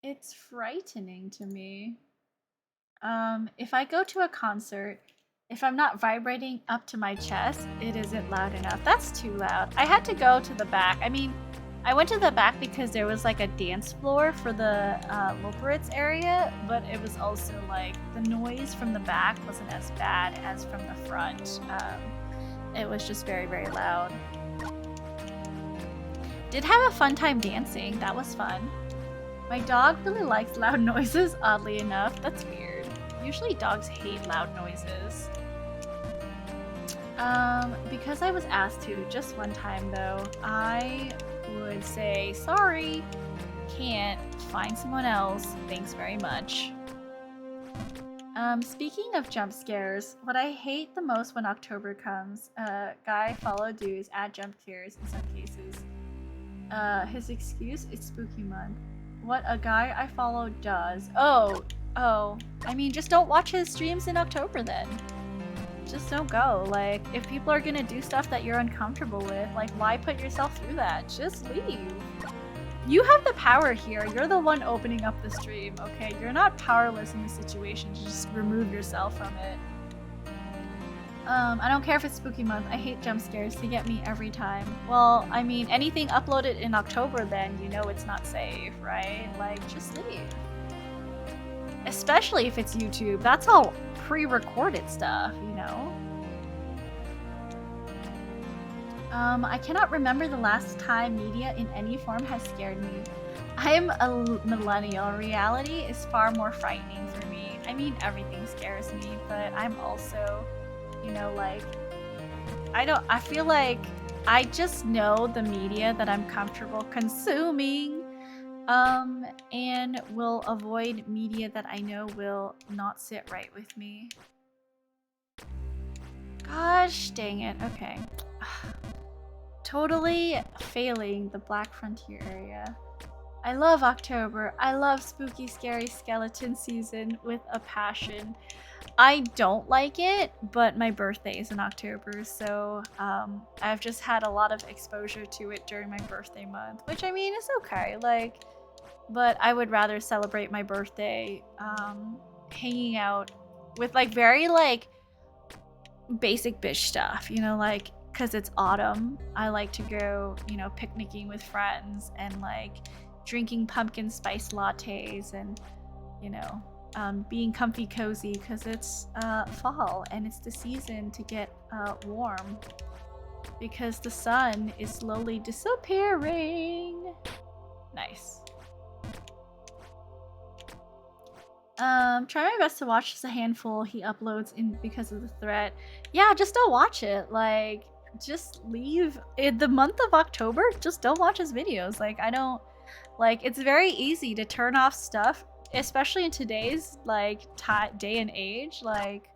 It's frightening to me. If I go to a concert, if I'm not vibrating up to my chest, it isn't loud enough. That's too loud. I had to go to the back. I mean, I went to the back because there was like a dance floor for the Loperitz area, but it was also like the noise from the back wasn't as bad as from the front. It was just very, very loud. Did have a fun time dancing. That was fun. My dog really likes loud noises, oddly enough. That's weird. Usually dogs hate loud noises. Because I was asked to just one time though, I would say, sorry, can't, find someone else, thanks very much. Speaking of jump scares, what I hate the most when October comes, guy follow dudes add jump scares in some cases. His excuse is spooky month. What a guy I follow does. Oh, I mean, just don't watch his streams in October then. Just don't go. Like, if people are gonna do stuff that you're uncomfortable with, like, why put yourself through that? Just leave. You have the power here. You're the one opening up the stream, okay? You're not powerless in this situation. Just remove yourself from it. I don't care if it's spooky month. I hate jump scares. They get me every time. Well, I mean, anything uploaded in October then, you know it's not safe, right? Like, just leave. Especially if it's YouTube. That's all pre-recorded stuff, you know? I cannot remember the last time media in any form has scared me. I am a millennial. Reality is far more frightening for me. I mean, everything scares me, but I'm also, you know, like, I feel like I just know the media that I'm comfortable consuming. And will avoid media that I know will not sit right with me. Gosh dang it, okay. Totally failing the Black Frontier area. I love October. I love spooky, scary skeleton season with a passion. I don't like it, but my birthday is in October, so I've just had a lot of exposure to it during my birthday month, which I mean is okay, like, but I would rather celebrate my birthday hanging out with like very like basic bitch stuff, you know, like, because it's autumn. I like to go, you know, picnicking with friends and like drinking pumpkin spice lattes and, you know, being comfy cozy because it's fall and it's the season to get warm because the sun is slowly disappearing. Nice. Try my best to watch just a handful he uploads in because of the threat. Yeah, just don't watch it. Like, just leave. In the month of October, just don't watch his videos. Like, I don't, like, it's very easy to turn off stuff, especially in today's, like, day and age. Like,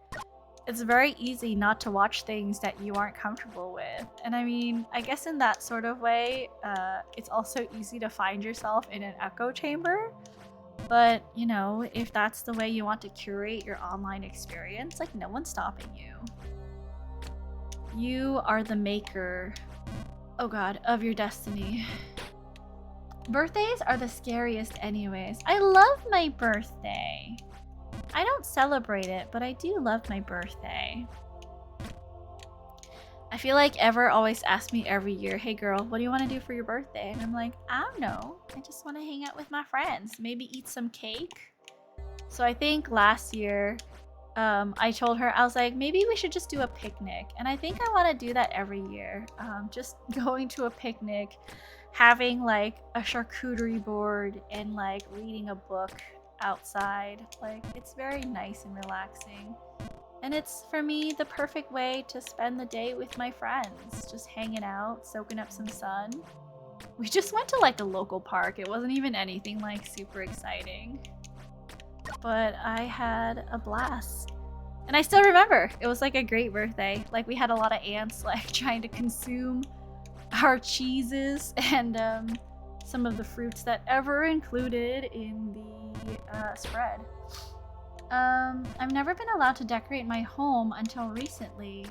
it's very easy not to watch things that you aren't comfortable with. And I mean, I guess in that sort of way, it's also easy to find yourself in an echo chamber. But, you know, if that's the way you want to curate your online experience, like, no one's stopping you. You are the maker, oh god, of your destiny. Birthdays are the scariest anyways. I love my birthday. I don't celebrate it, but I do love my birthday. I feel like Ever always asks me every year, hey girl, what do you want to do for your birthday? And I'm like, I don't know. I just want to hang out with my friends. Maybe eat some cake. So I think last year, I told her, I was like, maybe we should just do a picnic. And I think I want to do that every year. Just going to a picnic, having like a charcuterie board and like reading a book outside. Like, it's very nice and relaxing. And it's, for me, the perfect way to spend the day with my friends. Just hanging out, soaking up some sun. We just went to like a local park. It wasn't even anything like super exciting. But I had a blast. And I still remember, it was like a great birthday. Like, we had a lot of ants like trying to consume our cheeses and some of the fruits that Ever included in the spread. I've never been allowed to decorate my home until recently,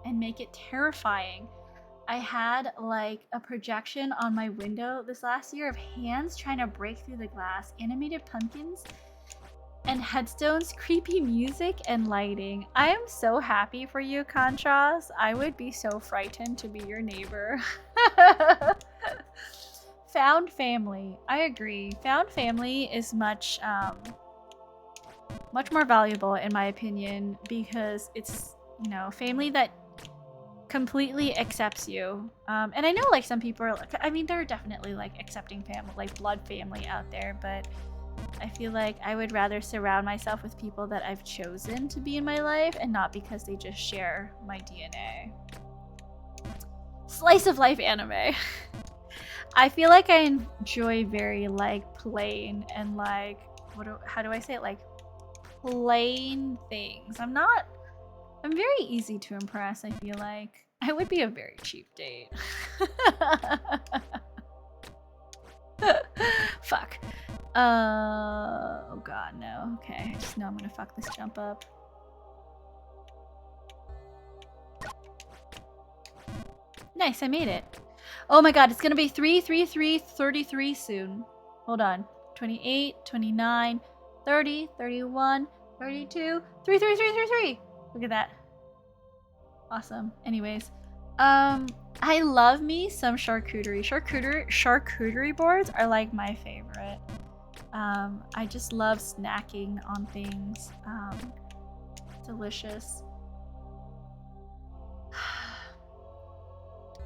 and make it terrifying. I had like a projection on my window this last year of hands trying to break through the glass, animated pumpkins, and headstones, creepy music, and lighting. I am so happy for you, Contrast. I would be so frightened to be your neighbor. Found family. I agree. Found family is much more valuable in my opinion because it's, you know, family that completely accepts you. And I know like some people are, I mean, there are definitely like accepting family, like blood family out there, but I feel like I would rather surround myself with people that I've chosen to be in my life and not because they just share my DNA. Slice of life anime. I feel like I enjoy very like plain and like, how do I say it? Like plain things. I'm very easy to impress, I feel like. I would be a very cheap date. Fuck. Oh god, no. Okay, I just know I'm gonna fuck this jump up. Nice, I made it. Oh my god, it's gonna be 33 soon. Hold on. 28, 29, 30, 31, 32, 3. Look at that. Awesome. Anyways, I love me some charcuterie. Charcuterie boards are like my favorite. I just love snacking on things. Delicious.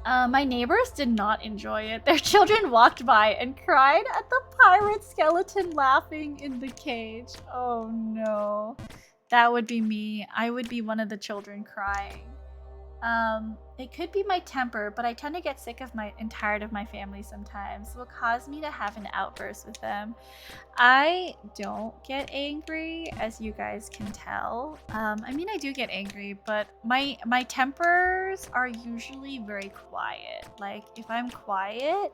My neighbors did not enjoy it. Their children walked by and cried at the pirate skeleton laughing in the cage. Oh no. That would be me. I would be one of the children crying. It could be my temper, but I tend to get sick of and tired of my family sometimes. It will cause me to have an outburst with them. I don't get angry, as you guys can tell. I mean, I do get angry, but my tempers are usually very quiet. Like, if I'm quiet,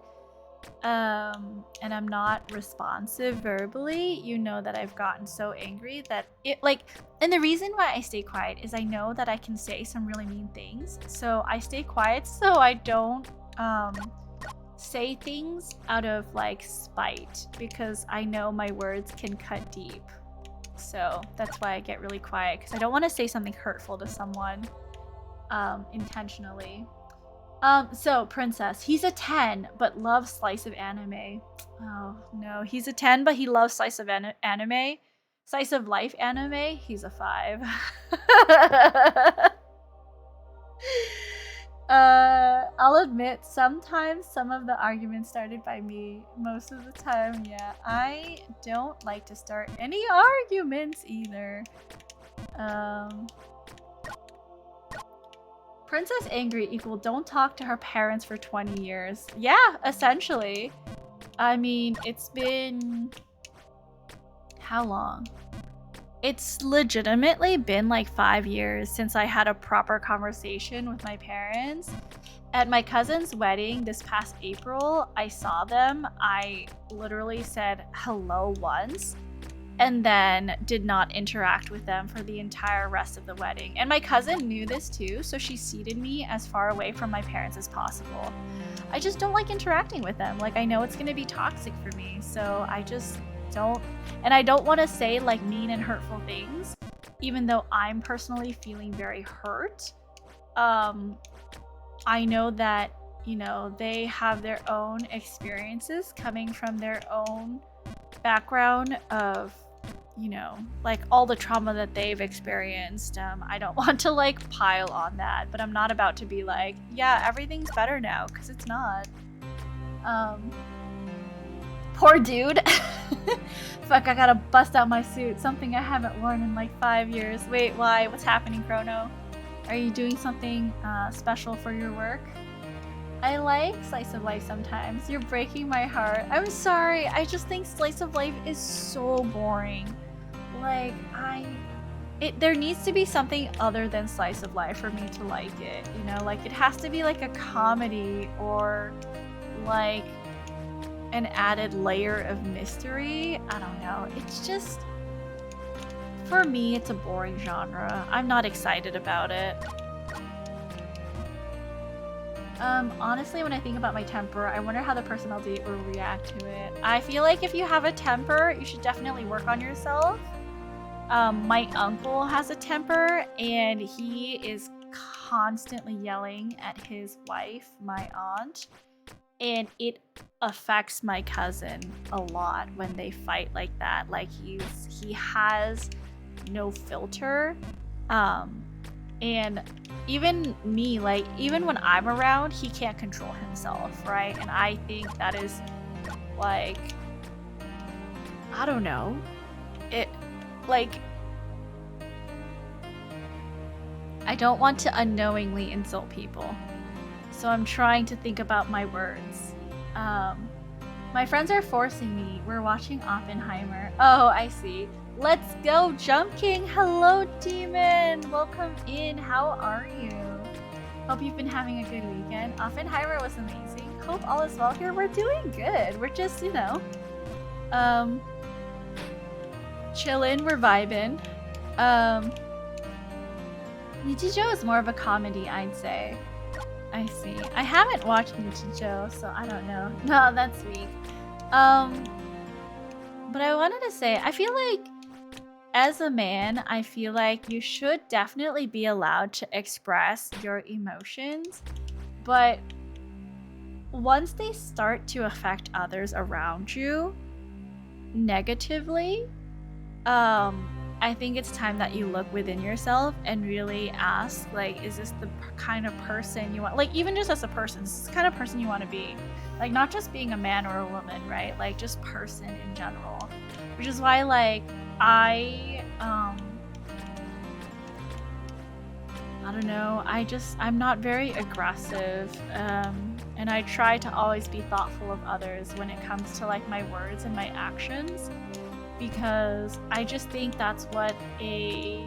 and I'm not responsive verbally, you know that I've gotten so angry that it like, and the reason why I stay quiet is I know that I can say some really mean things. So I stay quiet so I don't say things out of like spite because I know my words can cut deep. So that's why I get really quiet because I don't want to say something hurtful to someone intentionally. So Princess, he's a 10 but loves slice of anime. Oh no, he's a 10 but he loves slice of anime. Slice of life anime, he's a 5. I'll admit sometimes some of the arguments started by me. Most of the time, yeah. I don't like to start any arguments either. Princess angry equal don't talk to her parents for 20 years. Yeah, essentially. I mean, it's been... how long? It's legitimately been like 5 years since I had a proper conversation with my parents. At my cousin's wedding this past April, I saw them. I literally said hello once and then did not interact with them for the entire rest of the wedding. And my cousin knew this too, so she seated me as far away from my parents as possible. I just don't like interacting with them. Like, I know it's gonna be toxic for me, so I just don't. And I don't want to say like mean and hurtful things, even though I'm personally feeling very hurt. I know that, you know, they have their own experiences coming from their own background of, you know, like all the trauma that they've experienced. I don't want to like pile on that, but I'm not about to be like, yeah, everything's better now, because it's not. Poor dude. Fuck, I gotta bust out my suit. Something I haven't worn in like 5 years. Wait, why? What's happening, Chrono? Are you doing something special for your work? I like Slice of Life sometimes. You're breaking my heart. I'm sorry. I just think Slice of Life is so boring. Like, there needs to be something other than Slice of Life for me to like it. You know, like it has to be like a comedy or like an added layer of mystery. I don't know. It's just, for me, it's a boring genre. I'm not excited about it. Honestly, when I think about my temper, I wonder how the person I'll date will react to it. I feel like if you have a temper, you should definitely work on yourself. My uncle has a temper, and he is constantly yelling at his wife, my aunt, and it affects my cousin a lot when they fight like that. Like he has no filter, and even me, like even when I'm around, he can't control himself, right? And I think that is like, I don't know, it like, I don't want to unknowingly insult people, so I'm trying to think about my words. My friends are forcing me. We're watching Oppenheimer. Oh, I see. Let's go, Jump King. Hello, Demon. Welcome in. How are you? Hope you've been having a good weekend. Oppenheimer was amazing. Hope all is well here. We're doing good. We're just, chilling. We're vibing. Nichijou is more of a comedy, I'd say. I see. I haven't watched Nichijou, so I don't know. No, that's weak. But I wanted to say, I feel like as a man, I feel like you should definitely be allowed to express your emotions, but once they start to affect others around you negatively, I think it's time that you look within yourself and really ask, like, is this the kind of person you want? Like, even just as a person, is this the kind of person you want to be? Like, not just being a man or a woman, right? Like, just person in general. Which is why, like, I don't know, I'm not very aggressive, and I try to always be thoughtful of others when it comes to, like, my words and my actions. Because I just think that's what a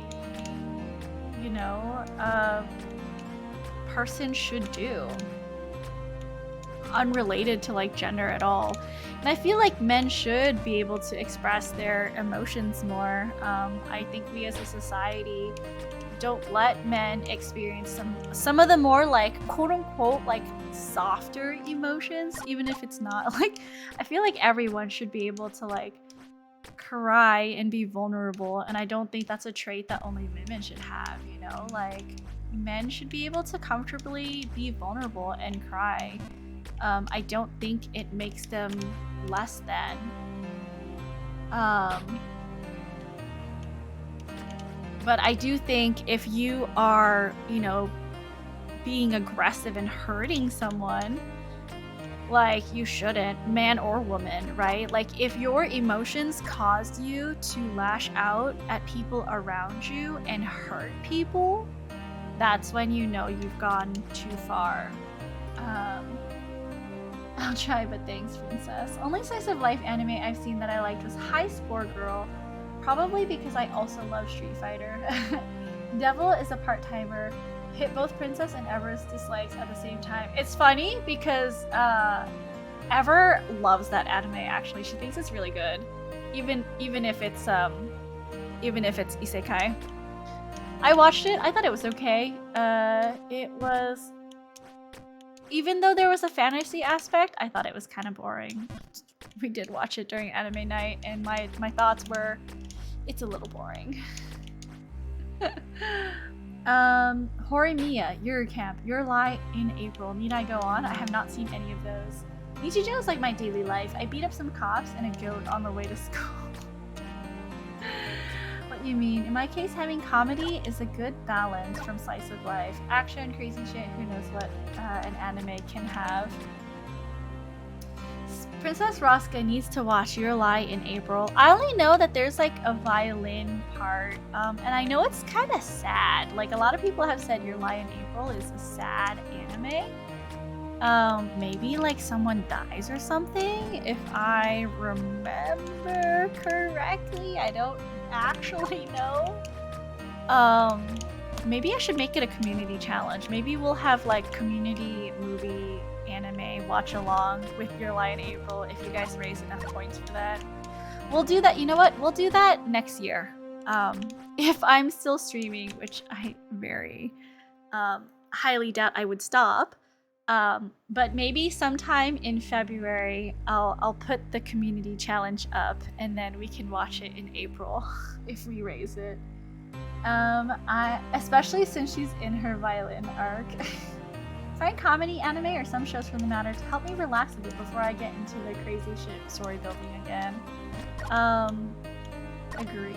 person should do, unrelated to like gender at all. And I feel like men should be able to express their emotions more. I think we as a society don't let men experience some of the more like quote unquote like softer emotions, even if it's not like, I feel like everyone should be able to like cry and be vulnerable, and I don't think that's a trait that only women should have, like men should be able to comfortably be vulnerable and cry. I don't think it makes them less than. But I do think if you are, being aggressive and hurting someone, like, you shouldn't, man or woman, right? Like, if your emotions caused you to lash out at people around you and hurt people, that's when you know you've gone too far. I'll try, but thanks, princess. Only slice of life anime I've seen that I liked was High Score Girl, probably because I also love Street Fighter. Devil is a part-timer. Hit both Princess and Ever's dislikes at the same time. It's funny because Ever loves that anime. Actually, she thinks it's really good, even if it's isekai. I watched it. I thought it was okay. It was, even though there was a fantasy aspect, I thought it was kind of boring. We did watch it during anime night, and my thoughts were, it's a little boring. Horimiya, Eurocamp, Your Lie in April. Need I go on? I have not seen any of those. Nichijou is like my daily life. I beat up some cops and a goat on the way to school. What you mean? In my case, having comedy is a good balance from slice of life. Action, crazy shit, who knows what an anime can have. Princess Rosca needs to watch Your Lie in April. I only know that there's like a violin part, and I know it's kind of sad. Like, a lot of people have said Your Lie in April is a sad anime. Maybe like someone dies or something, if I remember correctly. I don't actually know. Maybe I should make it a community challenge. Maybe we'll have like community movie anime watch along with Your Lie in April if you guys raise enough points for that. We'll do that. You know what? We'll do that next year. If I'm still streaming, which I very highly doubt I would stop. But maybe sometime in February, I'll put the community challenge up, and then we can watch it in April if we raise it. I especially since she's in her violin arc. Find comedy, anime, or some shows for the matter to help me relax a bit before I get into the crazy shit story building again. Agreed.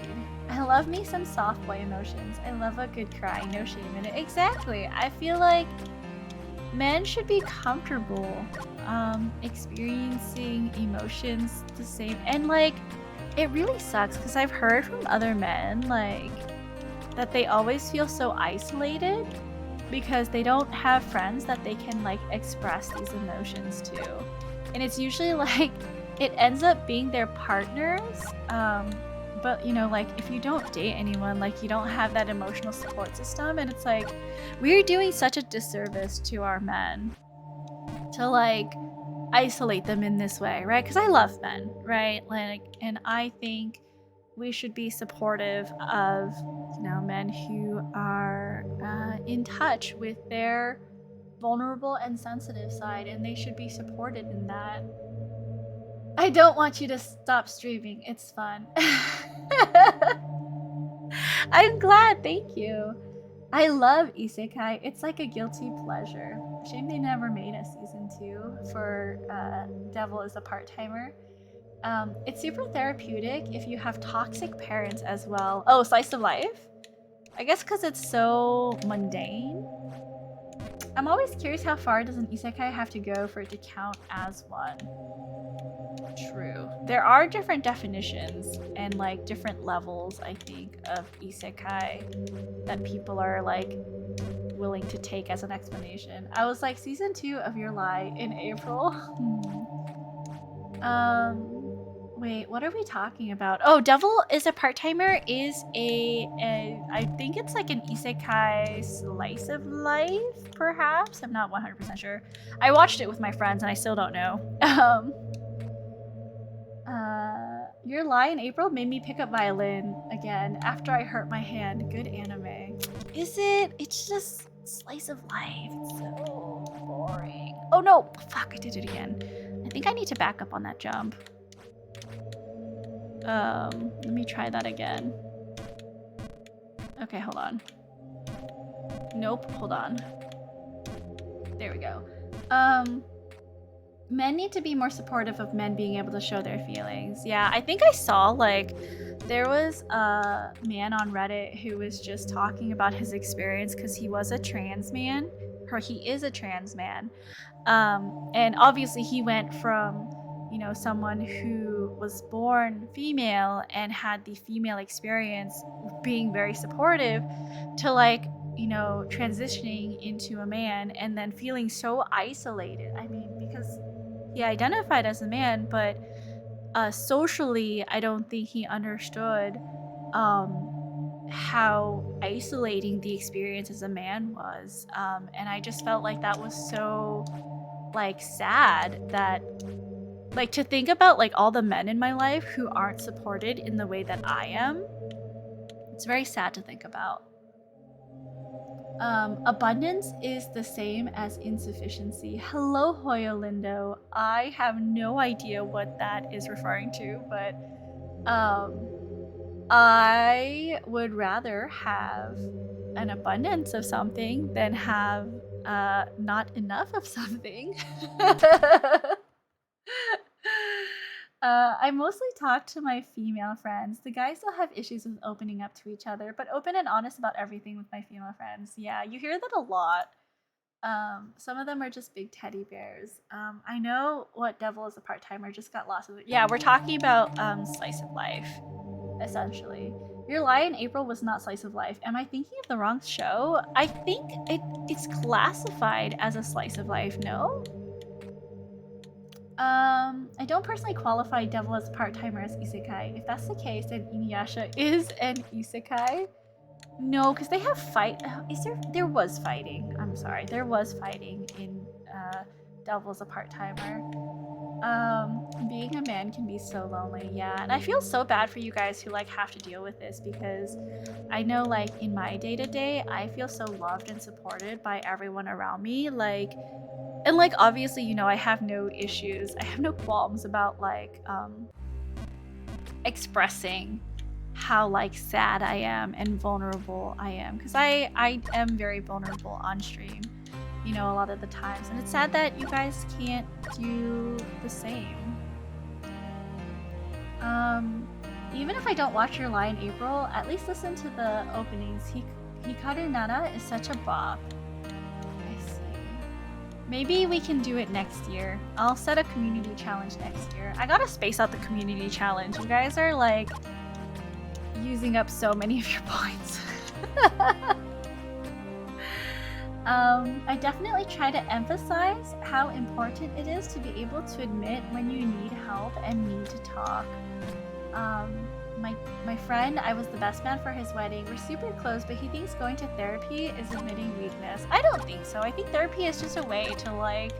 I love me some soft boy emotions. I love a good cry, no shame in it. Exactly. I feel like men should be comfortable experiencing emotions the same. And like, it really sucks because I've heard from other men like that they always feel so isolated because they don't have friends that they can like express these emotions to. And it's usually like it ends up being their partners. But you know, like if you don't date anyone, like you don't have that emotional support system, and it's like we're doing such a disservice to our men to like isolate them in this way, right? Because I love men, right? Like, and I think we should be supportive of, you know, men who are in touch with their vulnerable and sensitive side, and they should be supported in that. I don't want you to stop streaming. It's fun. I'm glad. Thank you. I love isekai. It's like a guilty pleasure. Shame they never made a season 2 for Devil is a Part-Timer. It's super therapeutic if you have toxic parents as well. Oh, slice of life? I guess because it's so mundane. I'm always curious how far does an isekai have to go for it to count as one? True. There are different definitions and like different levels, I think, of isekai that people are like willing to take as an explanation. I was like, season 2 of Your Lie in April. Wait, what are we talking about? Oh, Devil is a Part-Timer is I think it's like an isekai slice of life, perhaps? I'm not 100% sure. I watched it with my friends and I still don't know. Your Lie in April made me pick up violin again after I hurt my hand. Good anime. Is it? It's just slice of life. It's so boring. Oh no! Fuck, I did it again. I think I need to back up on that jump. Let me try that again. Okay, hold on. Nope, hold on. There we go. Men need to be more supportive of men being able to show their feelings. Yeah, I think I saw like there was a man on Reddit who was just talking about his experience because he was a trans man, or he is a trans man. And obviously he went from, you know, someone who was born female and had the female experience being very supportive to like, you know, transitioning into a man and then feeling so isolated. I mean, because he identified as a man, but socially, I don't think he understood how isolating the experience as a man was. And I just felt like that was so like sad that like to think about like all the men in my life who aren't supported in the way that I am. It's very sad to think about. Abundance is the same as insufficiency. Hello, Hoyolindo. I have no idea what that is referring to, but I would rather have an abundance of something than have not enough of something. I mostly talk to my female friends. The guys still have issues with opening up to each other, but open and honest about everything with my female friends. Yeah, you hear that a lot. Some of them are just big teddy bears. I know what Devil is a Part-Timer just got lost. Yeah, we're talking about slice of life, essentially. Your Lie in April was not slice of life. Am I thinking of the wrong show? I think it's classified as a slice of life, no? I don't personally qualify Devil as Part-Timer as isekai. If that's the case, then Inuyasha is an isekai. No, because they have fight. There was fighting. I'm sorry. There was fighting in Devil's a Part-Timer. Being a man can be so lonely. Yeah, and I feel so bad for you guys who like have to deal with this because I know like in my day-to-day, I feel so loved and supported by everyone around me. Like And like obviously, you know, I have no issues. I have no qualms about like expressing how like sad I am and vulnerable I am, because I am very vulnerable on stream, you know, a lot of the times, and it's sad that you guys can't do the same. Even if I don't watch your live in April, at least listen to the openings. Hikaru Nana is such a bop. I see. Maybe we can do it next year. I'll set a community challenge next year. I gotta space out the community challenge. You guys are like using up so many of your points. I definitely try to emphasize how important it is to be able to admit when you need help and need to talk. My friend, I was the best man for his wedding. We're super close, but he thinks going to therapy is admitting weakness. I don't think so. I think therapy is just a way to like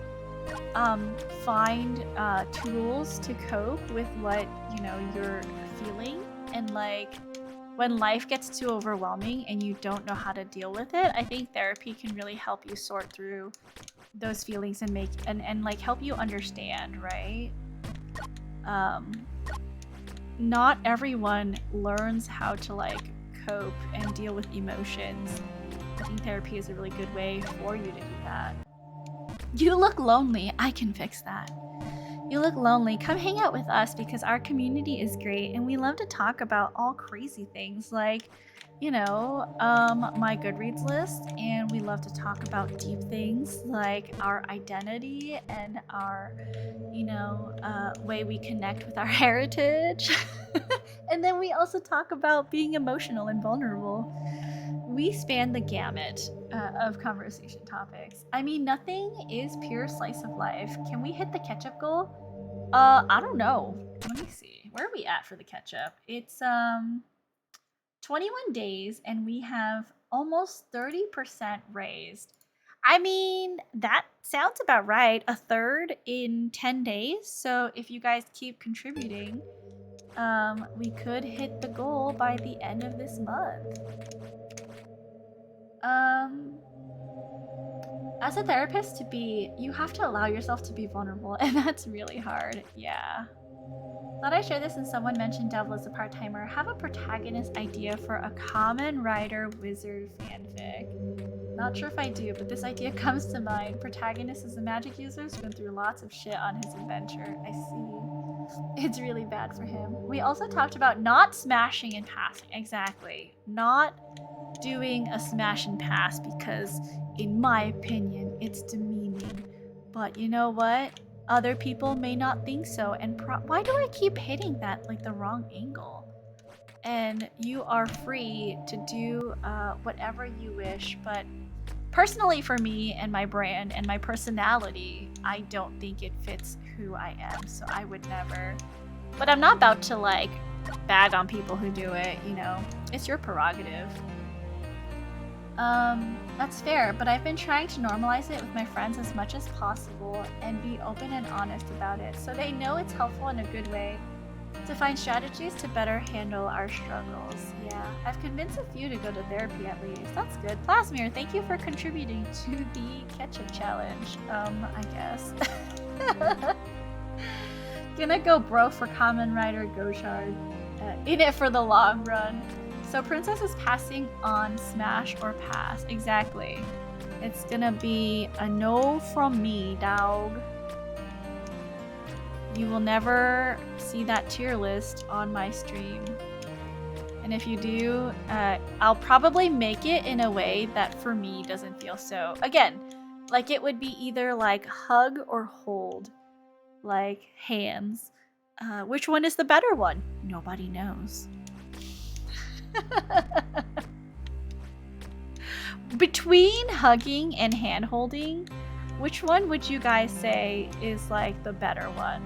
find tools to cope with what, you know, you're feeling, and like when life gets too overwhelming and you don't know how to deal with it, I think therapy can really help you sort through those feelings and make and like help you understand, right? Not everyone learns how to like cope and deal with emotions. I think therapy is a really good way for you to do that. You look lonely. I can fix that. You look lonely. Come hang out with us because our community is great and we love to talk about all crazy things like, you know, my Goodreads list, and we love to talk about deep things like our identity and our, you know, way we connect with our heritage. And then we also talk about being emotional and vulnerable. We span the gamut of conversation topics. I mean, nothing is pure slice of life. Can we hit the ketchup goal? I don't know. Let me see. Where are we at for the ketchup? It's 21 days and we have almost 30% raised. I mean, that sounds about right. A third in 10 days. So if you guys keep contributing, we could hit the goal by the end of this month. As a therapist, you have to allow yourself to be vulnerable, and that's really hard. Yeah. Thought I'd share this, and someone mentioned Devil as a part-timer. Have a protagonist idea for a Common Rider Wizard fanfic. Not sure if I do, but this idea comes to mind. Protagonist is a magic user who's been through lots of shit on his adventure. I see. It's really bad for him. We also talked about not smashing and passing. Exactly. Not doing a smash and pass because, in my opinion, it's demeaning. But you know what? Other people may not think so, and why do I keep hitting that like the wrong angle? And you are free to do whatever you wish, but personally for me and my brand and my personality, I don't think it fits who I am, so I would never. But I'm not about to like bag on people who do it, you know? It's your prerogative. That's fair, but I've been trying to normalize it with my friends as much as possible and be open and honest about it so they know it's helpful in a good way to find strategies to better handle our struggles. Yeah, I've convinced a few to go to therapy at least. That's good. Plasmir, thank you for contributing to the ketchup challenge, I guess. Gonna go bro for Common Rider Goshard. In it for the long run. So Princess is passing on smash or pass. Exactly. It's gonna be a no from me, dog. You will never see that tier list on my stream. And if you do, I'll probably make it in a way that for me doesn't feel so. Again, like it would be either like hug or hold. Like hands. Which one is the better one? Nobody knows. Between hugging and hand holding, which one would you guys say is like the better one?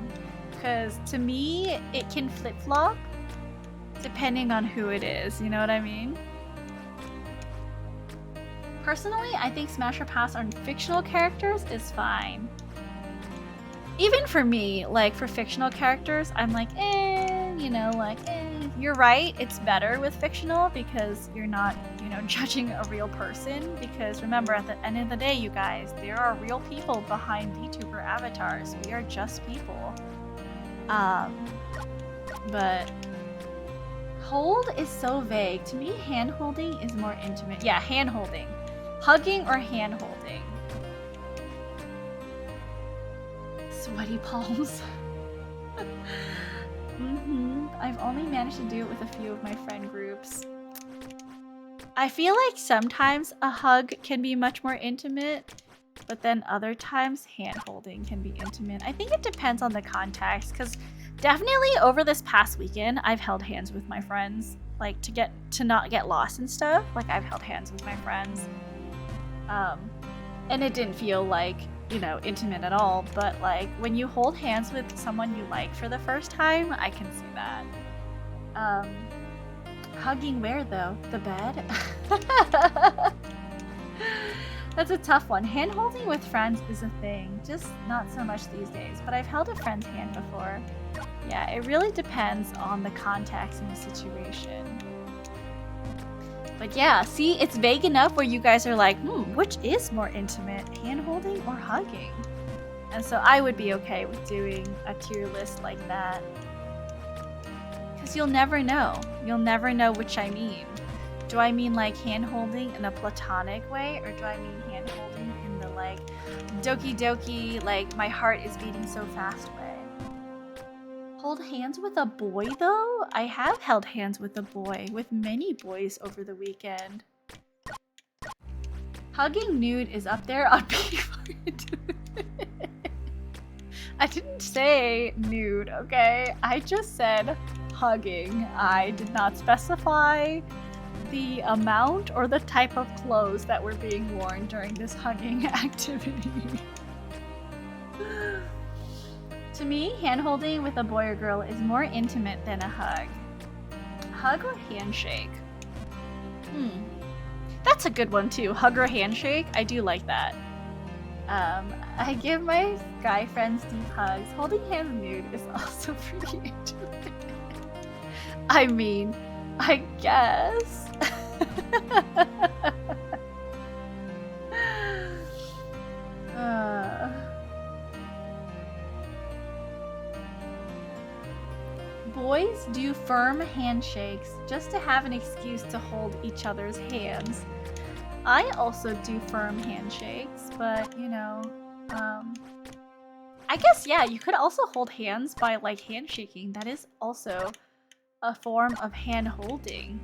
Because to me, it can flip-flop depending on who it is, you know what I mean? Personally, I think Smash or Pass on fictional characters is fine. Even for me, like for fictional characters, I'm like, you know, like, you're right, it's better with fictional because you're not, you know, judging a real person. Because remember, at the end of the day, you guys, there are real people behind VTuber avatars. We are just people. But hold is so vague. To me, hand holding is more intimate. Yeah, hand holding. Hugging or hand holding? Sweaty palms. I've only managed to do it with a few of my friend groups. I feel like sometimes a hug can be much more intimate, but then other times hand holding can be intimate. I think it depends on the context, because definitely over this past weekend, I've held hands with my friends, like to not get lost and stuff. Like I've held hands with my friends, and it didn't feel like, you know, intimate at all. But like when you hold hands with someone you like for the first time, I can see that. Hugging where though? The bed? That's a tough one. Hand holding with friends is a thing, just not so much these days, but I've held a friend's hand before. Yeah, it really depends on the context and the situation. But yeah, see, it's vague enough where you guys are like, which is more intimate, hand holding or hugging? And so I would be okay with doing a tier list like that. Because you'll never know. You'll never know which I mean. Do I mean like hand holding in a platonic way, or do I mean hand holding in the like doki doki, like my heart is beating so fast way? Hold hands with a boy though? I have held hands with a boy, with many boys over the weekend. Hugging nude is up there on P4. I didn't say nude, okay? I just said hugging. I did not specify the amount or the type of clothes that were being worn during this hugging activity. To me, hand-holding with a boy or girl is more intimate than a hug. Hug or handshake? That's a good one too. Hug or handshake? I do like that. I give my guy friends deep hugs. Holding hands nude is also pretty intimate. I mean, I guess. Boys do firm handshakes just to have an excuse to hold each other's hands. I also do firm handshakes, but you know, I guess, yeah, you could also hold hands by like handshaking. That is also a form of hand holding.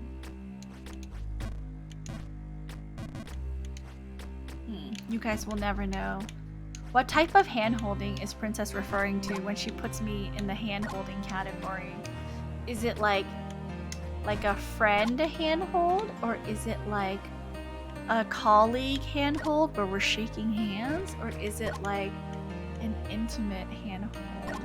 You guys will never know. What type of hand holding is Princess referring to when she puts me in the hand holding category? Is it like a friend hand hold, or is it like a colleague hand hold where we're shaking hands, or is it like an intimate hand hold?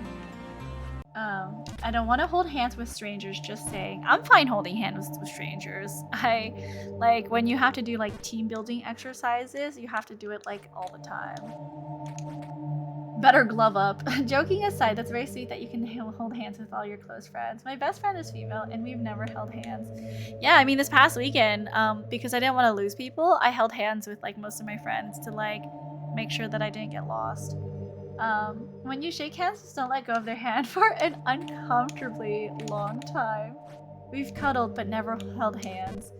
I don't want to hold hands with strangers, just saying. I'm fine holding hands with strangers. I like when you have to do like team building exercises, you have to do it like all the time. Better glove up. Joking aside, that's very sweet that you can hold hands with all your close friends. My best friend is female and we've never held hands. Yeah, I mean this past weekend, because I didn't want to lose people, I held hands with like most of my friends to like make sure that I didn't get lost. When you shake hands, just don't let go of their hand for an uncomfortably long time. We've cuddled but never held hands.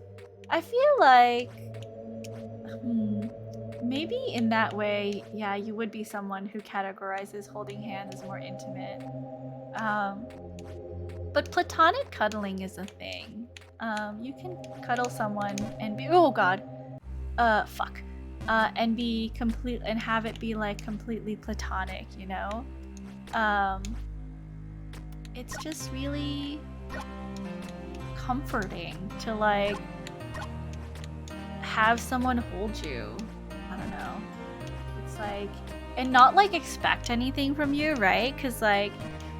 I feel like, maybe in that way, yeah, you would be someone who categorizes holding hands as more intimate. But platonic cuddling is a thing. You can cuddle someone and be, oh god, and be complete and have it be like completely platonic, you know? It's just really comforting to like have someone hold you. I don't know. It's like, and not like expect anything from you, right? Because like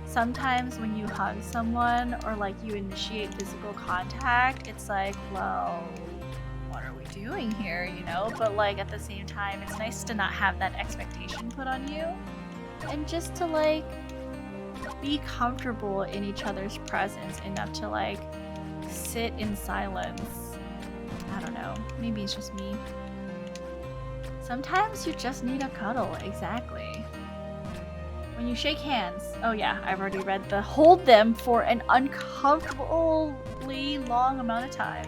sometimes when you hug someone or like you initiate physical contact, it's like, well, what are we doing here, you know? But like at the same time, it's nice to not have that expectation put on you and just to like be comfortable in each other's presence enough to like sit in silence. I don't know. Maybe it's just me. Sometimes you just need a cuddle, exactly. When you shake hands, oh yeah, I've already read the hold them for an uncomfortably long amount of time.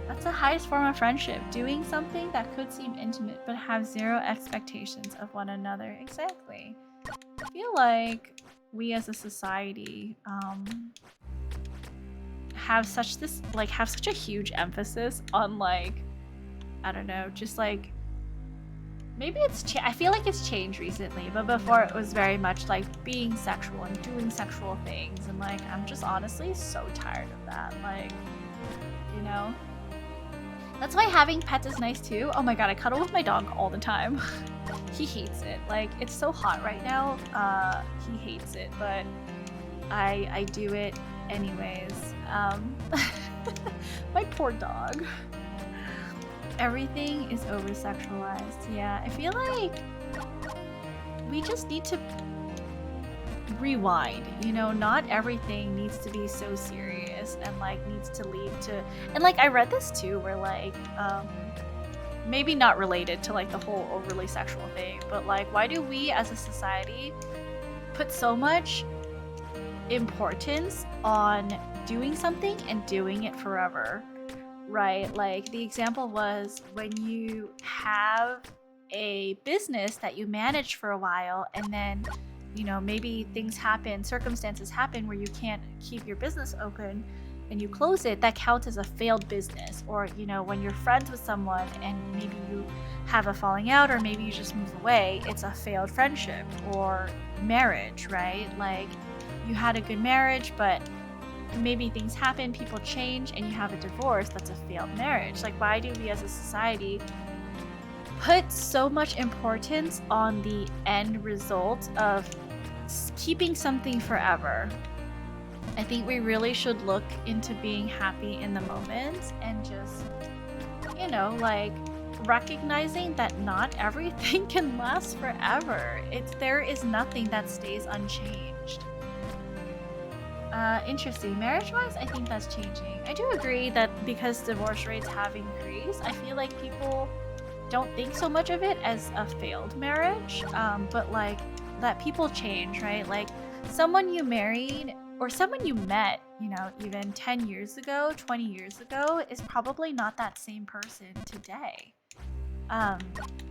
That's the highest form of friendship, doing something that could seem intimate but have zero expectations of one another. Exactly. I feel like we as a society have such a huge emphasis on like, I don't know, just like, maybe I feel like it's changed recently, but before it was very much like being sexual and doing sexual things, and like I'm just honestly so tired of that. Like, you know, that's why having pets is nice too. Oh my god, I cuddle with my dog all the time. He hates it. Like, it's so hot right now. He hates it, but I do it anyways. My poor dog. Everything is over-sexualized. Yeah, I feel like we just need to rewind, you know, not everything needs to be so serious and like needs to lead to, and like I read this too where like maybe not related to like the whole overly sexual thing, but like why do we as a society put so much importance on doing something and doing it forever, right? Like the example was when you have a business that you manage for a while and then, you know, maybe things happen, circumstances happen where you can't keep your business open and you close it, that counts as a failed business. Or, you know, when you're friends with someone and maybe you have a falling out or maybe you just move away, it's a failed friendship. Or marriage, right? Like you had a good marriage, but maybe things happen, people change, and you have a divorce, that's a failed marriage. Like, why do we as a society put so much importance on the end result of keeping something forever? I think we really should look into being happy in the moment and just, you know, like recognizing that not everything can last forever. There is nothing that stays unchanged. Interesting. Marriage-wise, I think that's changing. I do agree that because divorce rates have increased, I feel like people don't think so much of it as a failed marriage, but like that people change, right? Like someone you married or someone you met, you know, even 10 years ago, 20 years ago is probably not that same person today.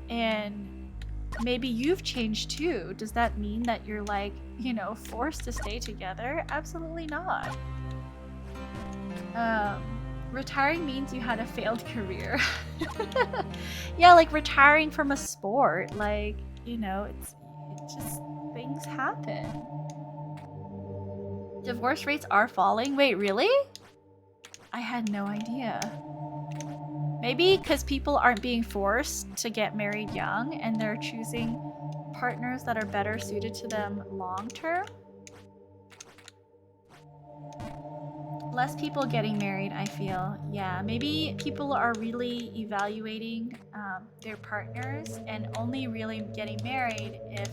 And maybe you've changed too. Does that mean that you're like, you know, forced to stay together? Absolutely not. Retiring means you had a failed career. Yeah, like retiring from a sport, like, you know, it just, things happen. Divorce rates are falling. Wait, really? I had no idea. Maybe because people aren't being forced to get married young and they're choosing partners that are better suited to them long term. Less people getting married, I feel. Yeah, maybe people are really evaluating their partners and only really getting married if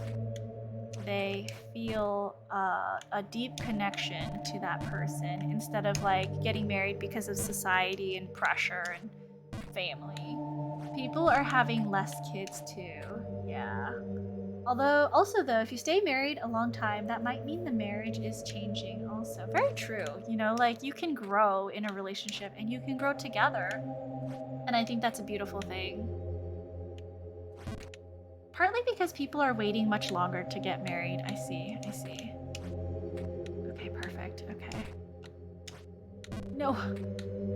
they feel a deep connection to that person instead of like getting married because of society and pressure and family. People are having less kids too. Yeah. Although, also though, if you stay married a long time, that might mean the marriage is changing also. Very true. You know, like you can grow in a relationship and you can grow together. And I think that's a beautiful thing. Partly because people are waiting much longer to get married. I see. Okay, perfect. Okay. No.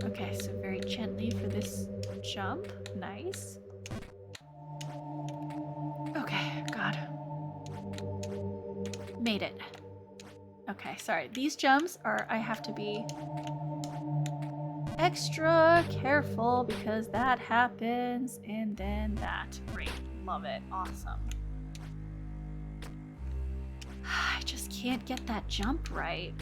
Okay, so very gently for this jump. Nice. Okay, God. Made it. Okay, sorry. These jumps are, I have to be extra careful because that happens and then that. Great. Love it. Awesome. I just can't get that jump right.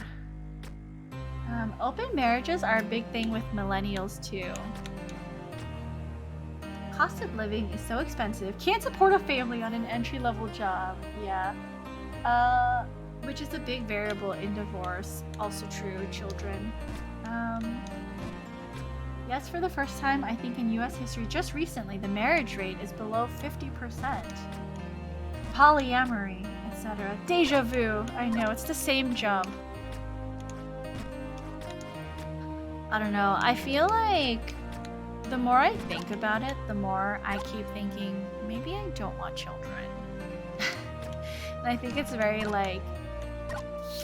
Open marriages are a big thing with millennials too. Cost of living is so expensive. Can't support a family on an entry-level job. Yeah. Which is a big variable in divorce. Also true, children. Yes, for the first time, I think in US history, just recently, the marriage rate is below 50%. Polyamory, etc. Deja vu. I know, it's the same jump. I don't know. I feel like the more I think about it, the more I keep thinking, maybe I don't want children. And I think it's very like,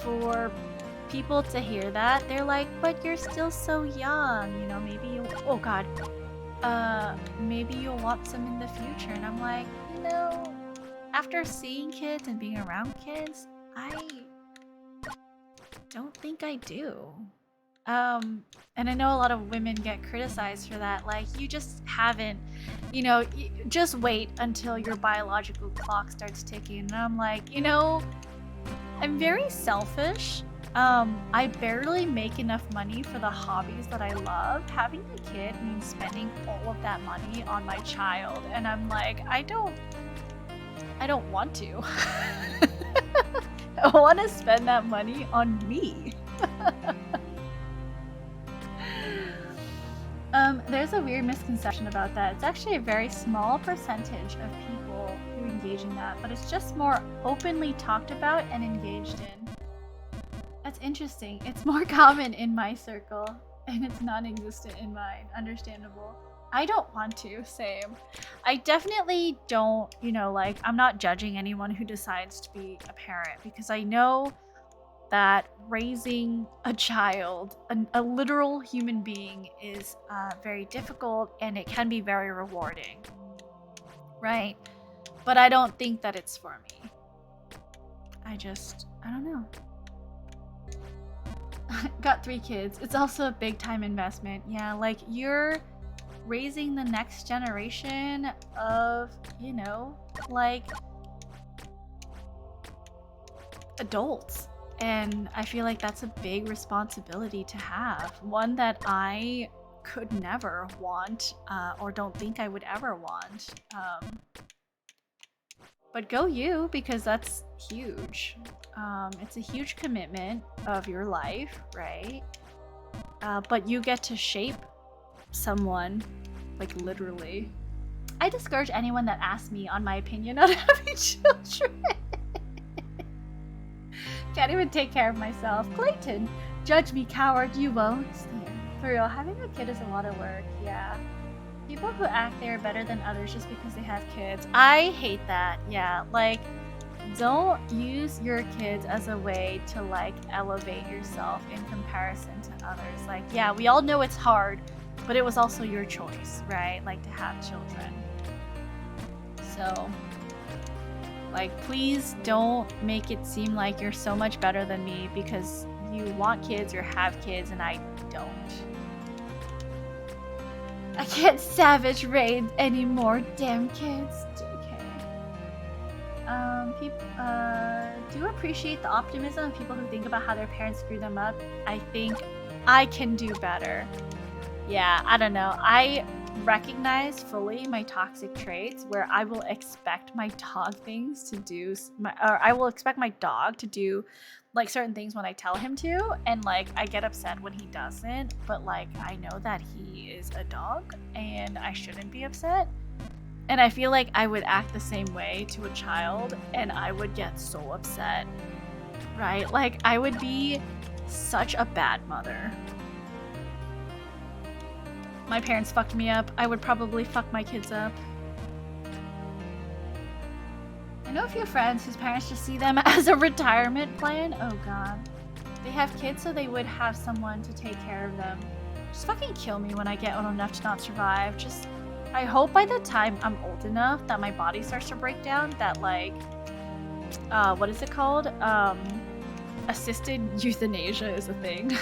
for people to hear that, they're like, but you're still so young, you know, maybe you, oh god, maybe you'll want some in the future. And I'm like, you know, after seeing kids and being around kids, I don't think I do. And I know a lot of women get criticized for that, like, you just haven't, you know, just wait until your biological clock starts ticking. And I'm like, you know, I'm very selfish. I barely make enough money for the hobbies that I love. Having a kid means spending all of that money on my child, and I'm like, I don't want to. I want to spend that money on me. There's a weird misconception about that. It's actually a very small percentage of people who engage in that, but it's just more openly talked about and engaged in. That's interesting. It's more common in my circle, and it's non-existent in mine. Understandable. I don't want to, same. I definitely don't, you know, like, I'm not judging anyone who decides to be a parent, because I know that raising a child, a literal human being, is very difficult, and it can be very rewarding, right? But I don't think that it's for me. I don't know. Got 3 kids. It's also a big time investment. Yeah, like, you're raising the next generation of, you know, like, adults. And I feel like that's a big responsibility to have. One that I could never want, or don't think I would ever want. But go you, because that's huge. It's a huge commitment of your life, right? But you get to shape someone, like, literally. I discourage anyone that asks me on my opinion on having children. Can't even take care of myself. Clayton, judge me, coward, you won't. Yeah. For real, having a kid is a lot of work, yeah. People who act they're better than others just because they have kids. I hate that, yeah. Like, don't use your kids as a way to, like, elevate yourself in comparison to others. Like, yeah, we all know it's hard, but it was also your choice, right? Like, to have children. So, like, please don't make it seem like you're so much better than me because you want kids or have kids and I don't. I can't savage raid anymore, damn kids. JK. Do appreciate the optimism of people who think about how their parents screw them up. I think I can do better. Yeah, I don't know. I recognize fully my toxic traits where I will expect my dog things to do, or I will expect my dog to do, like, certain things when I tell him to, and, like, I get upset when he doesn't, but, like, I know that he is a dog and I shouldn't be upset. And I feel like I would act the same way to a child and I would get so upset, right? Like, I would be such a bad mother. My parents fucked me up. I would probably fuck my kids up. I know a few friends whose parents just see them as a retirement plan. Oh god. They have kids so they would have someone to take care of them. Just fucking kill me when I get old enough to not survive. Just, I hope by the time I'm old enough that my body starts to break down, that, like, what is it called? Assisted euthanasia is a thing.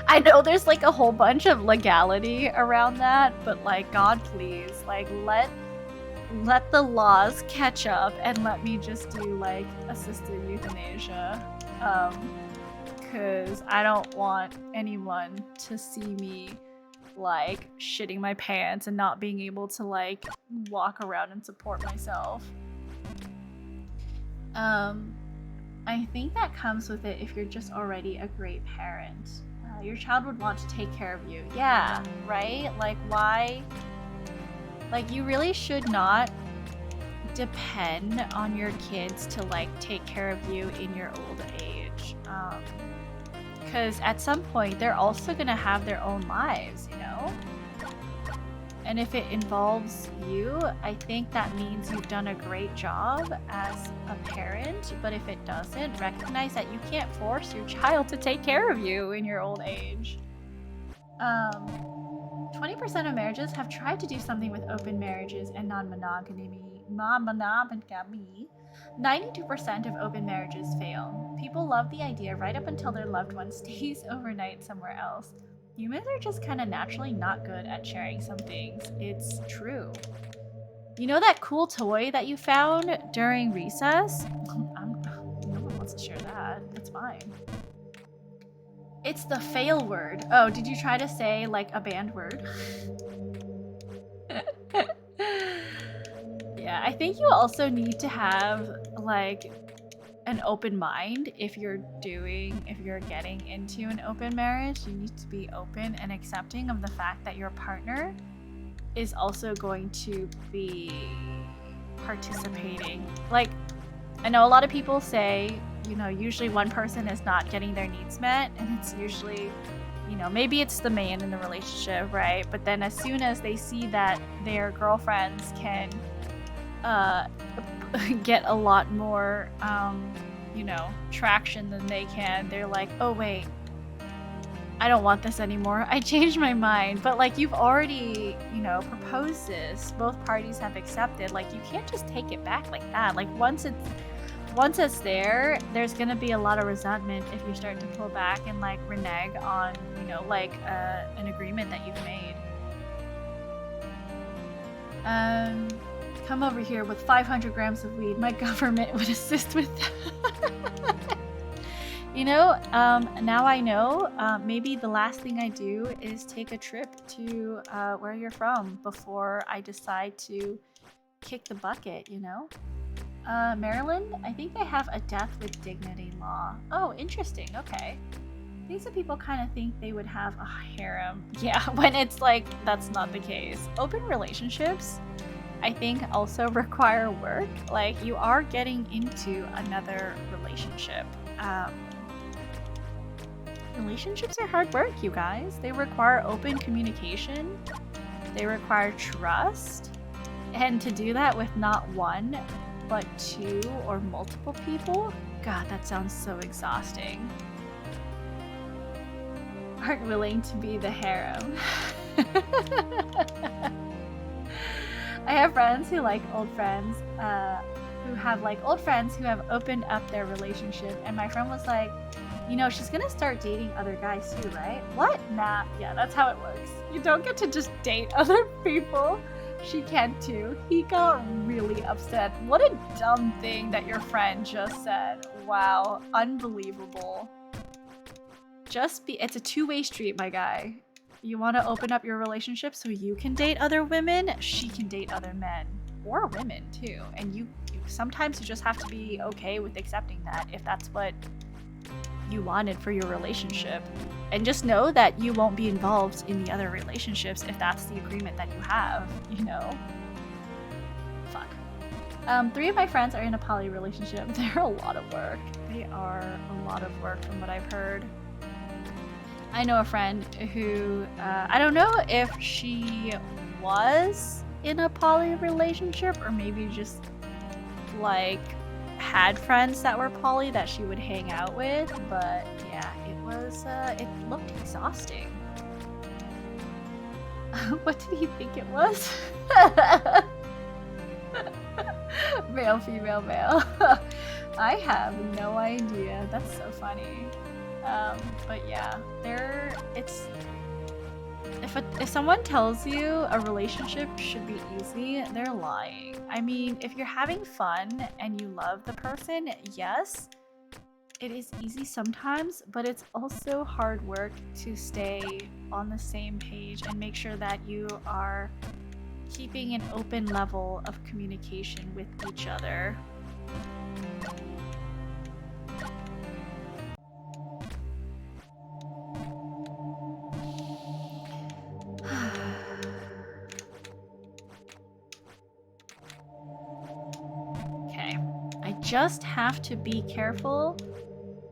I know there's, like, a whole bunch of legality around that, but, like, God, please, like, let the laws catch up and let me just do, like, assisted euthanasia. Because I don't want anyone to see me, like, shitting my pants and not being able to, like, walk around and support myself. I think that comes with it if you're just already a great parent. Your child would want to take care of you. Yeah, right? Like, why? Like, you really should not depend on your kids to, like, take care of you in your old age. Because at some point, they're also going to have their own lives, you know? And if it involves you, I think that means you've done a great job as a parent. But if it doesn't, recognize that you can't force your child to take care of you in your old age. 20% of marriages have tried to do something with open marriages and non-monogamy. 92% of open marriages fail. People love the idea right up until their loved one stays overnight somewhere else. Humans are just kind of naturally not good at sharing some things. It's true. You know that cool toy that you found during recess? No one wants to share that. It's mine. It's the fail word. Oh, did you try to say like a banned word? Yeah, I think you also need to have like an open mind if you're getting into an open marriage. You need to be open and accepting of the fact that your partner is also going to be participating. Like, I know a lot of people say, you know, usually one person is not getting their needs met, and it's usually, you know, maybe it's the man in the relationship, right? But then as soon as they see that their girlfriends can get a lot more, you know, traction than they can, they're like, oh wait, I don't want this anymore. I changed my mind. But like, you've already, you know, proposed this. Both parties have accepted. Like, you can't just take it back like that. Like, once it's there, there's gonna be a lot of resentment if you start to pull back and like renege on, you know, like an agreement that you've made. Come over here with 500 grams of weed. My government would assist with that. You know, now I know, maybe the last thing I do is take a trip to where you're from before I decide to kick the bucket, you know? Maryland, I think they have a death with dignity law. Oh, interesting, okay. I think some people kind of think they would have a harem. Yeah, when it's like, that's not the case. Open relationships, I think, also require work. Like, you are getting into another relationship. Relationships are hard work, you guys. They require open communication. They require trust. And to do that with not one, but two or multiple people? God, that sounds so exhausting. Aren't willing to be the harem. I have friends who like old friends, who have opened up their relationship, and my friend was like, you know, she's gonna start dating other guys too, right? What? Nah, yeah, that's how it works. You don't get to just date other people. She can too. He got really upset. What a dumb thing that your friend just said. Wow, unbelievable. It's a two-way street, my guy. You want to open up your relationship so you can date other women, she can date other men. Or women too. And you sometimes you just have to be okay with accepting that if that's what you wanted for your relationship. And just know that you won't be involved in the other relationships if that's the agreement that you have, you know? Fuck. 3 of my friends are in a poly relationship. They're a lot of work. They are a lot of work from what I've heard. I know a friend who, I don't know if she was in a poly relationship or maybe just like had friends that were poly that she would hang out with, but yeah, it looked exhausting. What did he think it was? Male, female, male. I have no idea. That's so funny. But yeah, if someone tells you a relationship should be easy, they're lying. I mean, if you're having fun and you love the person, yes, it is easy sometimes, but it's also hard work to stay on the same page and make sure that you are keeping an open level of communication with each other. just have to be careful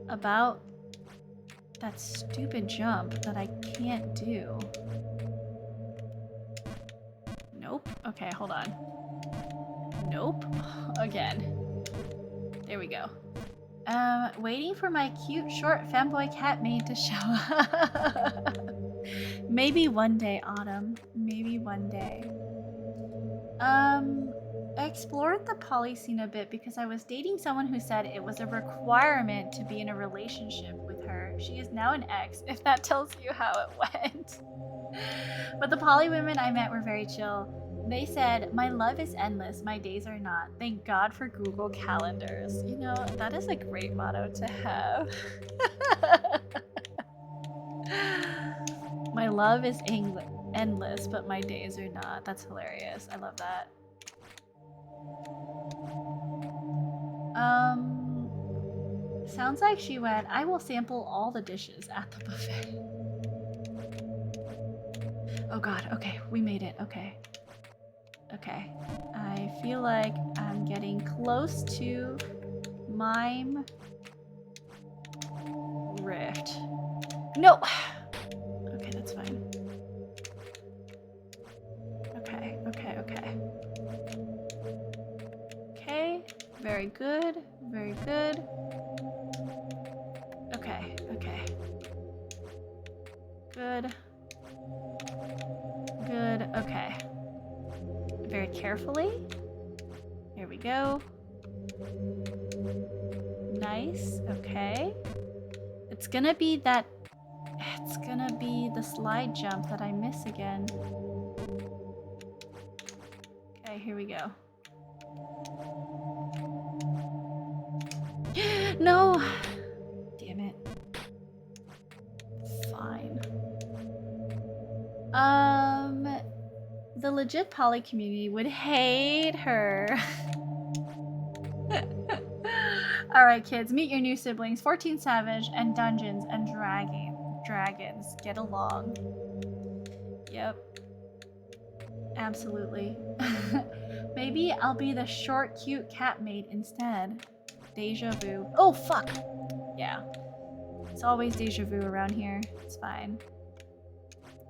about that stupid jump that I can't do. Nope. Okay, hold on. Nope. Again. There we go. Waiting for my cute short femboy cat maid to show up. Maybe one day, Autumn. Maybe one day. I explored the poly scene a bit because I was dating someone who said it was a requirement to be in a relationship with her. She is now an ex, if that tells you how it went. But the poly women I met were very chill. They said, "My love is endless, my days are not. Thank God for Google Calendars." You know, that is a great motto to have. My love is endless, but my days are not. That's hilarious. I love that. Sounds like she went, "I will sample all the dishes at the buffet." Oh god, okay, we made it, okay. Okay, I feel like I'm getting close to Mime Rift. No! Okay, that's fine. Okay, okay, okay. Okay, very good, very good. Okay, okay. Good. Good, okay. Very carefully. Here we go. Nice, okay. It's gonna be that... It's gonna be the slide jump that I miss again. Okay, here we go. No! Damn it. Fine. The legit poly community would hate her. Alright, kids, meet your new siblings, 14 Savage and Dungeons and Dragons. Get along. Yep. Absolutely. Maybe I'll be the short, cute cat maid instead. Deja vu. Oh, fuck! Yeah. It's always deja vu around here. It's fine.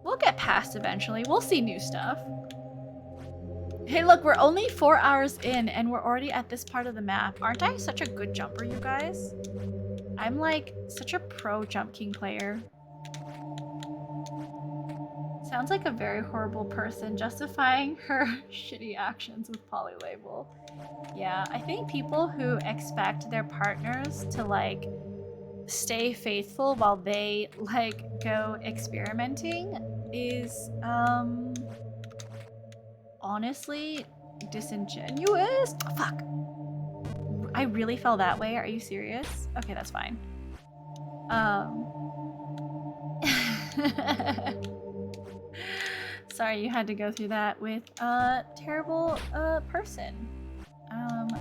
We'll get past eventually. We'll see new stuff. Hey, look, we're only 4 hours in and we're already at this part of the map. Aren't I such a good jumper, you guys? I'm like such a pro Jump King player. Sounds like a very horrible person justifying her shitty actions with Polylabel. Yeah, I think people who expect their partners to like stay faithful while they like go experimenting is honestly disingenuous. Oh, fuck. I really fell that way. Are you serious? Okay, that's fine. Sorry you had to go through that with a terrible person.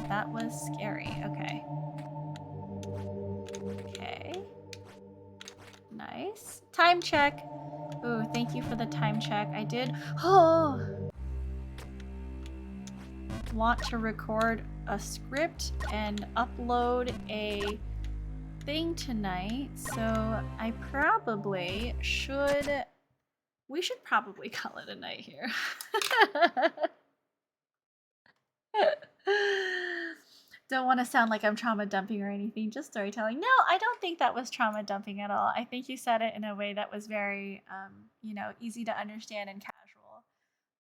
That was scary. Okay. Okay. Nice. Time check. Ooh, thank you for the time check. I did want to record a script and upload a thing tonight, so I probably should... We should probably call it a night here. Don't want to sound like I'm trauma dumping or anything, just storytelling. No, I don't think that was trauma dumping at all. I think you said it in a way that was very, you know, easy to understand and casual.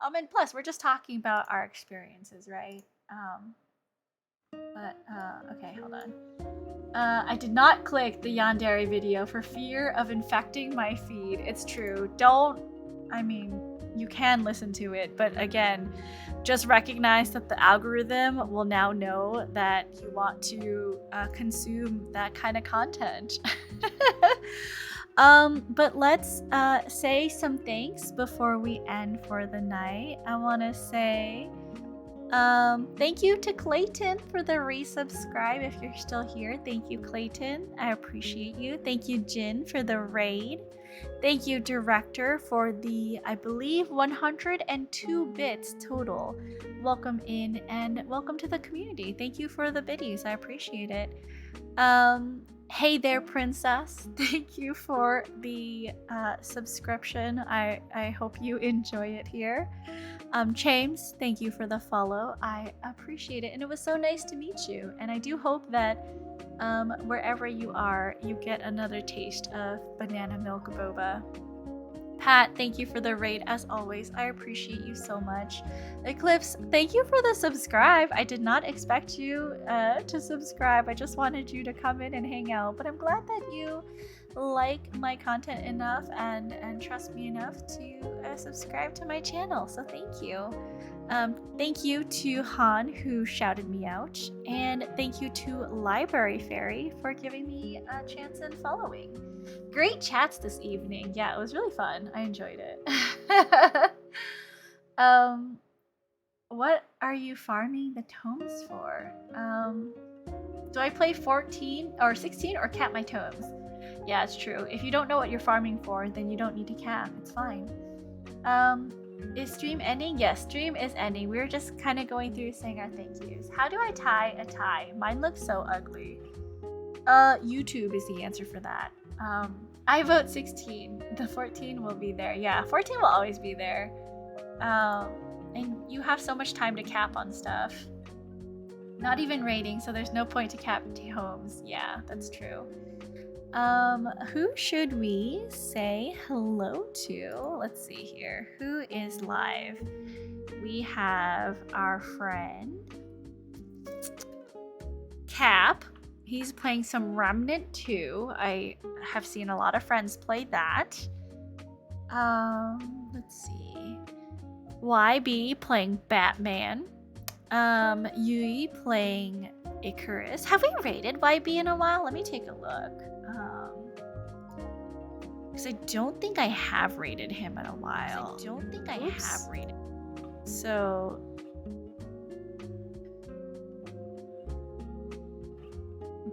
And plus, we're just talking about our experiences, right? Okay, hold on. I did not click the Yandere video for fear of infecting my feed. It's true. I mean, you can listen to it, but again, just recognize that the algorithm will now know that you want to consume that kind of content. But let's say some thanks before we end for the night. I want to say Thank you to Clayton for the resubscribe if you're still here. Thank you, Clayton. I appreciate you. Thank you, Jin, for the raid. Thank you, Director, for the, I believe, 102 bits total. Welcome in and welcome to the community. Thank you for the biddies. I appreciate it. Hey there, Princess. Thank you for the subscription. I hope you enjoy it here. James, thank you for the follow. I appreciate it. And it was so nice to meet you. And I do hope that wherever you are, you get another taste of banana milk boba. Pat, thank you for the raid as always. I appreciate you so much. Eclipse, thank you for the subscribe. I did not expect you to subscribe. I just wanted you to come in and hang out. But I'm glad that you like my content enough and trust me enough to subscribe to my channel. So thank you. Thank you to Han who shouted me out. And thank you to Library Fairy for giving me a chance in following. Great chats this evening. Yeah, it was really fun. I enjoyed it. What are you farming the tomes for? Do I play 14 or 16 or cap my tomes? Yeah, it's true. If you don't know what you're farming for, then you don't need to cap. It's fine. Is stream ending? Yes, stream is ending. We were just kind of going through saying our thank yous. How do I tie a tie? Mine looks so ugly. YouTube is the answer for that. I vote 16. The 14 will be there. Yeah, 14 will always be there. And you have so much time to cap on stuff. Not even rating, so there's no point to cap homes. Yeah, that's true. Who should we say hello to? Let's see here. Who is live? We have our friend Cap. He's playing some Remnant 2. I have seen a lot of friends play that. Let's see. YB playing Batman. Yui playing Icarus. Have we rated YB in a while? Let me take a look. Because I don't think I have rated him in a while. So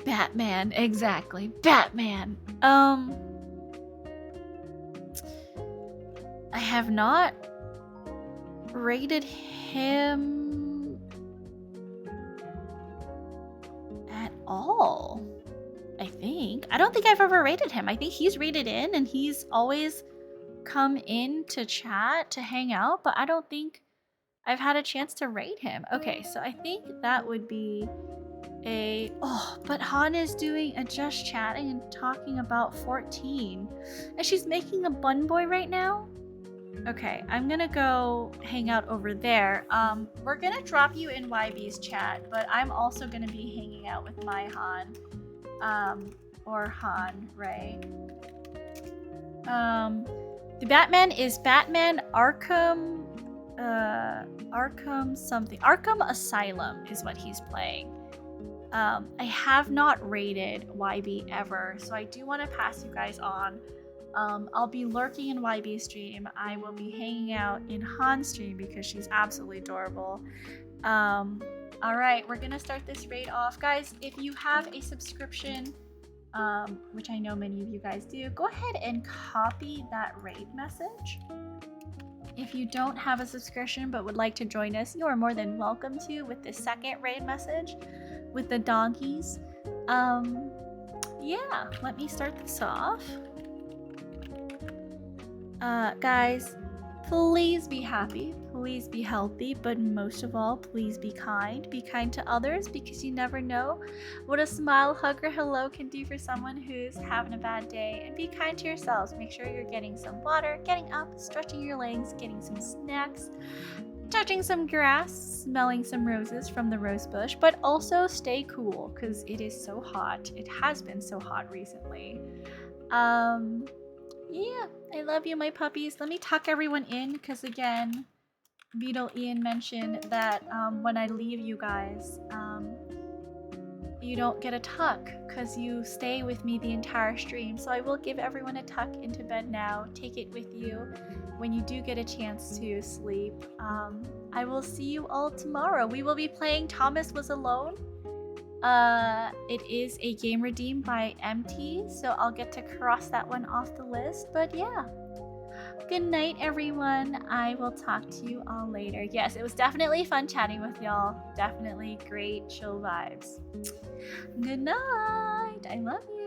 Batman, exactly. Batman. I have not rated him at all. I don't think I've ever rated him. I think he's rated in and he's always come in to chat, to hang out, but I don't think I've had a chance to rate him. Okay, so I think that would be but Han is doing a just chatting and talking about 14. And she's making a bun boy right now? Okay, I'm gonna go hang out over there. We're gonna drop you in YB's chat, but I'm also gonna be hanging out with my Han. Or Han, right? The Batman is Batman Arkham, Arkham something. Arkham Asylum is what he's playing. I have not rated YB ever, so I do want to pass you guys on. I'll be lurking in YB stream. I will be hanging out in Han's stream because she's absolutely adorable. Alright, we're gonna start this raid off. Guys, if you have a subscription, which I know many of you guys do, go ahead and copy that raid message. If you don't have a subscription but would like to join us, you are more than welcome to with the second raid message with the donkeys. Yeah, let me start this off. Guys, please be happy, please be healthy, but most of all, please be kind. Be kind to others because you never know what a smile, hug, or hello can do for someone who's having a bad day. And be kind to yourselves. Make sure you're getting some water, getting up, stretching your legs, getting some snacks, touching some grass, smelling some roses from the rose bush, but also stay cool because it is so hot. It has been so hot recently. Yeah, I love you, my puppies. Let me tuck everyone in because, again, Beetle Ian mentioned that when I leave you guys, you don't get a tuck because you stay with me the entire stream. So I will give everyone a tuck into bed now. Take it with you when you do get a chance to sleep. I will see you all tomorrow. We will be playing Thomas Was Alone. It is a game redeemed by MT, so I'll get to cross that one off the list. But yeah. Good night, everyone. I will talk to you all later. Yes, it was definitely fun chatting with y'all. Definitely great chill vibes. Good night. I love you.